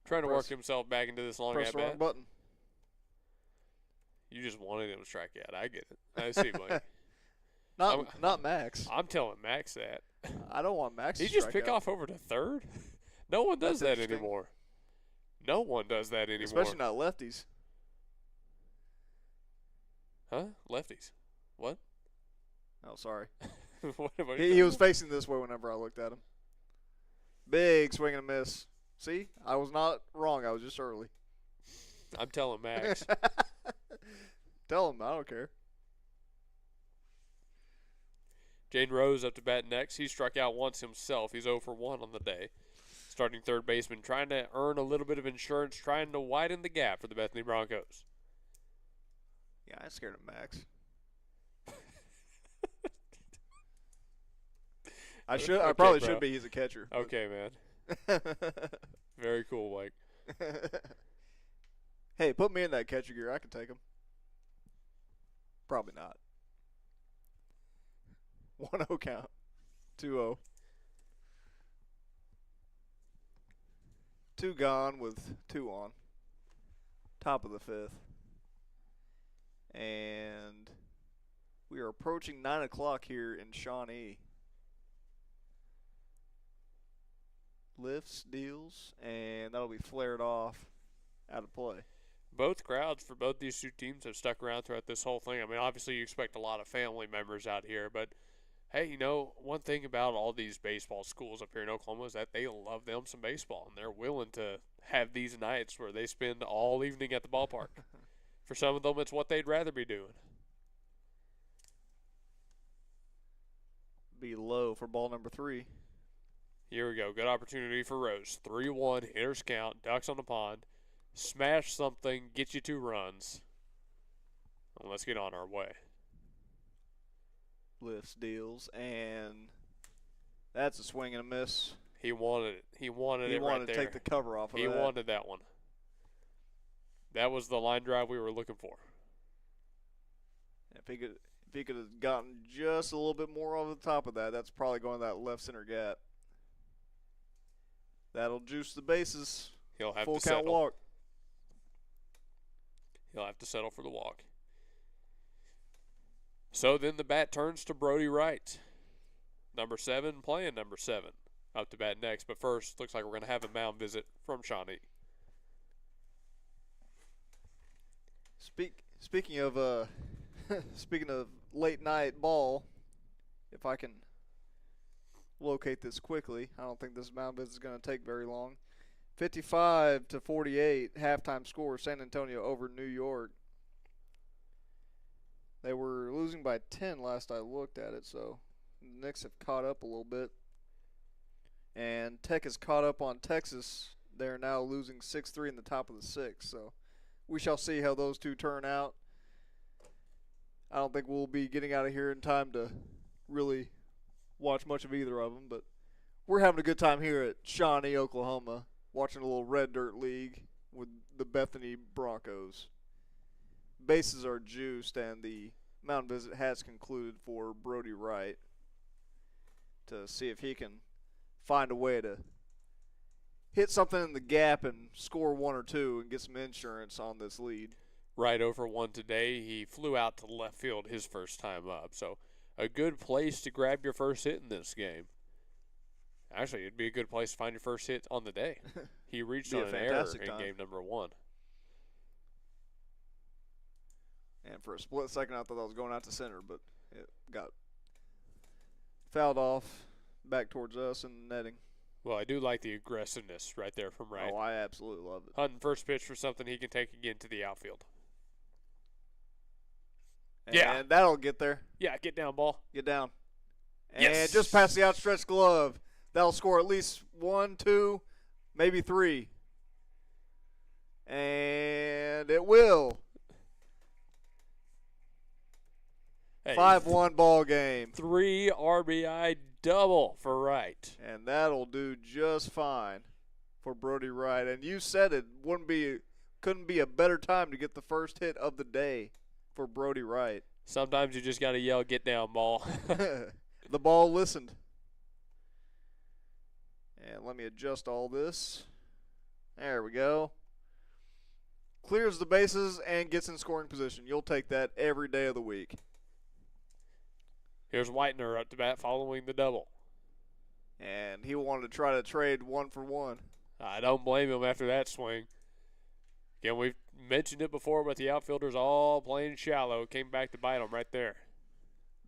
Trying to work himself back into this long press the wrong at-bat. button. You just wanted him to strike out. I get it. I see, Blake. Not Max. I'm telling Max that. I don't want Max Did to you just strike pick out. off over to third? No one does That's that anymore. No one does that anymore. Especially not lefties. Huh? Lefties. What? Oh, sorry. What he was facing this way whenever I looked at him. Big swing and a miss. See? I was not wrong. I was just early. I'm telling Max. Tell him. I don't care. Jaden Rose up to bat next. He struck out once himself. He's 0 for 1 on the day. Starting third baseman, trying to earn a little bit of insurance, trying to widen the gap for the Bethany Broncos. Yeah, I'm scared of Max. I probably should be. He's a catcher. Okay, man. Very cool, Mike. Hey, put me in that catcher gear. I can take him. Probably not. 1-0 count. 2-0. 2 gone with 2 on. Top of the 5th. And we are approaching 9 o'clock here in Shawnee. Lifts, deals, and that'll be flared off out of play. Both crowds for both these two teams have stuck around throughout this whole thing. I mean, obviously you expect a lot of family members out here, but Hey, you know, one thing about all these baseball schools up here in Oklahoma is that they love them some baseball, and they're willing to have these nights where they spend all evening at the ballpark. For some of them, it's what they'd rather be doing. Be low for ball number 3. Here we go. Good opportunity for Rose. 3-1, hitters count, ducks on the pond. Smash something, get you 2 runs. And let's get on our way. Lifts, deals, and that's a swing and a miss. He wanted it. He wanted it right there. He wanted to take the cover off of that. He wanted that one. That was the line drive we were looking for. If he could have gotten just a little bit more over the top of that, that's probably going to that left center gap. That'll juice the bases. He'll have Full to count settle. walk. He'll have to settle for the walk. So then the bat turns to Brody Wright. Number 7 playing number 7. Up to bat next. But first, looks like we're going to have a mound visit from Shawnee. Speaking of speaking of late night ball, if I can locate this quickly, I don't think this mound visit is going to take very long. 55-48 halftime score. San Antonio over New York. They were losing by 10 last I looked at it, so the Knicks have caught up a little bit. And Tech has caught up on Texas. They're now losing 6-3 in the top of the 6th, so we shall see how those two turn out. I don't think we'll be getting out of here in time to really watch much of either of them, but we're having a good time here at Shawnee, Oklahoma, watching a little red dirt league with the Bethany Broncos. Bases are juiced, and the mound visit has concluded for Brody Wright to see if he can find a way to hit something in the gap and score 1 or 2 and get some insurance on this lead. Right over 1 today. He flew out to left field his first time up. So a good place to grab your first hit in this game. Actually, it'd be a good place to find your first hit on the day. He reached on an error in game number 1. And for a split second, I thought I was going out to center, but it got fouled off back towards us in the netting. Well, I do like the aggressiveness right there from Wright. Oh, I absolutely love it. Hunting first pitch for something he can take again to the outfield. And that'll get there. Yeah, get down, ball. Get down. Yes. And just past the outstretched glove. That'll score at least 1, 2, maybe 3. And it will. Hey, 5-1 ball game. 3 RBI double for Wright. And that'll do just fine for Brody Wright. And you said it couldn't be a better time to get the first hit of the day for Brody Wright. Sometimes you just got to yell, get down, ball. The ball listened. And let me adjust all this. There we go. Clears the bases and gets in scoring position. You'll take that every day of the week. Here's Whitener up to bat following the double. And he wanted to try to trade 1 for 1. I don't blame him after that swing. Again, we've mentioned it before, but the outfielders all playing shallow. Came back to bite him right there.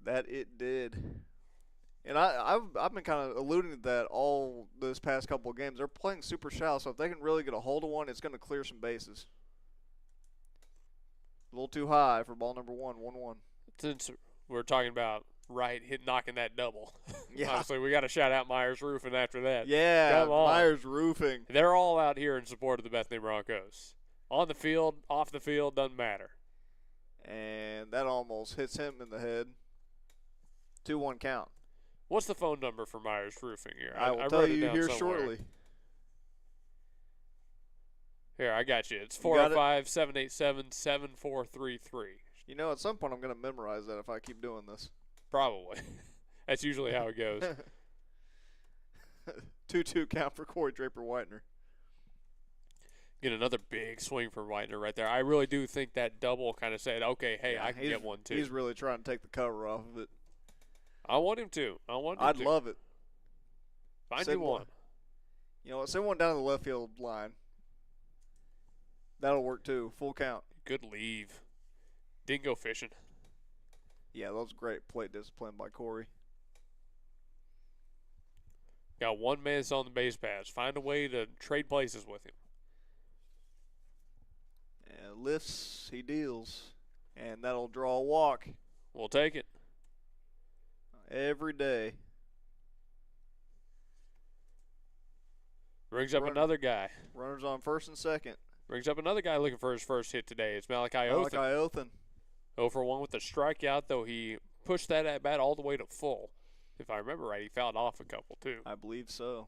That it did. And I've been kind of alluding to that all this past couple of games. They're playing super shallow, so if they can really get a hold of one, it's going to clear some bases. A little too high for ball number 1, 1-1. Since we're talking about Wright knocking that double. Yeah. Obviously, we got to shout out Myers Roofing after that. Yeah, Come on. Myers Roofing. They're all out here in support of the Bethany Broncos. On the field, off the field, doesn't matter. And that almost hits him in the head. 2-1 count. What's the phone number for Myers Roofing here? I will tell you here shortly. Here, I got you. It's 405-787-7433. You know, at some point I'm going to memorize that if I keep doing this. Probably. That's usually how it goes. 2-2 count for Corey Draper-Whitener. Get another big swing from Whitener right there. I really do think that double kind of said, okay, hey, Yeah, I can get one too. He's really trying to take the cover off of it. I want him to. I'd love it. Find you one. You know what? Send one down to the left field line. That'll work too. Full count. Good leave. Dingo fishing. Yeah, that was great plate discipline by Corey. Got one man that's on the base paths. Find a way to trade places with him. And lifts, he deals. And that'll draw a walk. We'll take it. Every day. Brings up another guy. Runners on first and second. Brings up another guy looking for his first hit today. It's Malachi Othen. 0 for 1 with the strikeout, though he pushed that at bat all the way to full. If I remember right, he fouled off a couple, too. I believe so.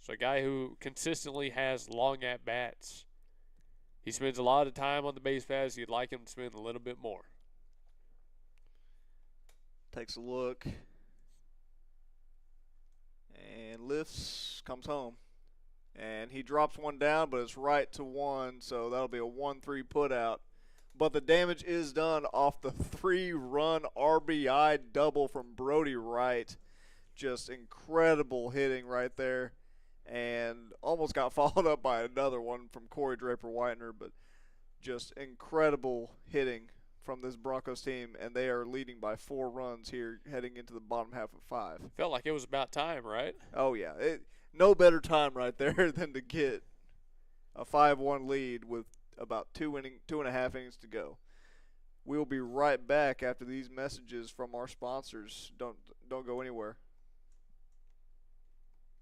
So a guy who consistently has long at-bats. He spends a lot of time on the base paths. You'd like him to spend a little bit more. Takes a look. And lifts, comes home. And he drops one down, but it's right to one, so that'll be a 1-3 putout. But the damage is done off the 3-run RBI double from Brody Wright. Just incredible hitting right there. And almost got followed up by another one from Corey Draper-Whitener, but just incredible hitting from this Broncos team, and they are leading by 4 runs here heading into the bottom half of 5. Felt like it was about time, right? Oh, yeah. No better time right there than to get a 5-1 lead with about 2.5 innings to go. We'll be right back after these messages from our sponsors. Don't go anywhere.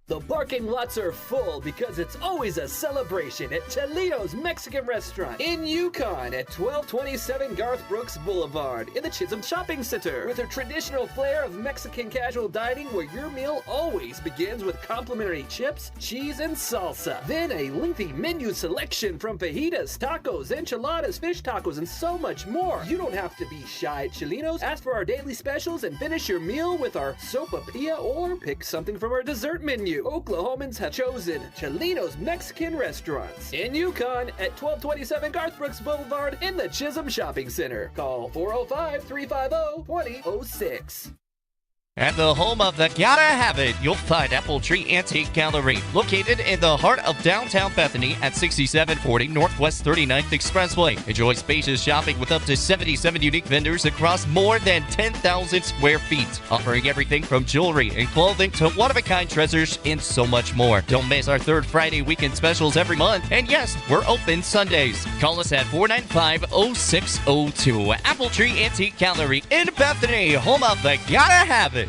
The parking lots are full because it's always a celebration at Chelito's Mexican Restaurant in Yukon at 1227 Garth Brooks Boulevard in the Chisholm Shopping Center. With a traditional flair of Mexican casual dining where your meal always begins with complimentary chips, cheese, and salsa. Then a lengthy menu selection from fajitas, tacos, enchiladas, fish tacos, and so much more. You don't have to be shy at Chelito's. Ask for our daily specials and finish your meal with our sopapilla or pick something from our dessert menu. Oklahomans have chosen Chelito's Mexican Restaurants in Yukon at 1227 Garth Brooks Boulevard in the Chisholm Shopping Center. Call 405-350-2006. At the home of the Gotta Have It, you'll find Apple Tree Antique Gallery, located in the heart of downtown Bethany at 6740 Northwest 39th Expressway. Enjoy spacious shopping with up to 77 unique vendors across more than 10,000 square feet, offering everything from jewelry and clothing to one-of-a-kind treasures and so much more. Don't miss our third Friday weekend specials every month. And yes, we're open Sundays. Call us at 495-0602. Apple Tree Antique Gallery in Bethany, home of the Gotta Have It.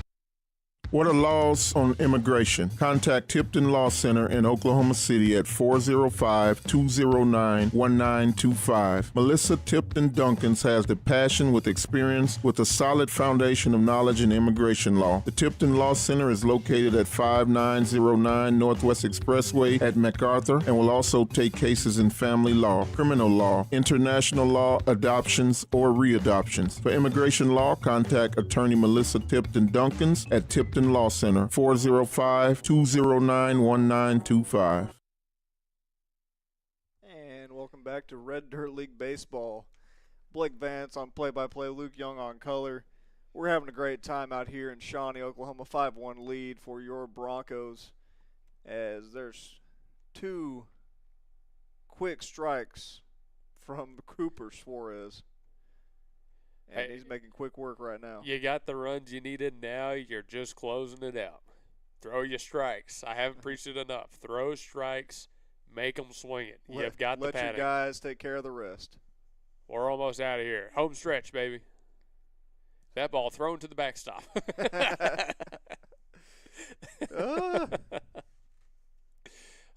What are laws on immigration? Contact Tipton Law Center in Oklahoma City at 405-209-1925. Melissa Tipton Duncans has the passion with experience with a solid foundation of knowledge in immigration law. The Tipton Law Center is located at 5909 Northwest Expressway at MacArthur and will also take cases in family law, criminal law, international law, adoptions, or readoptions. For immigration law, contact attorney Melissa Tipton Duncans at Tipton Law Center, 405-209-1925. And welcome back to Red Dirt League Baseball. Blake Vance on play-by-play, Luke Young on color. We're having a great time out here in Shawnee, Oklahoma. 5-1 lead for your Broncos as there's 2 quick strikes from Cooper Suarez. And he's making quick work right now. You got the runs you needed now. You're just closing it out. Throw your strikes. I haven't preached it enough. Throw strikes. Make them swing it. You've got the paddock. Let your guys take care of the rest. We're almost out of here. Home stretch, baby. That ball thrown to the backstop.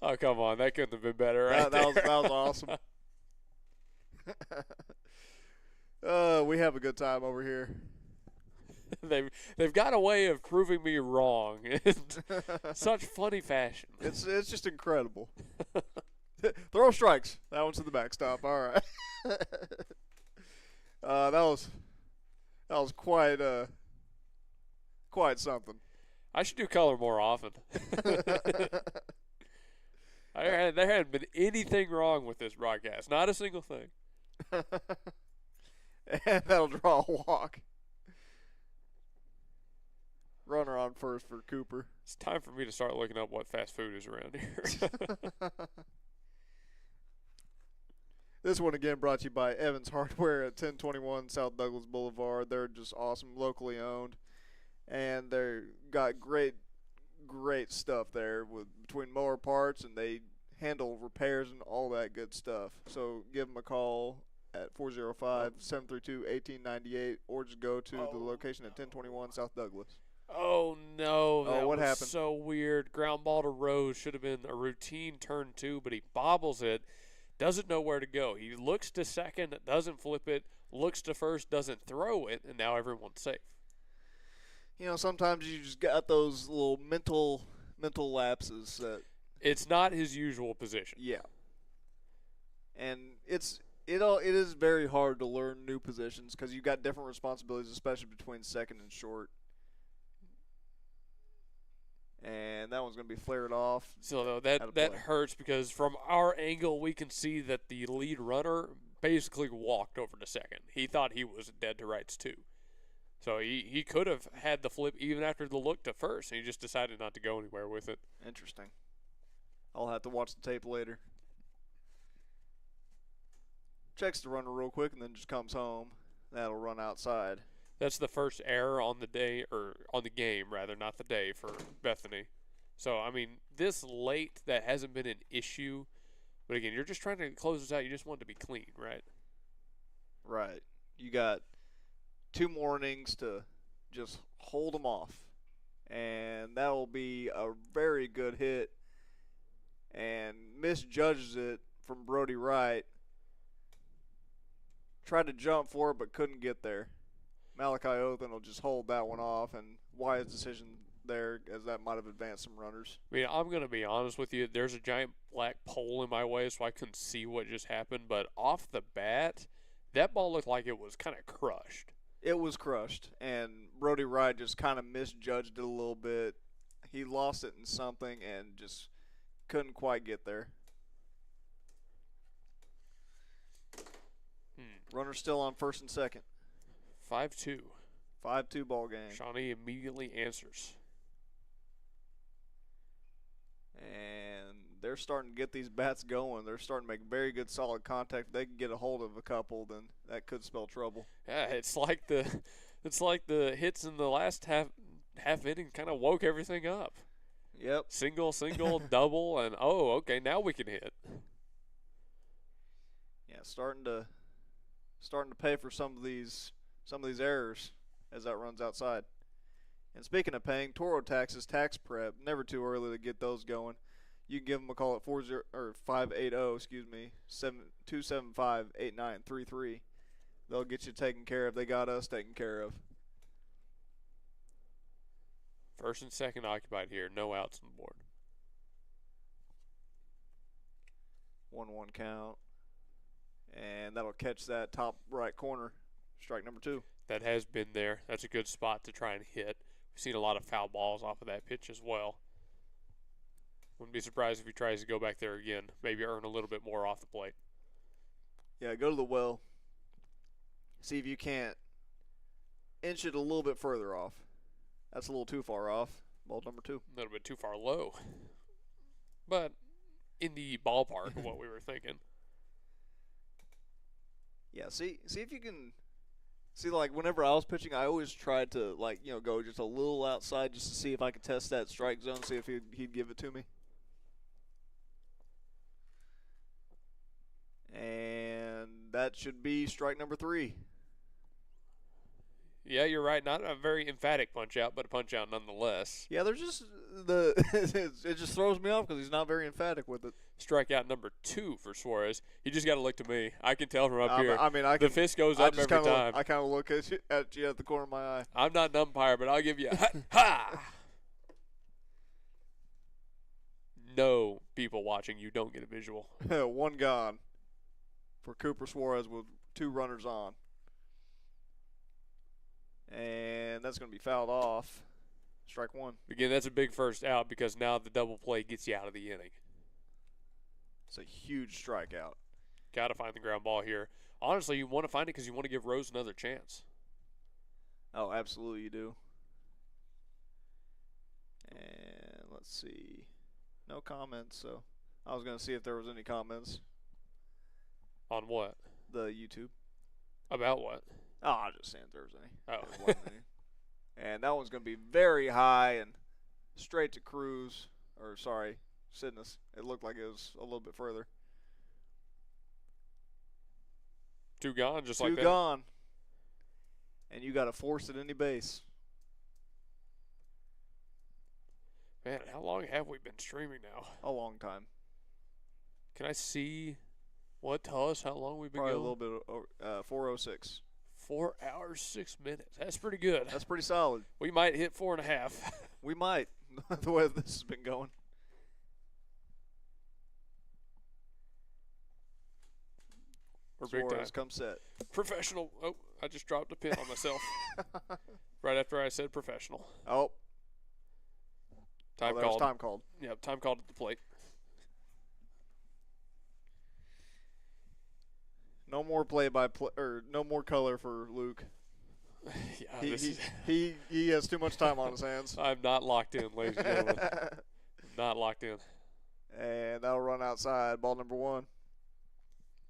Oh, come on. That couldn't have been better right there. That was awesome. We have a good time over here. They've got a way of proving me wrong in such funny fashion. It's just incredible. Throw strikes. That one's to the backstop. All right. That was quite something. I should do color more often. There hadn't been anything wrong with this broadcast. Not a single thing. And that'll draw a walk. Runner on first for Cooper. It's time for me to start looking up what fast food is around here. This one again brought to you by Evans Hardware at 1021 South Douglas Boulevard. They're just awesome, locally owned. And they've got great great stuff there between mower parts, and they handle repairs and all that good stuff. So give them a call at 405-732-1898 or just go to the location at 1021 South Douglas. Oh, no. That what was happened? so weird. Ground ball to Rose should have been a routine turn 2, but he bobbles it, doesn't know where to go. He looks to second, doesn't flip it, looks to first, doesn't throw it, and now everyone's safe. Sometimes you just got those little mental lapses that it's not his usual position. Yeah. And it is very hard to learn new positions because you got different responsibilities, especially between second and short. And that one's going to be flared off. So that hurts because from our angle we can see that the lead runner basically walked over to second. He thought he was dead to rights too. So he could have had the flip even after the look to first, and he just decided not to go anywhere with it. Interesting. I'll have to watch the tape later. Checks the runner real quick and then just comes home. That'll run outside. That's the first error on the day, or on the game, rather, not the day, for Bethany. So, I mean, this late, that hasn't been an issue. But again, you're just trying to close this out. You just want it to be clean, right? Right. You got 2 more innings to just hold them off. And that will be a very good hit. And misjudges it from Brody Wright. Tried to jump for it, but couldn't get there. Malachi Othen will just hold that one off, and wise decision there, as that might have advanced some runners. I mean, I'm going to be honest with you. There's a giant black pole in my way, so I couldn't see what just happened. But off the bat, that ball looked like it was kind of crushed. It was crushed, and Brody Wright just kind of misjudged it a little bit. He lost it in something and just couldn't quite get there. Runner still on first and second. 5-2. 5-2 ball game. Shawnee immediately answers. And they're starting to get these bats going. They're starting to make very good solid contact. If they can get a hold of a couple, then that could spell trouble. Yeah, it's like the hits in the last half inning kind of woke everything up. Yep. Single, double, and okay, now we can hit. Yeah, starting to pay for some of these errors as that runs outside. And speaking of paying, Toro Taxes tax prep, never too early to get those going. You can give them a call at 580-275-8933. They'll get you taken care of. They got us taken care of. First and second occupied here. No outs on the board. 1-1 count. And that'll catch that top right corner. Strike number 2. That has been there. That's a good spot to try and hit. We've seen a lot of foul balls off of that pitch as well. Wouldn't be surprised if he tries to go back there again. Maybe earn a little bit more off the plate. Yeah, go to the well. See if you can't inch it a little bit further off. That's a little too far off. Ball number 2. A little bit too far low. But in the ballpark of what we were thinking. Yeah, see if you can see, like, whenever I was pitching, I always tried to, like, go just a little outside just to see if I could test that strike zone, see if he'd give it to me. And that should be strike number 3. Yeah, you're right. Not a very emphatic punch out, but a punch out nonetheless. Yeah, there's just it just throws me off because he's not very emphatic with it. Strikeout number 2 for Suarez. He just got to look to me. I can tell from up here. I mean, the fist goes up every time. I kind of look at you at the corner of my eye. I'm not an umpire, but I'll give you a ha! No people watching, you don't get a visual. 1 gone for Cooper Suarez with 2 runners on. And that's going to be fouled off. Strike 1. Again, that's a big first out because now the double play gets you out of the inning. It's a huge strikeout. Got to find the ground ball here. Honestly, you want to find it because you want to give Rose another chance. Oh, absolutely you do. And let's see. No comments, so I was going to see if there was any comments. On what? The YouTube. About what? Oh, I was just saying if there was any. Oh. There wasn't any. And that one's going to be very high and straight to Cruz, or sorry, Sidness. It looked like it was a little bit further. 2 gone, just like that. 2 gone. And you got to force it into base. Man, how long have we been streaming now? A long time. Can I see what? Tell us how long we've been Probably going? a little bit, 4:06. 4 hours, 6 minutes. That's pretty good. That's pretty solid. We might hit 4.5. We might, the way this has been going. We're big time. Come set. Professional. Oh, I just dropped a pin on myself. Right after I said professional. Oh. Time that called. Was time called. Yep, time called at the plate. No more or no more color for Luke. Yeah, he has too much time on his hands. I'm not locked in, ladies and gentlemen. Not locked in. And that'll run outside. Ball number 1.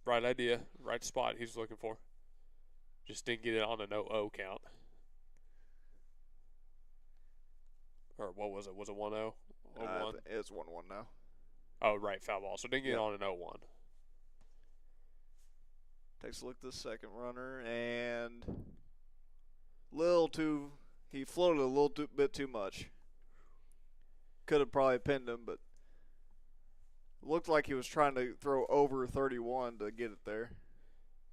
Right idea, right spot he's looking for. Just didn't get it on a no-0 count. Or what was it? Was it 1-0? It's 1-1 now. Oh, right, foul ball. So didn't get it on an 0-1. Takes a look at the second runner, and he floated a little bit too much. Could have probably pinned him, but looked like he was trying to throw over 31 to get it there.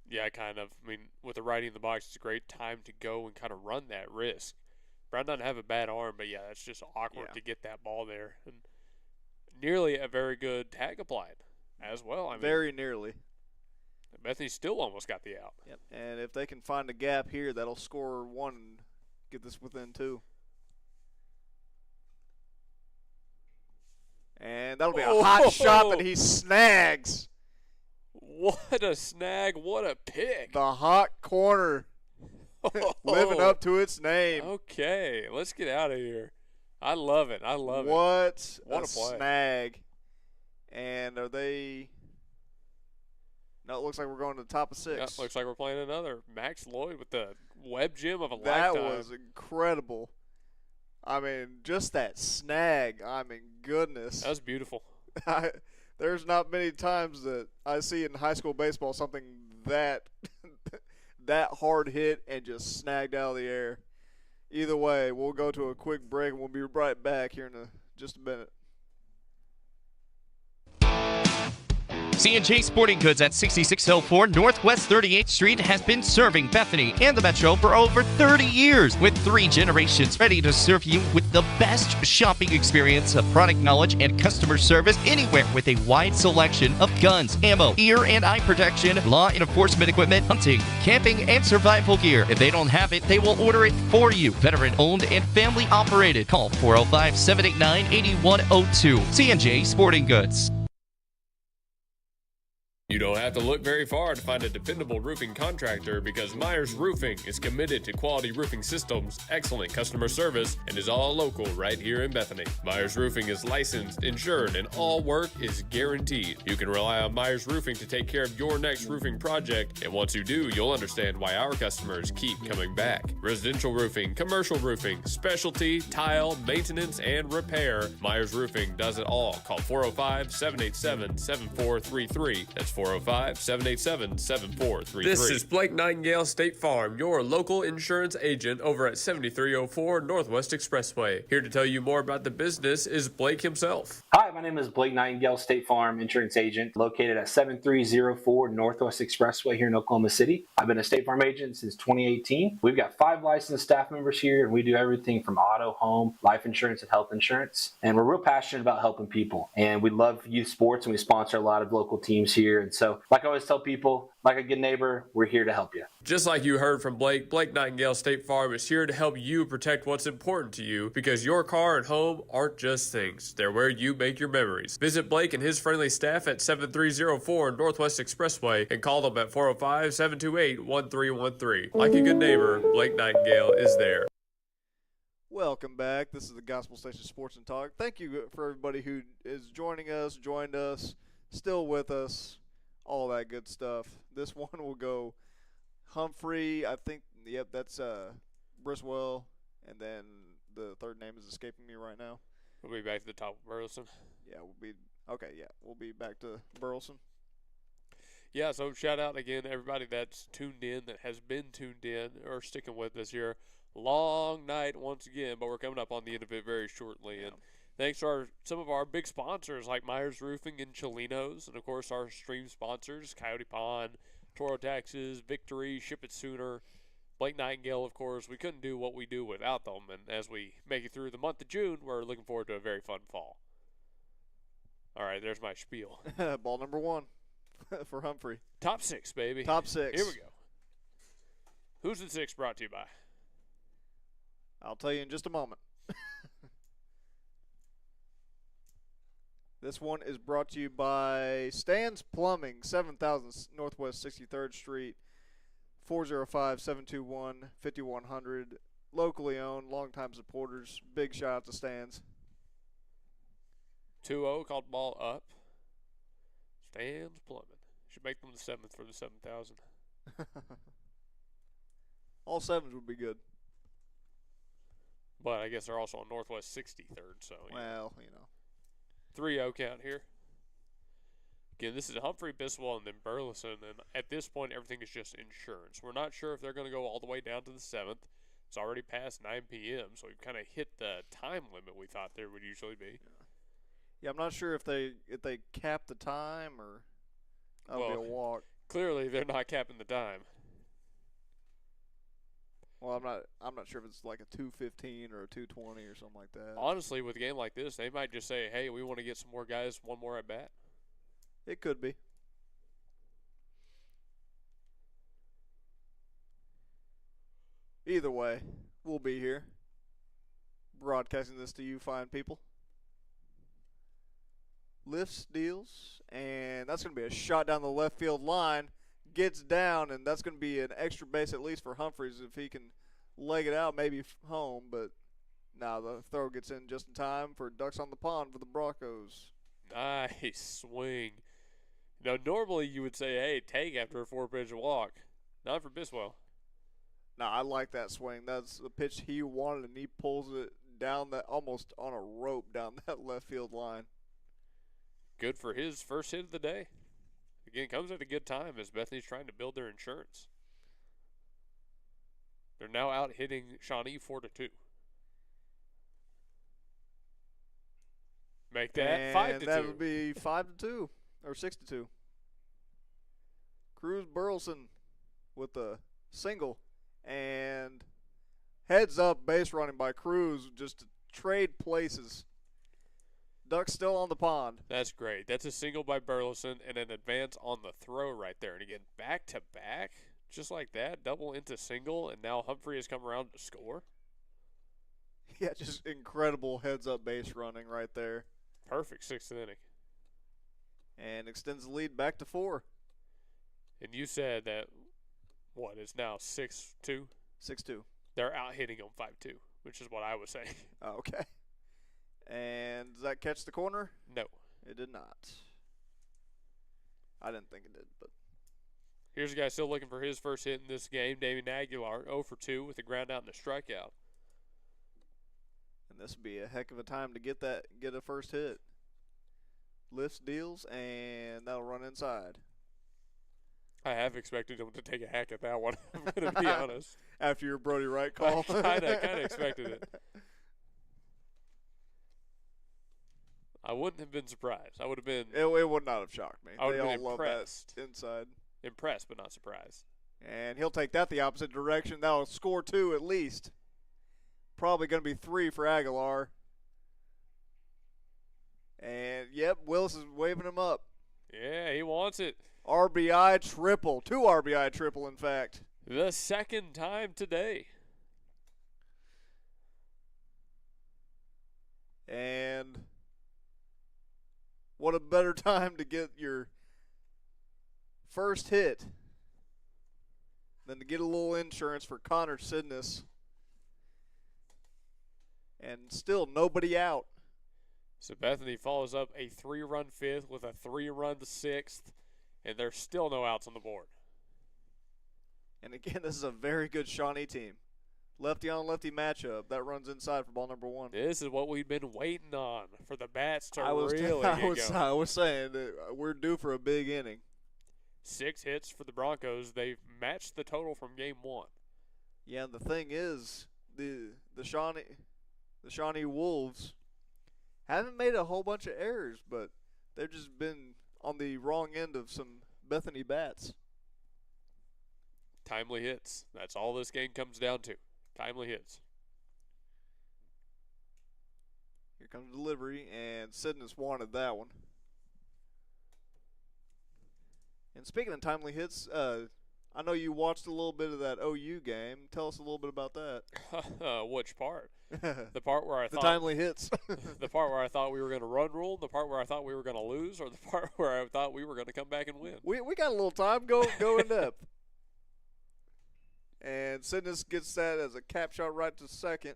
Yeah, kind of. I mean, with the righty in the box, it's a great time to go and kind of run that risk. Brown doesn't have a bad arm, but yeah, it's just awkward to get that ball there. And nearly a very good tag applied as well. I mean, very nearly. Bethany still almost got the out. Yep. And if they can find a gap here, that'll score 1 and get this within 2. And that'll be a hot shot that he snags. What a snag. What a pick. The hot corner. Living up to its name. Okay, let's get out of here. I love it. I love it. What a play. Snag. And are they... No, it looks like we're going to the top of 6. Yep, looks like we're playing another. Max Lloyd with the web gem of a that lifetime. Was incredible. I mean, just that snag. I mean, goodness. That was beautiful. There's not many times that I see in high school baseball something that that hard hit and just snagged out of the air. Either way, we'll go to a quick break and we'll be right back here in just a minute. C&J Sporting Goods at 6604 Northwest 38th Street has been serving Bethany and the Metro for over 30 years, with 3 generations ready to serve you with the best shopping experience of product knowledge and customer service anywhere, with a wide selection of guns, ammo, ear and eye protection, law enforcement equipment, hunting, camping, and survival gear. If they don't have it, they will order it for you. Veteran owned and family operated. Call 405-789-8102. C&J Sporting Goods. You don't have to look very far to find a dependable roofing contractor, because Myers Roofing is committed to quality roofing systems, excellent customer service, and is all local right here in Bethany. Myers Roofing is licensed, insured, and all work is guaranteed. You can rely on Myers Roofing to take care of your next roofing project, and once you do, you'll understand why our customers keep coming back. Residential roofing, commercial roofing, specialty, tile, maintenance, and repair. Myers Roofing does it all. Call 405-787-7433. That's 405-787-7433. This is Blake Nightingale State Farm, your local insurance agent over at 7304 Northwest Expressway. Here to tell you more about the business is Blake himself. Hi, my name is Blake Nightingale, State Farm insurance agent, located at 7304 Northwest Expressway here in Oklahoma City. I've been a State Farm agent since 2018. We've got 5 licensed staff members here, and we do everything from auto, home, life insurance, and health insurance. And we're real passionate about helping people. And we love youth sports, and we sponsor a lot of local teams here. And so, like I always tell people, like a good neighbor, we're here to help you. Just like you heard from Blake, Blake Nightingale State Farm is here to help you protect what's important to you, because your car and home aren't just things. They're where you make your memories. Visit Blake and his friendly staff at 7304 Northwest Expressway and call them at 405-728-1313. Like a good neighbor, Blake Nightingale is there. Welcome back. This is the Gospel Station Sports and Talk. Thank you for everybody who is joined us, still with us, all that good stuff. This one will go Humphrey, I think, yep, that's Briswell, and then the third name is escaping me right now. We'll be back to the top of Burleson. Yeah, we'll be back to Burleson. Yeah, so shout out again to everybody that's tuned in, that has been tuned in or sticking with us here. Long night once again, but we're coming up on the end of it very shortly. And thanks to some of our big sponsors like Myers Roofing and Cholinos, and of course our stream sponsors, Coyote Pond, Toro Taxes, Victory, Ship It Sooner, Blake Nightingale, of course. We couldn't do what we do without them. And as we make it through the month of June, we're looking forward to a very fun fall. All right, there's my spiel. Ball number 1 for Humphrey. Top 6, baby. Top 6. Here we go. Who's the 6 brought to you by? I'll tell you in just a moment. This one is brought to you by Stan's Plumbing, 7000 Northwest 63rd Street, 405-721-5100. Locally owned, longtime supporters. Big shout out to Stan's. 2-0, called ball up. Stan's Plumbing. Should make them the 7th for the 7,000. All 7s would be good. But I guess they're also on Northwest 63rd, so. Well, you know. 3-0 count here. Again, this is Humphrey, Biswell, and then Burleson. And at this point, everything is just insurance. We're not sure if they're going to go all the way down to the 7th. It's already past 9 p.m., so we've kind of hit the time limit we thought there would usually be. Yeah, I'm not sure if they cap the time or that'll be a walk. Clearly, they're not capping the time. Well, I'm not sure if it's like a 2:15 or a 2:20 or something like that. Honestly, with a game like this, they might just say, "Hey, we want to get some more guys, one more at bat." It could be. Either way, we'll be here broadcasting this to you fine people. Lifts, deals, and that's going to be a shot down the left field line. Gets down, and that's going to be an extra base at least for Humphreys if he can leg it out, maybe home. But now the throw gets in just in time for ducks on the pond for the Broncos. Nice swing. Now, normally you would say, hey, take after a 4-pitch walk. Not for Biswell. No, I like that swing. That's the pitch he wanted, and he pulls it down that almost on a rope down that left field line. Good for his first hit of the day. Again, comes at a good time as Bethany's trying to build their insurance. They're now out hitting Shawnee 4-2. Make that 5-2. That would be 5-2 or 6-2. Cruz Burleson with the single and heads up base running by Cruz just to trade places. Ducks still on the pond. That's great. That's a single by Burleson and an advance on the throw right there. And again, back to back, just like that, double into single, and now Humphrey has come around to score. Yeah, just incredible heads up base running right there. Perfect 6th inning. And extends the lead back to 4. And you said that, what, it's now 6-2? 6-2. They're out hitting them 5-2, which is what I was saying. Oh, okay. And does that catch the corner? No. It did not. I didn't think it did, but. Here's a guy still looking for his first hit in this game, Damian Aguilar, 0 for 2 with a ground out and a strikeout. And this would be a heck of a time to get a first hit. Lifts, deals, and that'll run inside. I have expected him to take a hack at that one, I'm going to be honest. After your Brody Wright call? I kind of expected it. I wouldn't have been surprised. I would have been. It would not have shocked me. I would they have all been love impressed. that inside. Impressed, but not surprised. And he'll take that the opposite direction. That'll score 2 at least. Probably going to be 3 for Aguilar. And, yep, Willis is waving him up. Yeah, he wants it. RBI triple. 2 RBI triple, in fact. The second time today. And what a better time to get your first hit than to get a little insurance for Connor Sidness. And still nobody out. So Bethany follows up a 3-run 5th with a 3-run 6th, and there's still no outs on the board. And again, this is a very good Shawnee team. Lefty on lefty matchup. That runs inside for ball number 1. This is what we've been waiting on for the bats to I was saying that we're due for a big inning. 6 hits for the Broncos. They've matched the total from game 1. Yeah, and the thing is, the Shawnee Wolves haven't made a whole bunch of errors, but they've just been on the wrong end of some Bethany bats. Timely hits. That's all this game comes down to. Timely hits. Here comes delivery, and Sidness wanted that one. And speaking of timely hits, I know you watched a little bit of that OU game. Tell us a little bit about that. Which part? The part where I thought the timely hits. The part where I thought we were going to run rule, the part where I thought we were going to lose, or the part where I thought we were going to come back and win. We got a little time. Go in depth. And Sidness gets that as a cap shot right to second.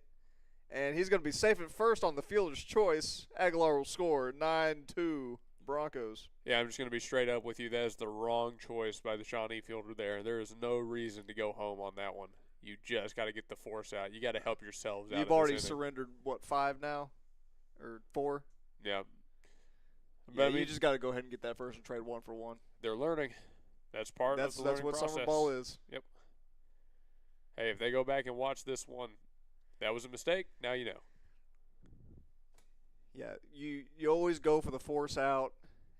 And he's going to be safe at first on the fielder's choice. Aguilar will score 9-2 Broncos. Yeah, I'm just going to be straight up with you. That is the wrong choice by the Shawnee fielder there. And there is no reason to go home on that one. You just got to get the force out. You got to help yourselves out. You've already surrendered, 5 now? Or 4? Yeah. Yeah, you just got to go ahead and get that first and trade 1 for 1. They're learning. That's part of the learning process. That's what summer ball is. Yep. Hey, if they go back and watch this one, that was a mistake. Now you know. Yeah, you always go for the force out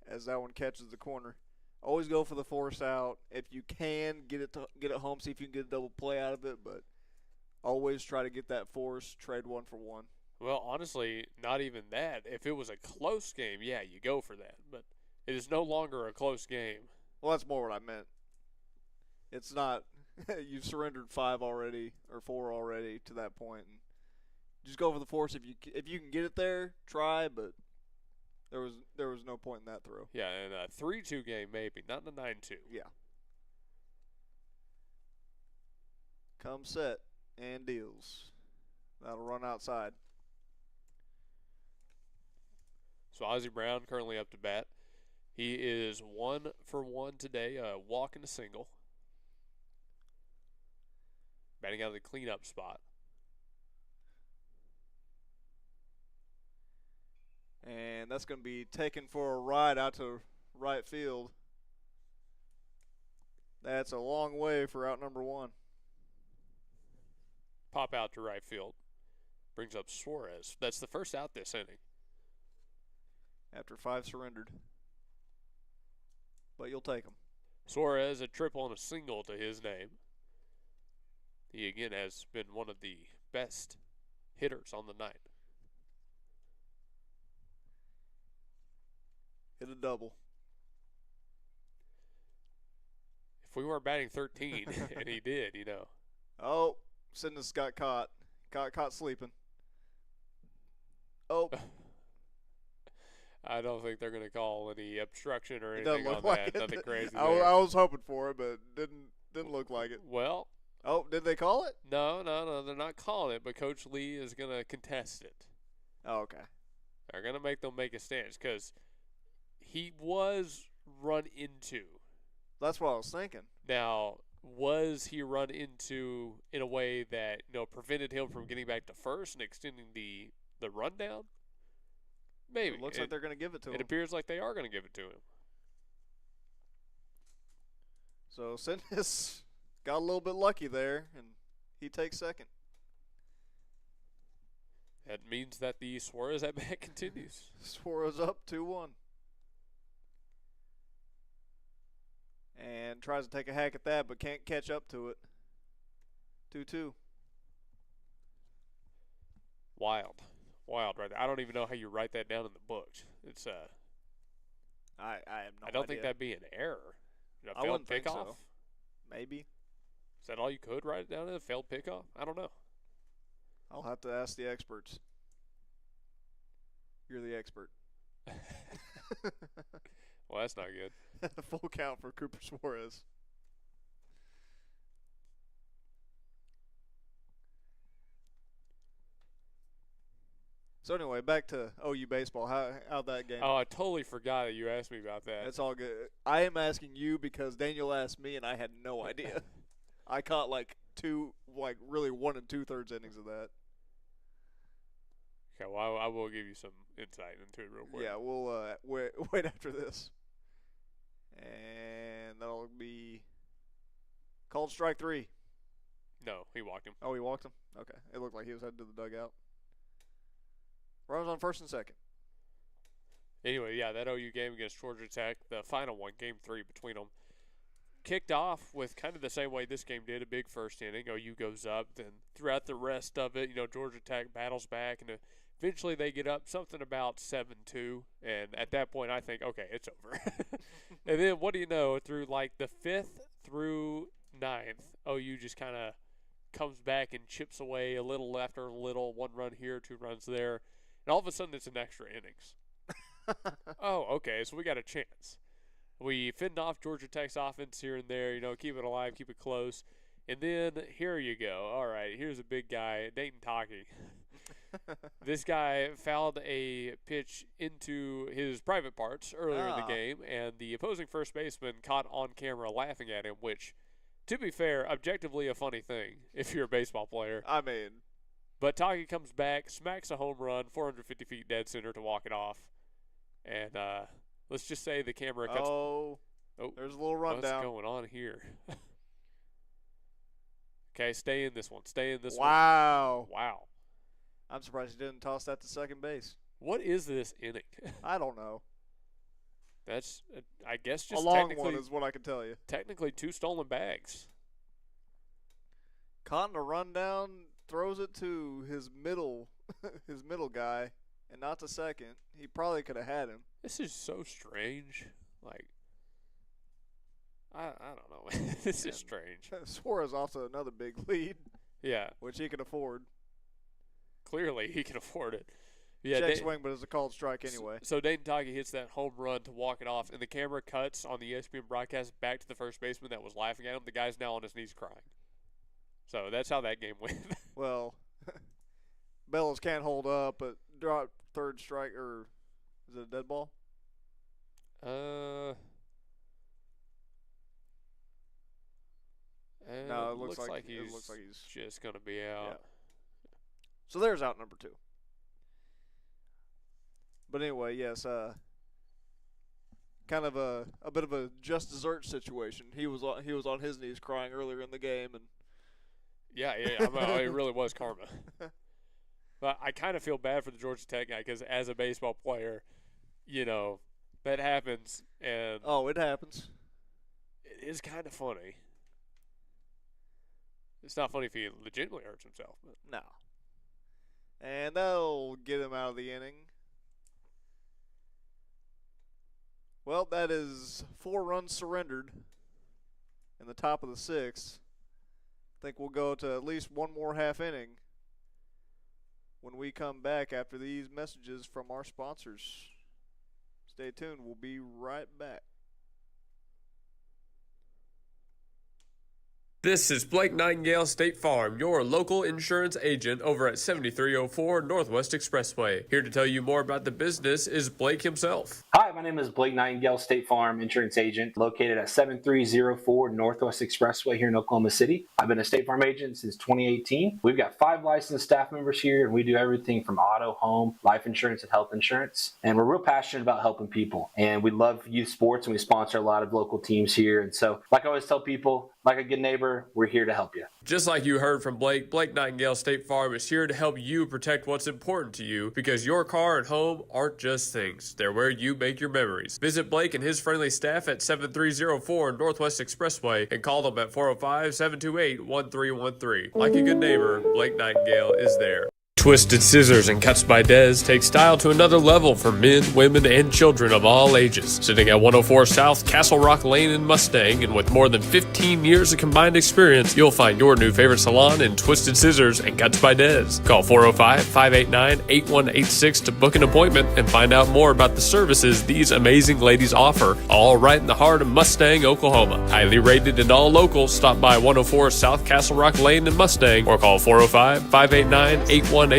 as that one catches the corner. Always go for the force out. If you can, get it home, see if you can get a double play out of it, but always try to get that force, trade 1 for 1. Well, honestly, not even that. If it was a close game, yeah, you go for that. But it is no longer a close game. Well, that's more what I meant. It's not you've surrendered 5 already or 4 already to that point, and just go for the force if you can get it there. Try, but there was no point in that throw. Yeah, and a 3-2 game maybe, not the 9-2. Yeah. Come set and deals. That'll run outside. So Ozzie Brown currently up to bat. He is 1 for 1 today, a walk and a single. Batting out of the cleanup spot. And that's going to be taken for a ride out to right field. That's a long way for out number 1. Pop out to right field. Brings up Suarez. That's the first out this inning. After 5 surrendered. But you'll take them. Suarez, a triple and a single to his name. He, again, has been one of the best hitters on the night. Hit a double. If we weren't batting 13, and he did, you know. Oh, Sidness got caught. Caught sleeping. Oh. I don't think they're going to call any obstruction or anything on like that. Nothing crazy there. I was hoping for it, but didn't look like it. Well. Oh, did they call it? No, they're not calling it, but Coach Lee is going to contest it. Oh, okay. They're going to make them make a stance because he was run into. That's what I was thinking. Now, was he run into in a way that prevented him from getting back to first and extending the rundown? Maybe. It looks like they're going to give it to him. It appears like they are going to give it to him. So Sidness got a little bit lucky there, and he takes second. That means that the Suarez at bat continues. Suarez up 2-1. And tries to take a hack at that, but can't catch up to it. 2-2. Wild right there. I don't even know how you write that down in the books. It's I have no idea. I don't think that'd be an error. I wouldn't think so. Maybe. Is that all you could write it down in a failed pickoff? I don't know. I'll have to ask the experts. You're the expert. Well, that's not good. Full count for Cooper Suarez. So anyway, back to OU baseball. How'd that game? Oh, I totally forgot that you asked me about that. It's all good. I am asking you because Daniel asked me, and I had no idea. I caught like really 1 2/3 innings of that. Okay, well, I will give you some insight into it real quick. Yeah, we'll wait after this. And that'll be called strike 3. No, he walked him. Oh, he walked him? Okay. It looked like he was headed to the dugout. Runners on first and second. Anyway, yeah, that OU game against Georgia Tech, the final one, Game 3 between them, kicked off with kind of the same way this game did, a big first inning. OU goes up, then throughout the rest of it, Georgia Tech battles back, and eventually they get up something about 7-2, and at that point I think, okay, it's over. And then what do you know, through like the 5th through 9th, OU just kind of comes back and chips away a little after a little, 1 run here, 2 runs there, and all of a sudden it's an extra innings. Oh, okay, so we got a chance. We fend off Georgia Tech's offense here and there, keep it alive, keep it close. And then here you go. All right, here's a big guy, Dayton Taki. This guy fouled a pitch into his private parts earlier in the game, and the opposing first baseman caught on camera laughing at him, which, to be fair, objectively a funny thing if you're a baseball player. I mean. But Taki comes back, smacks a home run, 450 feet dead center to walk it off. And let's just say the camera cuts. Oh, there's a little rundown. What's going on here? Okay, stay in this one. Stay in this one. Wow. I'm surprised he didn't toss that to second base. What is this inning? I don't know. That's, I guess, just a long one is what I can tell you. Technically 2 stolen bags. Caught in a rundown, throws it to his middle guy. And not to second. He probably could have had him. This is so strange. Like, I don't know. This is strange. Suarez off to another big lead. Yeah. Which he can afford. Clearly, he can afford it. Yeah, check swing, but it's a called strike anyway. So Dayton Taki hits that home run to walk it off, and the camera cuts on the ESPN broadcast back to the first baseman that was laughing at him. The guy's now on his knees crying. So that's how that game went. Well, Bellows can't hold up, but drop third strike, or is it a dead ball? No, it looks like he's just going to be out. Yeah. So there's out number 2. But anyway, yes, kind of a bit of a just dessert situation. He was on his knees crying earlier in the game, and yeah, it really was karma. But I kind of feel bad for the Georgia Tech guy because as a baseball player, that happens. And it happens. It is kind of funny. It's not funny if he legitimately hurts himself. But. No. And that'll get him out of the inning. Well, that is 4 runs surrendered in the top of the 6th. I think we'll go to at least one more half inning when we come back after these messages from our sponsors. Stay tuned. We'll be right back. This is Blake Nightingale State Farm, your local insurance agent over at 7304 Northwest Expressway. Here to tell you more about the business is Blake himself. Hi, my name is Blake Nightingale, State Farm insurance agent located at 7304 Northwest Expressway here in Oklahoma City. I've been a State Farm agent since 2018. We've got 5 licensed staff members here, and we do everything from auto, home, life insurance, and health insurance. And we're real passionate about helping people. And we love youth sports, and we sponsor a lot of local teams here. And so, like I always tell people, like a good neighbor, we're here to help you. Just like you heard from Blake, Blake Nightingale State Farm is here to help you protect what's important to you, because your car and home aren't just things. They're where you make your memories. Visit Blake and his friendly staff at 7304 Northwest Expressway and call them at 405-728-1313. Like a good neighbor, Blake Nightingale is there. Twisted Scissors and Cuts by Dez take style to another level for men, women, and children of all ages. Sitting at 104 South Castle Rock Lane in Mustang, and with more than 15 years of combined experience, you'll find your new favorite salon in Twisted Scissors and Cuts by Dez. Call 405-589-8186 to book an appointment and find out more about the services these amazing ladies offer, all right in the heart of Mustang, Oklahoma. Highly rated and all local, stop by 104 South Castle Rock Lane in Mustang or call 405-589-8186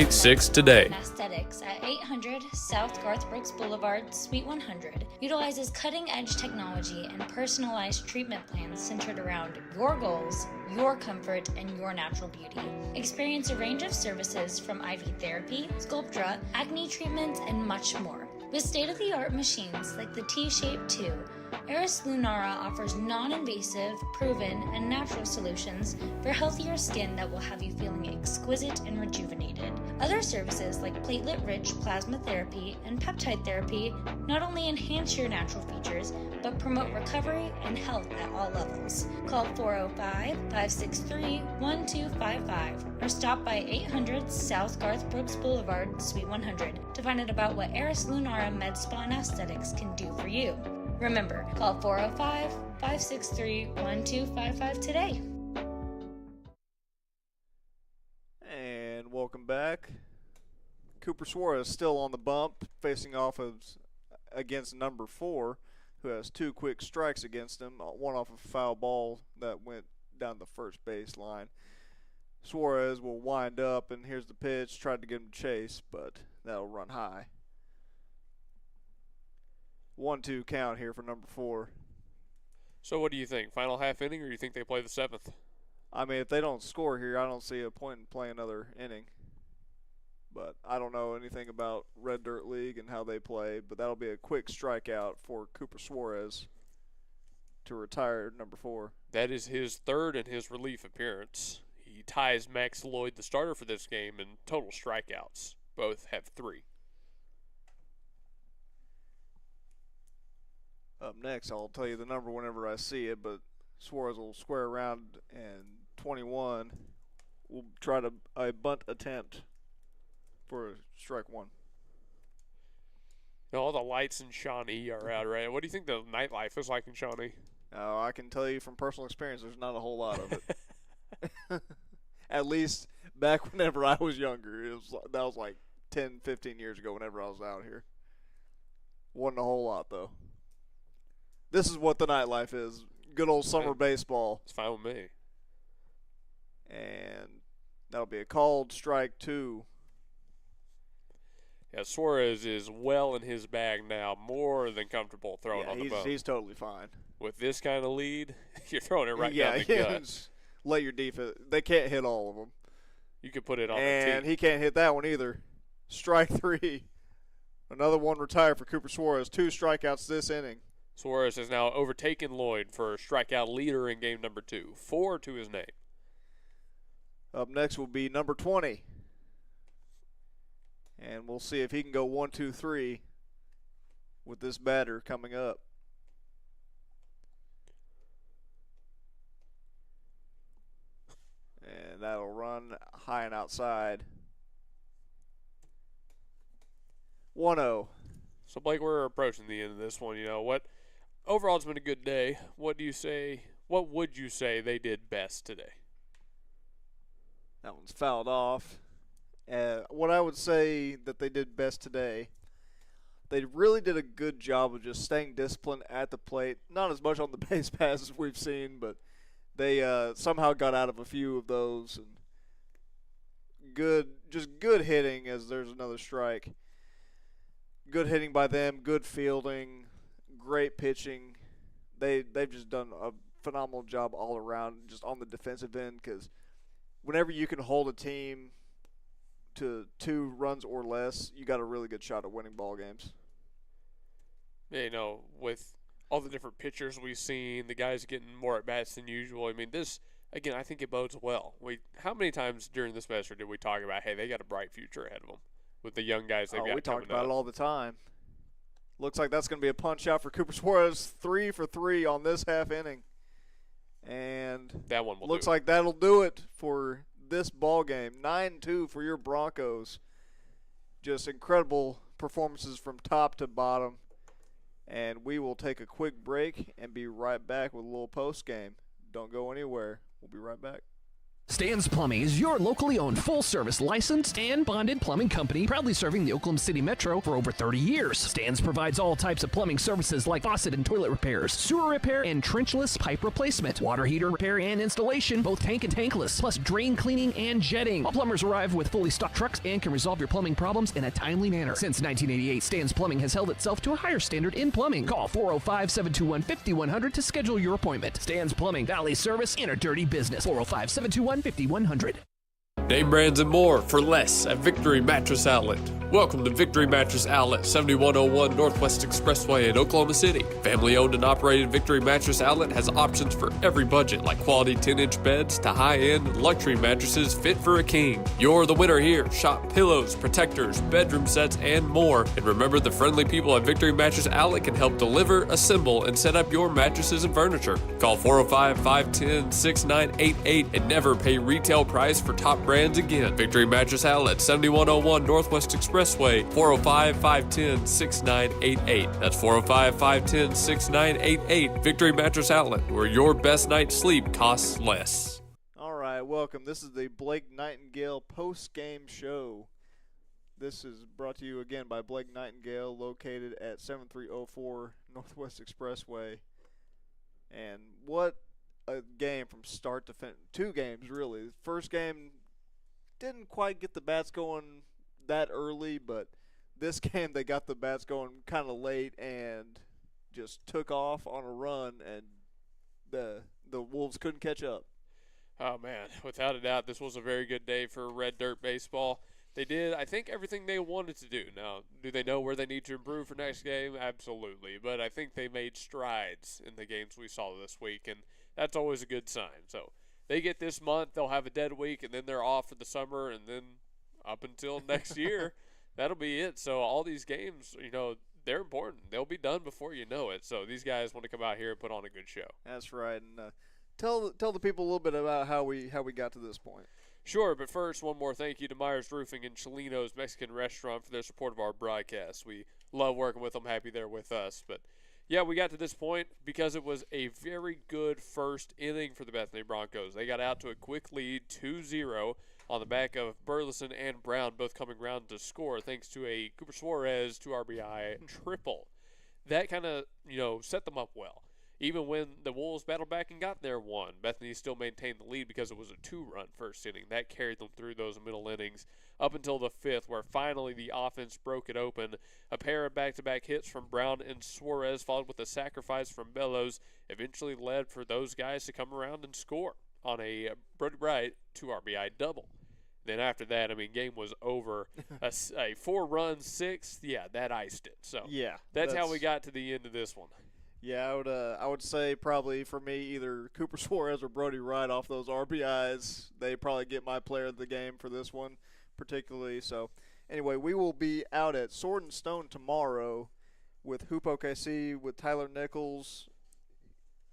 today. Aesthetics at 800 South Garth Brooks Boulevard, Suite 100, utilizes cutting-edge technology and personalized treatment plans centered around your goals, your comfort, and your natural beauty. Experience a range of services from IV therapy, Sculptra, acne treatments, and much more. With state-of-the-art machines like the T-Shape 2, Eris Lunara offers non-invasive, proven, and natural solutions for healthier skin that will have you feeling exquisite and rejuvenated. Other services like platelet-rich plasma therapy and peptide therapy not only enhance your natural features, but promote recovery and health at all levels. Call 405-563-1255 or stop by 800 South Garth Brooks Boulevard, Suite 100 to find out about what Eris Lunara Med Spa and Aesthetics can do for you. Remember, call 405-563-1255 today. And welcome back. Cooper Suarez still on the bump, facing off against number 4, who has 2 quick strikes against him, one off a foul ball that went down the first base line. Suarez will wind up, and here's the pitch. Tried to get him to chase, but that'll run high. 1-2 count here for number 4. So what do you think? Final half inning, or do you think they play the 7th? I mean, if they don't score here, I don't see a point in playing another inning. But I don't know anything about Red Dirt League and how they play, but that'll be a quick strikeout for Cooper Suarez to retire number 4. That is his 3rd and his relief appearance. He ties Max Lloyd, the starter for this game, in total strikeouts. Both have 3. Up next, I'll tell you the number whenever I see it, but Suarez will square around, and 21 will try to a bunt attempt for strike 1. Now, all the lights in Shawnee are out, right? What do you think the nightlife is like in Shawnee? Oh, I can tell you from personal experience, there's not a whole lot of it. At least back whenever I was younger. That was like 10, 15 years ago whenever I was out here. Wasn't a whole lot, though. This is what the nightlife is. Good old summer baseball. It's fine with me. And that'll be a called strike 2. Yeah, Suarez is well in his bag now, more than comfortable throwing on the bone. He's totally fine. With this kind of lead, you're throwing it right down the gut. Let your defense. They can't hit all of them. You could put it on and he can't hit that one either. Strike 3. Another one retired for Cooper Suarez. 2 strikeouts this inning. Suarez has now overtaken Lloyd for strikeout leader in game number 2. 4 to his name. Up next will be number 20. And we'll see if he can go 1, 2, 3 with this batter coming up. And that'll run high and outside. 1-0. So, Blake, we're approaching the end of this one. You know what? Overall, it's been a good day. What would you say they did best today? That one's fouled off. What I would say that they did best today, they really did a good job of just staying disciplined at the plate. Not as much on the base passes we've seen, but they somehow got out of a few of those. And good hitting as there's another strike. Good hitting by them, good fielding, great pitching. They've just done a phenomenal job all around just on the defensive end, because whenever you can hold a team to 2 runs or less, you got a really good shot at winning ball games. Yeah, you know, with all the different pitchers we've seen, the guys getting more at-bats than usual. I mean, this, again, I think it bodes well. How many times during this semester did we talk about, hey, they got a bright future ahead of them with the young guys they've got coming up? We talked about it all the time. Looks like that's going to be a punch-out for Cooper Suarez. 3 for 3 on this half inning. And that one will looks like that'll do it for this ball game. 9-2 for your Broncos. Just incredible performances from top to bottom. And we will take a quick break and be right back with a little post game. Don't go anywhere. We'll be right back. Stan's Plumbing is your locally owned, full-service, licensed, and bonded plumbing company, proudly serving the Oklahoma City Metro for over 30 years. Stan's provides all types of plumbing services like faucet and toilet repairs, sewer repair, and trenchless pipe replacement, water heater repair and installation, both tank and tankless, plus drain cleaning and jetting. All plumbers arrive with fully stocked trucks and can resolve your plumbing problems in a timely manner. Since 1988, Stan's Plumbing has held itself to a higher standard in plumbing. Call 405-721-5100 to schedule your appointment. Stan's Plumbing, Valley Service in a dirty business. 405-721-5100. Name brands and more for less at Victory Mattress Outlet. Welcome to Victory Mattress Outlet, 7101 Northwest Expressway in Oklahoma City. Family owned and operated Victory Mattress Outlet has options for every budget, like quality 10-inch beds to high-end luxury mattresses fit for a king. You're the winner here. Shop pillows, protectors, bedroom sets, and more. And remember, the friendly people at Victory Mattress Outlet can help deliver, assemble, and set up your mattresses and furniture. Call 405-510-6988 and never pay retail price for top brands again. Victory Mattress Outlet, 7101 Northwest Expressway, 405-510-6988. That's 405-510-6988. Victory Mattress Outlet, where your best night's sleep costs less. All right, welcome. This is the Blake Nightingale post-game show. This is brought to you again by Blake Nightingale, located at 7304 Northwest Expressway. And what a game from start to finish. Two games, really. The first game didn't quite get the bats going that early, but this game they got the bats going kind of late and just took off on a run, and the Wolves couldn't catch up. Oh, man, without a doubt, this was a very good day for Red Dirt Baseball. They did, I think, everything they wanted to do. Now, do they know where they need to improve for next game? Absolutely. But I think they made strides in the games we saw this week, and that's always a good sign. So they get this month, they'll have a dead week, and then they're off for the summer, and then up until next year, that'll be it. So all these games, they're important. They'll be done before you know it. So these guys want to come out here and put on a good show. That's right. And tell the people a little bit about how we got to this point. Sure, but first, one more thank you to Myers Roofing and Chelino's Mexican Restaurant for their support of our broadcast. We love working with them. Happy they're with us. But, yeah, we got to this point because it was a very good first inning for the Bethany Broncos. They got out to a quick lead, 2-0, on the back of Burleson and Brown both coming around to score thanks to a Cooper Suarez 2 RBI triple. That kind of, set them up well. Even when the Wolves battled back and got their one, Bethany still maintained the lead because it was a 2-run first inning. That carried them through those middle innings up until the fifth, where finally the offense broke it open. A pair of back-to-back hits from Brown and Suarez, followed with a sacrifice from Bellows, eventually led for those guys to come around and score on a Brody Bright 2 RBI double. Then after that, game was over. a 4-run sixth, that iced it. So yeah, that's how we got to the end of this one. Yeah, I would say probably for me either Cooper Suarez or Brody Wright off those RBIs. They probably get my player of the game for this one particularly. So anyway, we will be out at Sword and Stone tomorrow with Hoop OKC, with Tyler Nichols.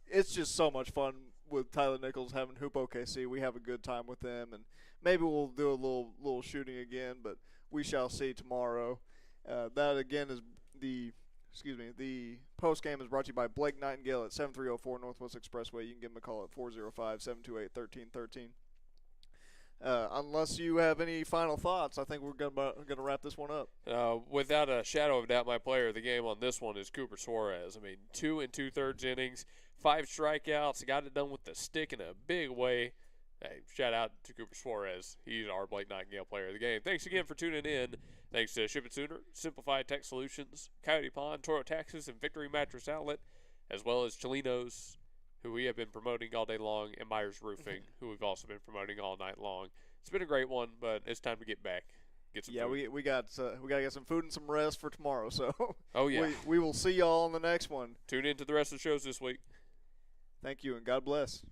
It's just so much fun with Tyler Nichols having Hoop OKC. We have a good time with them, and maybe we'll do a little shooting again, but we shall see tomorrow. That again is the post game is brought to you by Blake Nightingale at 7304 Northwest Expressway. You can give them a call at 405-728-1313. Unless you have any final thoughts, I think we're gonna wrap this one up. Without a shadow of doubt, my player of the game on this one is Cooper Suarez. 2 2/3 innings, 5 strikeouts, got it done with the stick in a big way. Hey, shout out to Cooper Suarez. He's our Blake Nightingale player of the game. Thanks again for tuning in. Thanks to Ship It Sooner, Simplified Tech Solutions, Coyote Pond, Toro Taxes, and Victory Mattress Outlet, as well as Chelino's, who we have been promoting all day long, and Myers Roofing, who we've also been promoting all night long. It's been a great one, but it's time to get back. Get some food. we got to get some food and some rest for tomorrow. So we will see y'all on the next one. Tune in to the rest of the shows this week. Thank you, and God bless.